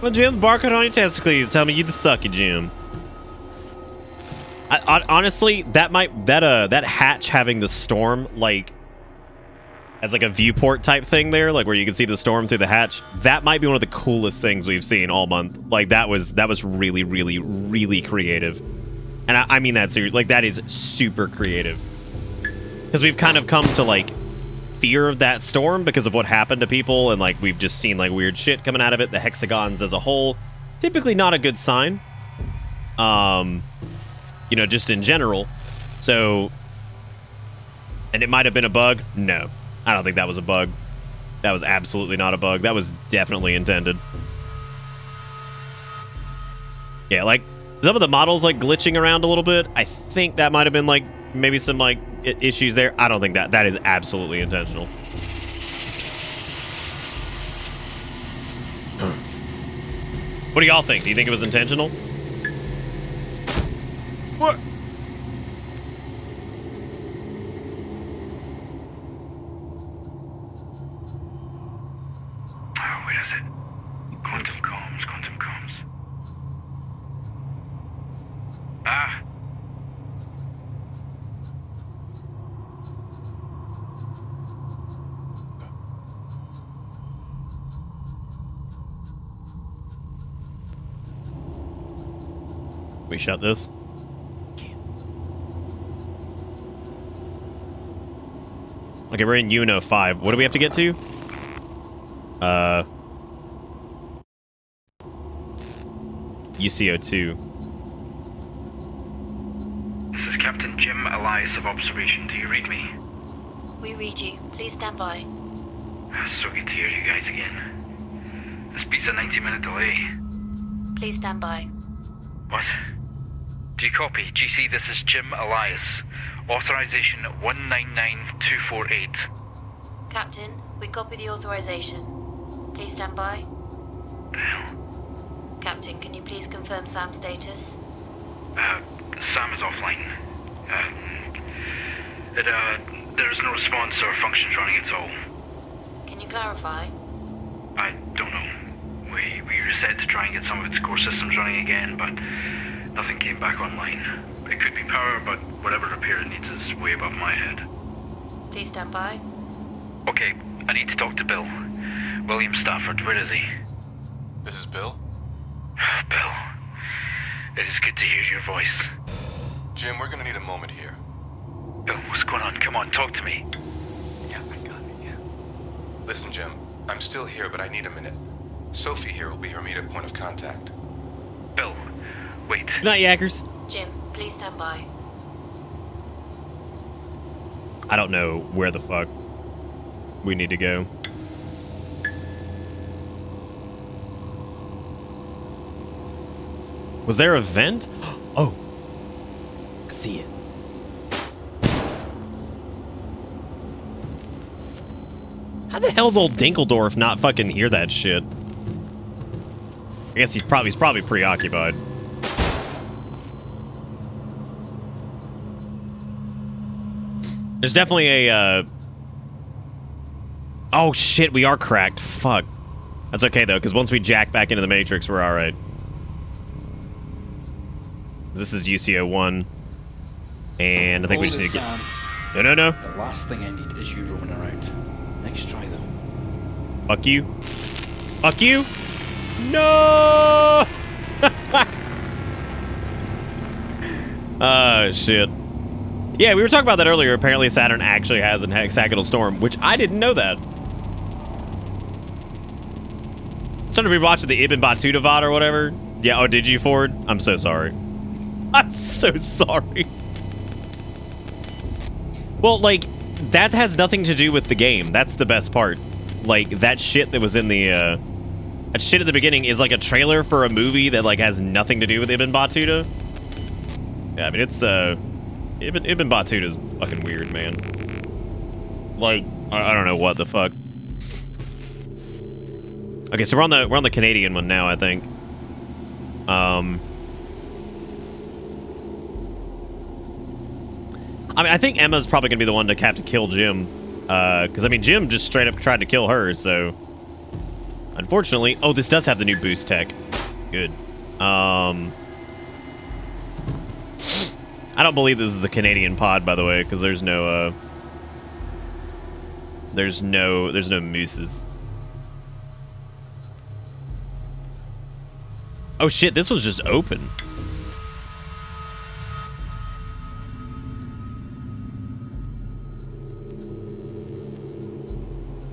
Well, Jim, barcode on your testicles. Tell me you the sucky, Jim. Honestly, that hatch having the storm, like, as like a viewport type thing there, like where you can see the storm through the hatch, that might be one of the coolest things we've seen all month. Like, that was really, really, really creative. And I mean that seriously. Like, that is super creative. Because we've kind of come to, like, fear of that storm because of what happened to people, and, like, we've just seen, like, weird shit coming out of it. The hexagons as a whole, typically not a good sign. You know, just in general. So, and it might have been a bug? No. I don't think that was a bug. That was absolutely not a bug. That was definitely intended. Yeah, like, some of the models, like, glitching around a little bit. I think that might have been, like, maybe some, like, issues there. I don't think that is absolutely intentional. What do y'all think? Do you think it was intentional? What? Where is it? Quantum comms, quantum comms. Ah! We shut this? Okay, we're in UNO 5. What do we have to get to? UCO 2. This is Captain Jim Elias of Observation. Do you read me? We read you. Please stand by. So good to hear you guys again. This beats a 90-minute delay. Please stand by. What? Do you copy? GC, this is Jim Elias. Authorization 199248. Captain, we copy the authorization. Please stand by. The hell? Captain, can you please confirm Sam's status? Sam is offline. There is no response or functions running at all. Can you clarify? I don't know. We reset to try and get some of its core systems running again, but nothing came back online. It could be power, but whatever repair it needs is way above my head. Please stand by. Okay, I need to talk to Bill. William Stafford, where is he? This is Bill? Bill, it is good to hear your voice. Jim, we're gonna need a moment here. Bill, what's going on? Come on, talk to me. Yeah, I got it, yeah. Listen, Jim, I'm still here, but I need a minute. Sophie here will be your immediate point of contact. Bill, wait. Good night, Yackers. Jim, please stand by. I don't know where the fuck we need to go. Was there a vent? Oh. I see it. How the hell's old Dinkeldorf not fucking hear that shit? I guess he's probably preoccupied. There's definitely a, Oh shit, we are cracked. Fuck. That's okay though, because once we jack back into the Matrix, we're alright. This is UCO 1. And I think we just need to get... No. The last thing I need is you roaming around. Next try though. Fuck you. Fuck you. No! Shit. Yeah, we were talking about that earlier. Apparently Saturn actually has an hexagonal storm, which I didn't know that. Trying to be watching the Ibn Battuta VOD or whatever. Yeah, oh, did you, Ford? I'm so sorry. I'm so sorry. Well, like, that has nothing to do with the game. That's the best part. Like, that shit that was in the, that shit at the beginning is like a trailer for a movie that, like, has nothing to do with Ibn Battuta. Yeah, I mean, it's, Ibn Battuta is fucking weird, man. Like, I don't know what the fuck. Okay, so we're on the Canadian one now, I think. I mean, I think Emma's probably gonna be the one to have to kill Jim, because I mean, Jim just straight up tried to kill her. So, unfortunately, oh, this does have the new boost tech. Good. I don't believe this is a Canadian pod, by the way, because there's no mooses. Oh shit, this was just open.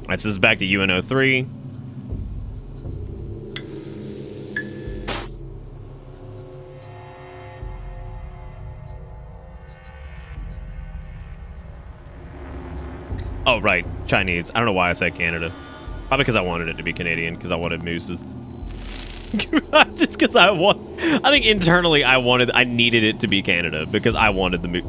Alright, so this is back to UNO 3. Oh, right. Chinese. I don't know why I said Canada. Probably because I wanted it to be Canadian, because I wanted mooses. Just because I think internally I needed it to be Canada, because I wanted the moose.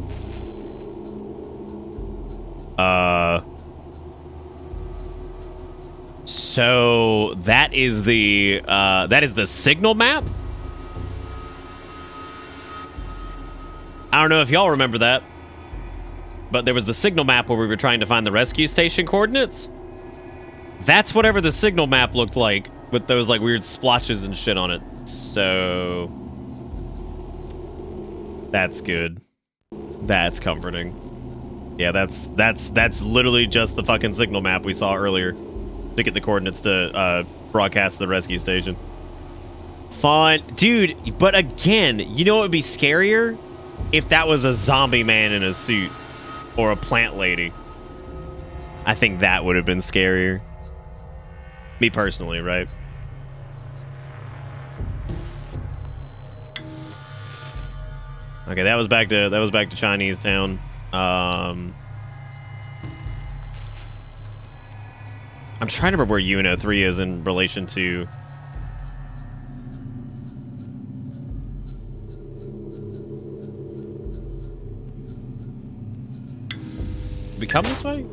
So that is the signal map? I don't know if y'all remember that, but there was the signal map where we were trying to find the rescue station coordinates. That's whatever the signal map looked like, with those like weird splotches and shit on it. So that's good. That's comforting. Yeah, that's literally just the fucking signal map we saw earlier to get the coordinates to broadcast the rescue station. Fun, dude. But again, you know what would be scarier? If that was a zombie man in a suit or a plant lady. I think that would have been scarier. Me personally, right? Okay, that was back to Chinese town. I'm trying to remember where UNO 3 is in relation to. We come this way?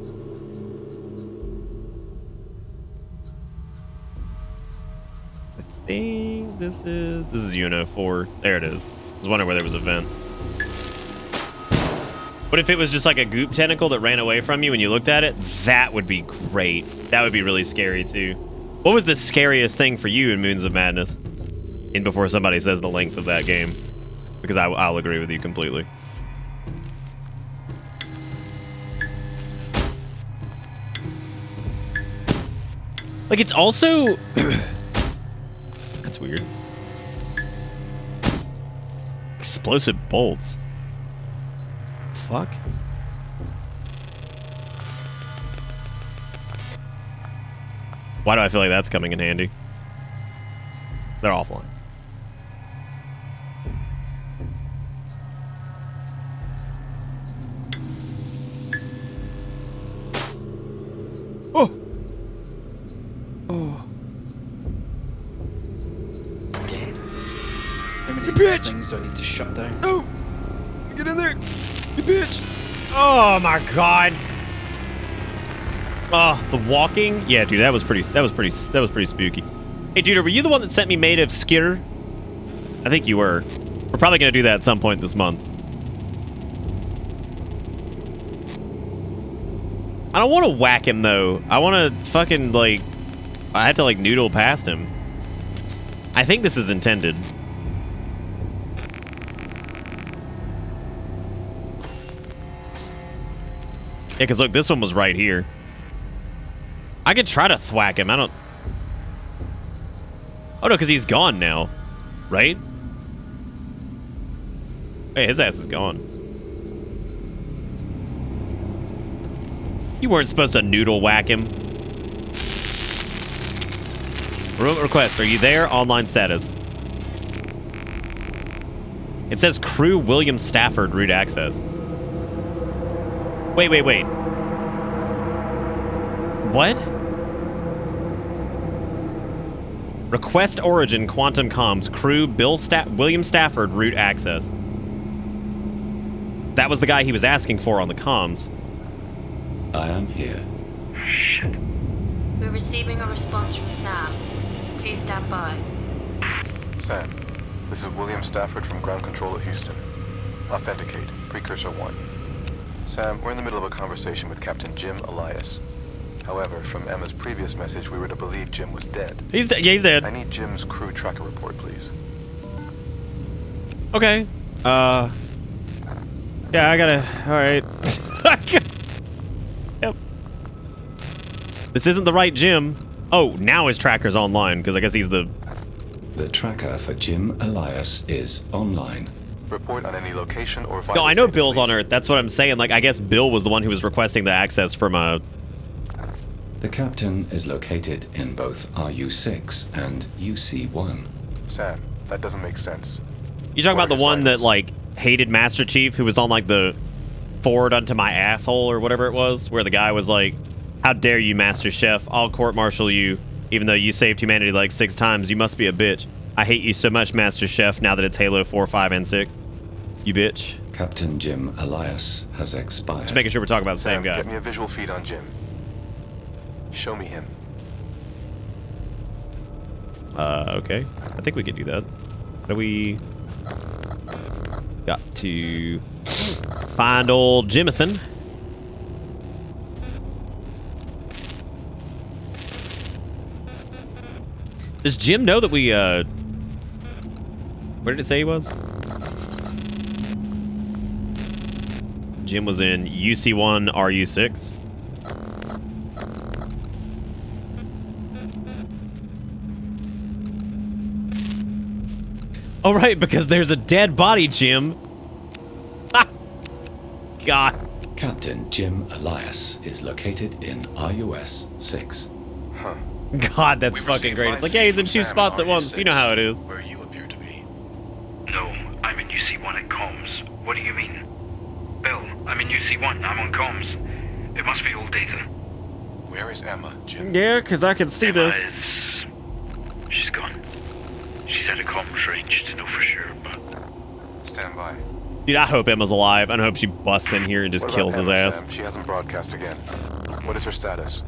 I think this is UNO 4. There it is. I was wondering where there was a vent. But if it was just like a goop tentacle that ran away from you when you looked at it, that would be great. That would be really scary too. What was the scariest thing for you in Moons of Madness? And before somebody says the length of that game, because I'll agree with you completely. Like, it's also... That's weird. Explosive bolts. Fuck. Why do I feel like that's coming in handy? They're offline. Oh! Oh. Again? How many You of these bitch! things do I need to shut down? No! Get in there! You bitch! Oh my god! Oh, the walking? Yeah, dude, that was pretty spooky. Hey, dude, were you the one that sent me Maid of Skitter? I think you were. We're probably gonna do that at some point this month. I don't want to whack him though. I want to fucking like. I had to like noodle past him. I think this is intended. Yeah, because look, this one was right here. I could try to thwack him. I don't... Oh, no, because he's gone now. Right? Hey, his ass is gone. You weren't supposed to noodle whack him. Remote request. Are you there? Online status. It says crew William Stafford root access. Wait. What? Request origin quantum comms crew William Stafford root access. That was the guy he was asking for on the comms. I am here. Shit. We're receiving a response from Sam. Please stand by. Sam, this is William Stafford from ground control at Houston. Authenticate. Precursor 1. Sam, we're in the middle of a conversation with Captain Jim Elias. However, from Emma's previous message, we were to believe Jim was dead. He's dead. Yeah, he's dead. I need Jim's crew tracker report, please. Okay. Yeah, I gotta... Alright. Yep. This isn't the right Jim. Oh, now his tracker's online, because I guess he's the... The tracker for Jim Elias is online. Report on any location or vital No, I know state, Bill's please. on Earth. That's what I'm saying. Like, I guess Bill was the one who was requesting the access from The captain is located in both RU-6 and UC-1. Sam, that doesn't make sense. You talking What about are the his one that, findings? like, hated Master Chief, who was on, like, the forward unto my asshole or whatever it was, where the guy was like, "How dare you, Master Chef? I'll court-martial you, even though you saved humanity like 6 times. You must be a bitch. I hate you so much, Master Chef, now that it's Halo 4, 5, and 6. You bitch." Captain Jim Elias has expired. Just making sure we're talking about the same Sam, guy. get me a visual feed on Jim. Show me him. Okay. I think we can do that. How do we... Got to find old Jimathan. Does Jim know that we, where did it say he was? Jim was in UC1, RU6. Oh, right, because there's a dead body, Jim. God. Captain Jim Elias is located in RUS 6. Huh. God, that's fucking great. It's like, yeah, he's in 2 spots at once. You know how it is. Where you appear to be. No, I'm in UC1 at comms. What do you mean? Bill, I'm in UC1. I'm on comms. It must be old data. Where is Emma, Jim? Yeah, because I can see Emma this. She's gone. She's out of comms range to know for sure, but... Stand by. Dude, I hope Emma's alive. I hope she busts in here and just What kills about his Emma, ass. Sam? She hasn't broadcast again. What is her status?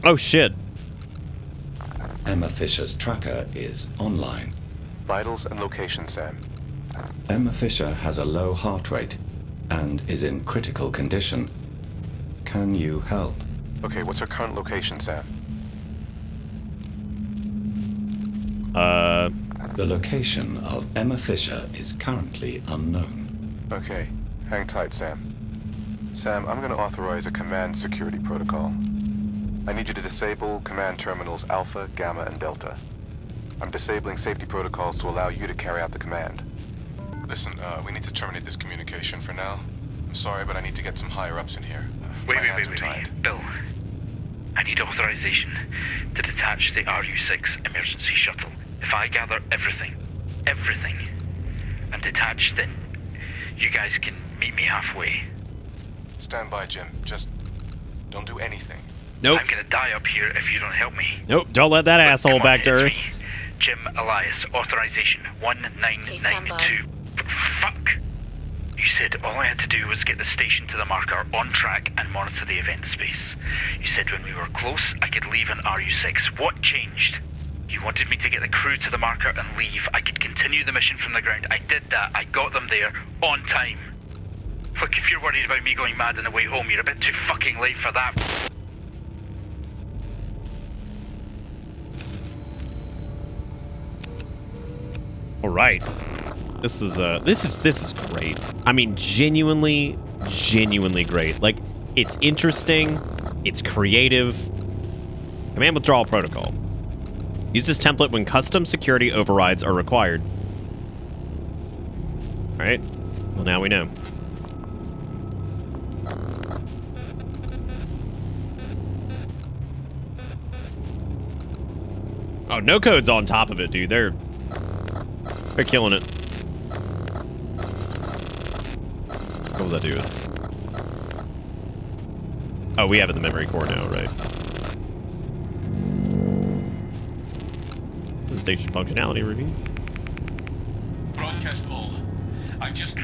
Oh, shit. Emma Fisher's tracker is online. Vitals and location, Sam. Emma Fisher has a low heart rate and is in critical condition. Can you help? Okay, what's her current location, Sam? The location of Emma Fisher is currently unknown. Okay, hang tight, Sam. Sam, I'm going to authorize a command security protocol. I need you to disable command terminals Alpha, Gamma, and Delta. I'm disabling safety protocols to allow you to carry out the command. Listen, we need to terminate this communication for now. I'm sorry, but I need to get some higher-ups in here. Wait. Bill, I need authorization to detach the RU-6 emergency shuttle. If I gather everything, and detach, then you guys can meet me halfway. Stand by, Jim. Just don't do anything. Nope. I'm gonna die up here if you don't help me. Nope, don't let that asshole back to it's Earth. me. Jim Elias, authorization 1992. Fuck! You said all I had to do was get the station to the marker on track and monitor the event space. You said when we were close, I could leave an RU-6. What changed? You wanted me to get the crew to the marker and leave. I could continue the mission from the ground. I did that. I got them there on time. Look, if you're worried about me going mad on the way home, you're a bit too fucking late for that. All right. This is great. I mean, genuinely great. Like, it's interesting, it's creative. Command withdrawal protocol. Use this template when custom security overrides are required. All right. Well, now we know. Oh, no code's on top of it, dude. They're killing it. What was that doing? Oh, we have it in the memory core now, right? The station functionality review. Broadcast all. I just...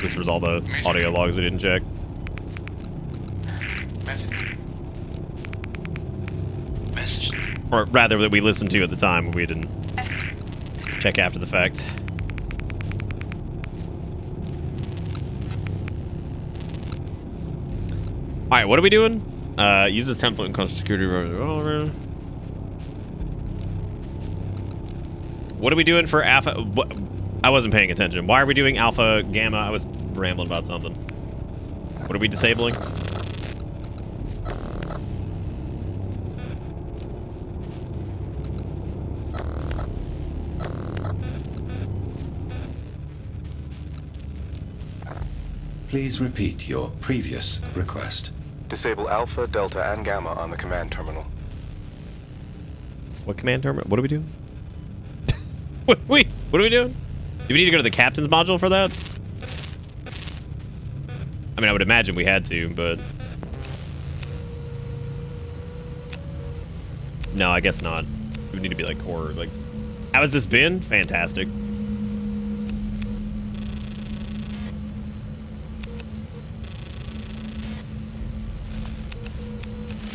This was all the audio logs we didn't check. Message. Or rather, that we listened to at the time. We didn't check after the fact. Alright, what are we doing? Use this template and custom security. What are we doing for Alpha? I wasn't paying attention. Why are we doing Alpha, Gamma? I was rambling about something. What are we disabling? Please repeat your previous request. Disable Alpha, Delta, and Gamma on the command terminal. What command terminal? What are we doing? what are we doing? Do we need to go to the captain's module for that? I mean, I would imagine we had to, but... No, I guess not. We need to be like core, like... How has this been? Fantastic.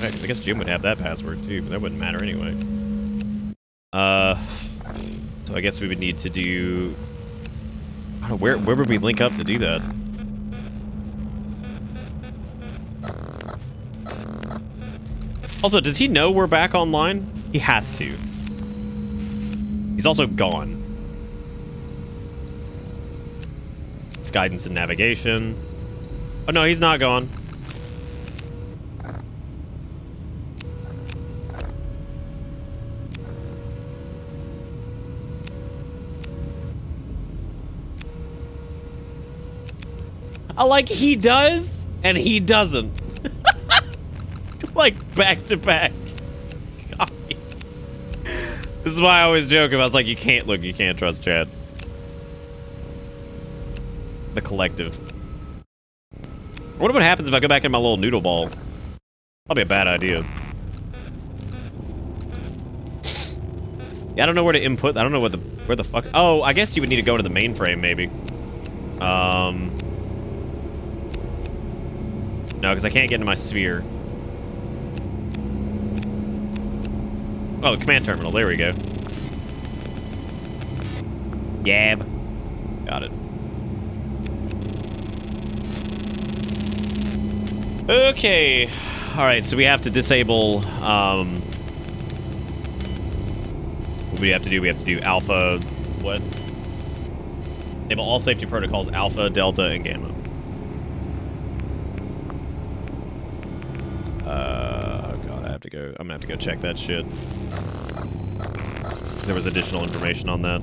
Right, because I guess Jim would have that password too, but that wouldn't matter anyway. So I guess we would need to do... I don't know, where would we link up to do that? Also, does he know we're back online? He has to. He's also gone. It's guidance and navigation. Oh no, he's not gone. I like he does and he doesn't. Like back to back. Copy. This is why I always joke about, it's like, you can't trust Chad. The collective. I wonder what happens if I go back in my little noodle ball. Probably a bad idea. Yeah, I don't know where to input. I don't know where the fuck. Oh, I guess you would need to go to the mainframe maybe. No, because I can't get into my sphere. Oh, the command terminal. There we go. Yab. Got it. Okay. All right, so we have to disable... what do we have to do? We have to do alpha... What? Enable all safety protocols, alpha, delta, and gamma. Oh god, I have to go. I'm gonna have to go check that shit. There was additional information on that.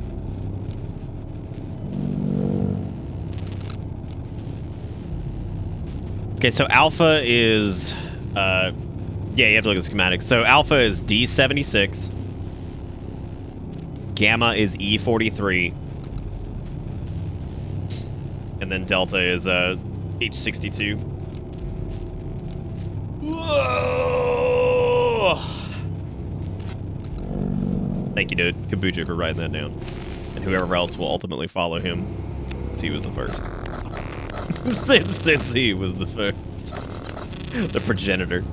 Okay, so alpha is yeah, you have to look at the schematics. So alpha is D76. Gamma is E43. And then delta is H62. Whoa! Thank you to Kabucha for writing that down. And whoever else will ultimately follow him, since he was the first. since he was the first. The progenitor.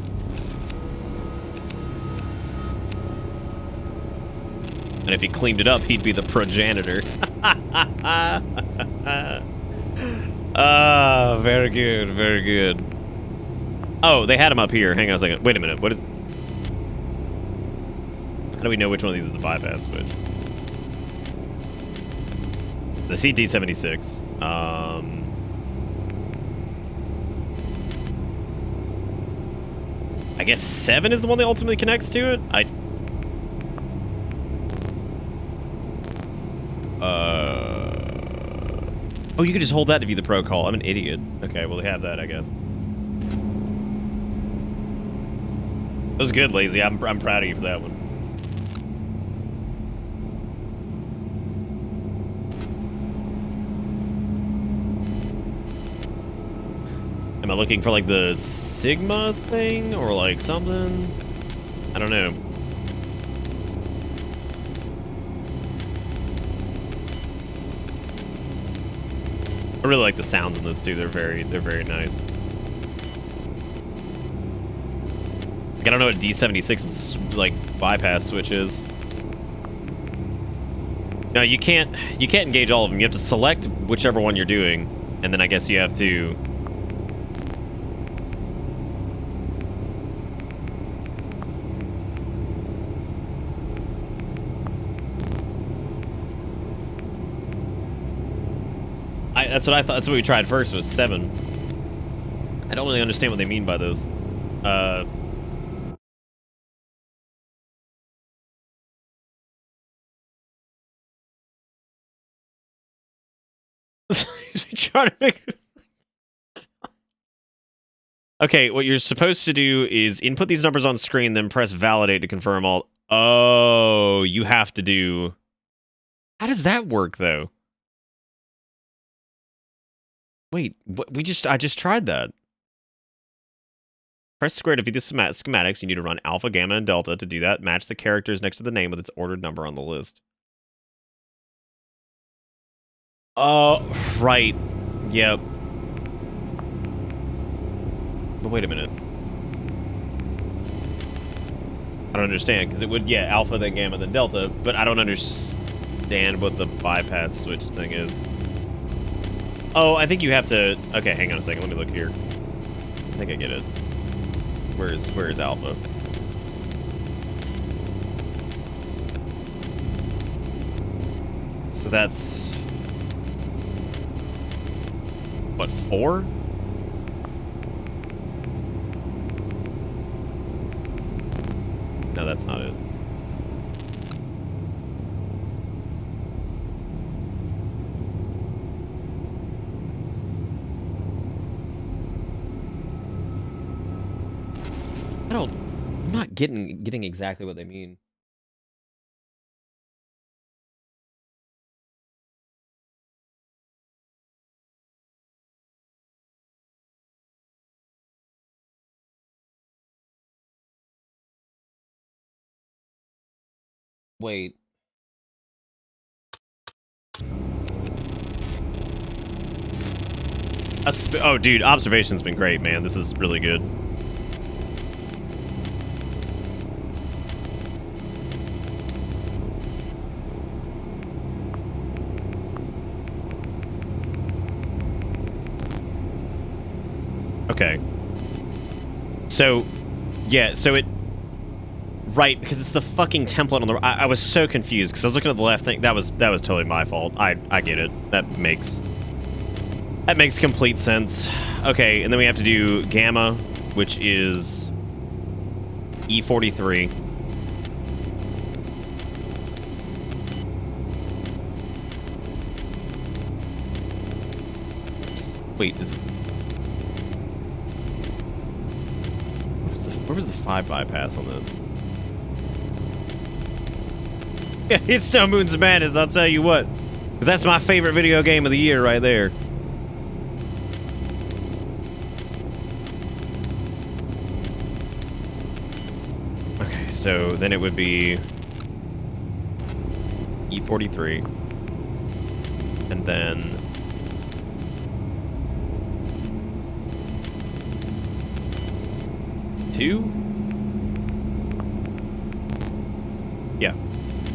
And if he cleaned it up, he'd be the progenitor. Ah, very good, very good. Oh, they had him up here. Hang on a second. Wait a minute. What is... How do we know which one of these is the bypass switch? The CT76. I guess 7 is the one that ultimately connects to it? Oh, you could just hold that to view the pro call. I'm an idiot. Okay, well, they have that, I guess. That was good, Lazy. I'm proud of you for that one. Am I looking for, like, the Sigma thing? Or, like, something? I don't know. I really like the sounds in this, too. They're very nice. Like, I don't know what D76's, like, bypass switch is. No, you can't engage all of them. You have to select whichever one you're doing, and then I guess you have to... That's what I thought. That's what we tried first, was 7. I don't really understand what they mean by those. Trying to make... Okay, what you're supposed to do is input these numbers on screen, then press validate to confirm all. Oh, you have to do. How does that work though? Wait, what, I just tried that. Press square to view the schematics. You need to run alpha, gamma, and delta to do that. Match the characters next to the name with its ordered number on the list. Oh, right. Yep. But wait a minute. I don't understand, because it would, yeah, alpha, then gamma, then delta, but I don't understand what the bypass switch thing is. Oh, I think you have to... Okay, hang on a second. Let me look here. I think I get it. Where is alpha? So that's... What, 4? No, that's not it. I'm not getting exactly what they mean. Wait. Oh, dude, observation's been great, man. This is really good. Okay. So, yeah, so it... Right, because it's the fucking template on the... I was so confused, because I was looking at the left thing. That was totally my fault. I get it. That makes complete sense. Okay, and then we have to do gamma, which is E43. Wait, where was the 5 bypass on this? Yeah, it's Stone Moons of Madness, I'll tell you what. Because that's my favorite video game of the year right there. Okay, so then it would be E43. And then... Two? Yeah.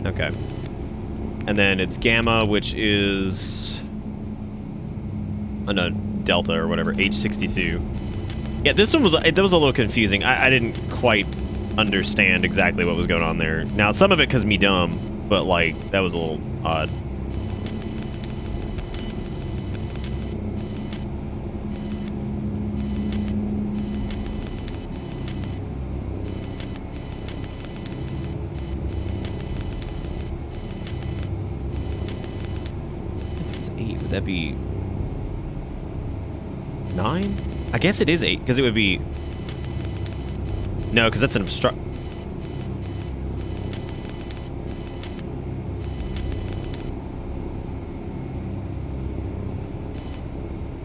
Okay. And then it's gamma, which is... Oh, no, delta or whatever, H62. Yeah, this one was... It was a little confusing. I didn't quite understand exactly what was going on there. Now, some of it because me dumb, but, like, that was a little odd. Would that be 9? I guess it is 8, because it would be... No, because that's an obstruct...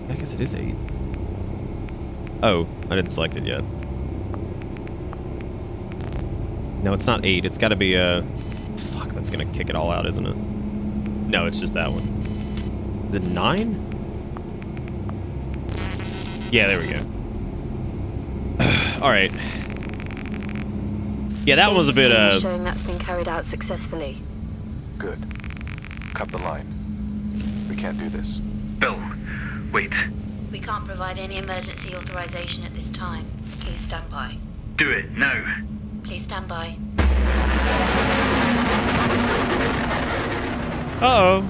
I guess it is 8. Oh, I didn't select it yet. No, it's not 8. It's got to be a... Fuck, that's going to kick it all out, isn't it? No, it's just that one. Is it 9? Yeah, there we go. All right. Yeah, that was a bit showing that's been carried out successfully. Good. Cut the line. We can't do this. Bill, wait. We can't provide any emergency authorization at this time. Please stand by. Do it now. Please stand by. Uh-oh.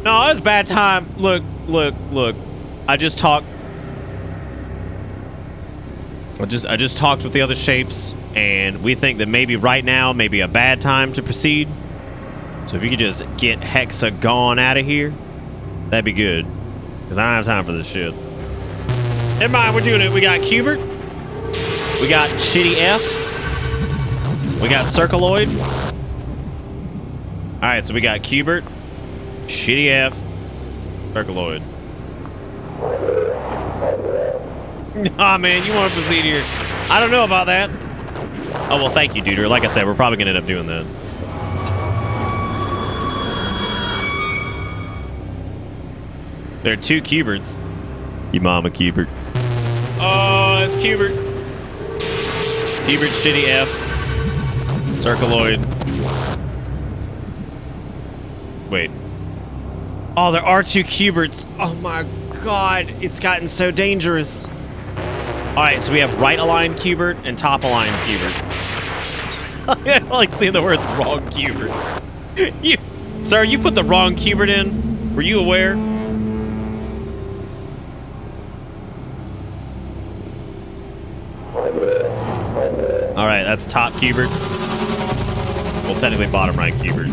No, it's bad time. Look. I just talked with the other shapes, and we think that maybe right now may be a bad time to proceed. So if you could just get Hexagon out of here, that'd be good. Because I don't have time for this shit. Never mind, we're doing it. We got Cubert. We got Shitty F. We got Circleoid. Alright, so we got Cubert, Shitty F, Circleoid. Nah, man, you want to proceed here. I don't know about that. Oh, well, thank you, Duder. Like I said, we're probably going to end up doing that. There are 2 Cuberts. You mama Cubert. Oh, that's Cubert. Cubert, Shitty F, Circleoid. Wait. Oh, there are 2 Cuberts. Oh my god, it's gotten so dangerous. Alright, so we have right aligned Cubert and top aligned Cubert. I like seeing the words wrong Cubert. Sir, you put the wrong Cubert in. Were you aware? Alright, that's top Cubert. Well, technically bottom right Cubert.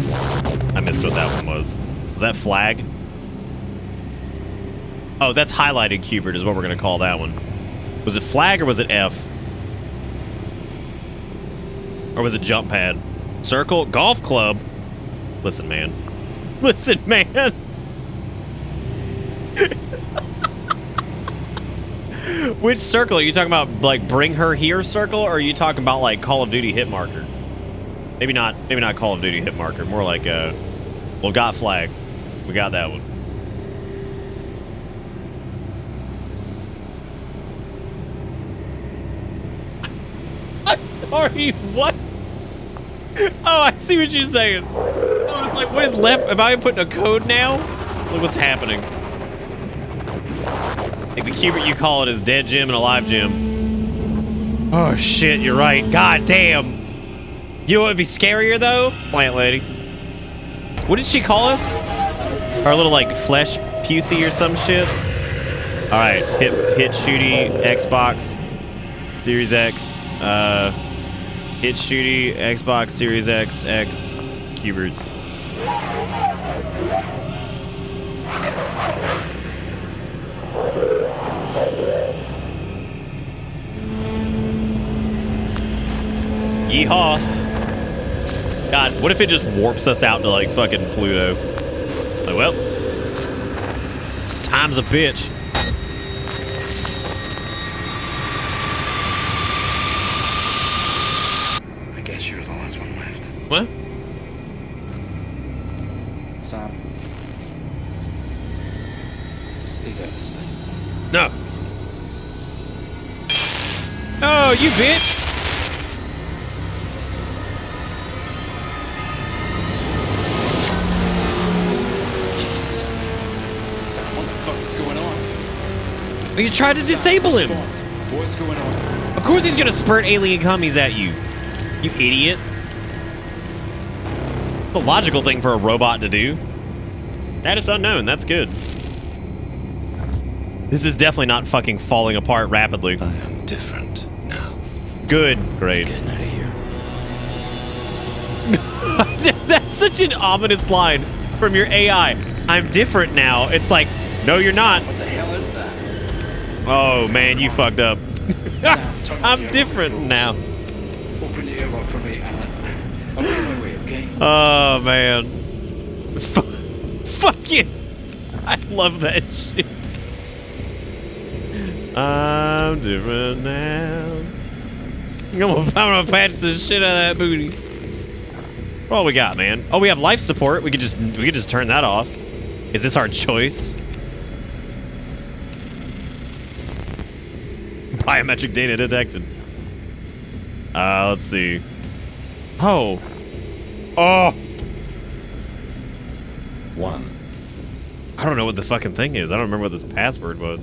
I missed what that one was. Was that flag? Oh, that's highlighted Cubert is what we're going to call that one. Was it flag or was it F? Or was it jump pad? Circle? Golf club? Listen, man. Listen, man. Which circle? Are you talking about, like, bring her here circle? Or are you talking about, like, Call of Duty hit marker? Maybe not Call of Duty hit marker. More like, well, got flag. We got that one. I'm sorry, what? Oh, I see what you're saying. I was like, what is left? Am I putting a code now? Look what's happening. Like the Cubert you call it is dead Jim and alive Jim. Oh shit, you're right. God damn. You know what would be scarier though? Plant lady. What did she call us? Our little like flesh pussy or some shit? Alright, hit shooty, Xbox, Series X, hit shooty, Xbox, Series X, Cubert. Yeehaw. God, what if it just warps us out to like fucking Pluto? Like, well, time's a bitch. I guess you're the last one left. What? Sam. Stay there this time. No. Oh, you bitch. You tried to disable him. What's going on? Of course he's gonna spurt alien cummies at you. You idiot. The logical thing for a robot to do. That is unknown. That's good. This is definitely not fucking falling apart rapidly. I am different now. Good. Great. Getting out of here. That's such an ominous line from your AI. I'm different now. It's like, no, you're not. What the hell is that? Oh man, you fucked up. I'm different now. Open the airlock for me and I'll be on my way, okay? Oh man. Fuck you. I love that shit. I'm different now. I'm gonna patch the shit out of that booty. What all we got, man? Oh, we have life support. We could just turn that off. Is this our choice? Biometric data detected. Let's see. Oh. 1. I don't know what the fucking thing is. I don't remember what this password was.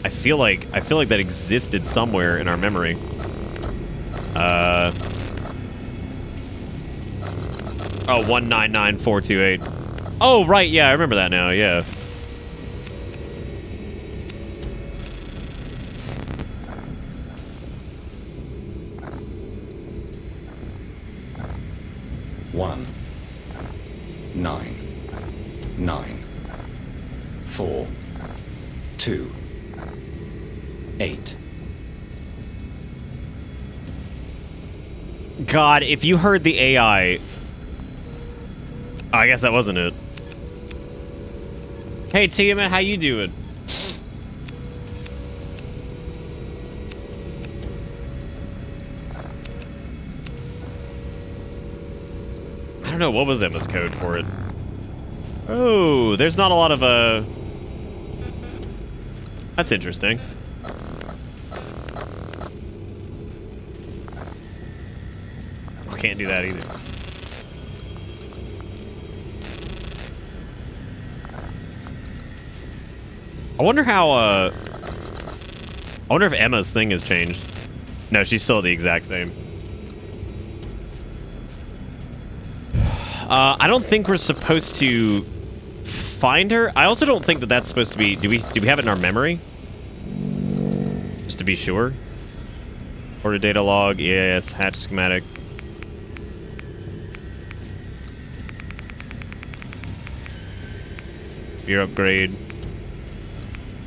I feel like that existed somewhere in our memory. Oh, 199428. Oh, right, yeah, I remember that now, yeah. One, 9, 9, 4, 2, 8. God, if you heard the AI... I guess that wasn't it. Hey, Tiamat, how you doing? I don't know, what was Emma's code for it? Oh, there's not a lot of, That's interesting. I can't do that either. I wonder how, I wonder if Emma's thing has changed. No, she's still the exact same. I don't think we're supposed to find her. I also don't think that that's supposed to be... Do we have it in our memory? Just to be sure. Order data log, EAS, hatch schematic. Gear upgrade.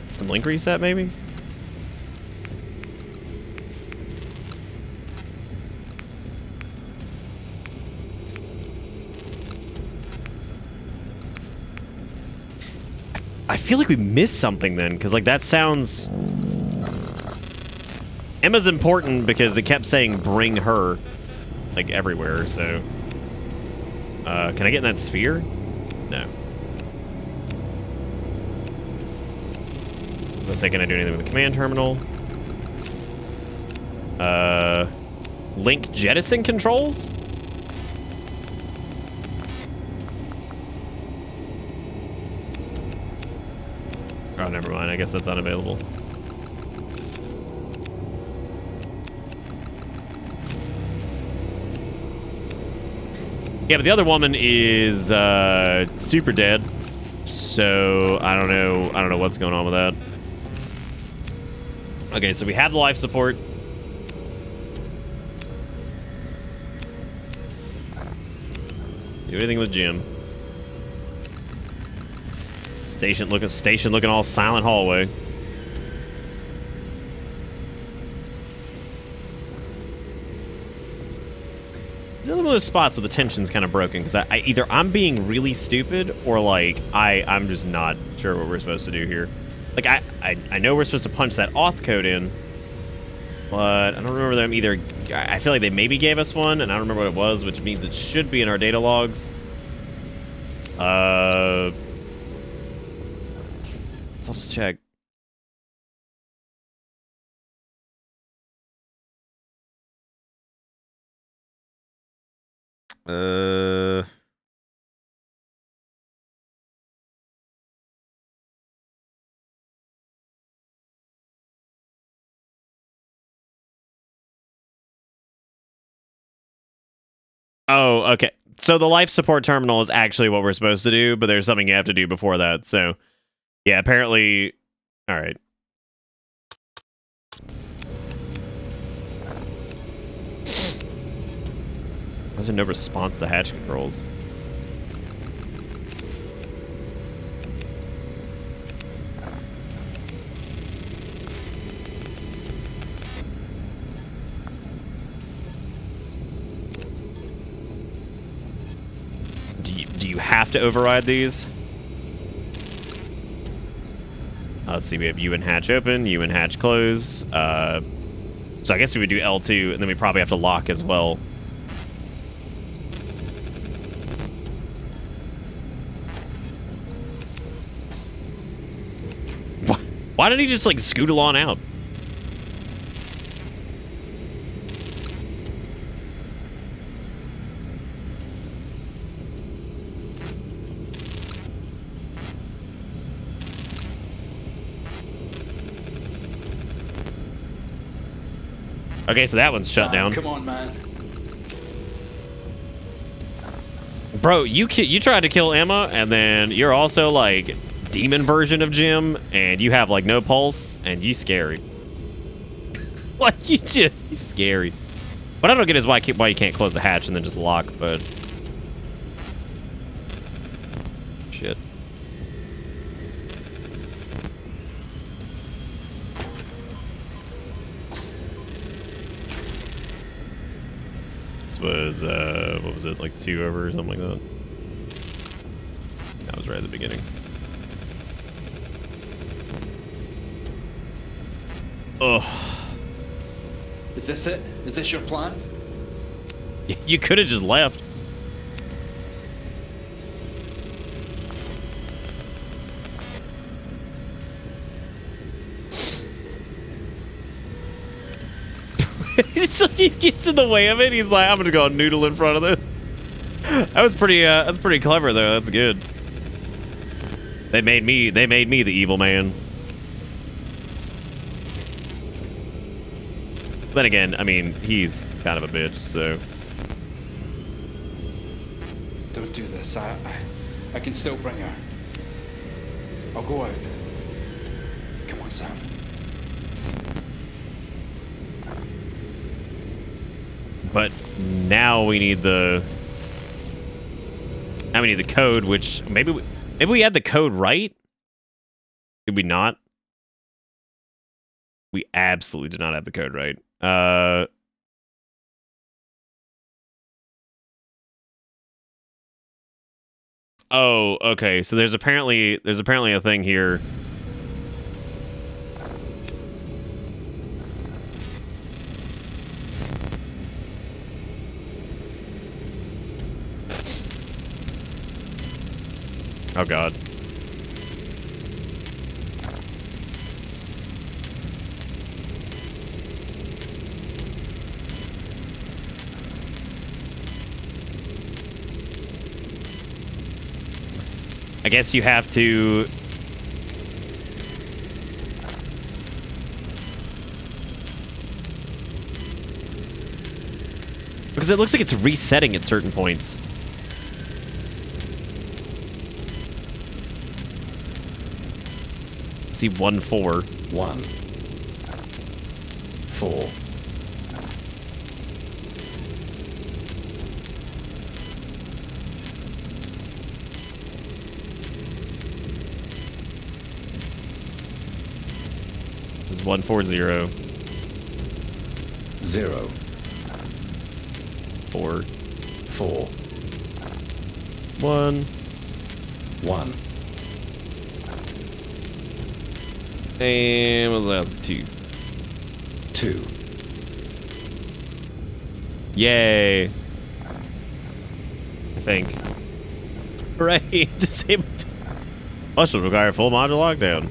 System link reset, maybe? I feel like we missed something then, because like that sounds... Emma's important because it kept saying bring her, like everywhere, so... can I get in that sphere? No. Let's say, can I do anything with the command terminal? Link jettison controls? Oh, never mind. I guess that's unavailable. Yeah, but the other woman is super dead. So I don't know what's going on with that. Okay, so we have the life support. Do anything with Jim. Station looking all silent hallway. These are one of those spots where the tension's kind of broken because I either I'm being really stupid or like I'm just not sure what we're supposed to do here. Like I know we're supposed to punch that auth code in, but I don't remember them either. I feel like they maybe gave us one, and I don't remember what it was, which means it should be in our data logs. So I'll just check. Oh, okay. So the life support terminal is actually what we're supposed to do, but there's something you have to do before that. So, yeah, apparently... All right. Why is there no response to hatch controls? Do you have to override these? Let's see, we have U and hatch open, U and hatch close. So I guess we would do L2, and then we probably have to lock as well. Why didn't he just, like, scootle on out? Okay, so that one's shut down. Come on, man. Bro, you tried to kill Emma, and then you're also, like, demon version of Jim, and you have, like, no pulse, and you scary. Like, you scary. What I don't get is why you can't close the hatch and then just lock, but... Shit. was, what was it, like 2 over or something like that? That was right at the beginning. Ugh. Is this it? Is this your plan? You could have just left. It's like he gets in the way of it. He's like, I'm gonna go noodle in front of this. That's pretty clever though. That's good. They made me the evil man. Then again, I mean, he's kind of a bitch, so. Don't do this. I can still bring her. I'll go out. Come on, Sam. But now we need the code, which maybe we had the code right. Did we not? We absolutely did not have the code right. Oh, okay. So there's apparently a thing here. Oh God. I guess you have to... Because it looks like it's resetting at certain points. See 1 4. 1 4. This is 1 4 0. 0 4 4 1 1. And what was that? 2 2. Yay. I think. Hooray. Disabled. Must require full module lockdown.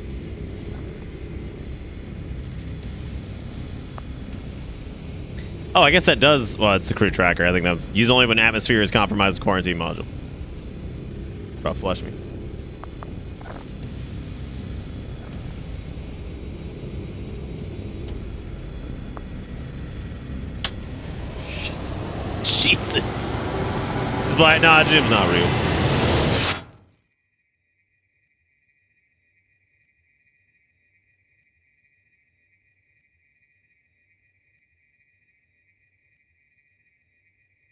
Oh, I guess that does. Well, it's the crew tracker. I think that's used only when atmosphere is compromised. Quarantine module. Bro, flush me. Jesus. It's like, nah, Jim's not real.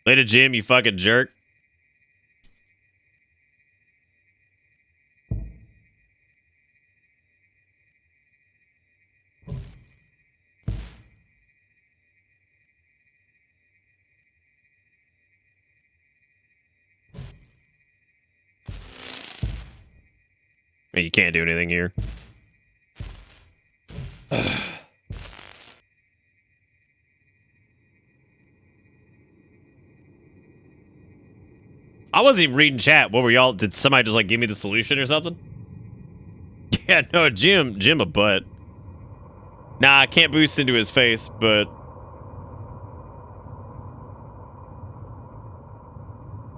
Later, Jim, you fucking jerk. You can't do anything here. I wasn't even reading chat. What were y'all? Did somebody just like give me the solution or something? Yeah, no, Jim a butt. Nah, I can't boost into his face, but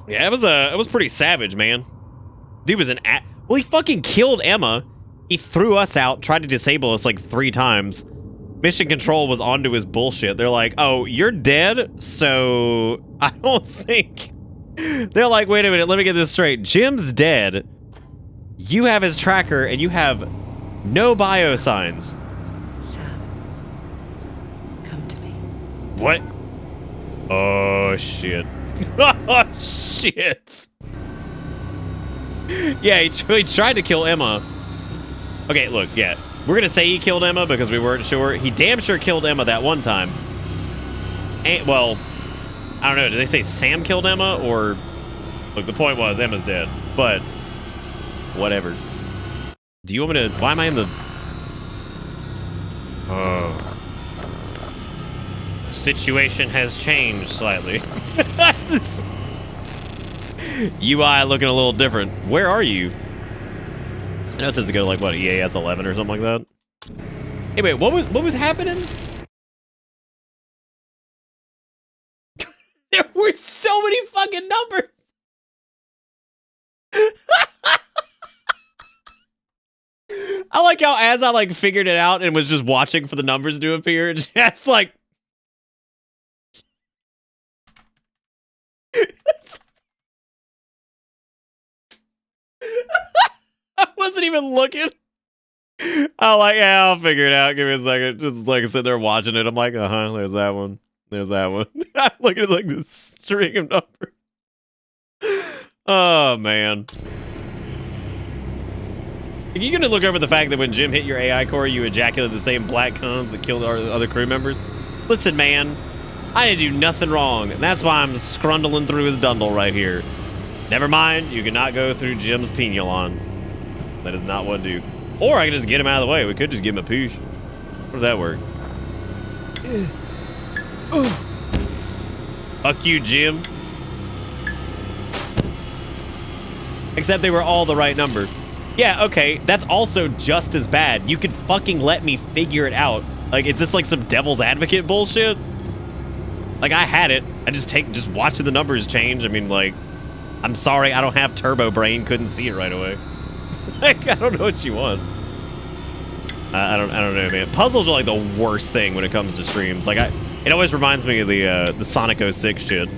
yeah, it was pretty savage, man. Dude was well, he fucking killed Emma. He threw us out, tried to disable us like 3 times. Mission Control was onto his bullshit. They're like, oh, you're dead, so I don't think... They're like, wait a minute, let me get this straight. Jim's dead. You have his tracker, and you have no bio signs. Sam, come to me. What? Oh, shit. Oh, shit. Yeah, he tried to kill Emma. Okay, look, yeah. We're gonna say he killed Emma because we weren't sure. He damn sure killed Emma that one time. And, well, I don't know. Did they say Sam killed Emma or? Look, the point was Emma's dead, but whatever. Do you want me to? Why am I in the? Oh. Situation has changed slightly. This UI looking a little different. Where are you? I know it says to go like what, EAS 11 or something like that. Hey, wait, what was happening? There were so many fucking numbers. I like how as I like figured it out and was just watching for the numbers to appear, it's like I wasn't even looking. I'm like, yeah, I'll figure it out. Give me a second. Just like sitting there watching it. I'm like, there's that one. There's that one. I'm looking at like this string of numbers. Oh man. Are you gonna look over the fact that when Jim hit your AI core, you ejaculated the same black cones that killed our other crew members? Listen, man, I didn't do nothing wrong, and that's why I'm scrundling through his dundle right here. Never mind, you cannot go through Jim's pinulon. That is not what to do. Or I can just get him out of the way. We could just give him a poosh. What if that works? Fuck you, Jim. Except they were all the right number. Yeah, okay, that's also just as bad. You could fucking let me figure it out. Like, is this like some devil's advocate bullshit? Like, I had it. I just watching the numbers change. I mean, like, I'm sorry, I don't have turbo brain. Couldn't see it right away. Like, I don't know what you want. I don't know, man. Puzzles are like the worst thing when it comes to streams. Like, it always reminds me of the Sonic 06 shit.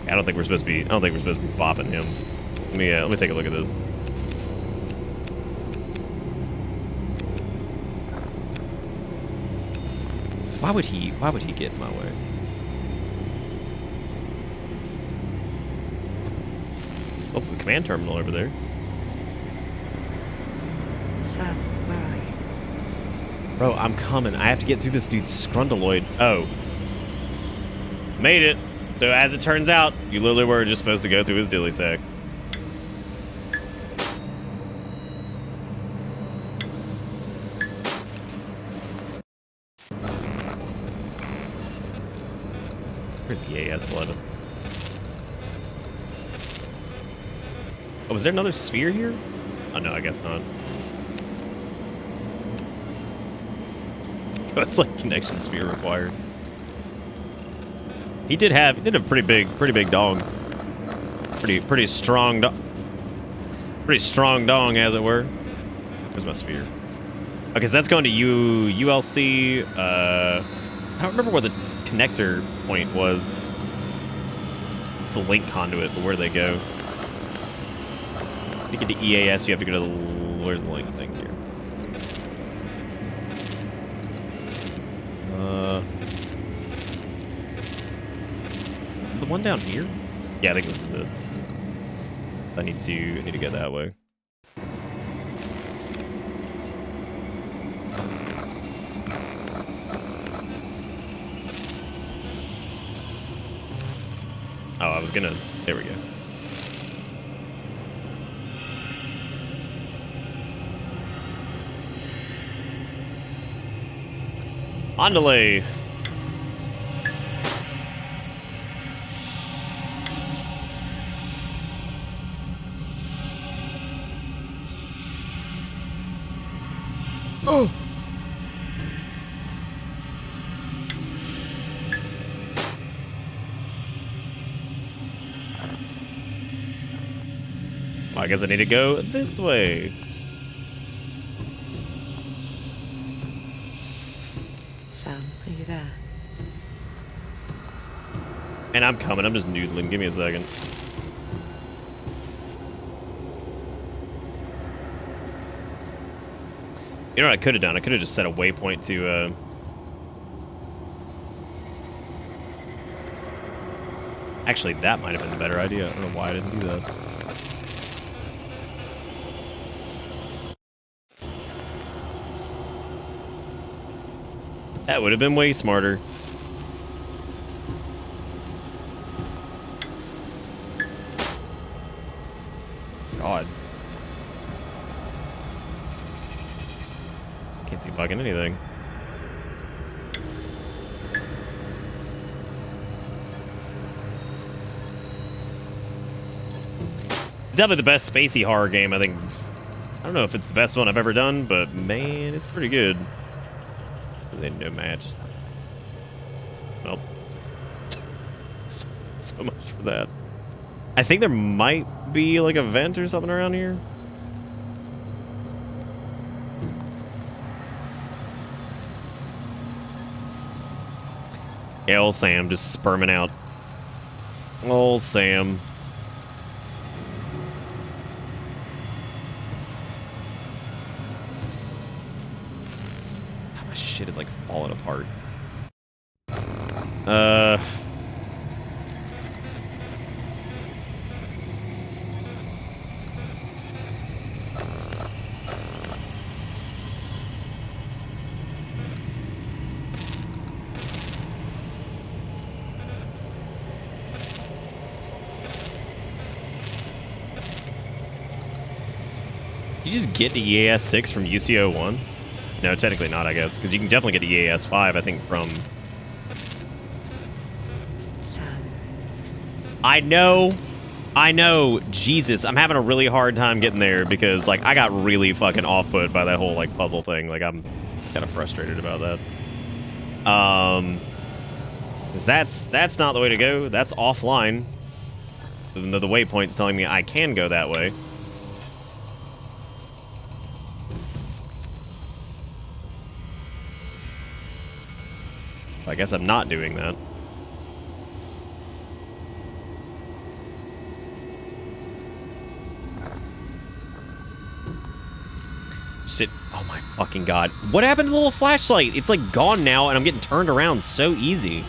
I don't think we're supposed to be bopping him. Let me take a look at this. Why would he get in my way? Hopefully the command terminal over there. Sam, where are you? Bro, I'm coming. I have to get through this dude's scrundaloid. Oh. Made it. So as it turns out, you literally were just supposed to go through his dilly sack. Where's the AS-11? Oh, was there another sphere here? Oh, no, I guess not. It's like connection sphere required. He did a pretty big dong. Pretty strong dong, as it were. Where's my sphere? Okay, so that's going to ULC. I don't remember where the connector point was. It's the link conduit, but where do they go? To get to EAS, you have to go to the... Where's the link thing here? Is the one down here? Yeah, I think this is it. I need to go that way. Oh, I was gonna... There we go. On delay. Oh. Well, I guess I need to go this way. Sam, are you there? And I'm coming. I'm just noodling. Give me a second. You know what I could have done? I could have just set a waypoint to, Actually, that might have been a better idea. I don't know why I didn't do that. That would have been way smarter. Can't see fucking anything. It's definitely the best spacey horror game, I think. I don't know if it's the best one I've ever done, but man, it's pretty good. They no match. Well, so much for that. I think there might be like a vent or something around here. Yeah, old Sam just sperming out. Old Sam. My shit is like falling apart. You just get to EAS 6 from UCO 1? No, technically not, I guess, because you can definitely get to EAS 5, I think, from... Sam. I know, Jesus, I'm having a really hard time getting there because, like, I got really fucking off-put by that whole, like, puzzle thing. Like, I'm kind of frustrated about that. 'Cause that's not the way to go. That's offline. Even though the waypoint's telling me I can go that way. I guess I'm not doing that. Shit. Oh my fucking god. What happened to the little flashlight? It's like gone now and I'm getting turned around so easy.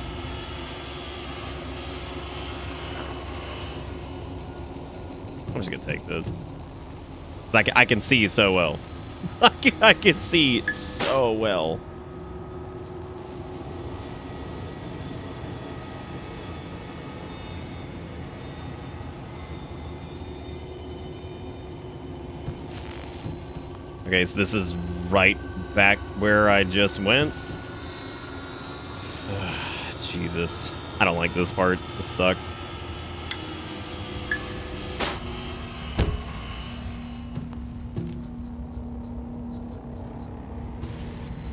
I'm just gonna take this. Like, I can see so well. I can see so well. Okay, so this is right back where I just went. Jesus. I don't like this part. This sucks.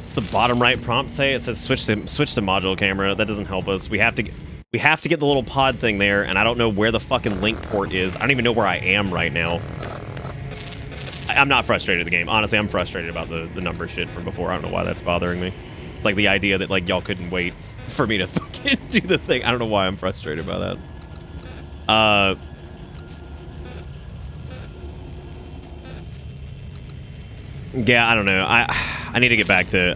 It's the bottom right prompt say? It says switch to module camera. That doesn't help us. We have to get the little pod thing there, and I don't know where the fucking link port is. I don't even know where I am right now. I'm not frustrated with the game. Honestly, I'm frustrated about the number shit from before. I don't know why that's bothering me. Like, the idea that, like, y'all couldn't wait for me to fucking do the thing. I don't know why I'm frustrated by that. Yeah, I don't know. I need to get back to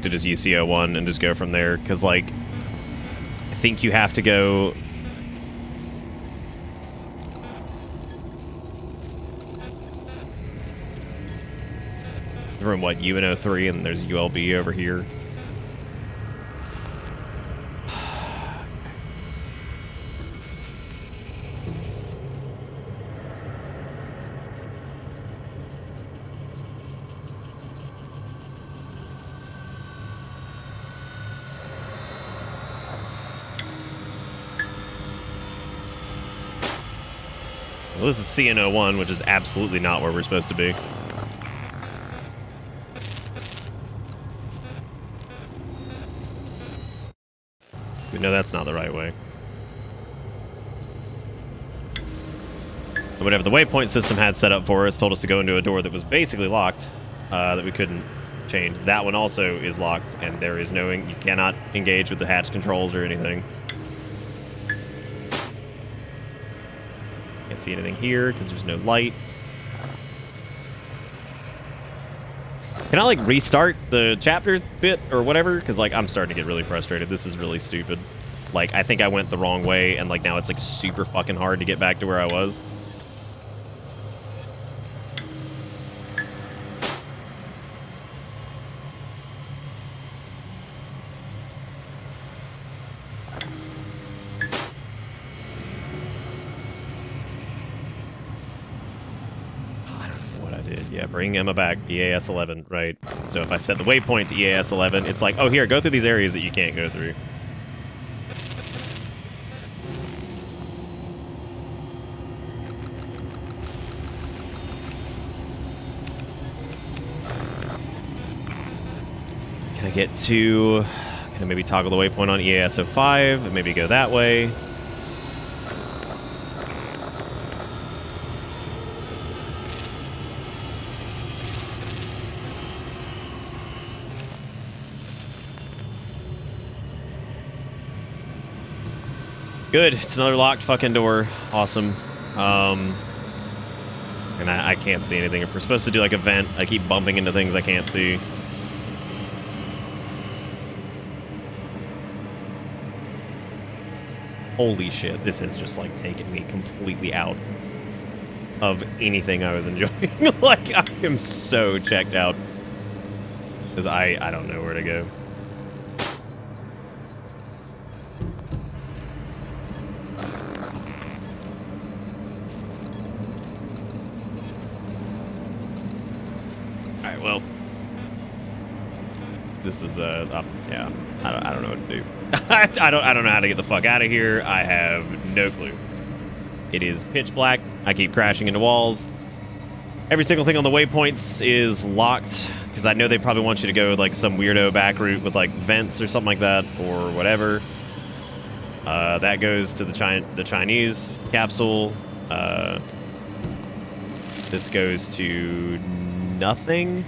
just UCO 1 and just go from there, because, like, I think you have to go... From what, UNO3, and there's ULB over here. Well, this is CNO1, which is absolutely not where we're supposed to be. No, that's not the right way. And whatever the waypoint system had set up for us told us to go into a door that was basically locked, that we couldn't change. That one also is locked, and there is no... You cannot engage with the hatch controls or anything. Can't see anything here because there's no light. Can I, like, restart the chapter bit or whatever? Because, like, I'm starting to get really frustrated. This is really stupid. Like, I think I went the wrong way, and, like, now it's, like, super fucking hard to get back to where I was. I don't know what I did. Yep. Bring Emma back, EAS 11, right? So if I set the waypoint to EAS 11, it's like, oh, here, go through these areas that you can't go through. Can I get to... Can I maybe toggle the waypoint on EAS 05 and maybe go that way? Good. It's another locked fucking door. Awesome. And I can't see anything. If we're supposed to do like a vent, I keep bumping into things I can't see. Holy shit. This has just like taken me completely out of anything I was enjoying. Like, I am so checked out. Because I don't know where to go. Well, this is yeah. I don't know what to do. I don't know how to get the fuck out of here. I have no clue. It is pitch black. I keep crashing into walls. Every single thing on the waypoints is locked because I know they probably want you to go like some weirdo back route with like vents or something like that or whatever. That goes to the Chinese capsule. This goes to nothing.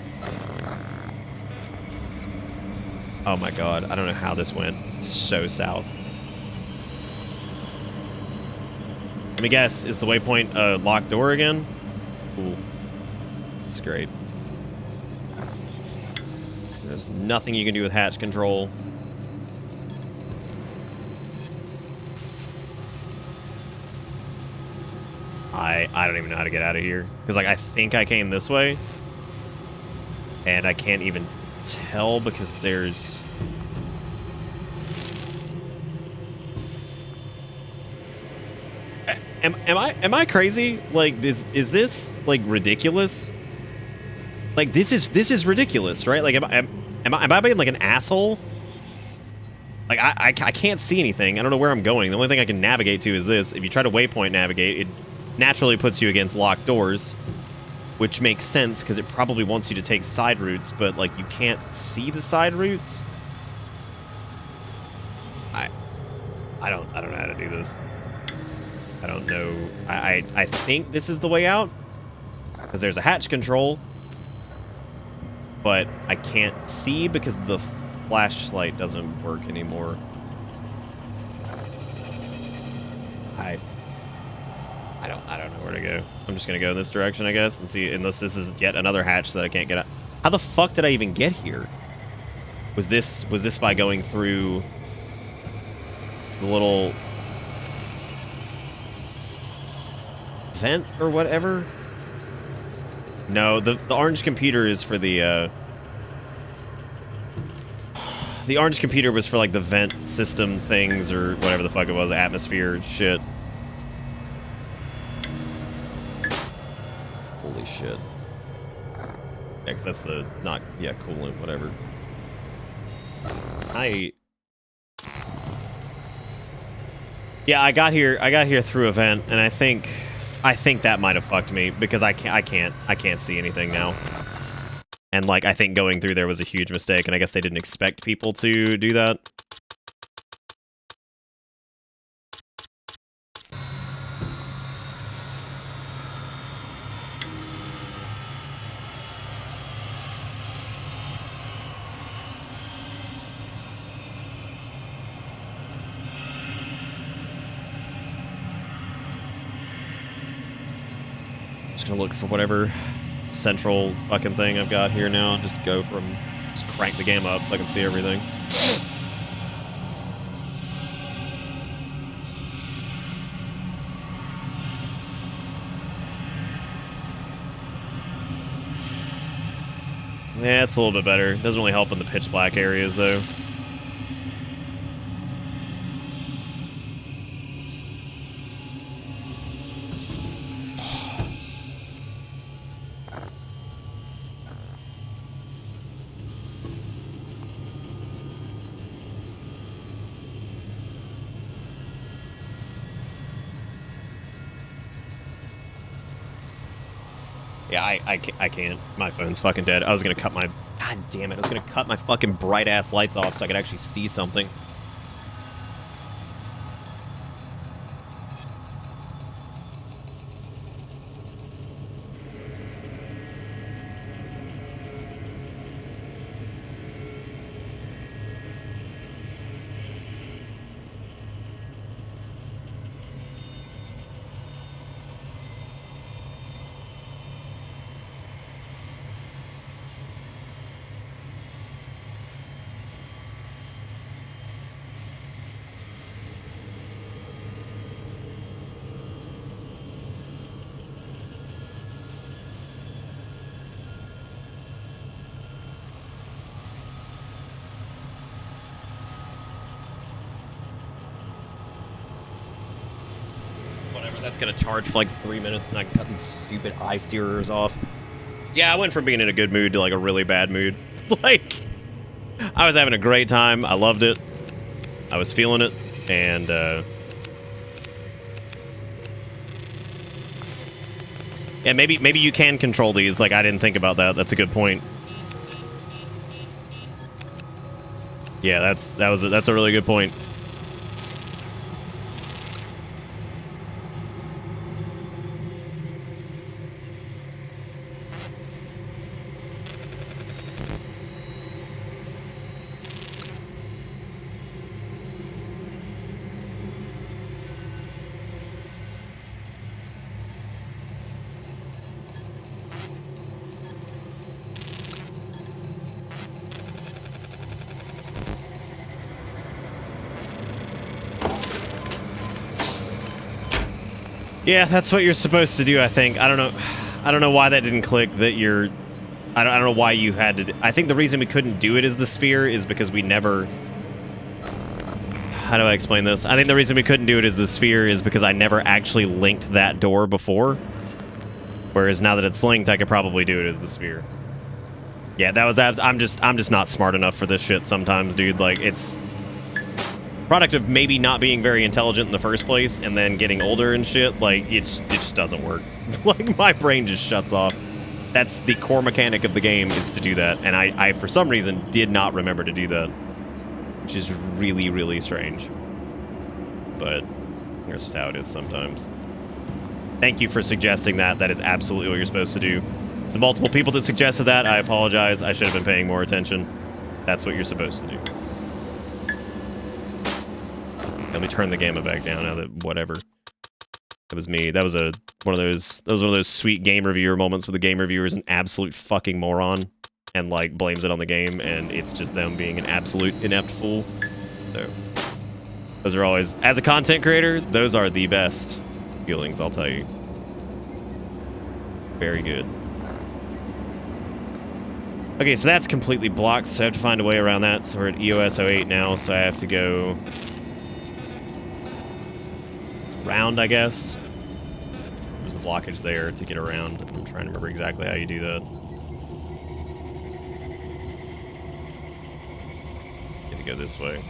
Oh my god, I don't know how this went so south. Let me guess, is the waypoint a locked door again? Cool. This is great. There's nothing you can do with hatch control. I don't even know how to get out of here. Because like I think I came this way. And I can't even tell because there's... Am I crazy? Like, is this like ridiculous? Like this is ridiculous, right? Like am I being like an asshole? Like I can't see anything. I don't know where I'm going. The only thing I can navigate to is this. If you try to waypoint navigate, it naturally puts you against locked doors, which makes sense because it probably wants you to take side routes, but like you can't see the side routes. I don't know how to do this. I don't know. I think this is the way out because there's a hatch control, but I can't see because the flashlight doesn't work anymore. I don't know where to go. I'm just gonna go in this direction, I guess, and see, unless this is yet another hatch that I can't get out. How the fuck did I even get here? Was this by going through the little vent or whatever? No, the orange computer is for the orange computer was for like the vent system things or whatever the fuck it was, atmosphere shit. Holy shit. Yeah, 'cause that's the not coolant, whatever. I got here through a vent, and I think that might have fucked me because I can't see anything now. And like I think going through there was a huge mistake, and I guess they didn't expect people to do that. Gonna look for whatever central fucking thing I've got here now. Just crank the game up so I can see everything. Yeah, it's a little bit better. Doesn't really help in the pitch black areas though. Yeah, I can't. My phone's fucking dead. I was gonna cut my... God damn it. I was gonna cut my fucking bright-ass lights off so I could actually see something. That's gonna charge for like 3 minutes and I can cut these stupid eye steerers off. Yeah, I went from being in a good mood to like a really bad mood. Like, I was having a great time. I loved it. I was feeling it. And, yeah, maybe you can control these. Like, I didn't think about that. That's a good point. Yeah, that's a really good point. Yeah, that's what you're supposed to do, I think. I don't know why that didn't click, that you're... I don't know why you had to... I think the reason we couldn't do it as the sphere is because we never... How do I explain this? I think the reason we couldn't do it as the sphere is because I never actually linked that door before. Whereas now that it's linked, I could probably do it as the sphere. Yeah, that was... I'm just not smart enough for this shit sometimes, dude. Like, it's... product of maybe not being very intelligent in the first place and then getting older and shit. Like, it just doesn't work. Like, my brain just shuts off. That's the core mechanic of the game, is to do that. And I for some reason, did not remember to do that. Which is really, really strange. But here's just how it is sometimes. Thank you for suggesting that. That is absolutely what you're supposed to do. The multiple people that suggested that, I apologize. I should have been paying more attention. That's what you're supposed to do. Let me turn the gamma back down now that whatever. That was me. That was one of those sweet game reviewer moments where the game reviewer is an absolute fucking moron and like blames it on the game, and it's just them being an absolute inept fool. So those are always, as a content creator, those are the best feelings, I'll tell you. Very good. Okay, so that's completely blocked, so I have to find a way around that. So we're at EOS 08 now, so I have to go round, I guess. There's a blockage there to get around. I'm trying to remember exactly how you do that. Get to go this way.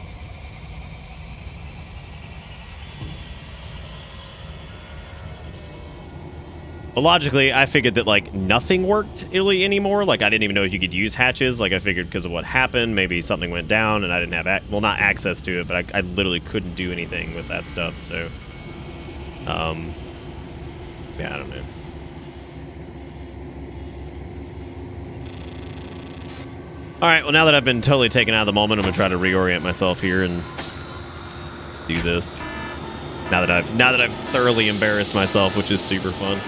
Well, logically, I figured that, like, nothing worked really anymore. Like, I didn't even know if you could use hatches. Like, I figured because of what happened, maybe something went down and I didn't have, well, not access to it, but I literally couldn't do anything with that stuff, so... yeah, I don't know. Alright, well, now that I've been totally taken out of the moment, I'm gonna try to reorient myself here and do this. Now that I've thoroughly embarrassed myself, which is super fun.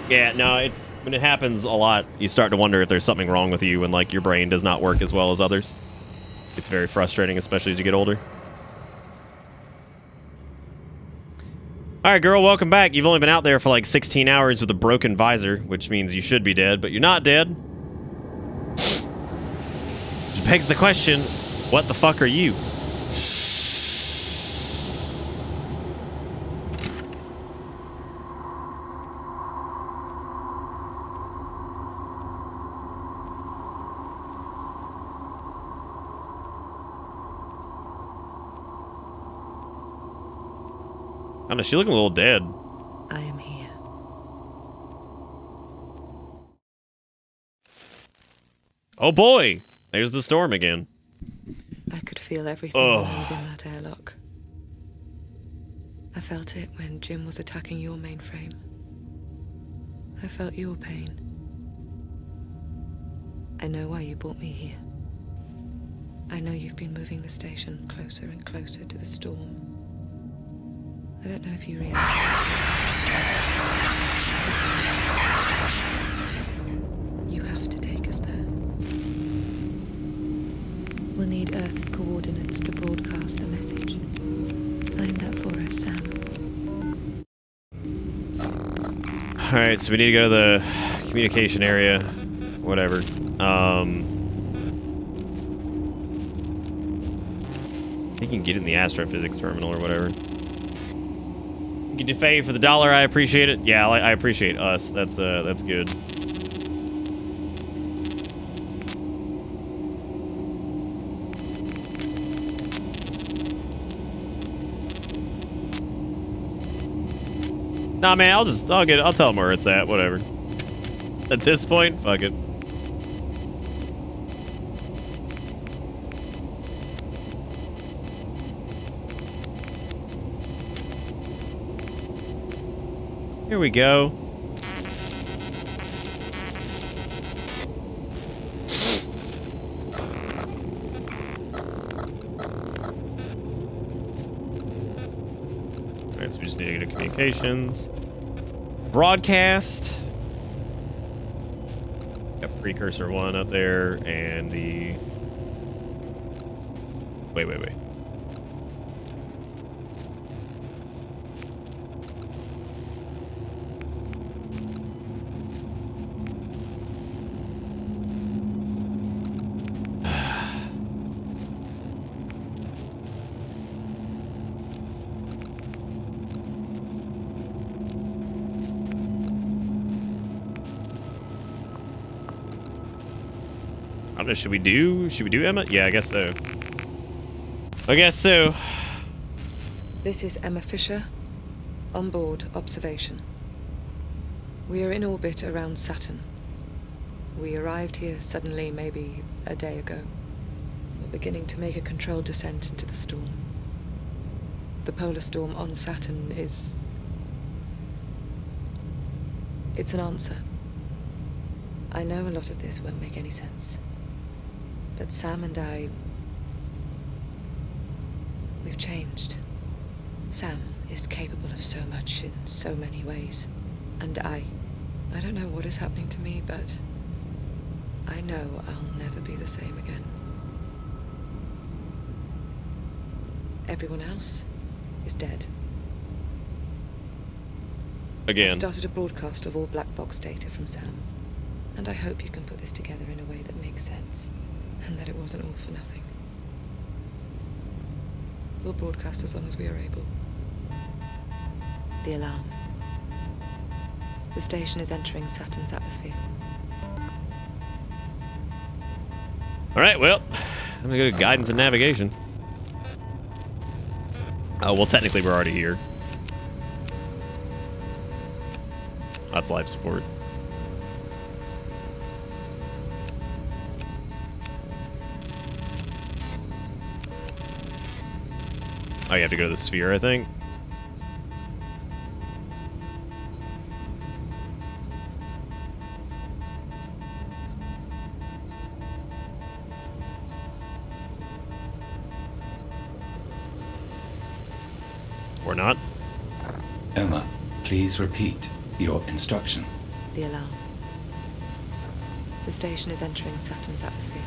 Yeah, no, it's when it happens a lot, you start to wonder if there's something wrong with you when, like, your brain does not work as well as others. It's very frustrating, especially as you get older. Alright, girl, welcome back. You've only been out there for like 16 hours with a broken visor, which means you should be dead, but you're not dead. Which begs the question, what the fuck are you? I don't know, she's looking a little dead. I am here. Oh boy! There's the storm again. I could feel everything when I was in that airlock. I felt it when Jim was attacking your mainframe. I felt your pain. I know why you brought me here. I know you've been moving the station closer and closer to the storm. I don't know if you realize. You have to take us there. We'll need Earth's coordinates to broadcast the message. Find that for us, Sam. Alright, so we need to go to the communication area. Whatever. You can get in the astrophysics terminal or whatever. Thank you, DeFay, for the $1. I appreciate it. Yeah, I appreciate us. That's good. Nah, man, I'll tell him where it's at. Whatever. At this point, fuck it. Here we go. Alright, so we just need to go to communications. Broadcast. Got precursor 1 up there, and the... Wait. I don't know, should we do Emma? Yeah, I guess so. This is Emma Fisher, on board observation. We are in orbit around Saturn. We arrived here suddenly maybe a day ago. We're beginning to make a controlled descent into the storm. The polar storm on Saturn is... It's an answer. I know a lot of this won't make any sense. But Sam and I... We've changed. Sam is capable of so much in so many ways. And I don't know what is happening to me, but I know I'll never be the same again. Everyone else is dead. Again. I started a broadcast of all black box data from Sam. And I hope you can put this together in a way that makes sense. And that it wasn't all for nothing. We'll broadcast as long as we are able. The alarm. The station is entering Saturn's atmosphere. Alright, well, I'm gonna go to guidance and navigation. Oh, well, technically we're already here. That's life support. Oh, you have to go to the sphere, I think. Or not. Emma, please repeat your instruction. The alarm. The station is entering Saturn's atmosphere.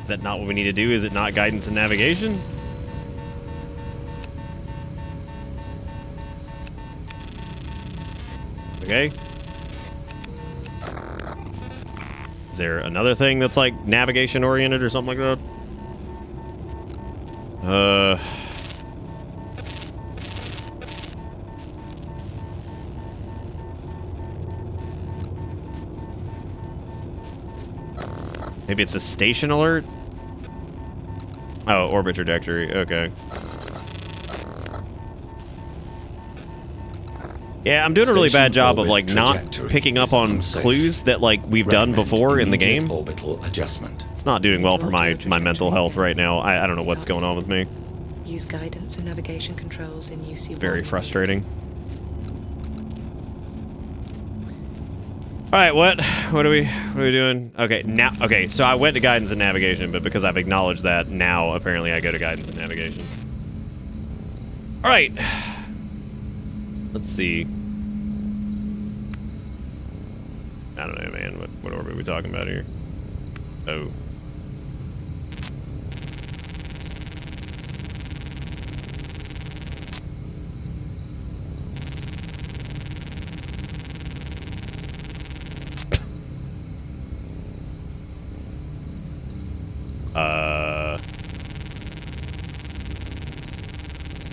Is that not what we need to do? Is it not guidance and navigation? Okay. Is there another thing that's like navigation oriented or something like that? Maybe it's a station alert? Oh, orbit trajectory. Okay. Yeah, I'm doing a really bad job of like not picking up on clues that like we've done before in the game. Orbital adjustment. It's not doing well for my mental health right now. I don't know what's going on with me. Use guidance and navigation controls in UC1. It's very frustrating. All right, what are we doing? Okay, now, okay, so I went to guidance and navigation, but because I've acknowledged that, now apparently I go to guidance and navigation. All right. Let's see. I don't know, man. What orbit are we talking about here? Oh.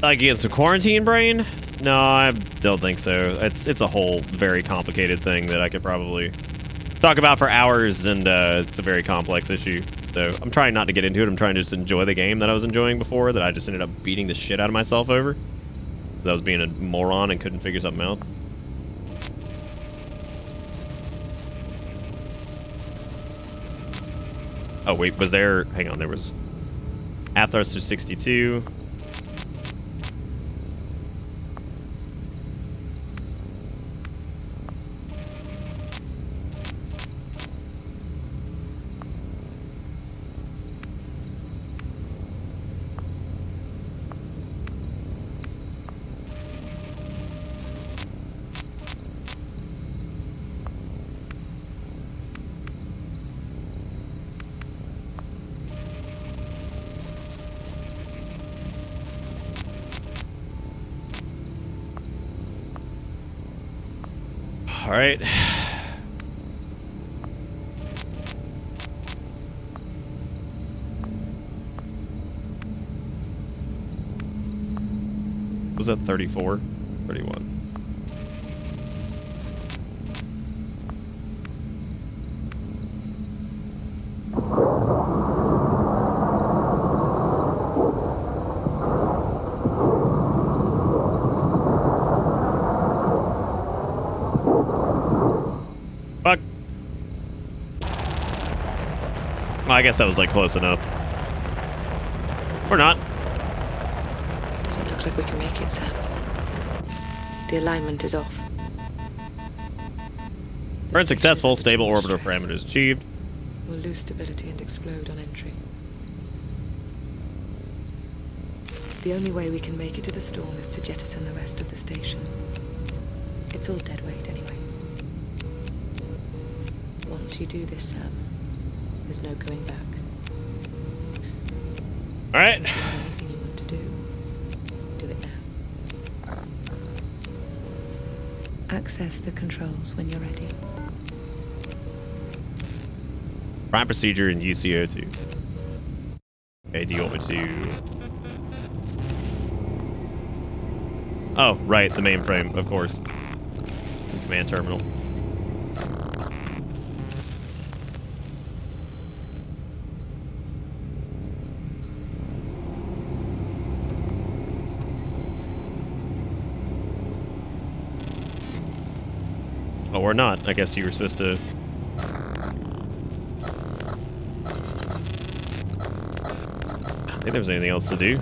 Like against a quarantine brain? No, I don't think so. It's a whole very complicated thing that I could probably talk about for hours, and it's a very complex issue. So I'm trying not to get into it. I'm trying to just enjoy the game that I was enjoying before, that I just ended up beating the shit out of myself over. I was being a moron and couldn't figure something out. Oh wait, was there? Hang on, there was Athos to 62. All right. Was that 34? 31. Fuck. Well, I guess that was like close enough. Or not. Doesn't look like we can make it, Sam. The alignment is off. Burn successful. Stable orbital parameters achieved. We'll lose stability and explode on entry. The only way we can make it to the storm is to jettison the rest of the station. It's all dead weight anyway. Once you do this, Sam, there's no going back. All right. If you have anything you want to do, do it now. Access the controls when you're ready. Prime procedure in UCO2. Okay, do you want me to... Oh, right, the mainframe, of course. Command terminal. Oh, or not. I guess you were supposed to... I think there was anything else to do.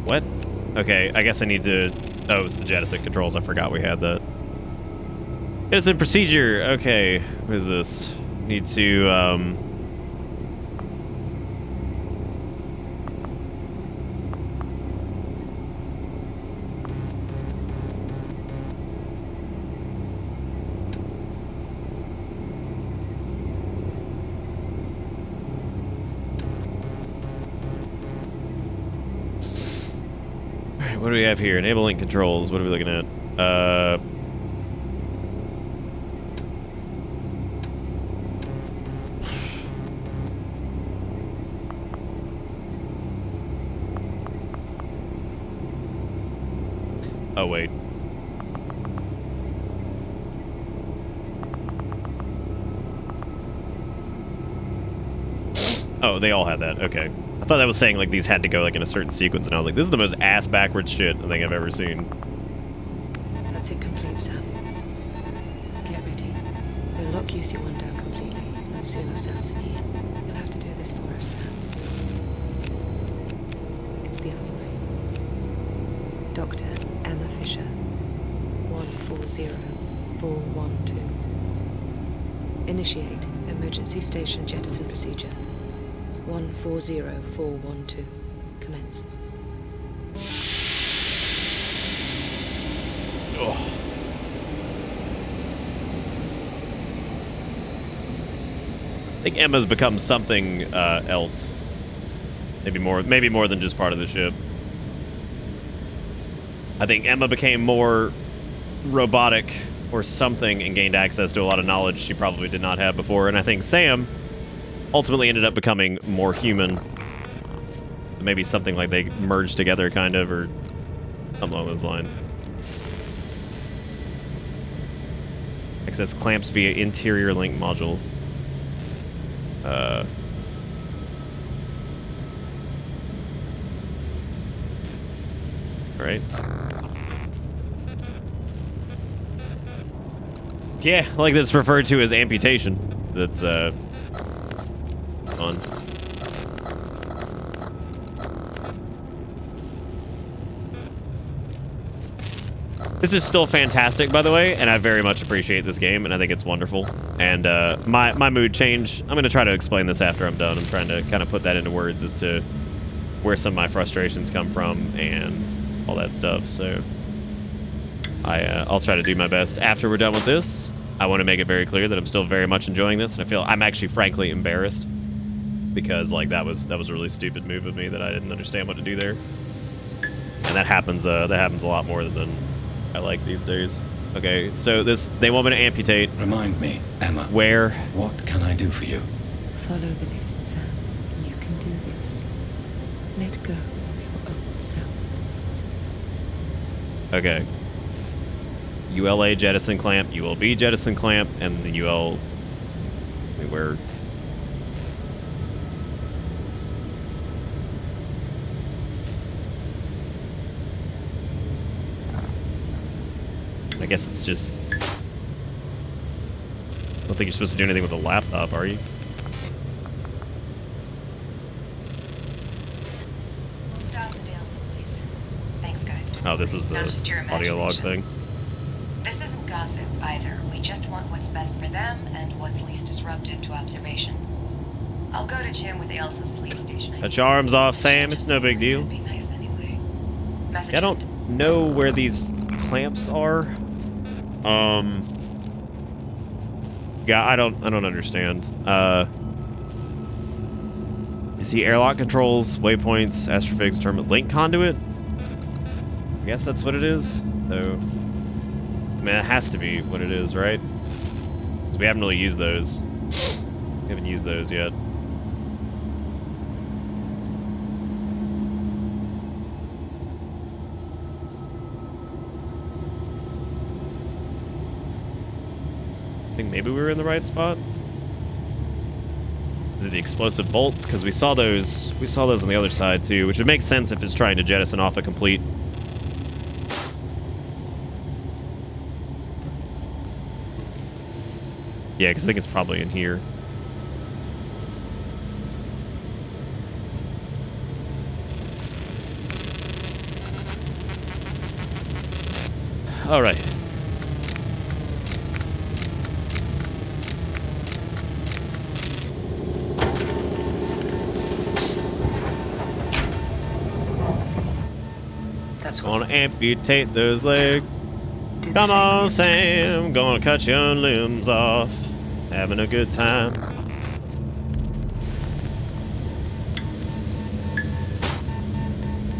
What? Okay, I guess I need to... Oh, it's the jettison controls. I forgot we had that. Jettison procedure. Okay, what is this? Need to, Alright, what do we have here? Enable link controls. What are we looking at? Oh, wait. Oh, they all had that. Okay. I thought that was saying, like, these had to go, like, in a certain sequence, and I was like, this is the most ass-backwards shit I think I've ever seen. That's it complete, Sam. Get ready. We'll lock UC-1 down completely and seal ourselves in here. You'll have to do this for us, Sam. It's the only way. Dr. Emma Fisher, 140412. Initiate emergency station jettison procedure. 140412. Commence. Ugh. I think Emma's become something else. Maybe more than just part of the ship. I think Emma became more robotic or something and gained access to a lot of knowledge she probably did not have before. And I think Sam ultimately ended up becoming more human. Maybe something like they merged together, kind of, or something along those lines. Access clamps via interior link modules. Right. Yeah, like that's referred to as amputation. That's it's fun. This is still fantastic, by the way, and I very much appreciate this game, and I think it's wonderful. And my mood change, I'm going to try to explain this after I'm done. I'm trying to kind of put that into words as to where some of my frustrations come from and all that stuff. So I'll try to do my best after we're done with this. I want to make it very clear that I'm still very much enjoying this, and I feel I'm actually frankly embarrassed because like that was a really stupid move of me that I didn't understand what to do there. And that happens a lot more than I like these days. Okay, so they want me to amputate. Remind me, Emma. Where? What can I do for you? Follow the list, Sam. You can do this. Let go of your own self. Okay. ULA jettison clamp, ULB jettison clamp, and the UL... where... I guess it's just... I don't think you're supposed to do anything with a laptop, are you? Stas and Ailsa, please. Thanks, guys. Oh, this was the audio log thing. This isn't gossip either. We just want what's best for them and what's least disruptive to observation. I'll go to Jim with Ailsa's sleep station. Cut your arms off, Sam. It's no big deal. Be nice anyway. I don't know where these clamps are. Yeah, I don't understand. Is he airlock controls, waypoints, astrophysics, terminal link conduit? I guess that's what it is. So, I mean, it has to be what it is, right? Because we haven't really used those. We haven't used those yet. I think maybe we were in the right spot. Is it the explosive bolts? Because we saw those on the other side too, which would make sense if it's trying to jettison off a complete. Yeah, because I think it's probably in here. All right. Gonna amputate those legs. Come on, Sam. Gonna cut your limbs off. Having a good time.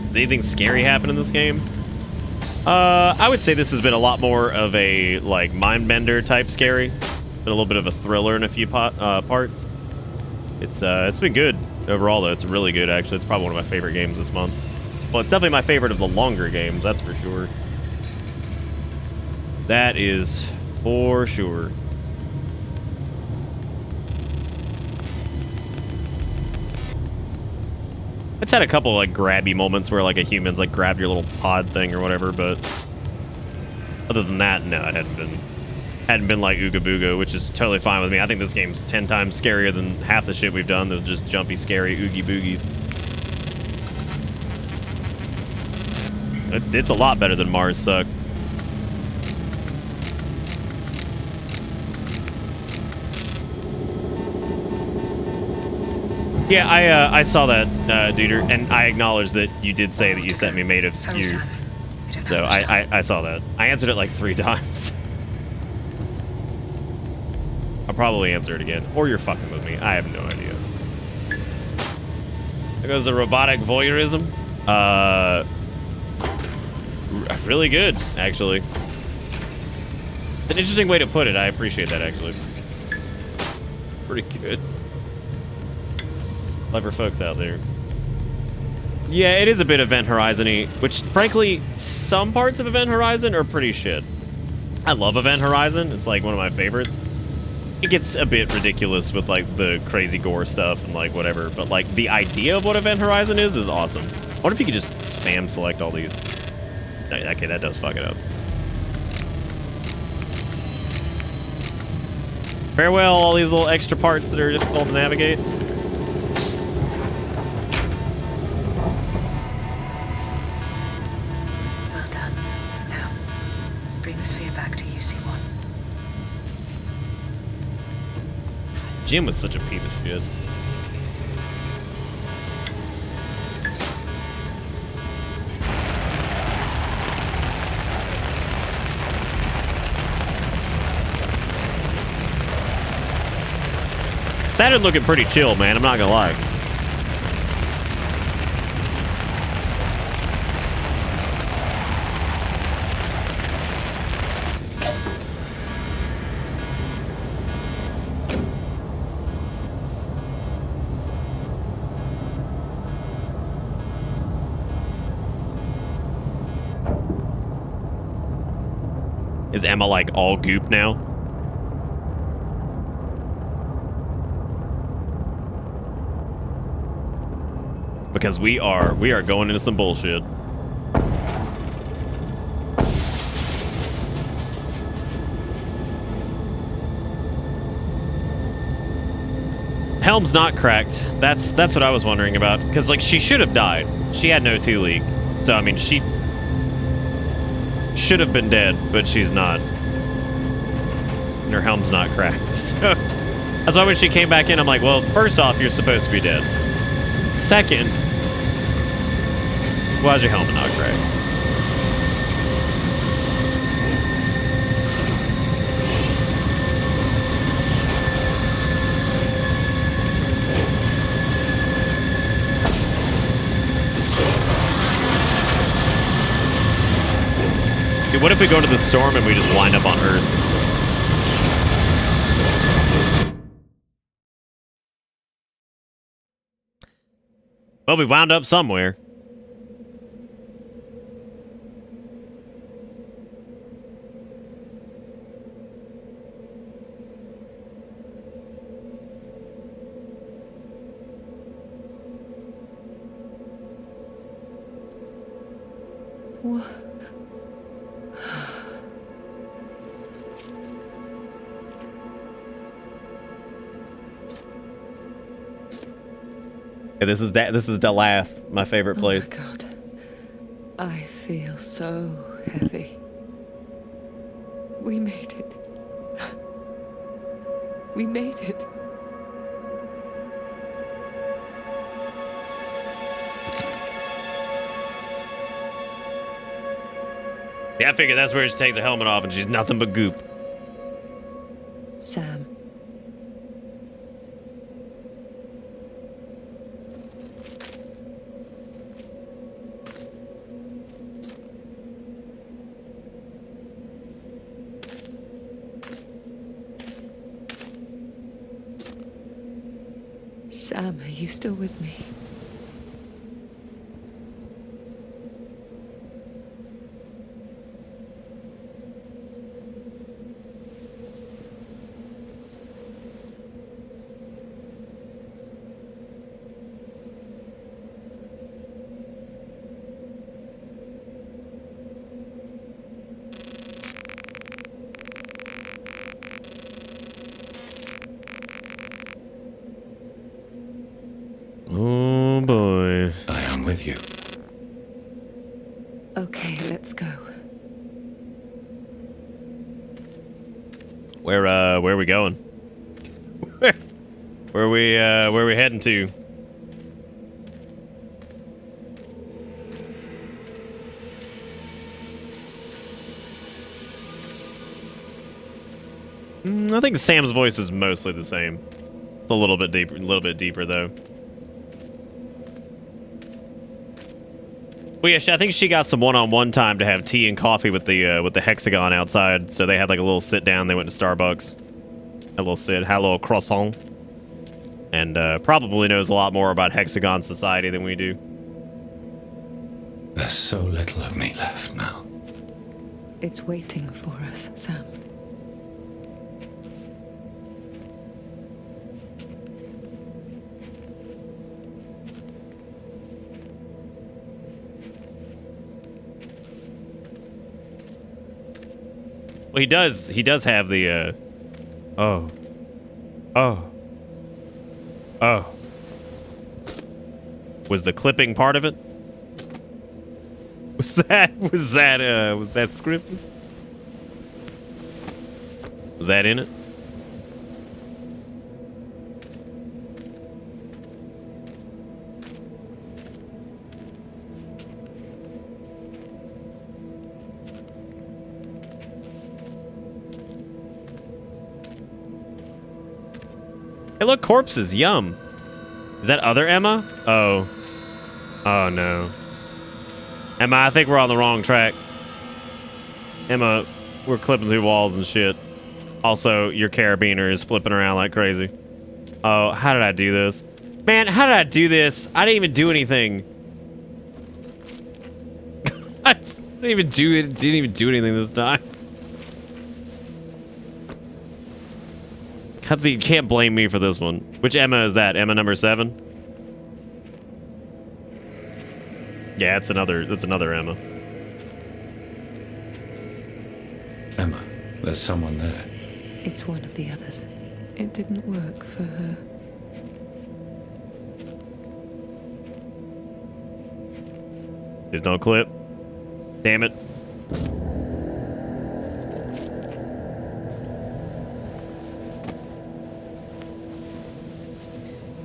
Does anything scary happen in this game? I would say this has been a lot more of a like mind bender type scary. Been a little bit of a thriller in a few parts. It's been good overall though. It's really good actually. It's probably one of my favorite games this month. Well, it's definitely my favorite of the longer games, that's for sure. That is for sure. It's had a couple like grabby moments where like a human's like grabbed your little pod thing or whatever, but other than that, no, it hadn't been like Ooga Booga, which is totally fine with me. I think this game's 10 times scarier than half the shit we've done. Those just jumpy, scary Oogie Boogies. It's a lot better than Mars Suck. Yeah, I saw that, Duder, and I acknowledge that you did say that you sent me made of skew. So I saw that. I answered it like 3 times. I'll probably answer it again. Or you're fucking with me. I have no idea. There goes the robotic voyeurism. Really good, actually. An interesting way to put it. I appreciate that, actually. Pretty good. Clever folks out there. Yeah, it is a bit Event Horizon-y, which, frankly, some parts of Event Horizon are pretty shit. I love Event Horizon. It's, like, one of my favorites. It gets a bit ridiculous with, like, the crazy gore stuff and, like, whatever. But, like, the idea of what Event Horizon is awesome. I wonder if you could just spam select all these. Okay, that does fuck it up. Farewell, all these little extra parts that are difficult to navigate. Well done. Now, bring the sphere back to UC1. Jim was such a piece of shit. Saturn looking pretty chill, man. I'm not gonna lie. Is Emma like all goop now? Because we are going into some bullshit. Helm's not cracked. That's what I was wondering about. Because like she should have died. She had no 2 leak. So I mean she should have been dead, but she's not. And her helm's not cracked. So that's why when she came back in, I'm like, well, first off, you're supposed to be dead. Second, why's your helmet not cracked? Dude, what if we go to the storm and we just wind up on Earth? Well, we wound up somewhere. This is the last, my favorite place. Oh my God. I feel so heavy. We made it. We made it. Yeah, I figure that's where she takes her helmet off and she's nothing but goop. Sam. Sam, are you still with me? boy. I am with you. Okay, let's go. Where are we going? where are we heading to? I think Sam's voice is mostly the same. It's a little bit deeper though. Well, yeah, I think she got some one-on-one time to have tea and coffee with the hexagon outside. So they had like a little sit down. They went to Starbucks. A little sit, had a little croissant, and probably knows a lot more about hexagon society than we do. There's so little of me left now. It's waiting for us, Sam. Well, he does have the, oh. Was the clipping part of it? Was that scripted? Was that in it? Hey, look, corpses. Yum. Is that other Emma? Oh. Oh, no. Emma, I think we're on the wrong track. Emma, we're clipping through walls and shit. Also, your carabiner is flipping around like crazy. Oh, how did I do this? Man, how did I do this? I didn't even do anything. I didn't even do it. Didn't even do anything this time. Cutzy, you can't blame me for this one. Which Emma is that? Emma number 7? Yeah, that's another Emma. Emma, there's someone there. It's one of the others. It didn't work for her. There's no clip. Damn it.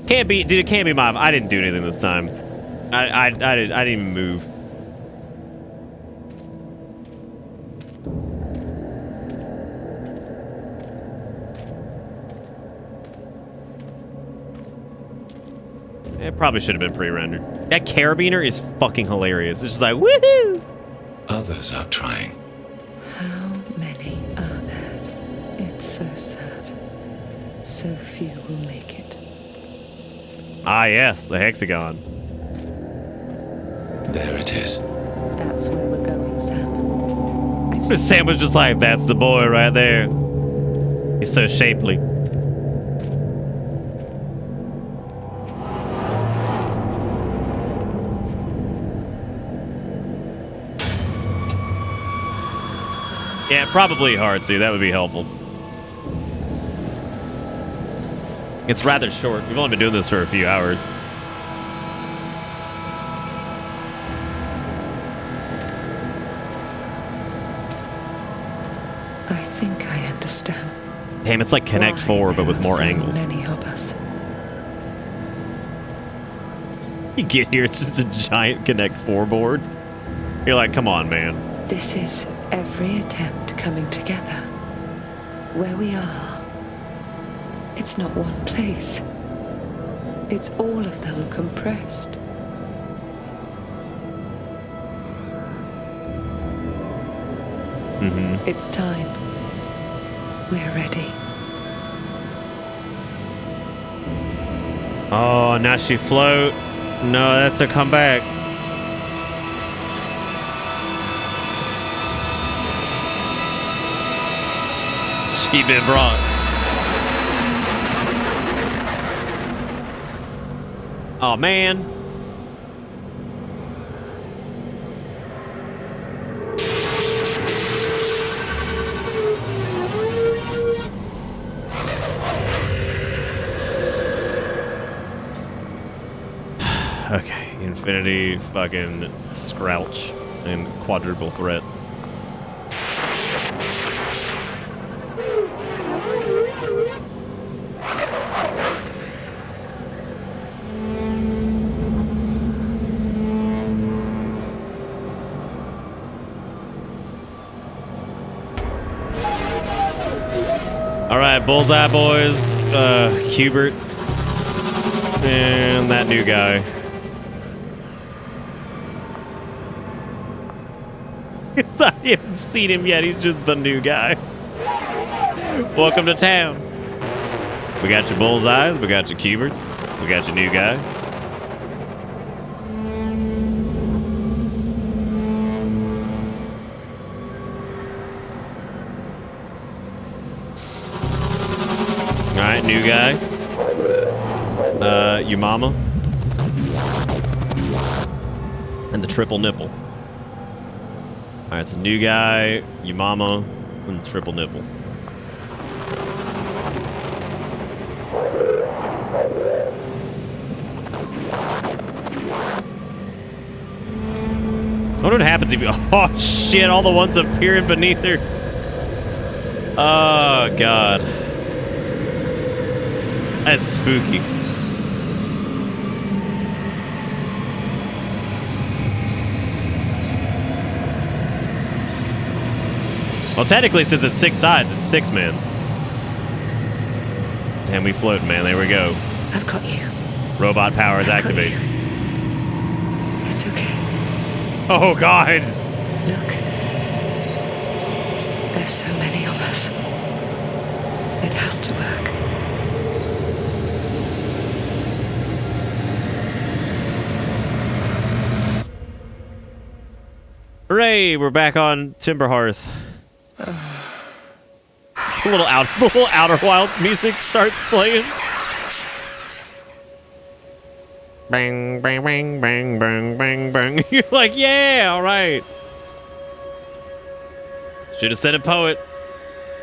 Can't be, dude. It can't be my. I didn't do anything this time. I didn't even move. It probably should have been pre-rendered. That carabiner is fucking hilarious. It's just like woohoo. Others are trying. How many are there? It's so sad. So few will make it. Ah, yes, the hexagon. There it is. That's where we're going, Sam. Sam was just like, that's the boy right there. He's so shapely. Yeah, probably hard to. That would be helpful. It's rather short. We've only been doing this for a few hours. I think I understand. Damn, it's like Connect 4, but with more so angles. Many of us. You get here, it's just a giant Connect 4 board. You're like, come on, man. This is every attempt coming together. Where we are. It's not one place. It's all of them compressed. Mm-hmm. It's time. We're ready. Oh, now she float. No, that's a comeback. She been brought. Oh, man. Okay, Infinity, fucking Scrouch, and Quadruple Threat. Alright, Bullseye Boys, Hubert, and that new guy. I haven't seen him yet, he's just the new guy. Welcome to town. We got your Bullseyes, we got your Cuberts, we got your new guy. Alright, new guy. Your mama. And the triple nipple. Alright, so new guy, your mama, and the triple nipple. I wonder what happens if you... Oh, shit, all the ones appearing beneath her. Oh, God. That's spooky. Well, technically, since it's 6 sides, it's 6 men. And we float, man. There we go. I've got you. Robot powers activated. It's okay. Oh, God. Look. There's so many of us. It has to work. Hooray! We're back on Timberhearth. The little Outer Wilds music starts playing. Bang, bang, bang, bang, bang, bang, bang. You're like, yeah, all right. Should have said a poet.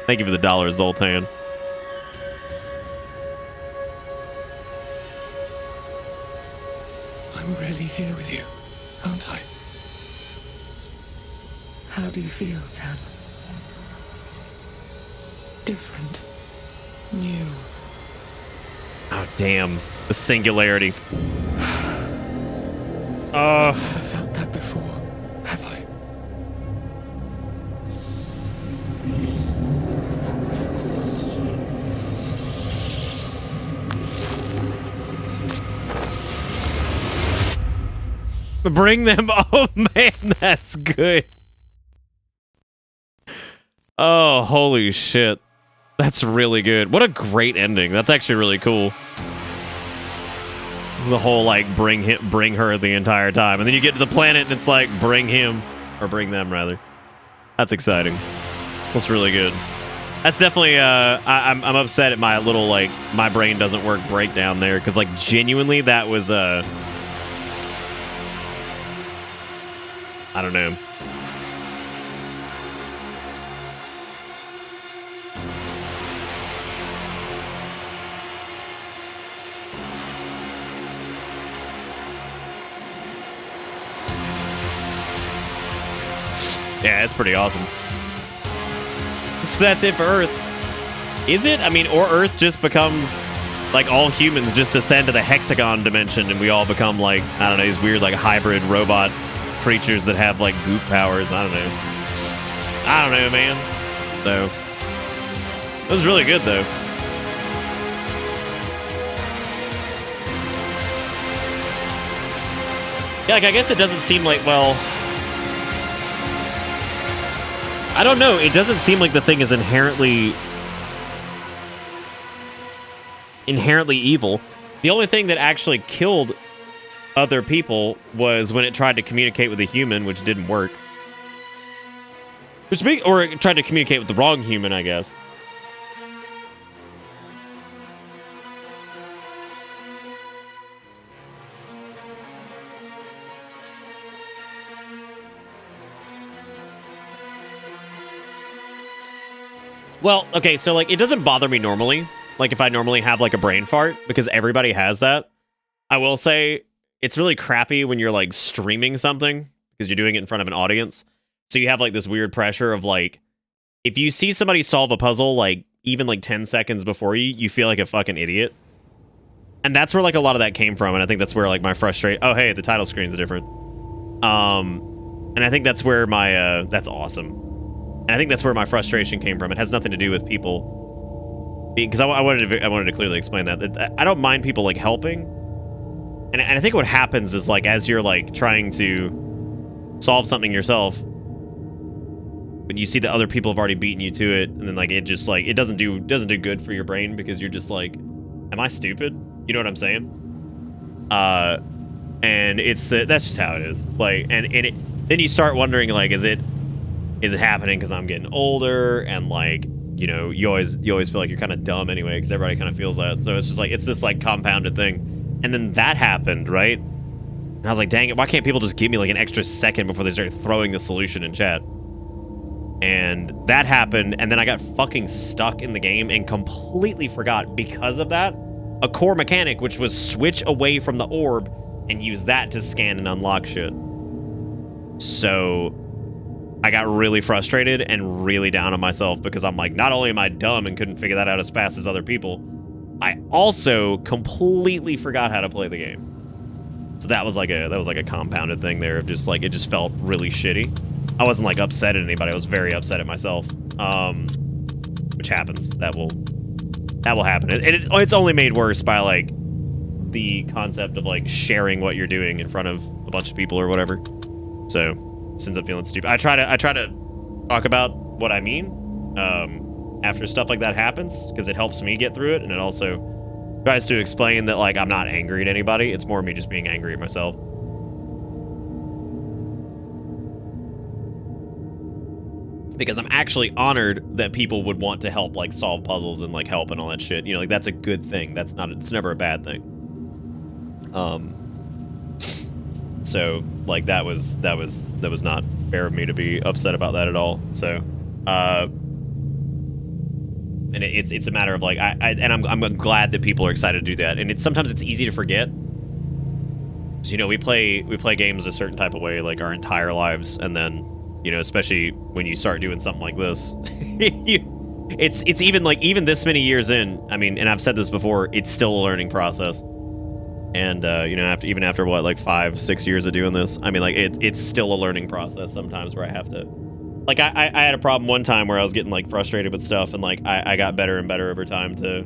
Thank you for the $1, Zoltan. I'm really here with you, aren't I? How do you feel, Sam? Different. New. Oh, damn. The singularity. I've never felt that before, have I? Bring them. Oh, man, that's good. Oh, holy shit. That's really good. What a great ending. That's actually really cool. The whole, like, bring her the entire time. And then you get to the planet and it's like, bring him. Or bring them, rather. That's exciting. That's really good. That's definitely, I'm upset at my little, like, my brain doesn't work breakdown there. Because, like, genuinely, that was, I don't know. Yeah, it's pretty awesome. So that's it for Earth. Is it? I mean, or Earth just becomes, like, all humans just ascend to the hexagon dimension and we all become, like, I don't know, these weird, like, hybrid robot creatures that have, like, goop powers. I don't know, man. So, it was really good, though. Yeah, like, I guess it doesn't seem like, well... I don't know. It doesn't seem like the thing is inherently evil. The only thing that actually killed other people was when it tried to communicate with a human, which didn't work. Or it tried to communicate with the wrong human, I guess. Well, okay, so, like, it doesn't bother me normally. Like, if I normally have, like, a brain fart, because everybody has that. I will say, it's really crappy when you're like streaming something because you're doing it in front of an audience. So you have like this weird pressure of like, if you see somebody solve a puzzle like even like 10 seconds before you feel like a fucking idiot. And that's where like a lot of that came from, and I think that's where like my frustration. Oh hey, the title screen's different. And I think that's where my that's awesome. And I think that's where my frustration came from. It has nothing to do with people, because I wanted to clearly explain that I don't mind people like helping. And I think what happens is like as you're like trying to solve something yourself, when you see that other people have already beaten you to it, and then like it just like it doesn't do good for your brain because you're just like, am I stupid? You know what I'm saying? And that's just how it is. Like, and then you start wondering like, is it happening because I'm getting older, and like, you know, you always feel like you're kind of dumb anyway because everybody kind of feels that. So it's just like it's this like compounded thing. And then that happened, right? And I was like, dang it, why can't people just give me like an extra second before they start throwing the solution in chat? And that happened, and then I got fucking stuck in the game and completely forgot because of that a core mechanic, which was switch away from the orb and use that to scan and unlock shit. So I got really frustrated and really down on myself because I'm like, not only am I dumb and couldn't figure that out as fast as other people, I also completely forgot how to play the game. So that was like a compounded thing there of just like, it just felt really shitty. I wasn't like upset at anybody. I was very upset at myself. Which happens. That will happen. It's only made worse by like the concept of like sharing what you're doing in front of a bunch of people or whatever. So it ends up feeling stupid. I try to talk about what I mean after stuff like that happens, because it helps me get through it, and it also tries to explain that like I'm not angry at anybody. It's more me just being angry at myself. Because I'm actually honored that people would want to help, like solve puzzles and like help and all that shit. You know, like that's a good thing. It's never a bad thing. So like that was not fair of me to be upset about that at all. So, and it's a matter of like I'm glad that people are excited to do that. And sometimes it's easy to forget. So, you know, we play games a certain type of way like our entire lives, and then, you know, especially when you start doing something like this, it's even this many years in. I mean, and I've said this before, it's still a learning process. And you know, after what, like 5-6 years of doing this, I mean, like it's still a learning process sometimes where I have to, like, I had a problem one time where I was getting like frustrated with stuff, and like I got better and better over time to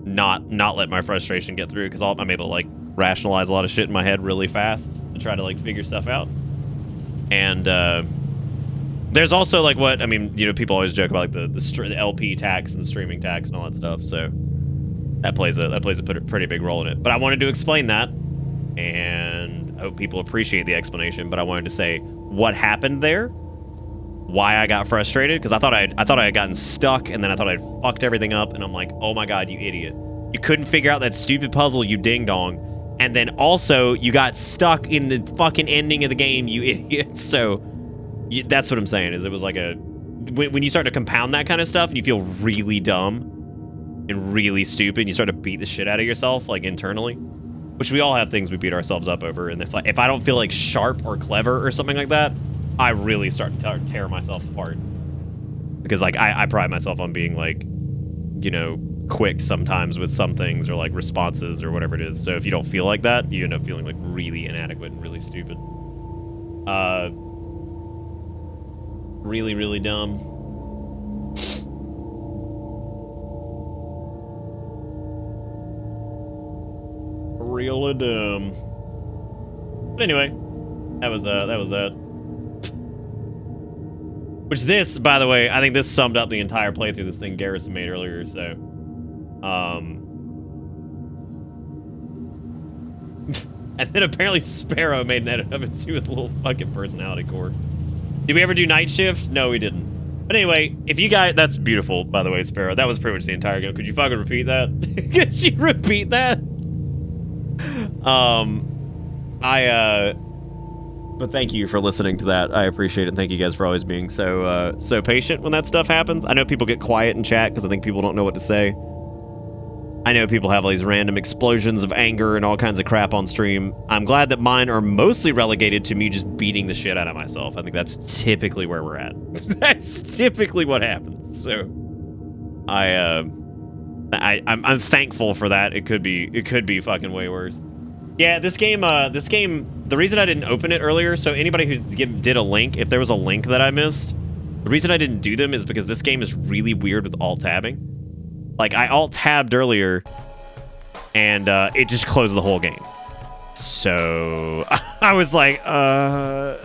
not let my frustration get through, because I'm able to like rationalize a lot of shit in my head really fast to try to like figure stuff out. And there's also like what I mean, you know, people always joke about like the LP tax and the streaming tax and all that stuff. So that plays a pretty big role in it. But I wanted to explain that, and I hope people appreciate the explanation. But I wanted to say what happened there, why I got frustrated, because I thought I had gotten stuck, and then I thought I'd fucked everything up, and I'm like, oh my god, you idiot! You couldn't figure out that stupid puzzle, you ding dong, and then also you got stuck in the fucking ending of the game, you idiot. So that's what I'm saying. Is it was like when you start to compound that kind of stuff, and you feel really dumb and really stupid, you start to beat the shit out of yourself, like internally, which we all have things we beat ourselves up over. And if I don't feel like sharp or clever or something like that, I really start to tear myself apart, because like I pride myself on being like, you know, quick sometimes with some things, or like responses or whatever it is. So if you don't feel like that, you end up feeling like really inadequate and really stupid. Really, really dumb. Real dumb. But anyway, that was that. Which this, by the way, I think this summed up the entire playthrough, this thing Garrison made earlier, so and then apparently Sparrow made an edit of it too with a little fucking personality core. Did we ever do night shift? No, we didn't. But anyway, if you guys, that's beautiful, by the way, Sparrow. That was pretty much the entire game. Could you fucking repeat that? Could you repeat that? But thank you for listening to that. I appreciate it. Thank you guys for always being so patient when that stuff happens. I know people get quiet in chat because I think people don't know what to say. I know people have all these random explosions of anger and all kinds of crap on stream. I'm glad that mine are mostly relegated to me just beating the shit out of myself. I think that's typically where we're at. That's typically what happens. So I'm thankful for that. It could be fucking way worse. Yeah, this game, the reason I didn't open it earlier, so anybody who did a link, if there was a link that I missed, the reason I didn't do them is because this game is really weird with alt-tabbing. Like, I alt-tabbed earlier, and it just closed the whole game. So, I was like, oh,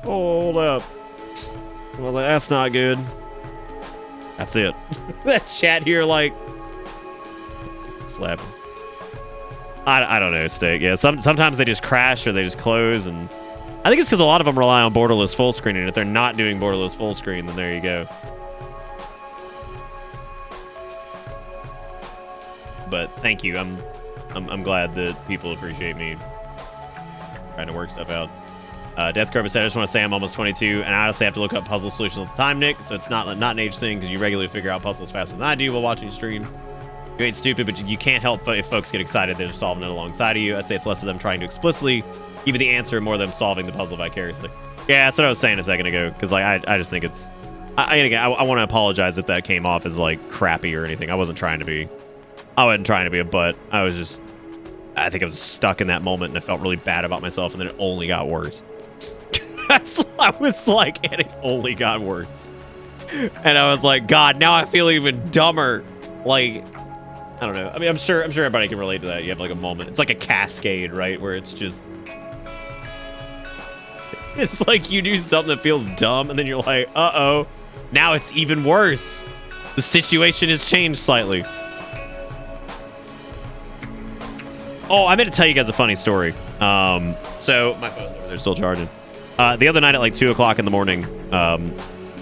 hold up. Well, that's not good. That's it. That chat here, like, slapping. I don't know, Steak. Yeah, sometimes they just crash or they just close, and I think it's because a lot of them rely on borderless full screen, and if they're not doing borderless full screen, then there you go. But thank you. I'm glad that people appreciate me trying to work stuff out. Death Crow said, I just want to say I'm almost 22, and I honestly have to look up puzzle solutions all the time, Nick, so it's not an age thing, because you regularly figure out puzzles faster than I do while watching streams. You ain't stupid, but you can't help if folks get excited they're solving it alongside of you. I'd say it's less of them trying to explicitly give you the answer, more them solving the puzzle vicariously. Yeah, that's what I was saying a second ago, because like I just think it's... I want to apologize if that came off as like crappy or anything. I wasn't trying to be a butt. I think I was stuck in that moment, and I felt really bad about myself, and then it only got worse. I was like, and it only got worse. And I was like, God, now I feel even dumber. Like, I don't know. I mean, I'm sure everybody can relate to that. You have like a moment. It's like a cascade, right? Where it's just... It's like you do something that feels dumb, and then you're like, uh-oh. Now it's even worse. The situation has changed slightly. Oh, I meant to tell you guys a funny story. So my phone's over there still charging. The other night at like 2 o'clock in the morning, I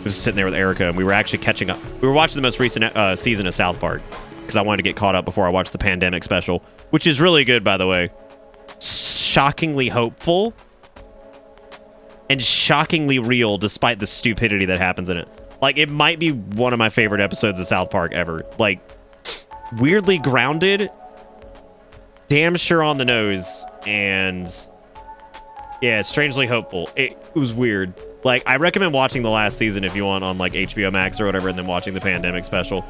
was sitting there with Erica, and we were actually catching up. We were watching the most recent season of South Park, because I wanted to get caught up before I watched the pandemic special, which is really good, by the way. Shockingly hopeful and shockingly real, despite the stupidity that happens in it. Like, it might be one of my favorite episodes of South Park ever. Like, weirdly grounded, damn sure on the nose, and yeah, strangely hopeful. It was weird. Like, I recommend watching the last season if you want on like HBO Max or whatever, and then watching the pandemic special.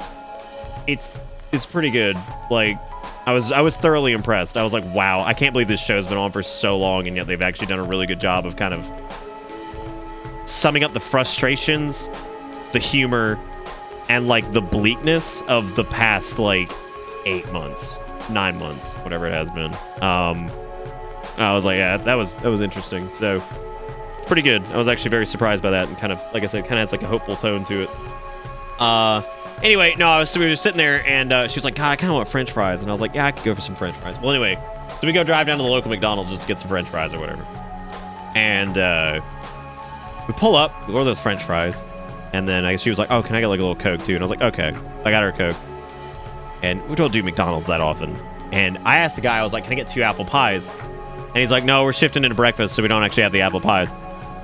It's pretty good. Like, I was thoroughly impressed. I was like, wow, I can't believe this show's been on for so long, and yet they've actually done a really good job of kind of summing up the frustrations, the humor, and like the bleakness of the past like 8 months, 9 months, whatever it has been. I was like, yeah, that was interesting. So pretty good. I was actually very surprised by that, and kind of, like I said, kind of has like a hopeful tone to it. Anyway, no, we were sitting there, and she was like, God, I kind of want French fries, and I was like, yeah, I could go for some French fries. Well, anyway, so we go drive down to the local McDonald's just to get some French fries or whatever, and we pull up, we order those French fries, and then she was like, oh, can I get like a little Coke too? And I was like, okay. I got her a Coke. And we don't do McDonald's that often. And I asked the guy, I was like, can I get 2 apple pies? And he's like, no, we're shifting into breakfast, so we don't actually have the apple pies.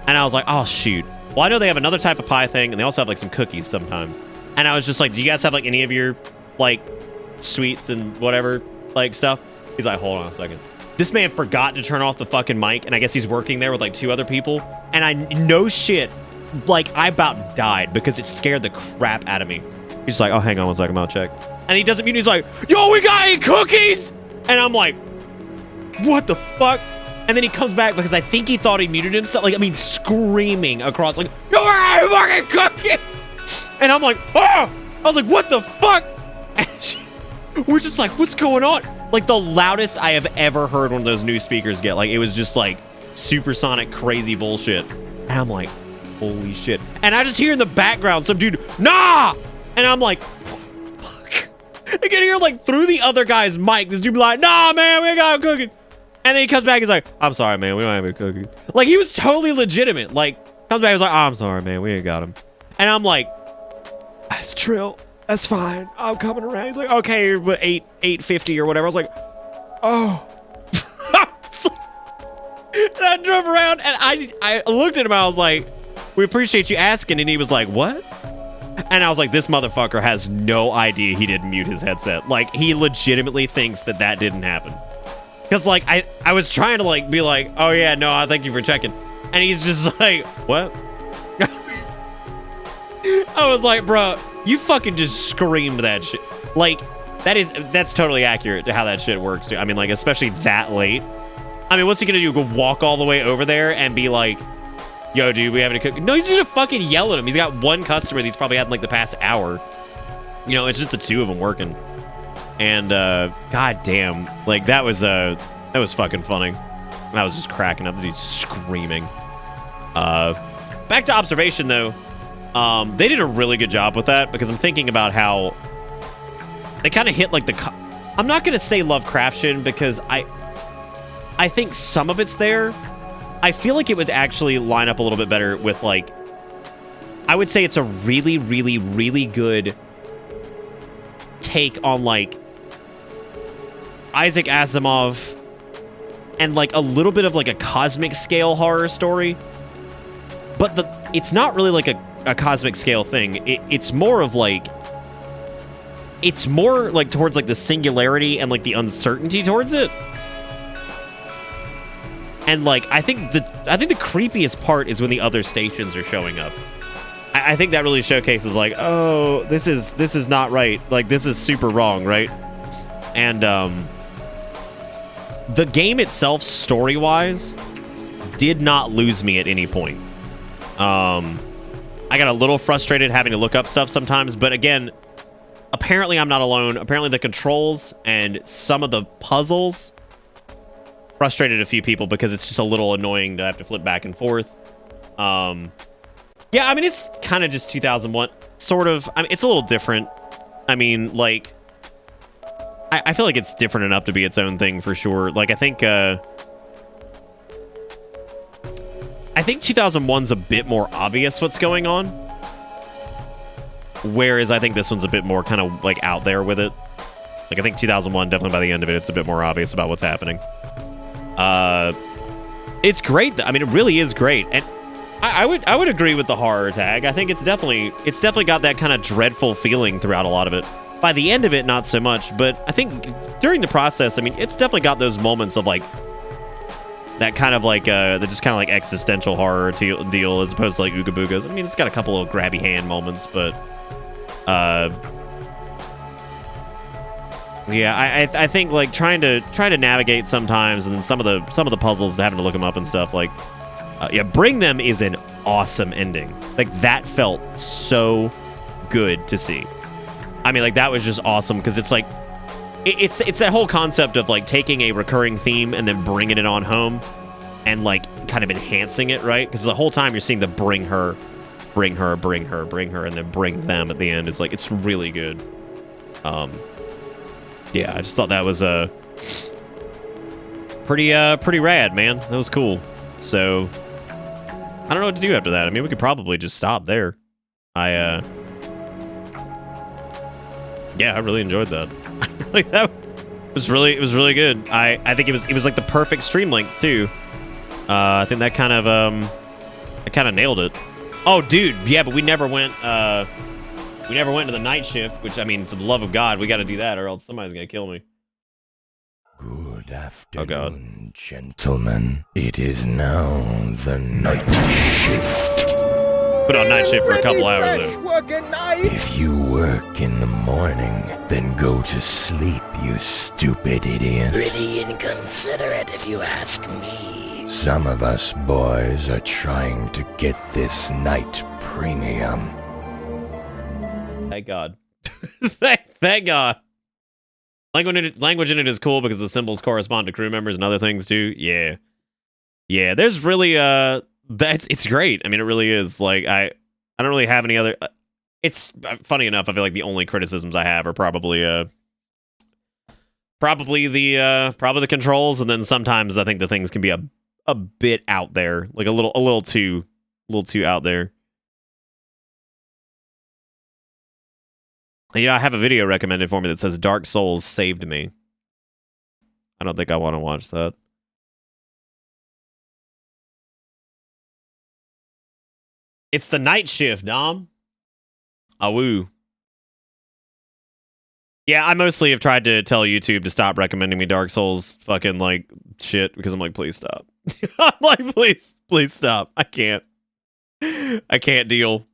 And I was like, oh, shoot. Well, I know they have another type of pie thing, and they also have like some cookies sometimes. And I was just like, do you guys have like any of your like sweets and whatever like stuff? He's like, hold on a second. This man forgot to turn off the fucking mic, and I guess he's working there with like 2 other people. And I, no shit, like I about died because it scared the crap out of me. He's like, oh, hang on one second, I'll check. And he doesn't mute, he's like, yo, we got any cookies? And I'm like, what the fuck? And then he comes back because I think he thought he muted himself. Like, I mean, screaming across, like, yo, we got any fucking cookies? And I'm like, oh! I was like, what the fuck? And we're just like, what's going on? Like, the loudest I have ever heard one of those new speakers get. Like, it was just like supersonic crazy bullshit. And I'm like, holy shit. And I just hear in the background some dude, nah! And I'm like, fuck. I can hear like through the other guy's mic, this dude be like, nah, man, we got cookies. And then he comes back, he's like, I'm sorry, man, we don't have any cookies. Like, he was totally legitimate. Like, comes back, he's like, oh, I'm sorry, man, we ain't got them. And I'm like, that's Trill. That's fine. I'm coming around. He's like, okay, but $8.50 or whatever. I was like, oh. And I drove around, and I looked at him, I was like, we appreciate you asking. And he was like, what? And I was like, this motherfucker has no idea he didn't mute his headset. Like, he legitimately thinks that that didn't happen. Because, like, I was trying to, like, be like, oh, yeah, no, thank you for checking. And he's just like, what? I was like, bro, you fucking just screamed that shit. Like, that's totally accurate to how that shit works, dude. I mean, like, especially that late. I mean, what's he gonna do? Go walk all the way over there and be like, yo, dude, we have any cook? No, he's just gonna fucking yell at him. He's got one customer that he's probably had in, like, the past hour. You know, it's just the two of them working. And, god damn. Like, that was fucking funny. I was just cracking up. The dude's screaming. Back to observation, though. They did a really good job with that, because I'm thinking about how they kind of hit, like, I'm not going to say Lovecraftian, because I think some of it's there. I feel like it would actually line up a little bit better with, like, I would say it's a really, really, really good take on, like, Isaac Asimov and, like, a little bit of, like, a cosmic scale horror story. But it's not really, like, a cosmic scale thing. It's more of, like, it's more, like, towards, like, the singularity and, like, the uncertainty towards it. And, like, I think the creepiest part is when the other stations are showing up. I think that really showcases, like, oh, this is not right. Like, this is super wrong, right? And the game itself, story-wise, did not lose me at any point. I got a little frustrated having to look up stuff sometimes, but again, apparently I'm not alone. Apparently the controls and some of the puzzles frustrated a few people because it's just a little annoying to have to flip back and forth. Yeah, I mean, it's kind of just 2001. Sort of. I mean, it's a little different. I mean, like, I feel like it's different enough to be its own thing for sure. Like, I think 2001's a bit more obvious what's going on. Whereas I think this one's a bit more kind of, like, out there with it. Like, I think 2001, definitely by the end of it, it's a bit more obvious about what's happening. It's great. I mean, it really is great. And I would agree with the horror tag. I think it's definitely got that kind of dreadful feeling throughout a lot of it. By the end of it, not so much. But I think during the process, I mean, it's definitely got those moments of, like, that kind of, like, the just kind of, like, existential horror deal as opposed to, like, Ooga Boogas. I mean, it's got a couple of grabby hand moments, but yeah, I think, like, trying to navigate sometimes, and then some of the puzzles, having to look them up and stuff, like, yeah, Bring Them is an awesome ending. Like, that felt so good to see. I mean, like, that was just awesome, because it's like, it's that whole concept of, like, taking a recurring theme and then bringing it on home and, like, kind of enhancing it, right? Because the whole time you're seeing the bring her, and then bring them at the end. Is like, it's really good. Yeah, I just thought that was pretty rad, man. That was cool. So I don't know what to do after that. I mean, we could probably just stop there. Yeah, I really enjoyed that. Like, that was really good. I think it was like the perfect stream length too. I think that kind of nailed it. Oh, dude, yeah, but we never went to the night shift, which, I mean, for the love of God, we got to do that, or else somebody's gonna kill me. Good afternoon, oh God, gentlemen. It is now the night shift. Put on night shift for a couple hours though. If you work in the morning, then go to sleep, you stupid idiot. Pretty inconsiderate, if you ask me. Some of us boys are trying to get this night premium. Thank God. Thank God. Language in it is cool because the symbols correspond to crew members and other things too. Yeah. Yeah, there's really it's great. I mean, it really is. Like, I don't really have any other it's funny enough, I feel like the only criticisms I have are probably the controls, and then sometimes I think the things can be a bit out there, like a little too out there. You know, I have a video recommended for me that says Dark Souls saved me. I don't think I want to watch that. It's the night shift, Dom. Awoo. Yeah, I mostly have tried to tell YouTube to stop recommending me Dark Souls fucking like shit because I'm like, please stop. I'm like, please stop. I can't deal.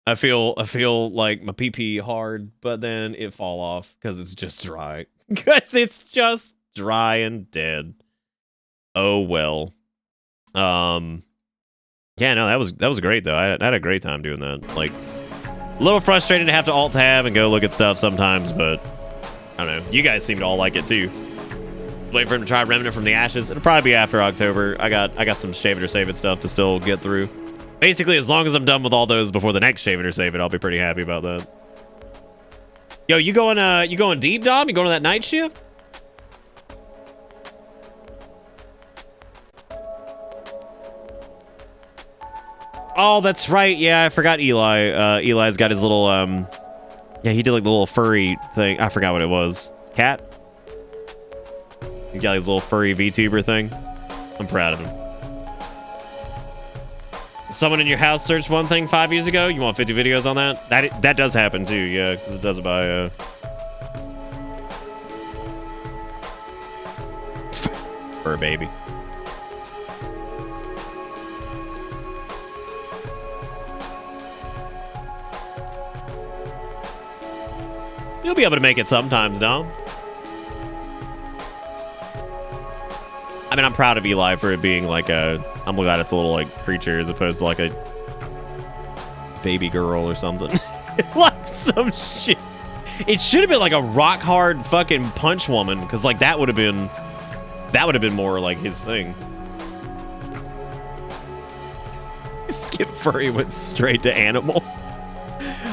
I feel like my pee hard, but then it fall off because it's just dry. Because it's just dry and dead. Oh well. Yeah, no, that was great though. I had a great time doing that. Like, a little frustrating to have to alt tab and go look at stuff sometimes, but I don't know. You guys seem to all like it too. Wait for him to try Remnant from the Ashes. It'll probably be after October. I got some Shave It or Save It stuff to still get through. Basically, as long as I'm done with all those before the next Shave It or Save It, I'll be pretty happy about that. Yo, you going deep, Dom? You going to that night shift? Oh, that's right. Yeah, I forgot Eli. Eli's got his little, yeah, he did like the little furry thing. I forgot what it was. Cat? He's got his little furry VTuber thing. I'm proud of him. Someone in your house searched one thing 5 years ago? You want 50 videos on that? That does happen too, yeah, because it does it by, fur baby. You'll be able to make it sometimes, Dom. I mean, I'm proud of Eli for it being like I'm glad it's a little like creature as opposed to like a baby girl or something. Like some shit. It should have been like a rock hard fucking punch woman, because like that would have been more like his thing. Skip furry went straight to animal.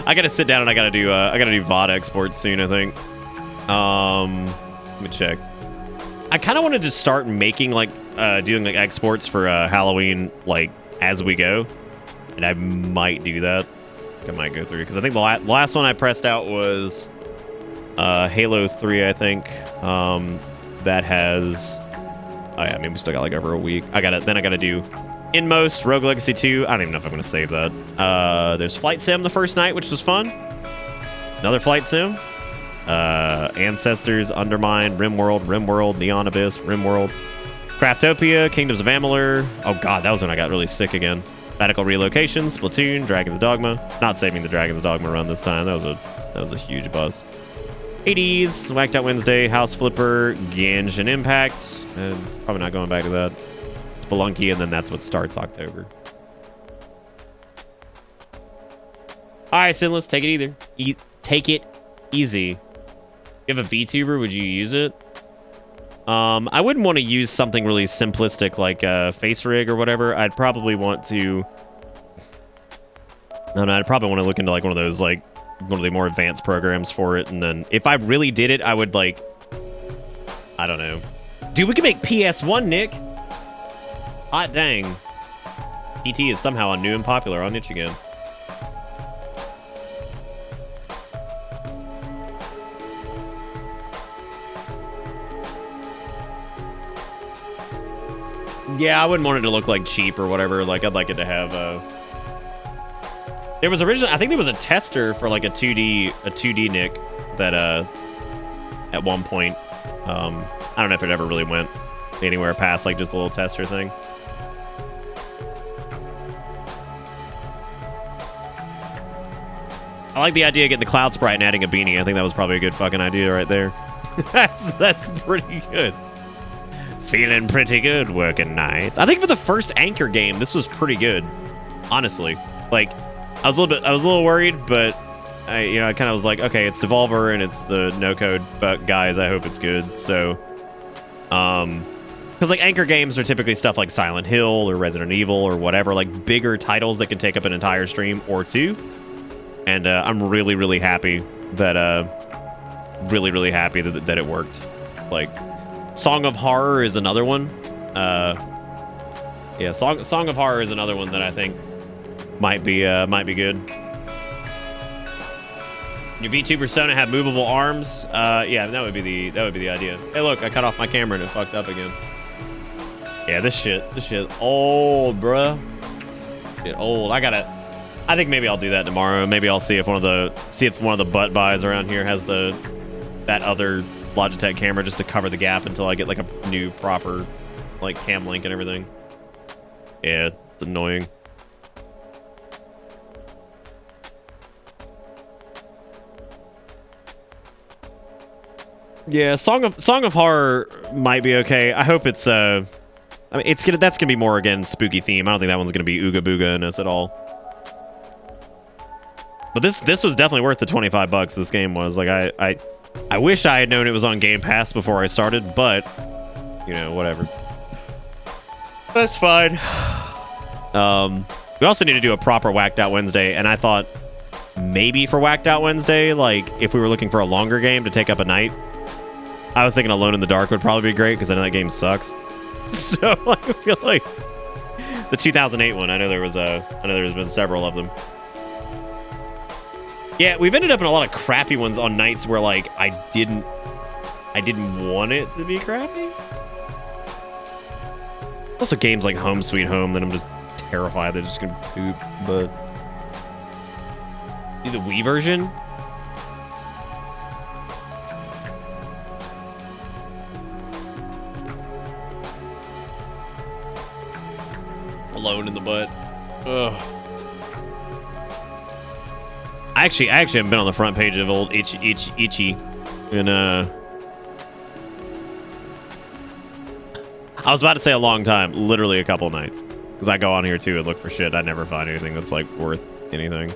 I gotta sit down and I gotta do VOD exports soon, I think. Let me check. I kind of wanted to start making like doing like exports for Halloween like as we go, and I might do that. I might go through because I think the last one I pressed out was Halo 3, I think. That has, oh yeah, I mean we still got like over a week. I gotta do Inmost, Rogue Legacy 2. I don't even know if I'm gonna save that. There's Flight Sim the first night, which was fun. Another Flight Sim. Ancestors, Undermine, Rimworld, Neon Abyss, Rimworld, Craftopia, Kingdoms of Amalur. Oh god, that was when I got really sick again. Radical Relocation, Splatoon, Dragon's Dogma. Not saving the Dragon's Dogma run this time. That was a huge bust. Hades, Whacked Out Wednesday, House Flipper, Genshin Impact. And probably not going back to that. Spelunky, and then that's what starts October. All right, Sinless, take it either. Take it easy. If you have a VTuber, would you use it? I wouldn't want to use something really simplistic like face rig or whatever. I'd probably want to. I don't know. I'd probably want to look into like one of those like one of the more advanced programs for it, and then if I really did it, I would like. I don't know. Dude, we can make PS1, Nick. Hot dang. PT is somehow new and popular on itch again. Yeah, I wouldn't want it to look like cheap or whatever. Like, I'd like it to have there was originally, I think there was a tester for like a 2D Nick that at one point, I don't know if it ever really went anywhere past like just a little tester thing. I like the idea of getting the cloud sprite and adding a beanie. I think that was probably a good fucking idea right there. that's pretty good. Feeling pretty good working nights. I think for the first Anchor game, this was pretty good. Honestly, like I was a little worried, but I kind of was like, okay, it's Devolver and it's the no code, but guys, I hope it's good. So, because like Anchor games are typically stuff like Silent Hill or Resident Evil or whatever, like bigger titles that can take up an entire stream or two. And I'm really, really happy that that it worked. Like, Song of Horror is another one. Yeah, Song of Horror is another one that I think might be good. Your V2 persona have movable arms. Yeah, that would be the idea. Hey, look, I cut off my camera and it fucked up again. Yeah, this shit old, bruh. Shit old. I I think maybe I'll do that tomorrow. Maybe I'll see if one of the butt buys around here has that other Logitech camera just to cover the gap until I get like a new proper like cam link and everything. Yeah, it's annoying. Yeah, Song of Horror might be okay. I hope it's I mean that's gonna be more again spooky theme. I don't think that one's gonna be ooga booga in us at all. But this was definitely worth the $25 this game was. Like I wish I had known it was on Game Pass before I started, but you know, whatever. That's fine. We also need to do a proper Whacked Out Wednesday, and I thought maybe for Whacked Out Wednesday, like if we were looking for a longer game to take up a night, I was thinking Alone in the Dark would probably be great because I know that game sucks. So I feel like the 2008 one. I know there's been several of them. Yeah, we've ended up in a lot of crappy ones on nights where like I didn't want it to be crappy. Also games like Home Sweet Home that I'm just terrified they're just gonna poop, but the Wii version. Alone in the butt. Ugh. I actually haven't been on the front page of old Itchy in I was about to say a long time, literally a couple nights, because I go on here too and look for shit. I never find anything that's like worth anything.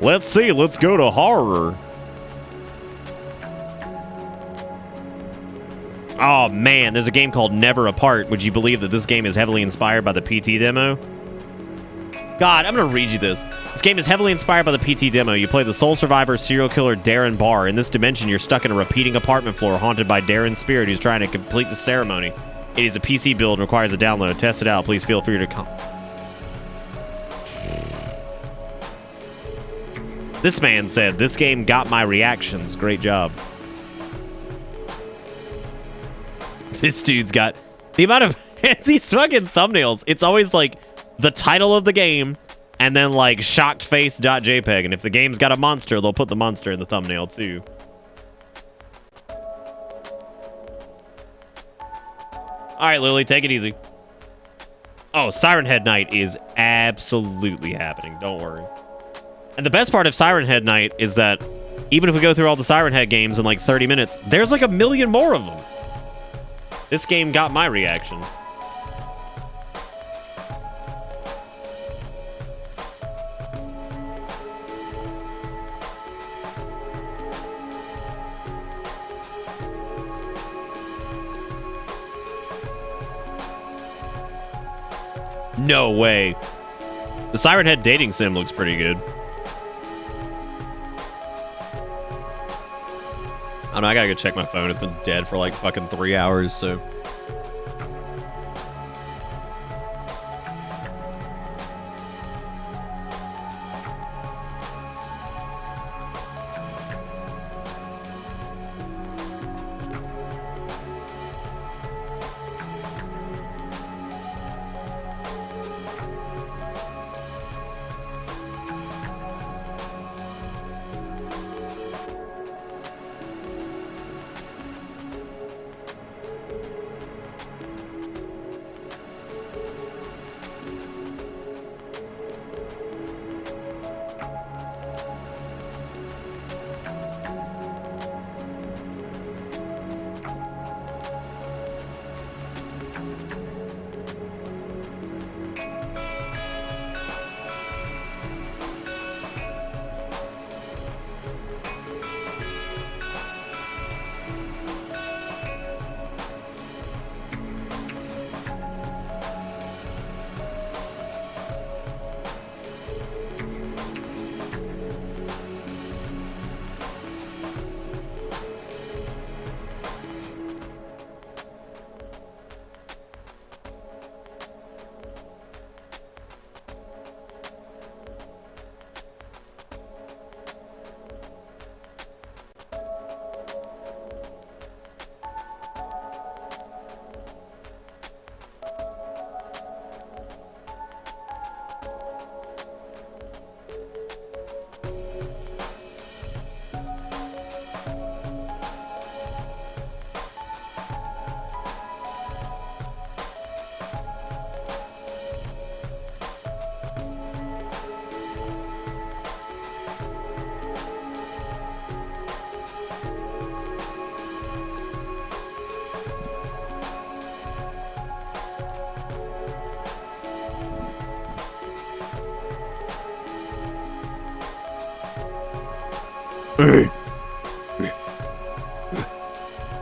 Let's see. Let's go to horror. Oh man, there's a game called Never Apart. Would you believe that this game is heavily inspired by the PT demo? God, I'm gonna read you this. This game is heavily inspired by the PT demo. You play the sole survivor serial killer Darren Barr. In this dimension, you're stuck in a repeating apartment floor haunted by Darren's spirit who's trying to complete the ceremony. It is a PC build and requires a download. Test it out. Please feel free to come. This man said, this game got my reactions. Great job. This dude's got the amount of these fucking thumbnails. It's always like the title of the game and then like shockedface.jpg. And if the game's got a monster, they'll put the monster in the thumbnail too. All right, Lily, take it easy. Oh, Siren Head Night is absolutely happening. Don't worry. And the best part of Siren Head Night is that even if we go through all the Siren Head games in like 30 minutes, there's like a million more of them. This game got my reaction. No way. The Siren Head dating sim looks pretty good. I don't know, I gotta go check my phone. It's been dead for like fucking 3 hours, so.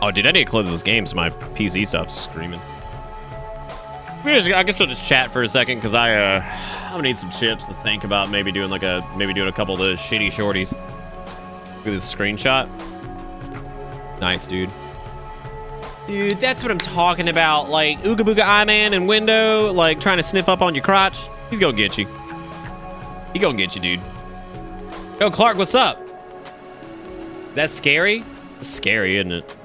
Oh, dude, I need to close this game so my PC stops screaming. I guess we'll just chat for a second because I'm gonna need some chips to think about maybe doing a couple of those shitty shorties. Look at this screenshot. Nice, dude. Dude, that's what I'm talking about. Like Ooga Booga I-Man and Window, like trying to sniff up on your crotch. He's gonna get you. He gonna get you, dude. Yo, Clark, what's up? That's scary? That's scary, isn't it?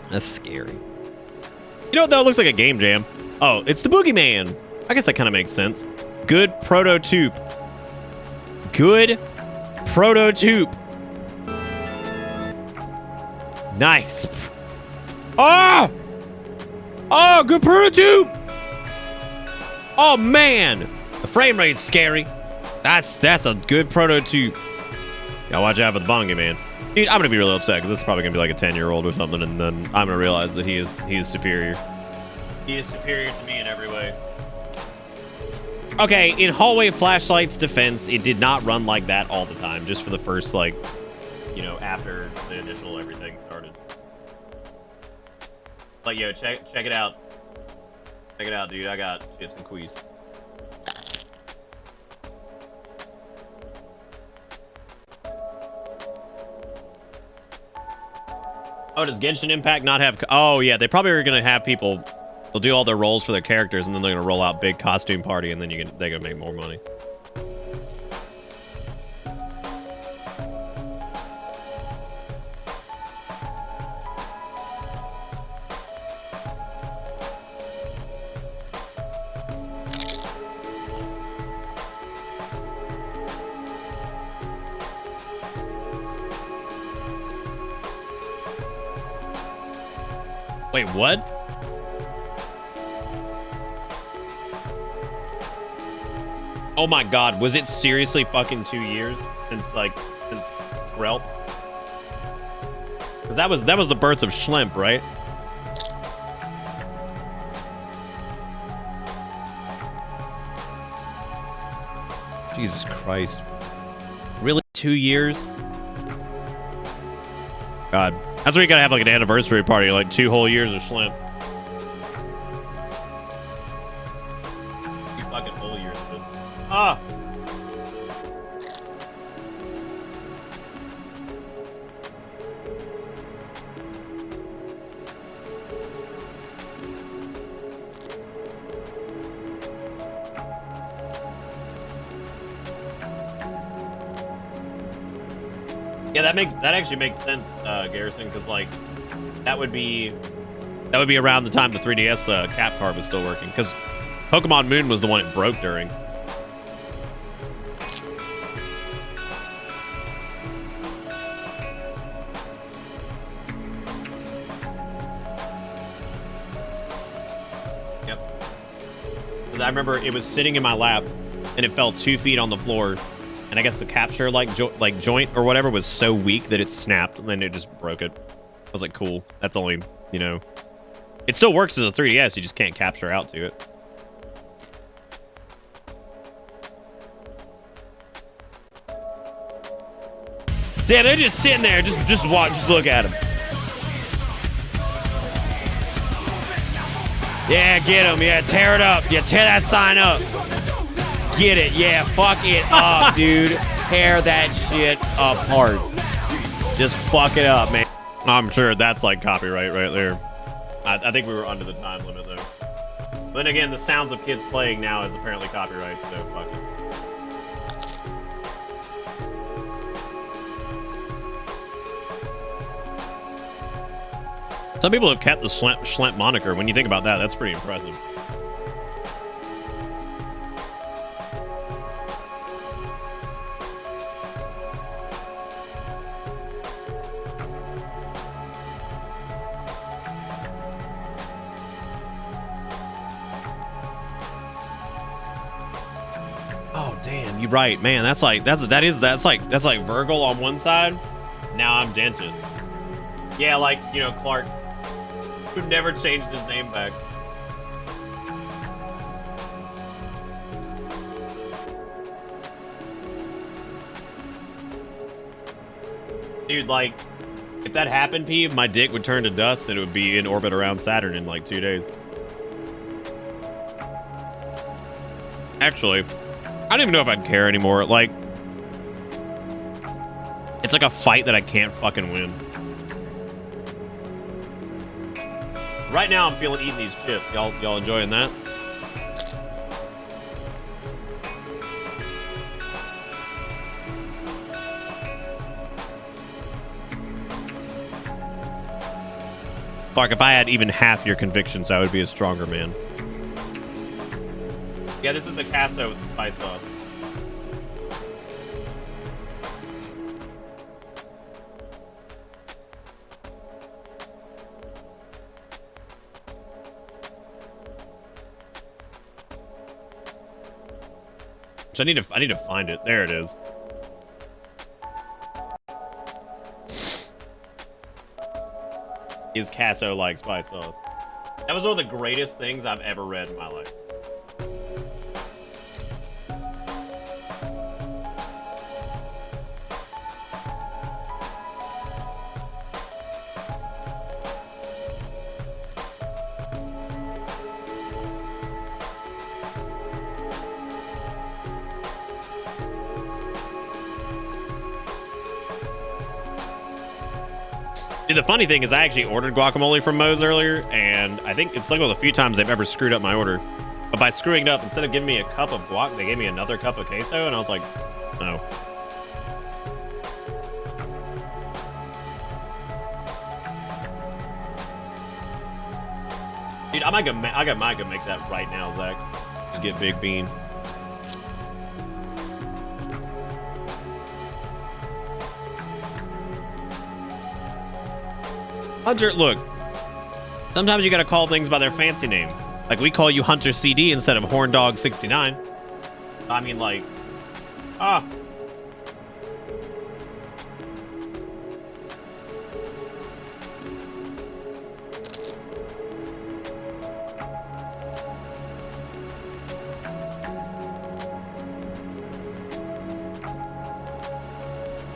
That's scary. You know what, though? It looks like a game jam. Oh, it's the Boogeyman. I guess that kind of makes sense. Good prototype. Good prototype. Nice. Oh! Oh, good prototype. Oh, man. The frame rate's scary. That's a good prototype. Yeah, watch out for the bongy, man. Dude, I'm gonna be really upset because this is probably gonna be like a 10-year-old or something, and then I'm gonna realize that he is superior. He is superior to me in every way. Okay, in Hallway Flashlight's defense, it did not run like that all the time, just for the first, like, you know, after the initial everything started. Like, yo, check it out. Check it out, dude. I got chips and queeze. Oh, does Genshin Impact not have... Oh, yeah, they probably are going to have people... They'll do all their roles for their characters, and then they're going to roll out big costume party, and then they're going to make more money. Wait, what? Oh my god, was it seriously fucking 2 years since Relp? Because that was the birth of Schlemp, right? Jesus Christ. Really? 2 years? God. That's where you gotta have like an anniversary party, like 2 whole years of Schlemp. 2 fucking whole years of it. Ah! Yeah, that actually makes sense, Garrison, because like that would be around the time the 3DS cap card was still working, because Pokemon Moon was the one it broke during. Yep. Because I remember it was sitting in my lap, and it fell 2 feet on the floor. And I guess the capture joint or whatever was so weak that it snapped, and then it just broke it. I was like, cool. That's only, you know, it still works as a 3DS. You just can't capture out to it. Yeah, they're just sitting there. Just watch. Just look at them. Yeah, get them. Yeah, tear it up. Yeah, tear that sign up. Get it, yeah, fuck it up, dude. Tear that shit apart. Just fuck it up, man. I'm sure that's like copyright right there. I think we were under the time limit there. But then again, the sounds of kids playing now is apparently copyright, so fuck it. Some people have kept the Schlemp moniker. When you think about that, that's pretty impressive. You're right, man. That's like Virgil on one side. Now I'm dentist. Yeah, like, you know, Clark, who never changed his name back. Dude, like, if that happened, Peeve, my dick would turn to dust and it would be in orbit around Saturn in like 2 days. Actually, I don't even know if I'd care anymore. Like, it's like a fight that I can't fucking win. Right now, I'm feeling eating these chips. Y'all enjoying that? Clark, if I had even half your convictions, I would be a stronger man. Yeah, this is the Casso with the spice sauce. Which I need to find it. There it is. Is Casso like spice sauce? That was one of the greatest things I've ever read in my life. Dude, the funny thing is I actually ordered guacamole from Moe's earlier, and I think it's like one of the few times they've ever screwed up my order. But by screwing it up, instead of giving me a cup of guac, they gave me another cup of queso, and I was like, no. Dude, I might go make that right now, Zach. To get Big Bean. Hunter, look. Sometimes you gotta call things by their fancy name. Like, we call you Hunter CD instead of Horn Dog 69. I mean, like... Ah.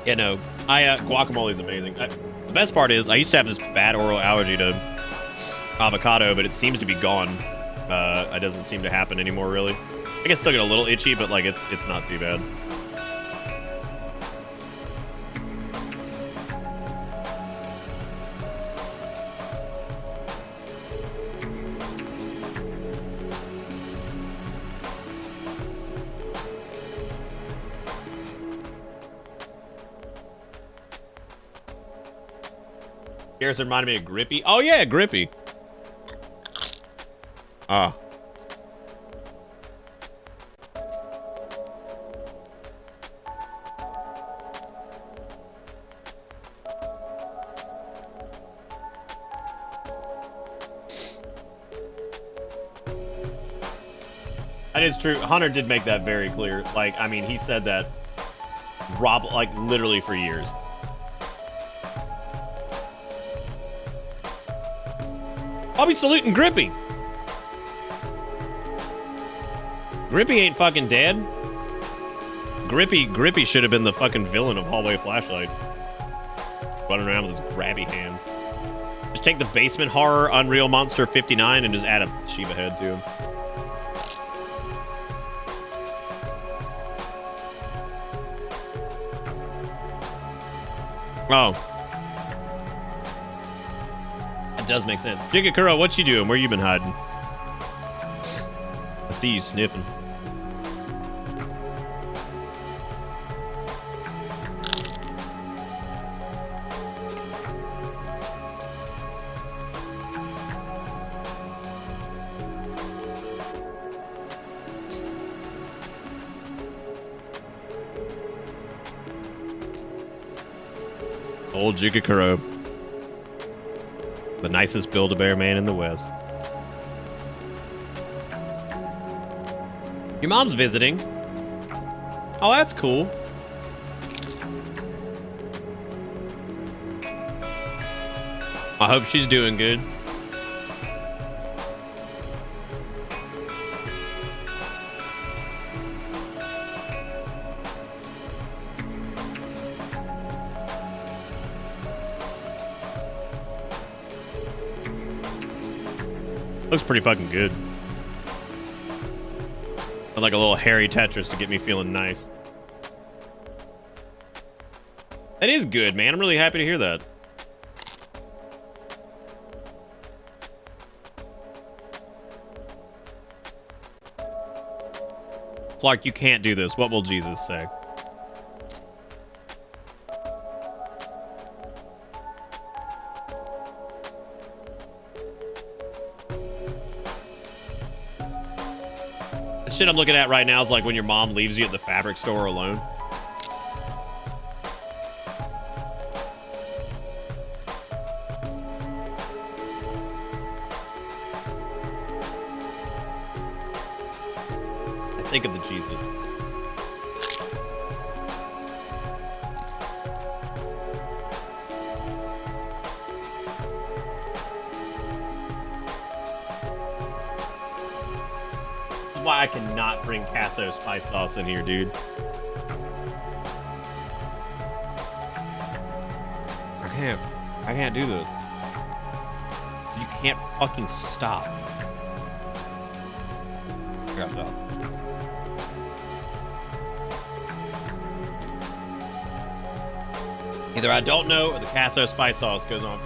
Yeah, no. Guacamole is amazing. The best part is, I used to have this bad oral allergy to avocado, but it seems to be gone. It doesn't seem to happen anymore, really. I guess still get a little itchy, but like it's not too bad. Garrison reminded me of Grippy. Oh yeah, Grippy. Ah. That is true. Hunter did make that very clear. Like, I mean, he said that like literally for years. I'll be saluting Grippy. Grippy ain't fucking dead. Grippy should have been the fucking villain of Hallway Flashlight. Running around with his grabby hands. Just take the Basement Horror Unreal Monster 59 and just add a Shiva head to him. Oh. That does make sense. Jigakuro, what you doing? Where you been hiding? I see you sniffing. Old Jigakuro. The nicest Build-A-Bear man in the West. Your mom's visiting. Oh, that's cool. I hope she's doing good. Looks pretty fucking good. I'd like a little hairy Tetris to get me feeling nice. That is good, man. I'm really happy to hear that. Clark, you can't do this. What will Jesus say? The shit I'm looking at right now is like when your mom leaves you at the fabric store alone. Think of the Jesus. That's why I cannot bring Casso spice sauce in here, dude. I can't do this. You can't fucking stop. Grab that. Either I don't know or the Casso spice sauce goes on.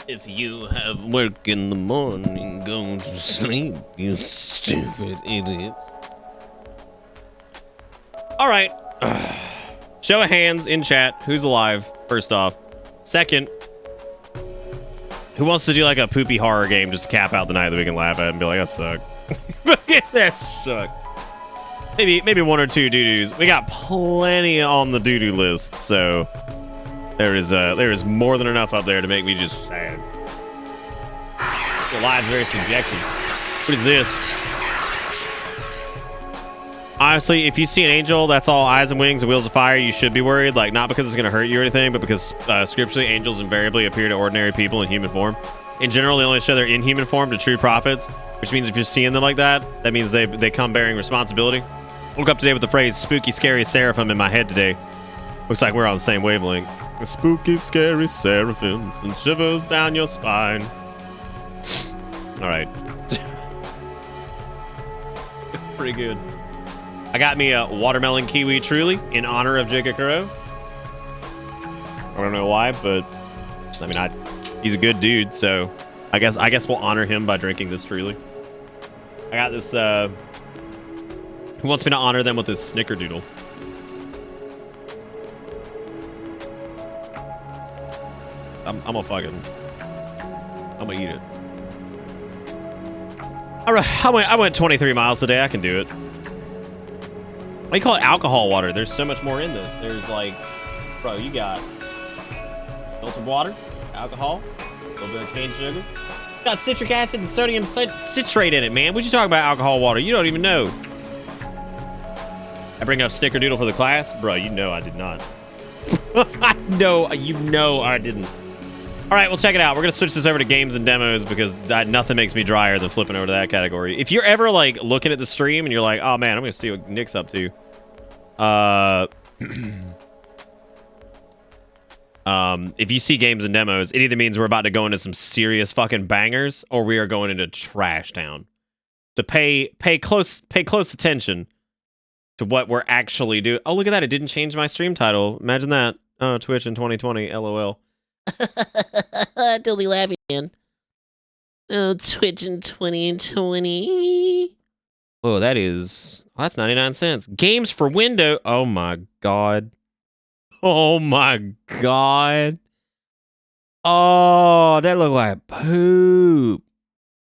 If you have work in the morning, go to sleep, you stupid idiot. All right. Show of hands in chat. Who's alive? First off. Second, who wants to do like a poopy horror game just to cap out the night that we can laugh at and be like, that sucked. That sucked. Maybe one or two doo-doos. We got plenty on the doo-doo list, so there is more than enough up there to make me just sad. The live's very subjective. What is this? Honestly, if you see an angel that's all eyes and wings and wheels of fire, you should be worried. Like, not because it's going to hurt you or anything, but because scripturally, angels invariably appear to ordinary people in human form. In general, they only show their inhuman form to true prophets, which means if you're seeing them like that, that means they come bearing responsibility. I woke up today with the phrase spooky, scary seraphim in my head today. Looks like we're on the same wavelength. Spooky, scary seraphims and shivers down your spine. All right. Pretty good. I got me a watermelon kiwi truly in honor of Jacob Kuro. I don't know why, but I mean, he's a good dude, so I guess we'll honor him by drinking this truly. I got this. Who wants me to honor them with this snickerdoodle? I'm gonna eat it. All right, I went 23 miles today. I can do it. What do you call it? Alcohol water. There's so much more in this. There's like, bro, you got filtered water, alcohol, a little bit of cane sugar. Got citric acid and sodium citrate in it, man. What you talking about alcohol water? You don't even know. I bring up snickerdoodle for the class? Bro, you know I did not. You know I didn't. All right, well, check it out. We're going to switch this over to games and demos because nothing makes me drier than flipping over to that category. If you're ever, like, looking at the stream and you're like, oh, man, I'm going to see what Nick's up to. If you see games and demos, it either means we're about to go into some serious fucking bangers or we are going into trash town. So pay close attention to what we're actually doing. Oh, look at that. It didn't change my stream title. Imagine that. Twitch in 2020, LOL. Dilly laughing. Oh, Twitch in 2020. Oh, that's 99 cents. Games for Windows. Oh my god. Oh my god. Oh, that look like poop.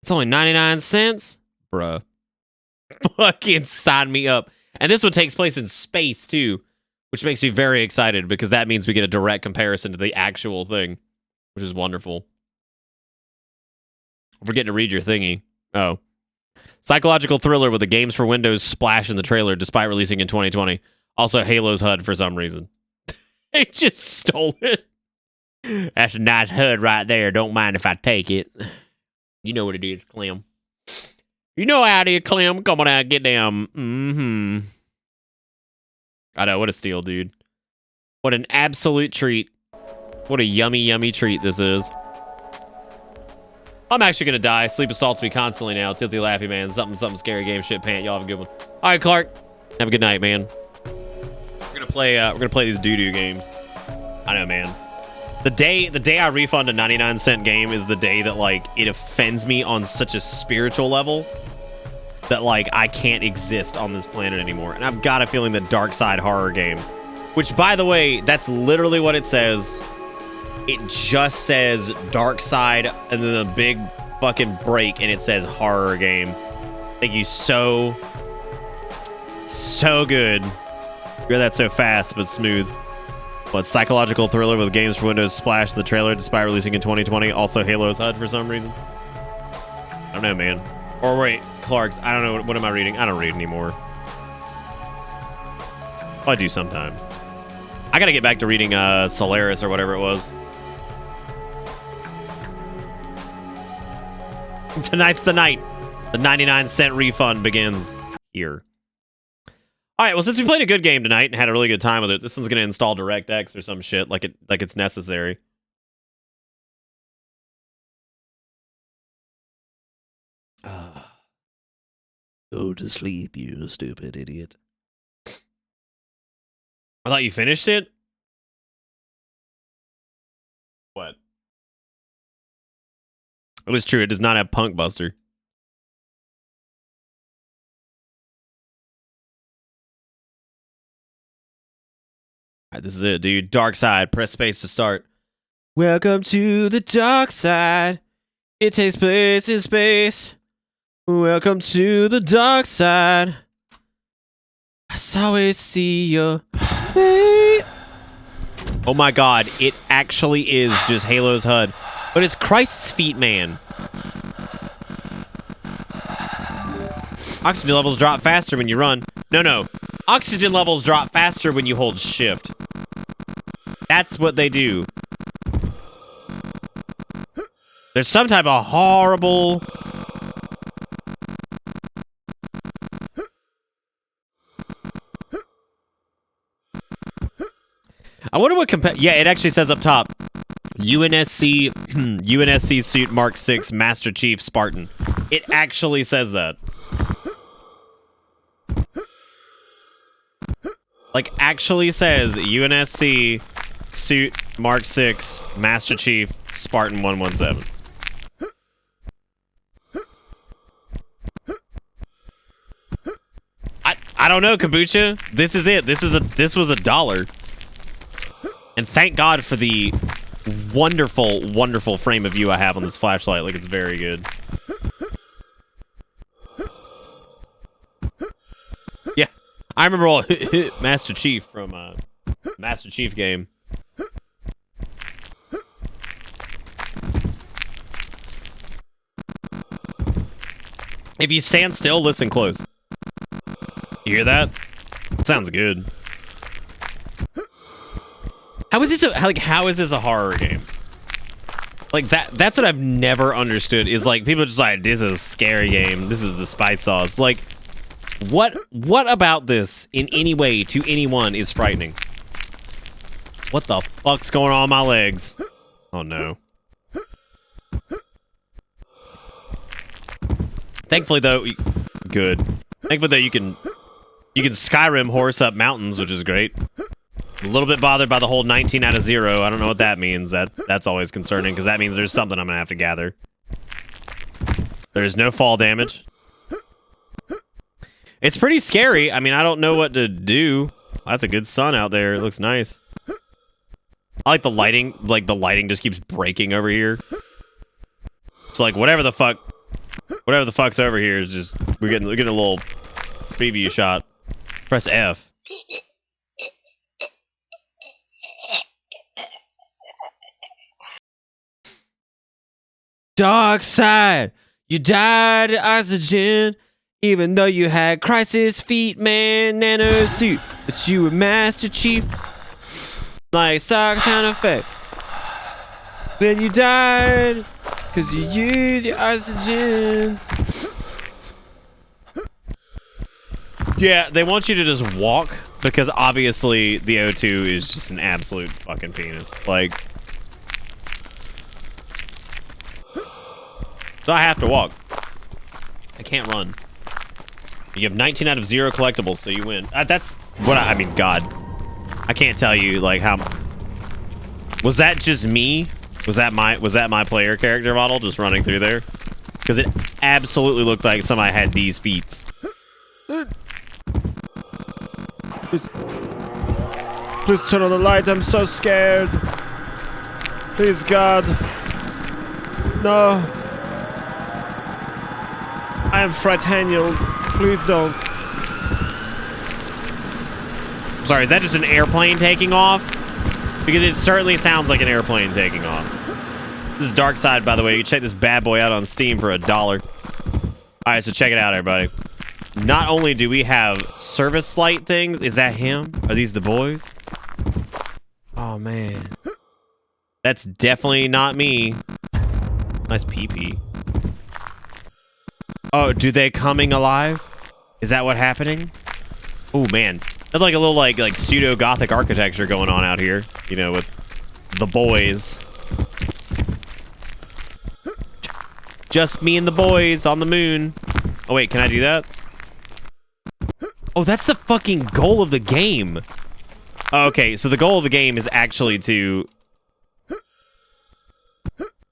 It's only 99 cents? Bruh. Fucking sign me up. And this one takes place in space, too. Which makes me very excited, because that means we get a direct comparison to the actual thing. Which is wonderful. I'm forgetting to read your thingy. Oh. Psychological thriller with the Games for Windows splash in the trailer, despite releasing in 2020. Also, Halo's HUD for some reason. They just stole it. That's a nice HUD right there. Don't mind if I take it. You know what it is, Clem. You know how it is, Clem. Come on out, get down. Mm-hmm. I know, what a steal, dude. What an absolute treat. What a yummy, yummy treat this is. I'm actually gonna die. Sleep assaults me constantly now. Tilty Laffy, man. Something scary game shit pant. Y'all have a good one. All right, Clark. Have a good night, man. We're gonna play these doo-doo games. I know, man. The day I refund a 99-cent game is the day that, like, it offends me on such a spiritual level that, like, I can't exist on this planet anymore. And I've got a feeling that Dark Side horror game, which, by the way, that's literally what it says. It just says Dark Side and then a big fucking break, and it says horror game. Thank you so good. You read that so fast but smooth. But psychological thriller with Games for Windows splash the trailer despite releasing in 2020. Also Halo's HUD for some reason. I don't know, man. Or wait, Clark's. I don't know. What am I reading? I don't read anymore. I do sometimes. I gotta get back to reading Solaris or whatever it was. Tonight's the night. The 99-cent refund begins here. All right, well, since we played a good game tonight and had a really good time with it, this one's going to install DirectX or some shit like it's necessary. Go to sleep, you stupid idiot. I thought you finished it? What? It was true. It does not have Punk Buster. All right, this is it, dude. Dark Side. Press space to start. Welcome to the dark side. It takes place in space. Welcome to the dark side. I always see your face. Oh my god, it actually is just Halo's HUD. But it's Christ's feet, man. Oxygen levels drop faster when you run. No. Oxygen levels drop faster when you hold shift. That's what they do. There's some type of horrible... I wonder what yeah, it actually says up top. UNSC suit Mark 6 Master Chief Spartan. It actually says that. Like, actually says UNSC suit Mark 6 Master Chief Spartan 117. I don't know, Kombucha. This is it. This was $1. And thank God for the wonderful, wonderful frame of view I have on this flashlight. Like, it's very good. Yeah, I remember all Master Chief from Master Chief game. If you stand still, listen close. You hear that? It sounds good. How is this how is this a horror game? Like, that's what I've never understood, is like people are just like, this is a scary game. This is the spice sauce. Like, what about this in any way to anyone is frightening? What the fuck's going on my legs? Oh no. Thankfully though, good. Thankfully though, you can Skyrim horse up mountains, which is great. A little bit bothered by the whole 19 out of 0. I don't know what that means. That's always concerning, because that means there's something I'm gonna have to gather. There's no fall damage. It's pretty scary. I mean, I don't know what to do. That's a good sun out there. It looks nice. I like the lighting. Like, the lighting just keeps breaking over here. So, like, whatever the fuck's over here is just... We're getting a little preview shot. Press F. Dark side, you died of oxygen, even though you had crisis feet, man, nano suit, but you were Master Chief, like stock sound effect. Then you died, cause you used your oxygen. Yeah, they want you to just walk, because obviously the O2 is just an absolute fucking penis. Like... So I have to walk. I can't run. You have 19 out of 0 collectibles, so you win. That's what I mean, God. I can't tell you, like, how... Was that just me? Was that my player character model just running through there? Because it absolutely looked like somebody had these feats. Please turn on the light. I'm so scared. Please, God. No. I am frightened. Please don't. Sorry, is that just an airplane taking off? Because it certainly sounds like an airplane taking off. This is Dark Side, by the way. You can check this bad boy out on Steam for $1. Alright, so check it out, everybody. Not only do we have service light things... Is that him? Are these the boys? Oh, man. That's definitely not me. Nice pee-pee. Oh, do they coming alive? Is that what happening? Oh, man. That's like a little, like pseudo-gothic architecture going on out here. You know, with the boys. Just me and the boys on the moon. Oh, wait, can I do that? Oh, that's the fucking goal of the game. Oh, okay, so the goal of the game is actually to...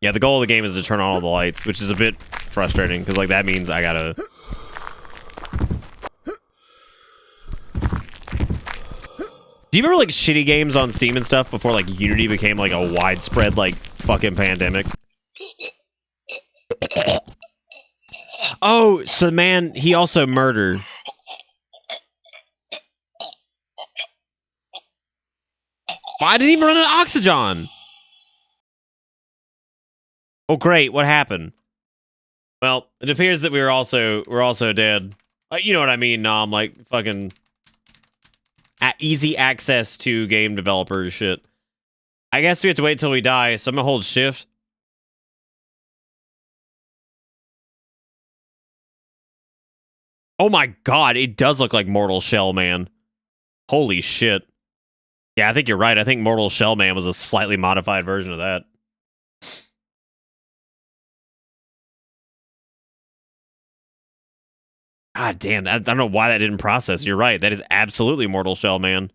Yeah, the goal of the game is to turn on all the lights, which is a bit frustrating, because, like, that means I gotta... Do you remember, like, shitty games on Steam and stuff before, like, Unity became, like, a widespread, like, fucking pandemic? Oh, so, man, he also murdered. I didn't even run an oxygen. Oh, great. What happened? Well, it appears that we're also dead. You know what I mean, Nom, like fucking easy access to game developers shit. I guess we have to wait till we die, so I'm gonna hold shift. Oh my god, it does look like Mortal Shell Man. Holy shit. Yeah, I think you're right. I think Mortal Shell Man was a slightly modified version of that. God damn, I don't know why that didn't process. You're right. That is absolutely Mortal Shell, man.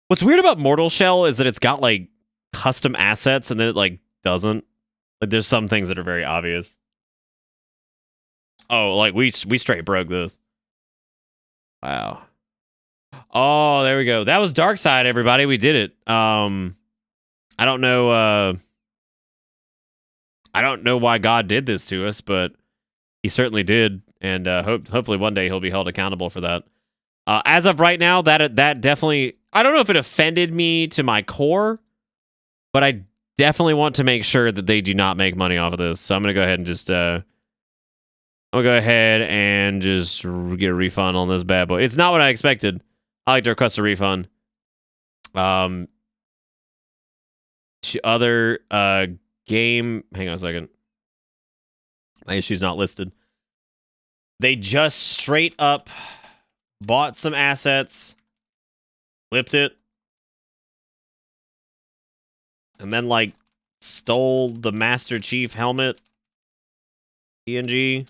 What's weird about Mortal Shell is that it's got, like, custom assets and then it, like, doesn't. Like, there's some things that are very obvious. Oh, like, we straight broke this. Wow. Oh, there we go. That was Dark Side, everybody. We did it. I don't know why God did this to us, but he certainly did. And hopefully one day he'll be held accountable for that. As of right now, that definitely... I don't know if it offended me to my core, but I definitely want to make sure that they do not make money off of this. So I'm going to go ahead and just... I'm going to go ahead and just get a refund on this bad boy. It's not what I expected. I like to request a refund. Other game... Hang on a second. My issue's not listed. They just straight up bought some assets, flipped it, and then, like, stole the Master Chief helmet, PNG,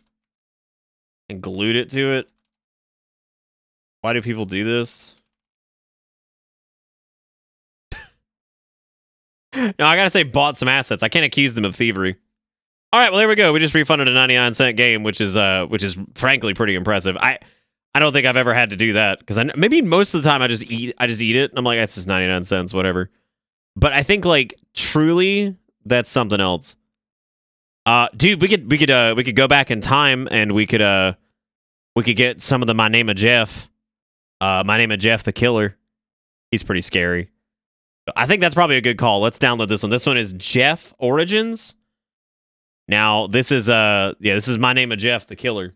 and glued it to it. Why do people do this? No, I gotta say bought some assets. I can't accuse them of thievery. All right, well there we go. We just refunded a 99-cent game, which is frankly pretty impressive. I don't think I've ever had to do that because maybe most of the time I just eat it. And I'm like, that's just 99 cents, whatever. But I think like truly that's something else. Dude, we could go back in time and we could get some of the My Name of Jeff the Killer. He's pretty scary. I think that's probably a good call. Let's download this one. This one is Jeff Origins. Now, this is My Name of Jeff the Killer.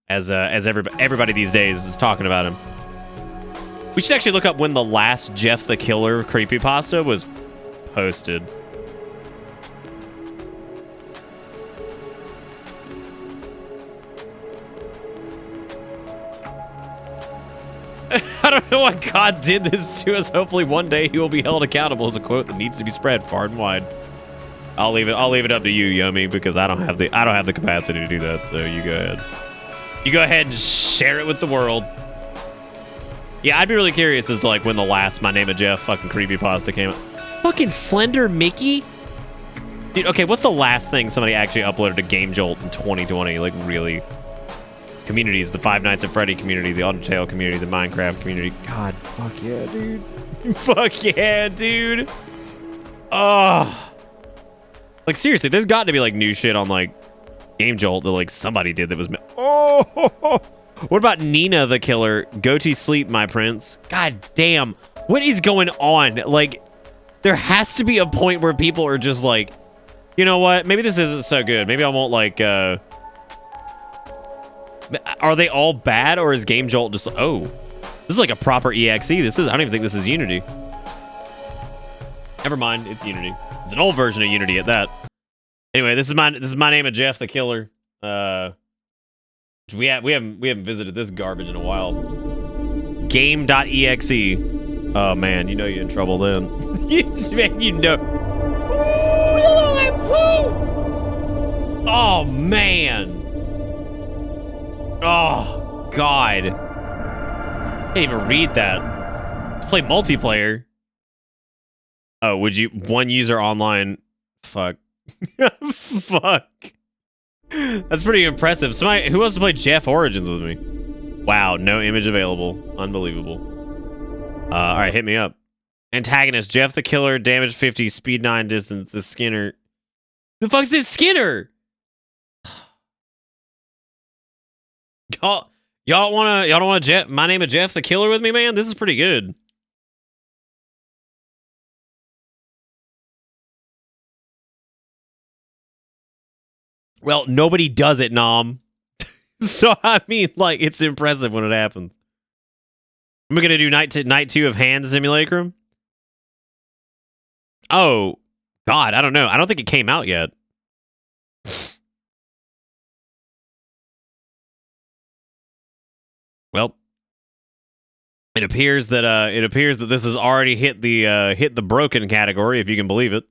As everybody these days is talking about him. We should actually look up when the last Jeff the Killer creepypasta was posted. I don't know why God did this to us. Hopefully one day he will be held accountable is a quote that needs to be spread far and wide. I'll leave it up to you, Yomi, because I don't have the capacity to do that, so you go ahead. You go ahead and share it with the world. Yeah, I'd be really curious as to like when the last My Name of Jeff fucking creepypasta came out. Fucking Slender Mickey? Dude, okay, what's the last thing somebody actually uploaded to Game Jolt in 2020? Like, really? Communities, the Five Nights at Freddy community, the Undertale community, the Minecraft community. God, fuck yeah, dude. Fuck yeah, dude. Oh. Like, seriously, there's got to be, like, new shit on, like, Game Jolt that, like, somebody did that was... Oh! What about Nina the Killer? Go to sleep, my prince. God damn. What is going on? Like, there has to be a point where people are just like, you know what? Maybe this isn't so good. Maybe I won't, like, Are they all bad, or is Game Jolt just... Oh. This is like a proper EXE. I don't even think this is Unity. Never mind. It's Unity. It's an old version of Unity at that. Anyway, this is My Name of Jeff the Killer. We haven't visited this garbage in a while. Game.exe. Oh man, you know you're in trouble then. Man, you know. Oh man. Oh god. Can't even read that. Let's play multiplayer. Oh, would you one user online? Fuck. Fuck. That's pretty impressive. Somebody who wants to play Jeff Origins with me? Wow, no image available. Unbelievable. All right, hit me up. Antagonist: Jeff the Killer, damage 50, speed 9, distance. The Skinner. The fuck's this Skinner? Y'all don't wanna My Name of Jeff the Killer with me, man? This is pretty good. Well, nobody does it, Nom. So, I mean, like, it's impressive when it happens. Am I going to do night 2 of Hand Simulacrum? Oh, God, I don't know. I don't think it came out yet. Well, it appears that this has already hit the broken category, if you can believe it.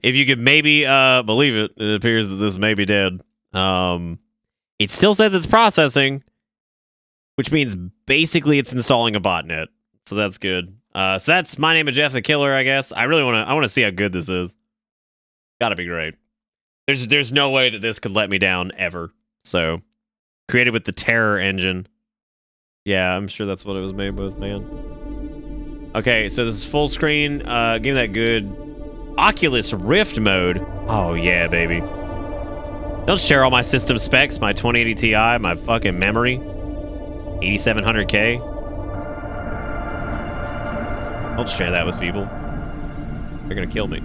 If you could maybe believe it, it appears that this may be dead. It still says it's processing, which means basically it's installing a botnet. So that's good. So that's My Name of Jeff the Killer, I guess. I want to see how good this is. Gotta be great. There's no way that this could let me down ever. So created with the Terror engine. Yeah, I'm sure that's what it was made with, man. Okay, so this is full screen. Give me that good Oculus Rift mode. Oh yeah, baby. Don't share all my system specs, my 2080 Ti, my fucking memory. 8700K. Don't share that with people. They're gonna kill me.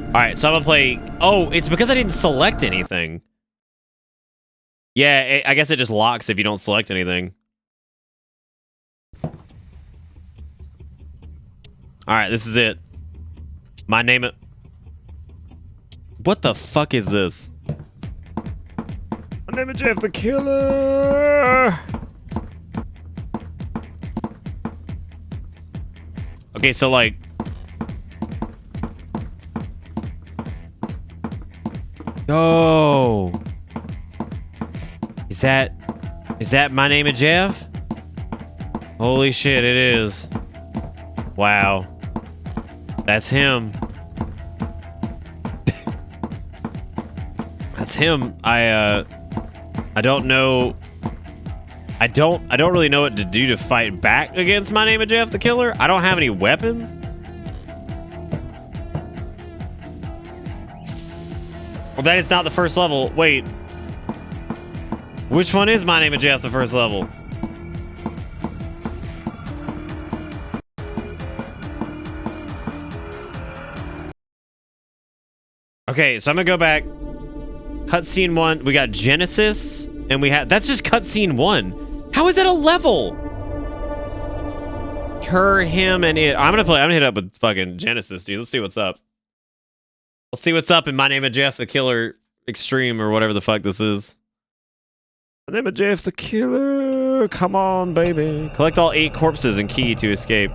Alright, so I'm gonna play... Oh, it's because I didn't select anything. Yeah, I guess it just locks if you don't select anything. Alright, this is it. My name it. What the fuck is this? My name is Jeff the Killer. Okay, so like... Oh. Is that My Name of Jeff? Holy shit, it is. Wow. That's him. that's him. I don't know. I don't really know what to do to fight back against My Name is Jeff the Killer. I don't have any weapons. Well, that is not the first level. Wait. Which one is My Name is Jeff the first level? Okay, so I'm gonna go back. Cutscene 1. We got Genesis, and we had that's just cutscene 1. How is that a level? Her, him, and it. I'm gonna hit up with fucking Genesis, dude. Let's see what's up. Let's see what's up in My Name is Jeff the Killer Extreme or whatever the fuck this is. My Name is Jeff the Killer. Come on, baby. Collect all 8 corpses and key to escape.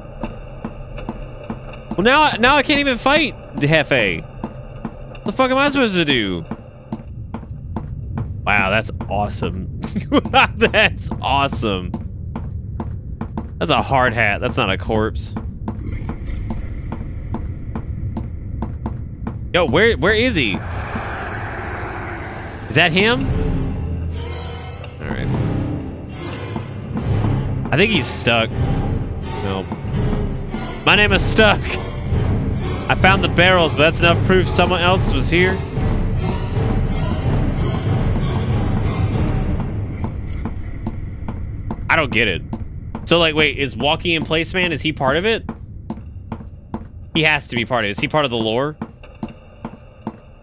Well, now I can't even fight Hefe. What the fuck am I supposed to do? Wow, that's awesome. That's awesome. That's a hard hat. That's not a corpse. Yo, where is he? Is that him? All right. I think he's stuck. Nope. My name is Stuck. I found the barrels, but that's enough proof someone else was here. I don't get it. So, like, wait, is Walking in Place Man, is he part of it? He has to be part of it. Is he part of the lore?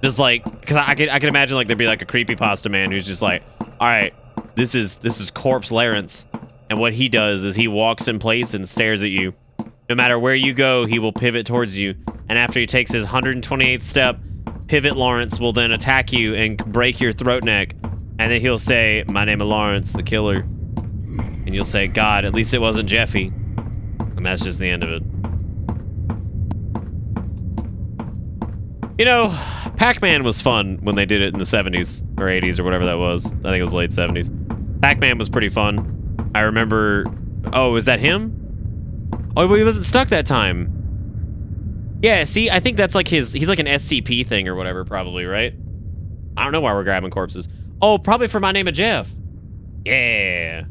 Just like, because I could imagine, like, there'd be, like, a creepypasta man who's just like, all right, this is Corpse Lawrence. And what he does is he walks in place and stares at you. No matter where you go, he will pivot towards you. And after he takes his 128th step, Pivot Lawrence will then attack you and break your throat neck. And then he'll say, my name is Lawrence, the killer. And you'll say, God, at least it wasn't Jeffy. And that's just the end of it. You know, Pac-Man was fun when they did it in the 70s or 80s or whatever that was. I think it was late 70s. Pac-Man was pretty fun. I remember... Oh, is that him? Oh, he wasn't stuck that time. Yeah, see, I think that's like he's like an SCP thing or whatever, probably, right? I don't know why we're grabbing corpses. Oh, probably for My Name is Jeff. Yeah.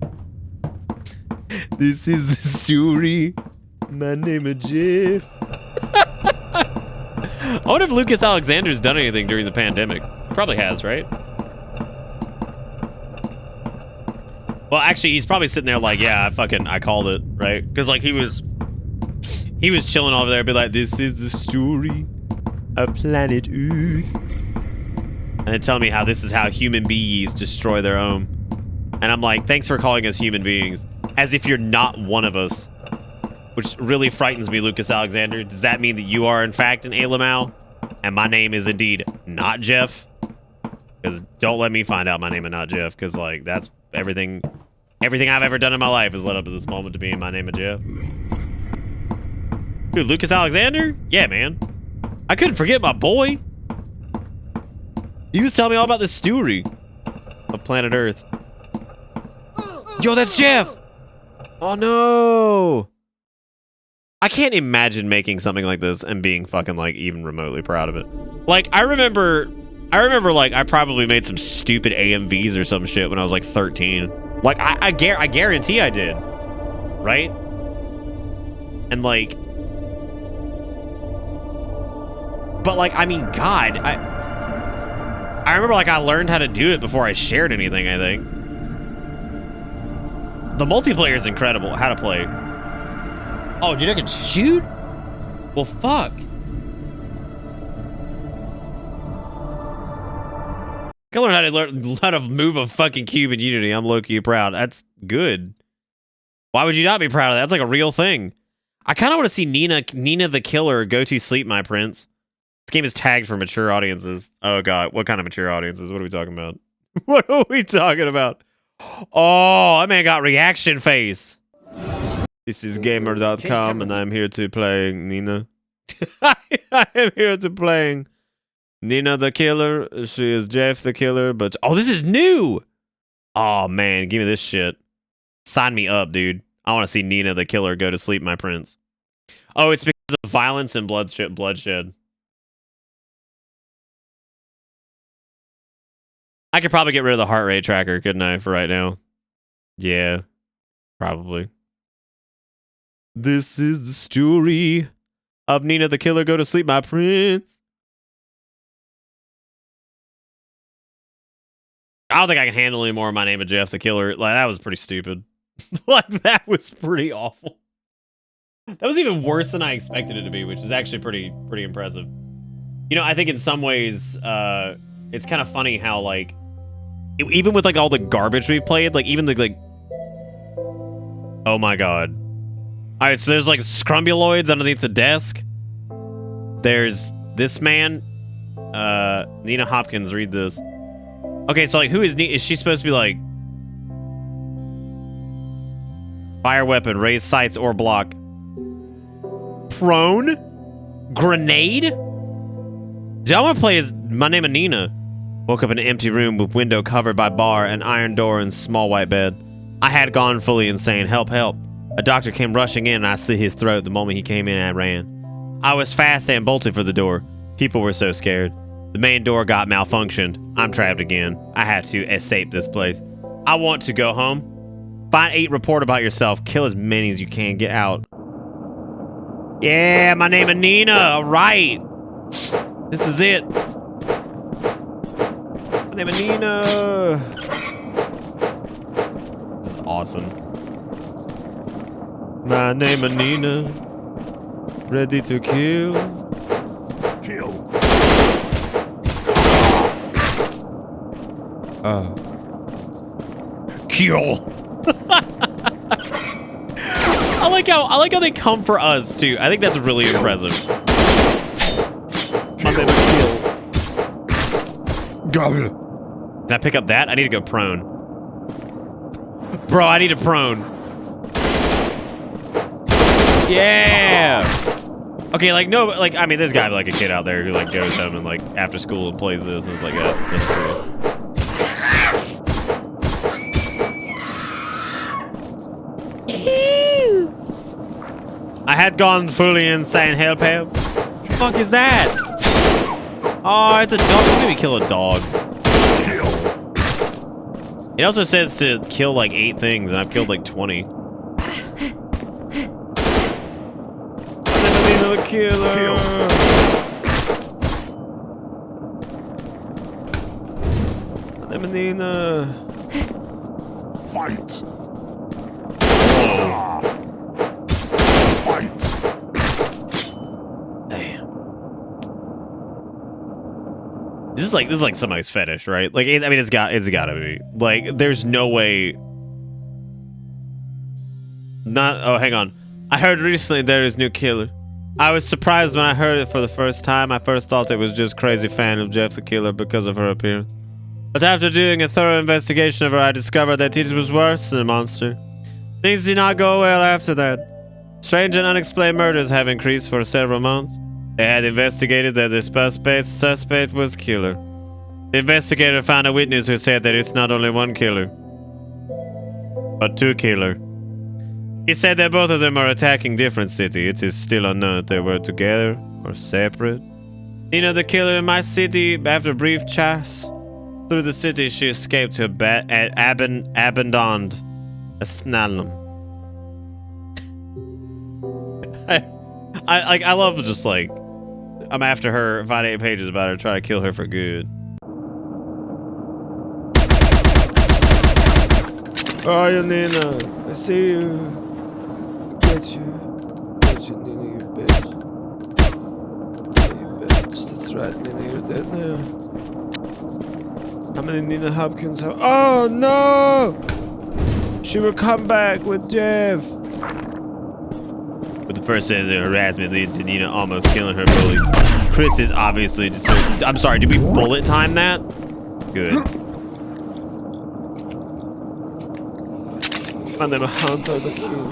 This is the story. My name is Jeff. I wonder if Lucas Alexander's done anything during the pandemic. He probably has, right? Well, actually, he's probably sitting there like, yeah, I called it, right? Because, like, he was chilling over there, be like, this is the story of planet Earth. And then tell me how this is how human beings destroy their own. And I'm like, thanks for calling us human beings. As if you're not one of us. Which really frightens me, Lucas Alexander. Does that mean that you are, in fact, an Alamau? And my name is indeed not Jeff? Because don't let me find out my name is not Jeff. Because, like, that's everything I've ever done in my life has led up to this moment to being My Name is Jeff. Dude, Lucas Alexander? Yeah, man. I couldn't forget my boy. He was telling me all about this story of planet Earth. Yo, that's Jeff! Oh, no! I can't imagine making something like this and being fucking, like, even remotely proud of it. Like, I remember, like, I probably made some stupid AMVs or some shit when I was, like, 13. Like, I guarantee I did. Right? And, like... But, like, I mean, God, I remember, like, I learned how to do it before I shared anything, I think. The multiplayer is incredible. How to play. Oh, dude, I can shoot? Well, fuck. I can learn how to move a fucking cube in Unity. I'm low-key proud. That's good. Why would you not be proud of that? That's like a real thing. I kind of want to see Nina the Killer go to sleep, my prince. This game is tagged for mature audiences. Oh, God. What kind of mature audiences? What are we talking about? What are we talking about? Oh, that man got reaction face. This is gamer.com and I'm here to play Nina. I am here to playing Nina the Killer. She is Jeff the Killer, but... Oh, this is new! Oh, man. Give me this shit. Sign me up, dude. I want to see Nina the Killer go to sleep, my prince. Oh, it's because of violence and bloodshed. I could probably get rid of the heart rate tracker, couldn't I, for right now? Yeah, probably. This is the story of Nina the Killer. Go to sleep, my prince. I don't think I can handle any more of My Name is Jeff the Killer. Like, that was pretty stupid. Like, that was pretty awful. That was even worse than I expected it to be, which is actually pretty impressive. You know, I think in some ways, it's kind of funny how, like, even with, like, all the garbage we've played, like, even the, like... Oh, my God. Alright, so there's, like, scrumbuloids underneath the desk. There's this man. Nina Hopkins, read this. Okay, so, like, who is Nina? Is she supposed to be, like... Fire weapon, raise sights or block. Prone? Grenade? Dude, I want to play as My Name is Nina. Woke up in an empty room with window covered by bar, an iron door, and small white bed. I had gone fully insane. Help, help. A doctor came rushing in, and I slit his throat. The moment he came in, I ran. I was fast and bolted for the door. People were so scared. The main door got malfunctioned. I'm trapped again. I had to escape this place. I want to go home. Find 8, report about yourself. Kill as many as you can. Get out. Yeah, My Name is Nina. All right. This is it. My Name is Nina. This is awesome. My name is Nina. Ready to kill. Kill. Kill. I like how they come for us too. I think that's really impressive. My name is Kill. Can I pick up that? I need to go prone. Bro, I need a prone. Yeah. Okay, like no, like I mean, there's gotta be like a kid out there who like goes home and like after school and plays this and it's like, yeah, that's cool. I had gone fully insane. Help, help. What the fuck is that? Oh, it's a dog. Let me kill a dog. It also says to kill like 8 things, and I've killed like 20. The killer. Lemonina. Fight. Whoa. Fight. Damn. This is like somebody's fetish, right? Like, I mean, it's gotta be. Like, there's no way. Oh, hang on. I heard recently there is new killer. I was surprised when I heard it for the first time. I first thought it was just crazy fan of Jeff the Killer because of her appearance. But after doing a thorough investigation of her, I discovered that it was worse than a monster. Things did not go well after that. Strange and unexplained murders have increased for several months. They had investigated that the suspect was killer. The investigator found a witness who said that it's not only one killer, but 2 killers. He said that both of them are attacking different cities. It is still unknown if they were together or separate. Nina the Killer in my city, after a brief chase through the city, she escaped to abandoned asylum. I love just like, I'm after her, find 8 pages about her, try to kill her for good. Where are you, Nina? I see you. Get you, Nina, you bitch. You bitch, that's right, Nina, you're dead now. How many Nina Hopkins have? Oh no! She will come back with Jeff. But the first day of the harassment leads to Nina almost killing her bully. Chris is obviously just. I'm sorry, did we bullet time that? Good. And then a hunter the killer.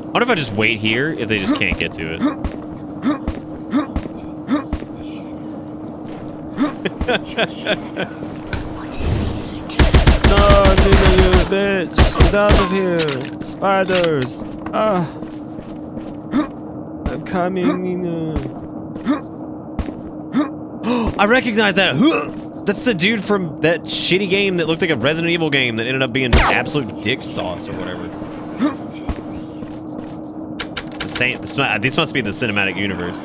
What if I just wait here if they just can't get to it? No, Nina, you bitch. Get out of here. Spiders. Ah. I'm coming, Nina. I recognize that. That's the dude from that shitty game that looked like a Resident Evil game that ended up being absolute dick sauce or whatever. The same. This must be the cinematic universe.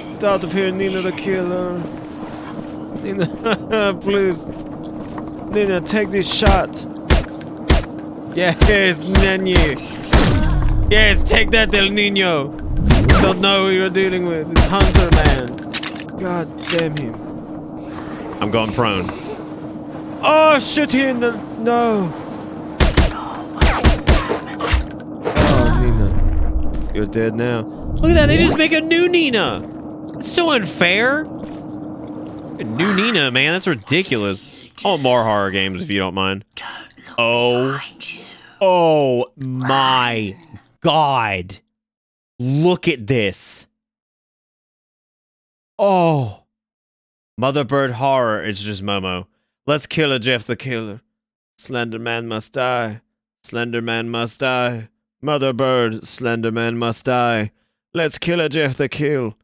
Get out of here, Nina the killer. Nina, please. Nina, take this shot. Yes, Nani. Yes, take that, El Nino. You don't know who you're dealing with. It's Hunter, man. God damn him. I'm going prone. Oh, shit, he in the... No. Oh, Nina. You're dead now. Look at that, they just make a new Nina. It's so unfair. A new Nina, man, that's ridiculous. I want more horror games if you don't mind. Oh. Oh my God. Look at this. Oh. Motherbird horror is just Momo. Let's kill Jeff the Killer. Slender Man must die. Slender Man must die. Motherbird, Slender Man must die. Let's kill Jeff the Kill.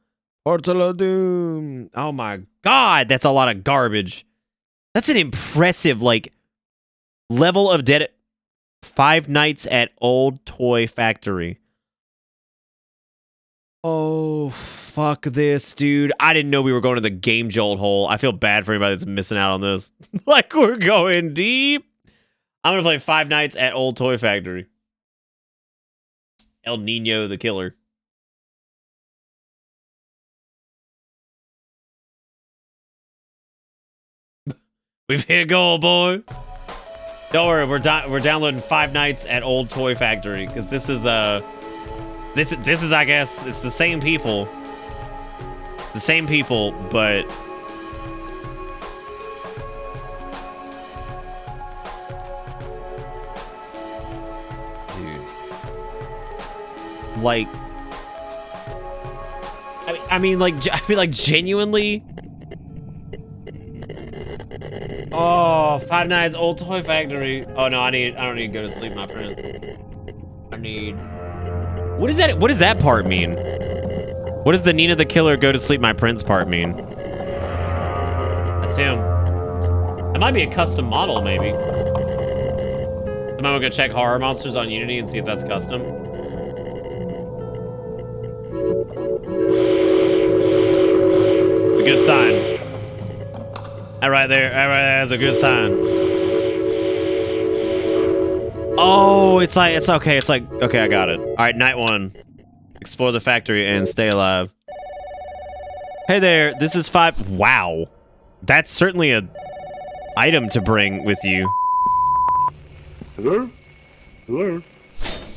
Portal of Doom. Oh my God, that's a lot of garbage. That's an impressive, like, level of dead. 5 Nights at Old Toy Factory. Oh, fuck this, dude. I didn't know we were going to the Game Jolt hole. I feel bad for anybody that's missing out on this. Like, we're going deep. I'm going to play 5 Nights at Old Toy Factory. El Nino the Killer. We've hit a goal, boy. Don't worry, we're downloading 5 Nights at Old Toy Factory because this is this is I guess it's the same people, but dude, like I mean like genuinely. Oh, 5 Nights Old Toy Factory. Oh no, I don't need to go to sleep, my friend. I need. What does that part mean? What does the Nina the Killer go to sleep, my prince part mean? That's him. It might be a custom model, maybe. I'm gonna go check horror monsters on Unity and see if that's custom. A good sign. That right there, that's a good sign. Oh, it's okay, okay, I got it. All right, night 1. Explore the factory and stay alive. Hey there, this is 5. Wow. That's certainly a item to bring with you. Hello? Hello?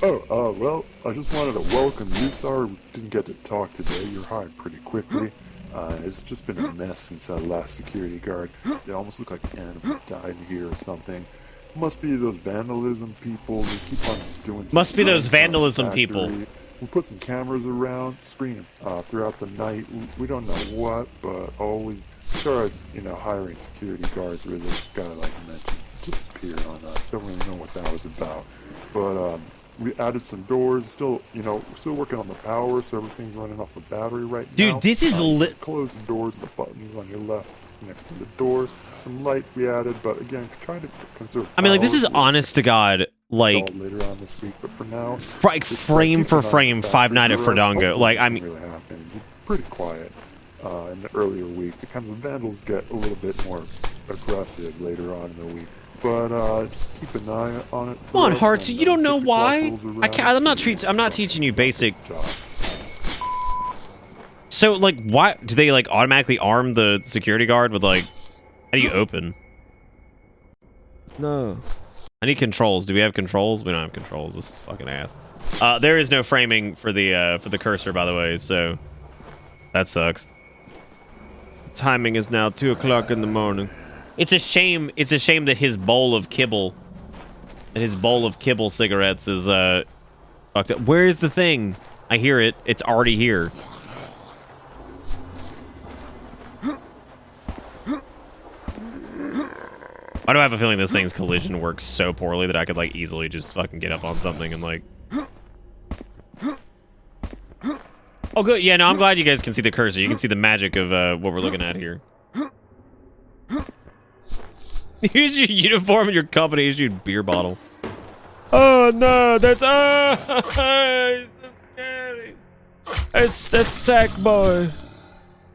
Oh, well, I just wanted to welcome you. Sorry we didn't get to talk today. You're hired pretty quickly. It's just been a mess since that last security guard. They almost look like animals died here or something. Must be those vandalism people. They keep on doing. Must be those vandalism people. We put some cameras around, screen throughout the night. We don't know what, but always started, hiring security guards. Or this guy, like I mentioned, disappeared on us. Don't really know what that was about, but we added some doors. Still, we're still working on the power, so everything's running off the battery right now. Dude, this is close the doors, the buttons on your left next to the door. Some lights we added, but again, trying to conserve power. I mean, like, this is honest to God, like, later on this week, but for now, frame for frame, 5 Nights at Fredongo. Like, I mean, really happened. It's pretty quiet in the earlier week. The kind of vandals get a little bit more aggressive later on in the week. But just keep an eye on it. Come on, Hearts, you don't know why? I'm not teaching you basic. So, like, why do they, like, automatically arm the security guard with, like, how do you open? No. I need controls. Do we have controls? We don't have controls. This is fucking ass. There is no framing for the cursor, by the way, so that sucks. Timing is now 2 o'clock in the morning. It's a shame that his bowl of kibble cigarettes is fucked up. Where is the thing? I hear it. It's already here. Why do I have a feeling this thing's collision works so poorly that I could, like, easily just fucking get up on something and, like... Oh, good. Yeah, no, I'm glad you guys can see the cursor. You can see the magic of what we're looking at here. Use your uniform and your company issued beer bottle. Oh no, that's it's so scary. That's Sack Boy.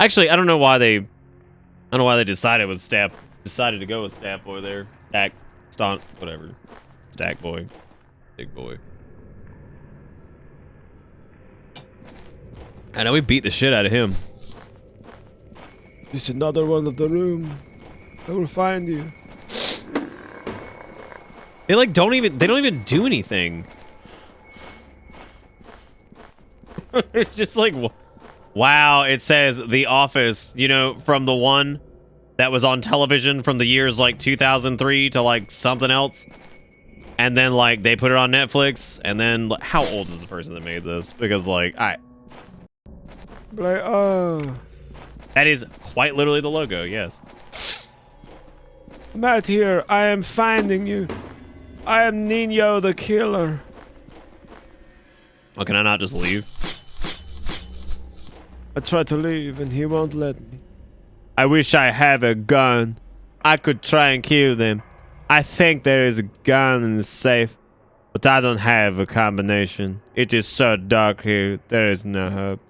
Actually, I don't know why they decided to go with Staff Boy there. Stunt, whatever. Stack Boy. Big boy. I know we beat the shit out of him. It's another one of the room. I will find you. They like don't even do anything. It's just like, wow, it says The Office, you know, from the one that was on television from the years like 2003 to like something else. And then like they put it on Netflix, and then like, how old is the person that made this? Because like that is quite literally the logo, yes. I'm out here. I am finding you. I am Nino the Killer. Oh, can I not just leave? I tried to leave and he won't let me. I wish I had a gun. I could try and kill them. I think there is a gun in the safe, but I don't have a combination. It is so dark here. There is no hope.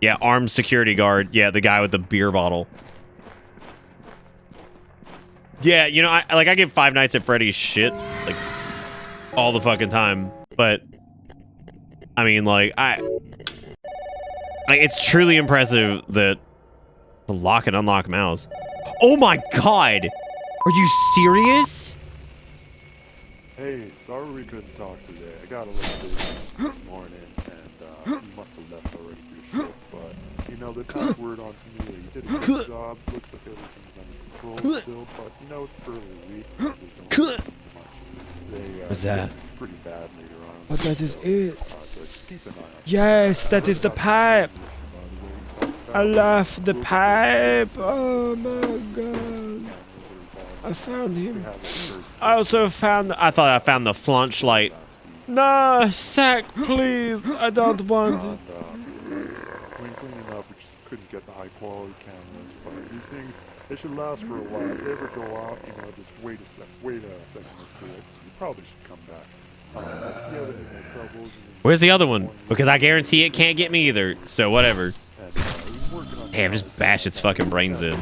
Yeah, armed security guard. Yeah, the guy with the beer bottle. Yeah, you know, I give Five Nights at Freddy's shit like all the fucking time, but I mean, like it's truly impressive that the lock and unlock mouse. Oh my god, are you serious? Hey, sorry we couldn't talk today. I got a little busy this morning, and you must have left already for your shift. But you know, they passed word on to me that you did a good job. Looks like everything's under control still, but you know, it's early week. What's that? Pretty bad later on. Oh, that is it. So just keep an eye on it. Yes, that is the pipe. I love the pipe. Oh my god. I found him. I also found... I thought I found the flunch light. No, Sack, please. I don't want it. When cleaning up, we just couldn't get the high quality cameras, but these things, they should last for a while. If they ever go out, you know, just wait a second or two. You probably should come back. If you have any more troubles... Where's the other one? Because I guarantee it can't get me either, so whatever. Damn, just bash its fucking brains in.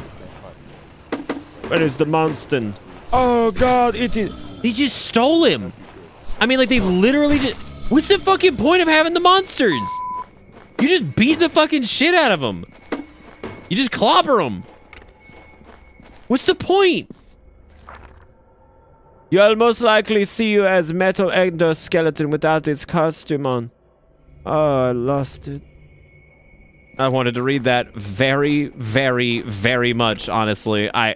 Where is the monster? Oh god, they just stole him. I mean, like, they literally just... What's the fucking point of having the monsters? You just beat the fucking shit out of them. You just clobber them. What's the point? You'll most likely see you as metal endoskeleton without its costume on. Oh, I lost it. I wanted to read that very, very, very much, honestly. I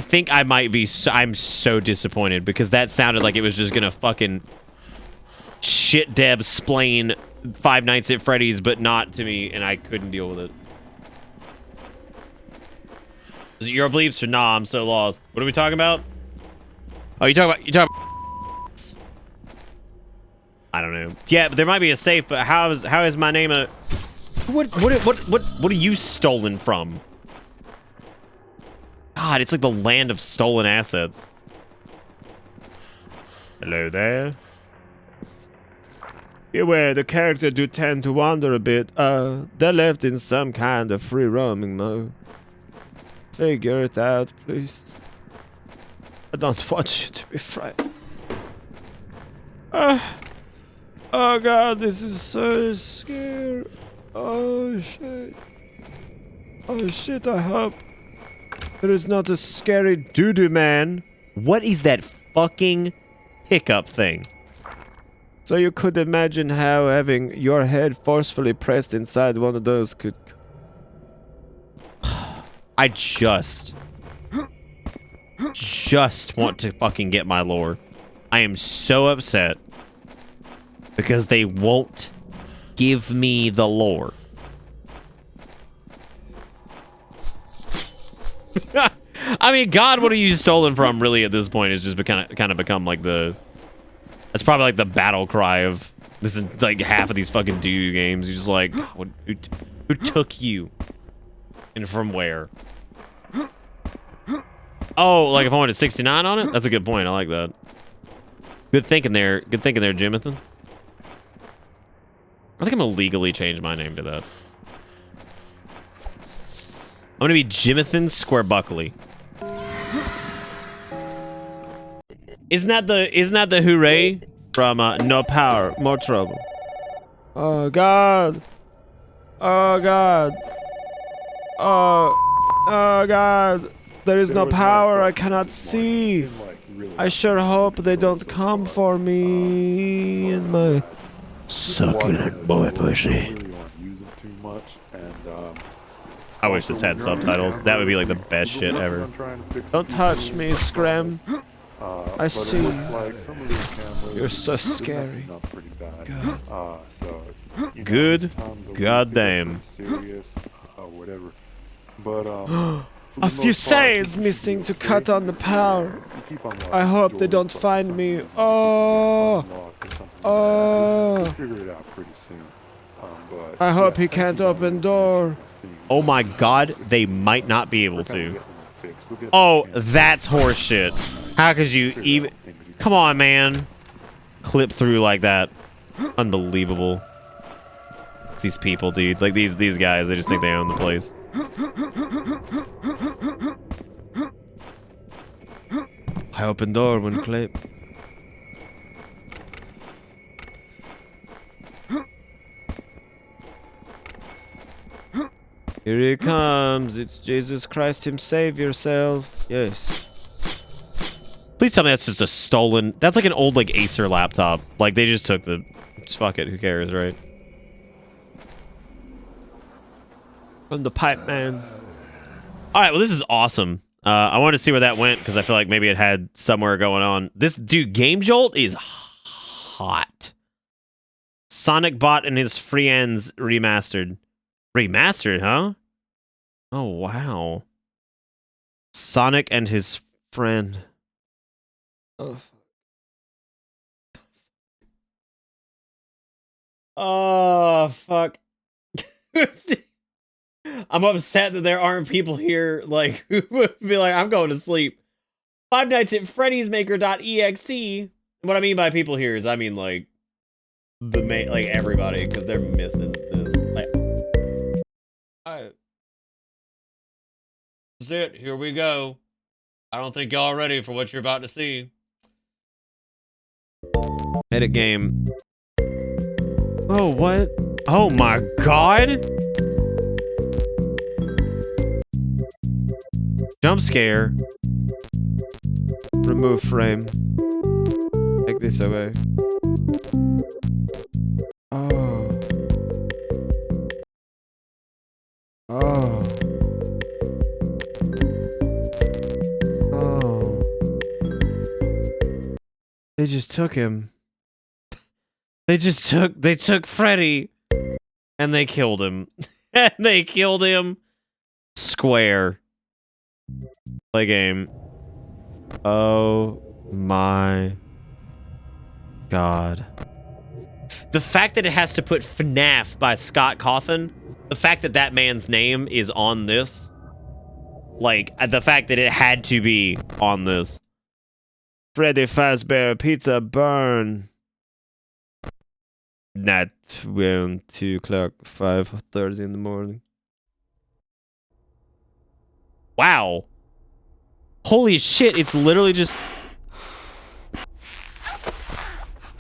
think I might be... I'm so disappointed because that sounded like it was just gonna fucking shit Deb splain Five Nights at Freddy's, but not to me, and I couldn't deal with it. Is it your bleeps or nah? I'm so lost. What are we talking about? Oh, you talking about... I don't know. Yeah, but there might be a safe, but how is my name a... What are you stolen from? God, it's like the land of stolen assets. Hello there. Beware, the character do tend to wander a bit. They're left in some kind of free roaming mode. Figure it out, please. I don't want you to be frightened. Oh god, this is so scary. Oh shit. Oh shit, I hope there is not a scary doo-doo man. What is that fucking hiccup thing? So you could imagine how having your head forcefully pressed inside one of those could... I just want to fucking get my lore. I am so upset because they won't give me the lore. I mean, God, what are you stolen from? Really, at this point, it's just kind of become like the... That's probably like the battle cry of... This is like half of these fucking doo-doo games. You're just like, who took you? And from where? Oh, like if I wanted 69 on it? That's a good point. I like that. Good thinking there. Good thinking there, Jimathan. I think I'm gonna legally change my name to that. I'm gonna be Jimathan Squarebuckley. Isn't that the hooray from No Power, More Trouble? Oh God. Oh God. Oh God. There is no power. I cannot see. I sure hope they don't come for me and my succulent boy pussy. I wish this had subtitles. That would be like the best shit ever. Don't touch me, Scram. I see. You're so scary. Good. Goddamn. A fusée is missing to cut on the power. I hope they don't find me. Oh. Oh. I hope he can't open door. Oh my God, they might not be able to. Oh, that's horseshit. How could you even... Come on, man. Clip through like that. Unbelievable. These people, dude. Like, these guys, they just think they own the place. I open door when clip. Here he comes. It's Jesus Christ him. Save yourself. Yes. Please tell me that's just a stolen... That's like an old, like, Acer laptop. Like, they just took the... Just fuck it. Who cares, right? I'm the pipe man. Alright, well, this is awesome. I wanted to see where that went, because I feel like maybe it had somewhere going on. This dude, Game Jolt, is hot. Sonic Bot and his friends remastered. Remastered, huh? Oh, wow. Sonic and his friend. Oh. Oh, fuck. I'm upset that there aren't people here, like, who would be like, I'm going to sleep. Five Nights at Freddy's Maker.exe. What I mean by people here is, I mean, like, like, everybody, because they're missing this. Like, alright. That's it. Here we go. I don't think y'all are ready for what you're about to see. Edit game. Oh, what? Oh my God! Jump scare. Remove frame. Take this away. Oh. Oh. Oh. They just took him. They took Freddy and they killed him. And they killed him square. Play game. Oh my God. The fact that it has to put FNAF by Scott Cawthon, the fact that that man's name is on this, like, the fact that it had to be on this. Freddy Fazbear Pizza Burn. Not when 2 o'clock, 5:30 in the morning. Wow. Holy shit, it's literally just...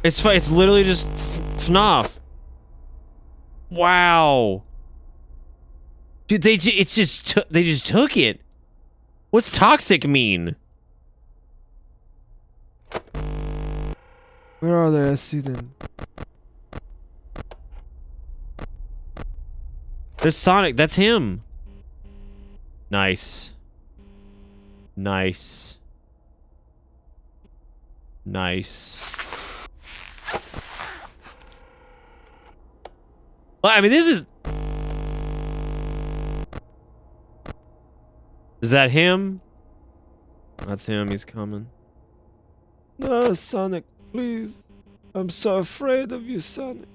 It's literally just FNAF. Wow. Dude, they just took it. What's toxic mean? Where are they? I see them. There's Sonic. That's him. Nice. Nice. Nice. Well, I mean, this is... Is that him? That's him. He's coming. No, Sonic, please. I'm so afraid of you, Sonic.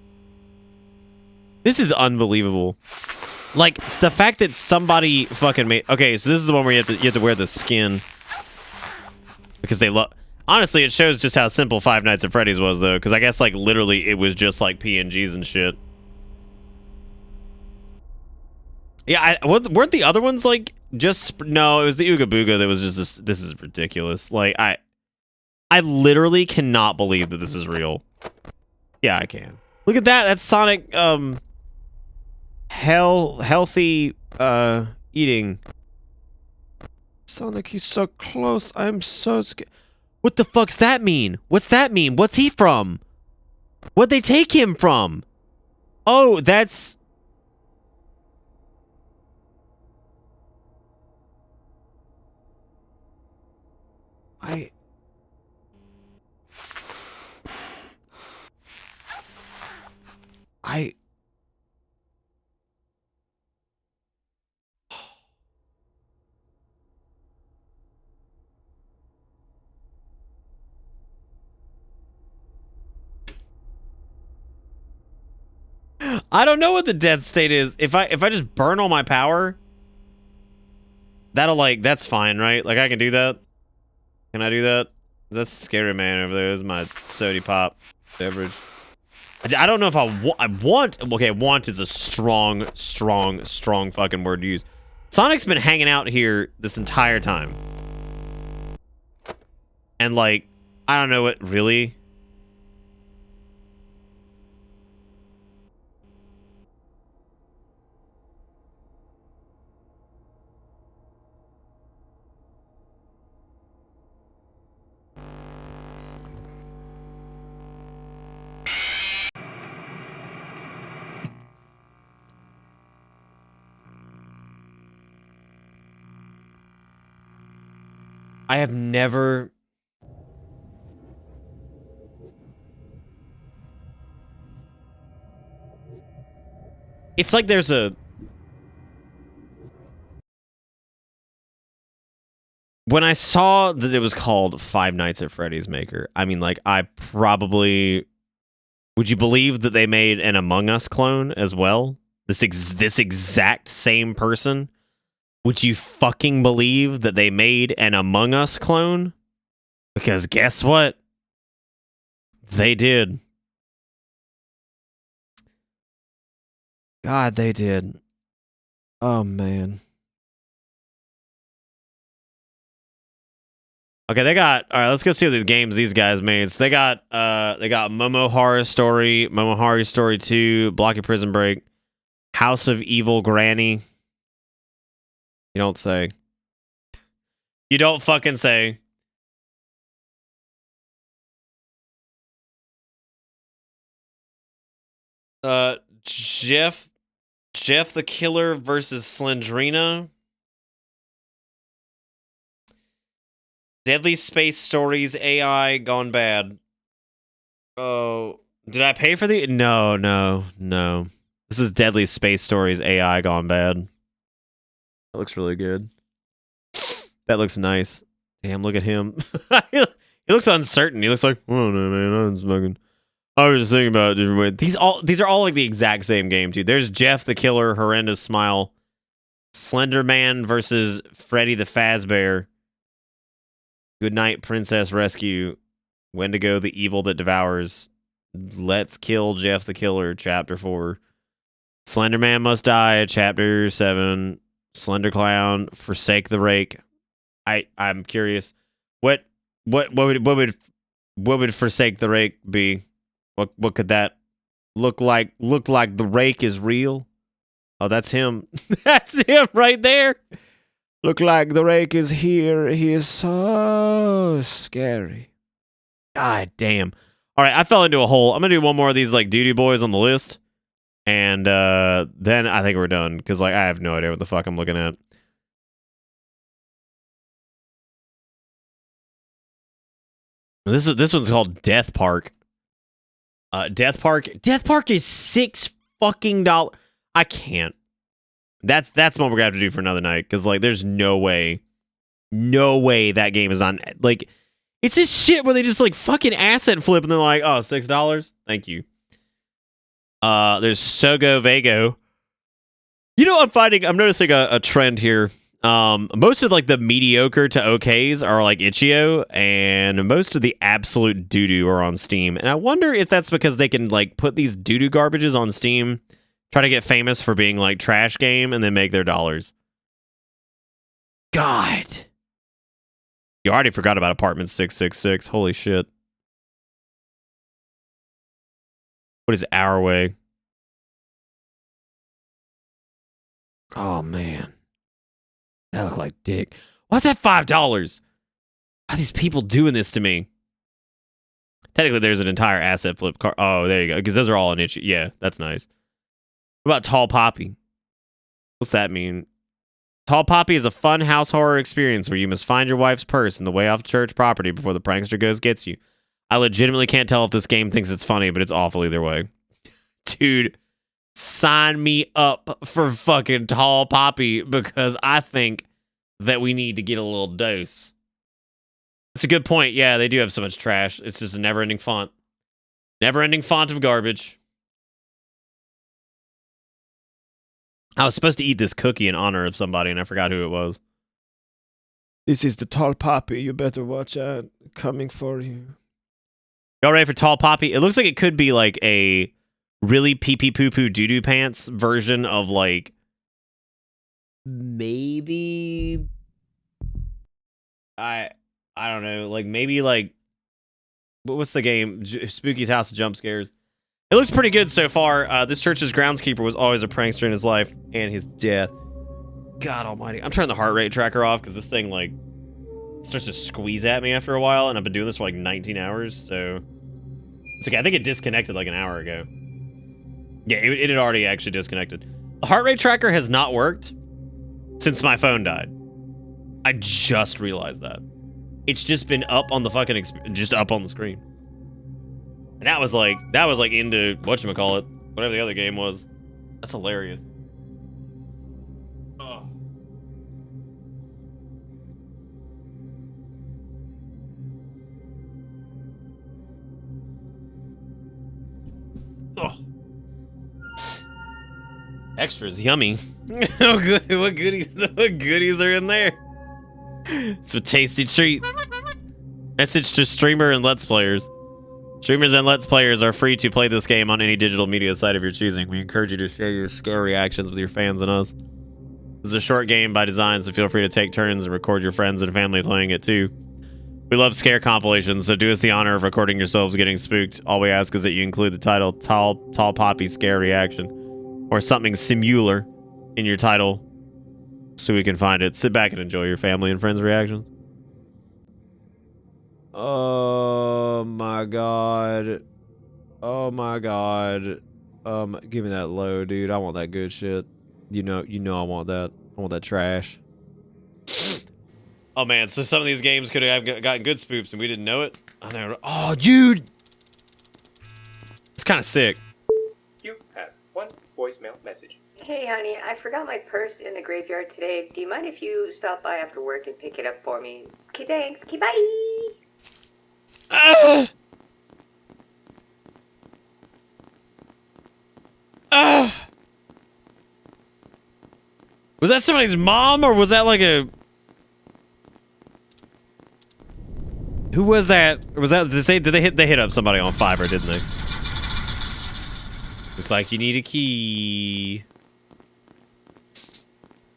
This is unbelievable. Like, the fact that somebody fucking made... Okay, so this is the one where you have to wear the skin. because they love. Honestly, it shows just how simple Five Nights at Freddy's was, though, because I guess like literally it was just like PNGs and shit. Yeah, weren't the other ones like just no? It was the Ooga Booga that was just this is ridiculous. Like I literally cannot believe that this is real. Yeah, I can. Look at that. That's Sonic healthy eating. Sonic, he's so close. I'm so scared. What the fuck's that mean? What's that mean? What's he from? What'd they take him from? Oh, that's... I don't know what the death state is. If I just burn all my power, that'll like that's fine, right? Like I can do that. Can I do that? That's scary man over there. This is my sody pop beverage. I don't know if I want. Okay, want is a strong fucking word to use. Sonic's been hanging out here this entire time, and like I don't know what really. I have never... It's like there's a... When I saw that it was called Five Nights at Freddy's Maker, I mean, like, I probably... Would you believe that they made an Among Us clone as well? This exact same person? Would you fucking believe that they made an Among Us clone? Because guess what? They did. God, they did. Oh, man. Okay, they got... Alright, let's go see what these games these guys made. So they got Momo Horror Story, Momo Horror Story 2, Blocky Prison Break, House of Evil Granny. You don't say. You don't fucking say. Jeff the Killer versus Slendrina. Deadly Space Stories AI gone bad. Oh, did I pay for the? No. This is Deadly Space Stories AI gone bad. That looks really good. That looks nice. Damn, look at him. He looks uncertain. He looks like, I don't know, man. I was just thinking about it different ways. These are all like the exact same game, too. There's Jeff the Killer, Horrendous Smile, Slender Man versus Freddy the Fazbear, Goodnight Princess Rescue, Wendigo the Evil That Devours, Let's Kill Jeff the Killer, Chapter 4, Slender Man Must Die, Chapter 7, Slender Clown, Forsake the Rake. I'm curious, what would Forsake the Rake be? What could that look like? Look like the rake is real? Oh, that's him. That's him right there. Look like the rake is here. He is so scary. God damn. All right, I fell into a hole. I'm gonna do one more of these like duty boys on the list, and then I think we're done because like I have no idea what the fuck I'm looking at. This one's called Death Park. Death Park is $6 fucking. I can't. That's what we're gonna have to do for another night because like there's no way that game is on like it's this shit where they just like fucking asset flip and they're like, oh, $6, thank you. There's Sogo Vago. You know, I'm noticing a trend here Most of like the mediocre to okays are like itch.io, and most of the absolute doo-doo are on Steam. And I wonder if that's because they can like put these doo-doo garbages on Steam, try to get famous for being like trash game, and then make their dollars. God. You already forgot about Apartment 666. Holy shit. What is Our Way? Oh, man. That looked like dick. Why's that $5? Why are these people doing this to me? Technically, there's an entire asset flip car. Oh, there you go. Because those are all an issue. Yeah, that's nice. What about Tall Poppy? What's that mean? Tall Poppy is a fun house horror experience where you must find your wife's purse in the way off church property before the prankster ghost gets you. I legitimately can't tell if this game thinks it's funny, but it's awful either way. Dude, sign me up for fucking Tall Poppy because I think that we need to get a little dose. That's a good point. Yeah, they do have so much trash. It's just a never-ending font. Never-ending font of garbage. I was supposed to eat this cookie in honor of somebody, and I forgot who it was. This is the Tall Poppy. You better watch out. Coming for you. Y'all ready for Tall Poppy? It looks like it could be like a really pee-pee poo-poo doo-doo pants version of like maybe I don't know, like maybe like what's the game? Spooky's House of Jump Scares. It looks pretty good so far. This church's groundskeeper was always a prankster in his life and his death. God almighty. I'm turning the heart rate tracker off because this thing like starts to squeeze at me after a while, and I've been doing this for like 19 hours, so it's okay. I think it disconnected like an hour ago. Yeah, it had already actually disconnected. The heart rate tracker has not worked since my phone died. I just realized that. It's just been up on the fucking just up on the screen. And that was like into whatchamacallit, whatever the other game was. That's hilarious. Oh. Oh. Extras, yummy. Oh, good. What goodies are in there? Some tasty treats. Message to streamer and Let's Players. Streamers and Let's Players are free to play this game on any digital media site of your choosing. We encourage you to share your scare reactions with your fans and us. This is a short game by design, so feel free to take turns and record your friends and family playing it too. We love scare compilations, so do us the honor of recording yourselves getting spooked. All we ask is that you include the title Tall Poppy Scare Reaction or something similar in your title so we can find it. Sit back and enjoy your family and friends' reactions. Oh my god. Oh my god. Give me that low, dude. I want that good shit. You know I want that. I want that trash. Oh man, so some of these games could have gotten good spoofs and we didn't know it. I know. Oh, dude. It's kind of sick. You have one voicemail message. Hey, honey, I forgot my purse in the graveyard today. Do you mind if you stop by after work and pick it up for me? Okay, thanks. Okay, bye. Was that somebody's mom or was that like a... Who was that? Or was that... Did they hit up somebody on Fiverr, didn't they? Looks like you need a key.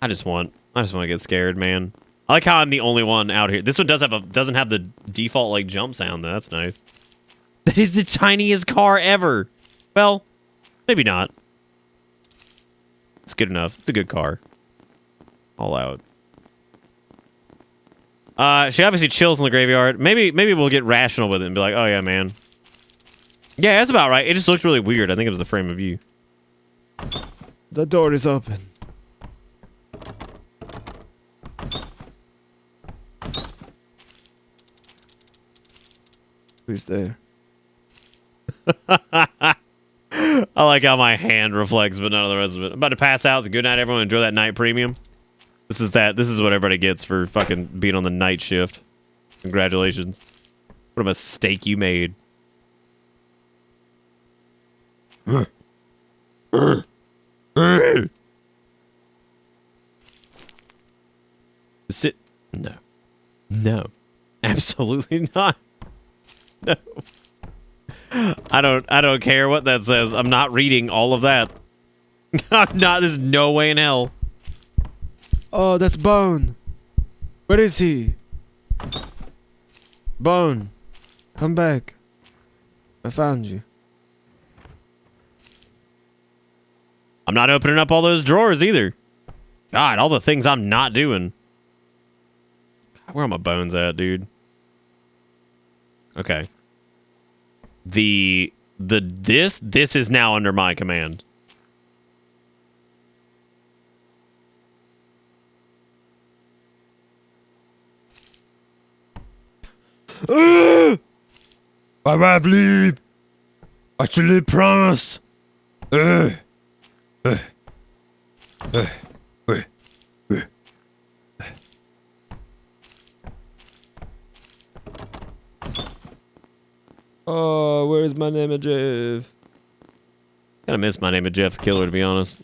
I just want to get scared, man. I like how I'm the only one out here. This one doesn't have the default like jump sound though. That's nice. That is the tiniest car ever. Well, maybe not. It's good enough. It's a good car. All out. She obviously chills in the graveyard. Maybe we'll get rational with it and be like, oh yeah, man. Yeah, that's about right. It just looked really weird. I think it was the frame of view. The door is open. Who's there? I like how my hand reflects, but none of the rest of it. I'm about to pass out. Good night, everyone. Enjoy that night premium. This is what everybody gets for fucking being on the night shift. Congratulations. What a mistake you made. No. No. Absolutely not. No. I don't care what that says. I'm not reading all of that. I'm not. There's no way in hell. Oh, that's Bone. Where is he? Bone, come back. I found you. I'm not opening up all those drawers either. God, all the things I'm not doing. God, where are my bones at, dude? Okay. This is now under my command. My wife leave. I should leave promise. Oh, where's my name of Jeff? Kinda miss my name of Jeff the Killer, to be honest.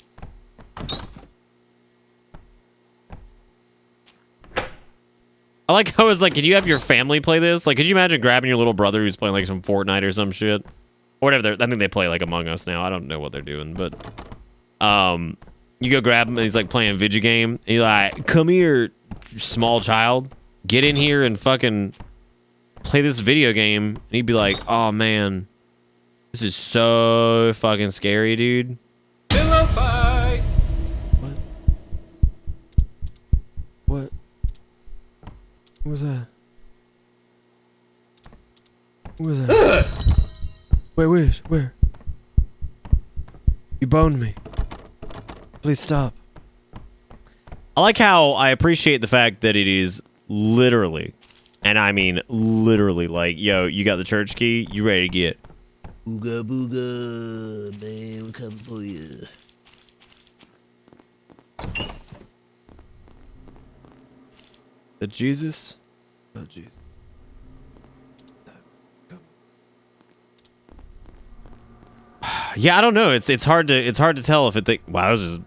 I like how it's like, could you have your family play this? Like, could you imagine grabbing your little brother who's playing like some Fortnite or some shit? Or whatever. I think they play like Among Us now. I don't know what they're doing, but you go grab him and he's like playing a video game. And you're like, come here, small child. Get in here and fucking play this video game. And he'd be like, oh man, this is so fucking scary, dude. Pillow fight. What? What was that? What was that? Wait, where? You boned me. Please stop. I like how I appreciate the fact that it is literally, and I mean literally, like, yo, you got the church key, you ready to get. Booga booga, man, we're coming for you. Jesus? Oh, Jesus. Yeah, I don't know. It's hard to tell if it think. Wow, it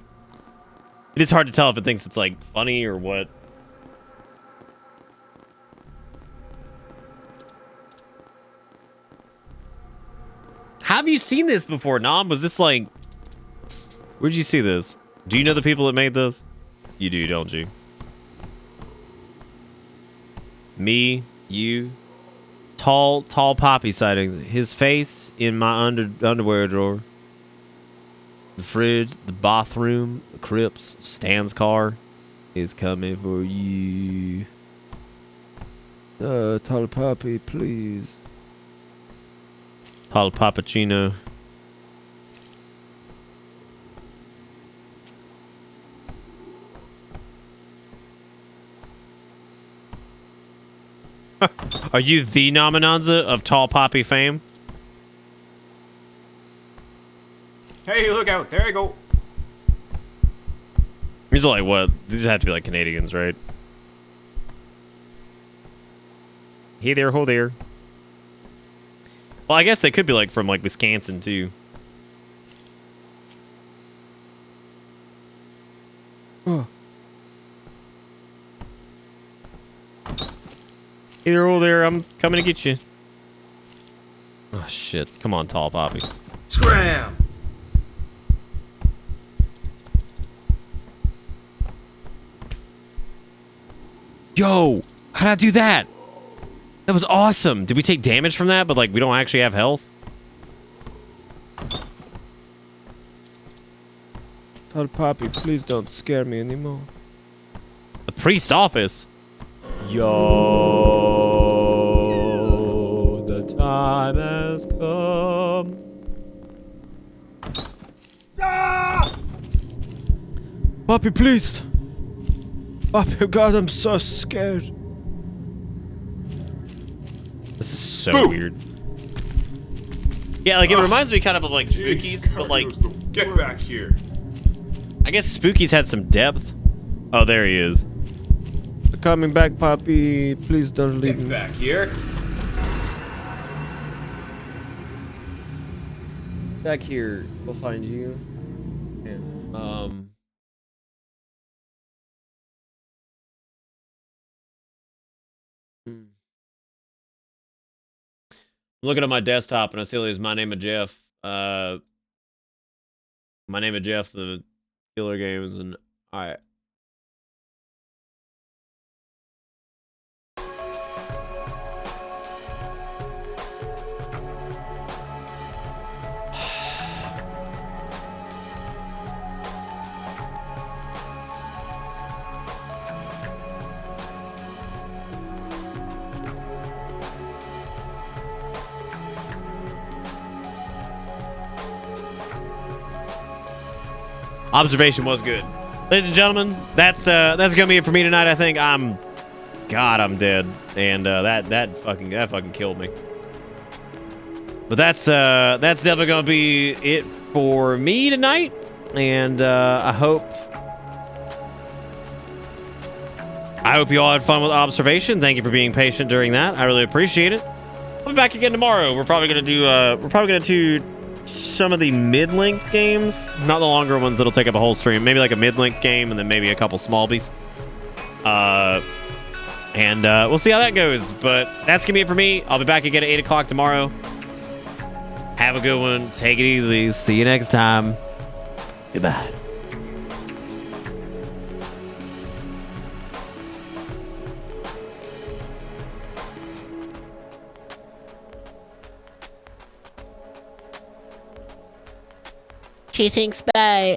is hard to tell if it thinks it's like funny or what. Have you seen this before, Nom? Was this like? Where'd you see this? Do you know the people that made this? You do, don't you? Me, you, tall poppy sightings. His face in my underwear drawer. The fridge, the bathroom, the crypts, Stan's car is coming for you. Tall Poppy, please. Tall Pappuccino. Are you the Nominanza of Tall Poppy fame? Hey, look out. There you go. These are like what? These have to be like Canadians, right? Hey there, ho there. Well, I guess they could be like from like Wisconsin too. Oh. Hey there, ho there. I'm coming to get you. Oh shit! Come on, Tall Poppy. Scram! Yo, how'd I do that? That was awesome. Did we take damage from that? But like, we don't actually have health. Tall Poppy, please don't scare me anymore. The priest office. Yo, the time has come. Ah! Poppy, please. Poppy, God, I'm so scared. This is so weird. Yeah, like it reminds me kind of like Spookies, but like Get back here. I guess Spookies had some depth. Oh, there he is. Coming back, Poppy. Please don't leave me. Get back here. Back here, we'll find you. Yeah. Looking at my desktop and I see all these My Name of Jeff. My Name of Jeff, the killer games, and I. Observation was good. Ladies and gentlemen, that's gonna be it for me tonight. I think I'm dead, and that fucking killed me. But that's definitely gonna be it for me tonight, and I hope you all had fun with Observation. Thank you for being patient during that. I really appreciate it. I'll be back again tomorrow. We're probably gonna do some of the mid-length games, not the longer ones that'll take up a whole stream. Maybe like a mid-length game and then maybe a couple smallbies. And we'll see how that goes. But that's gonna be it for me. I'll be back again at 8 o'clock tomorrow. Have a good one. Take it easy. See you next time. Goodbye. She thinks bye.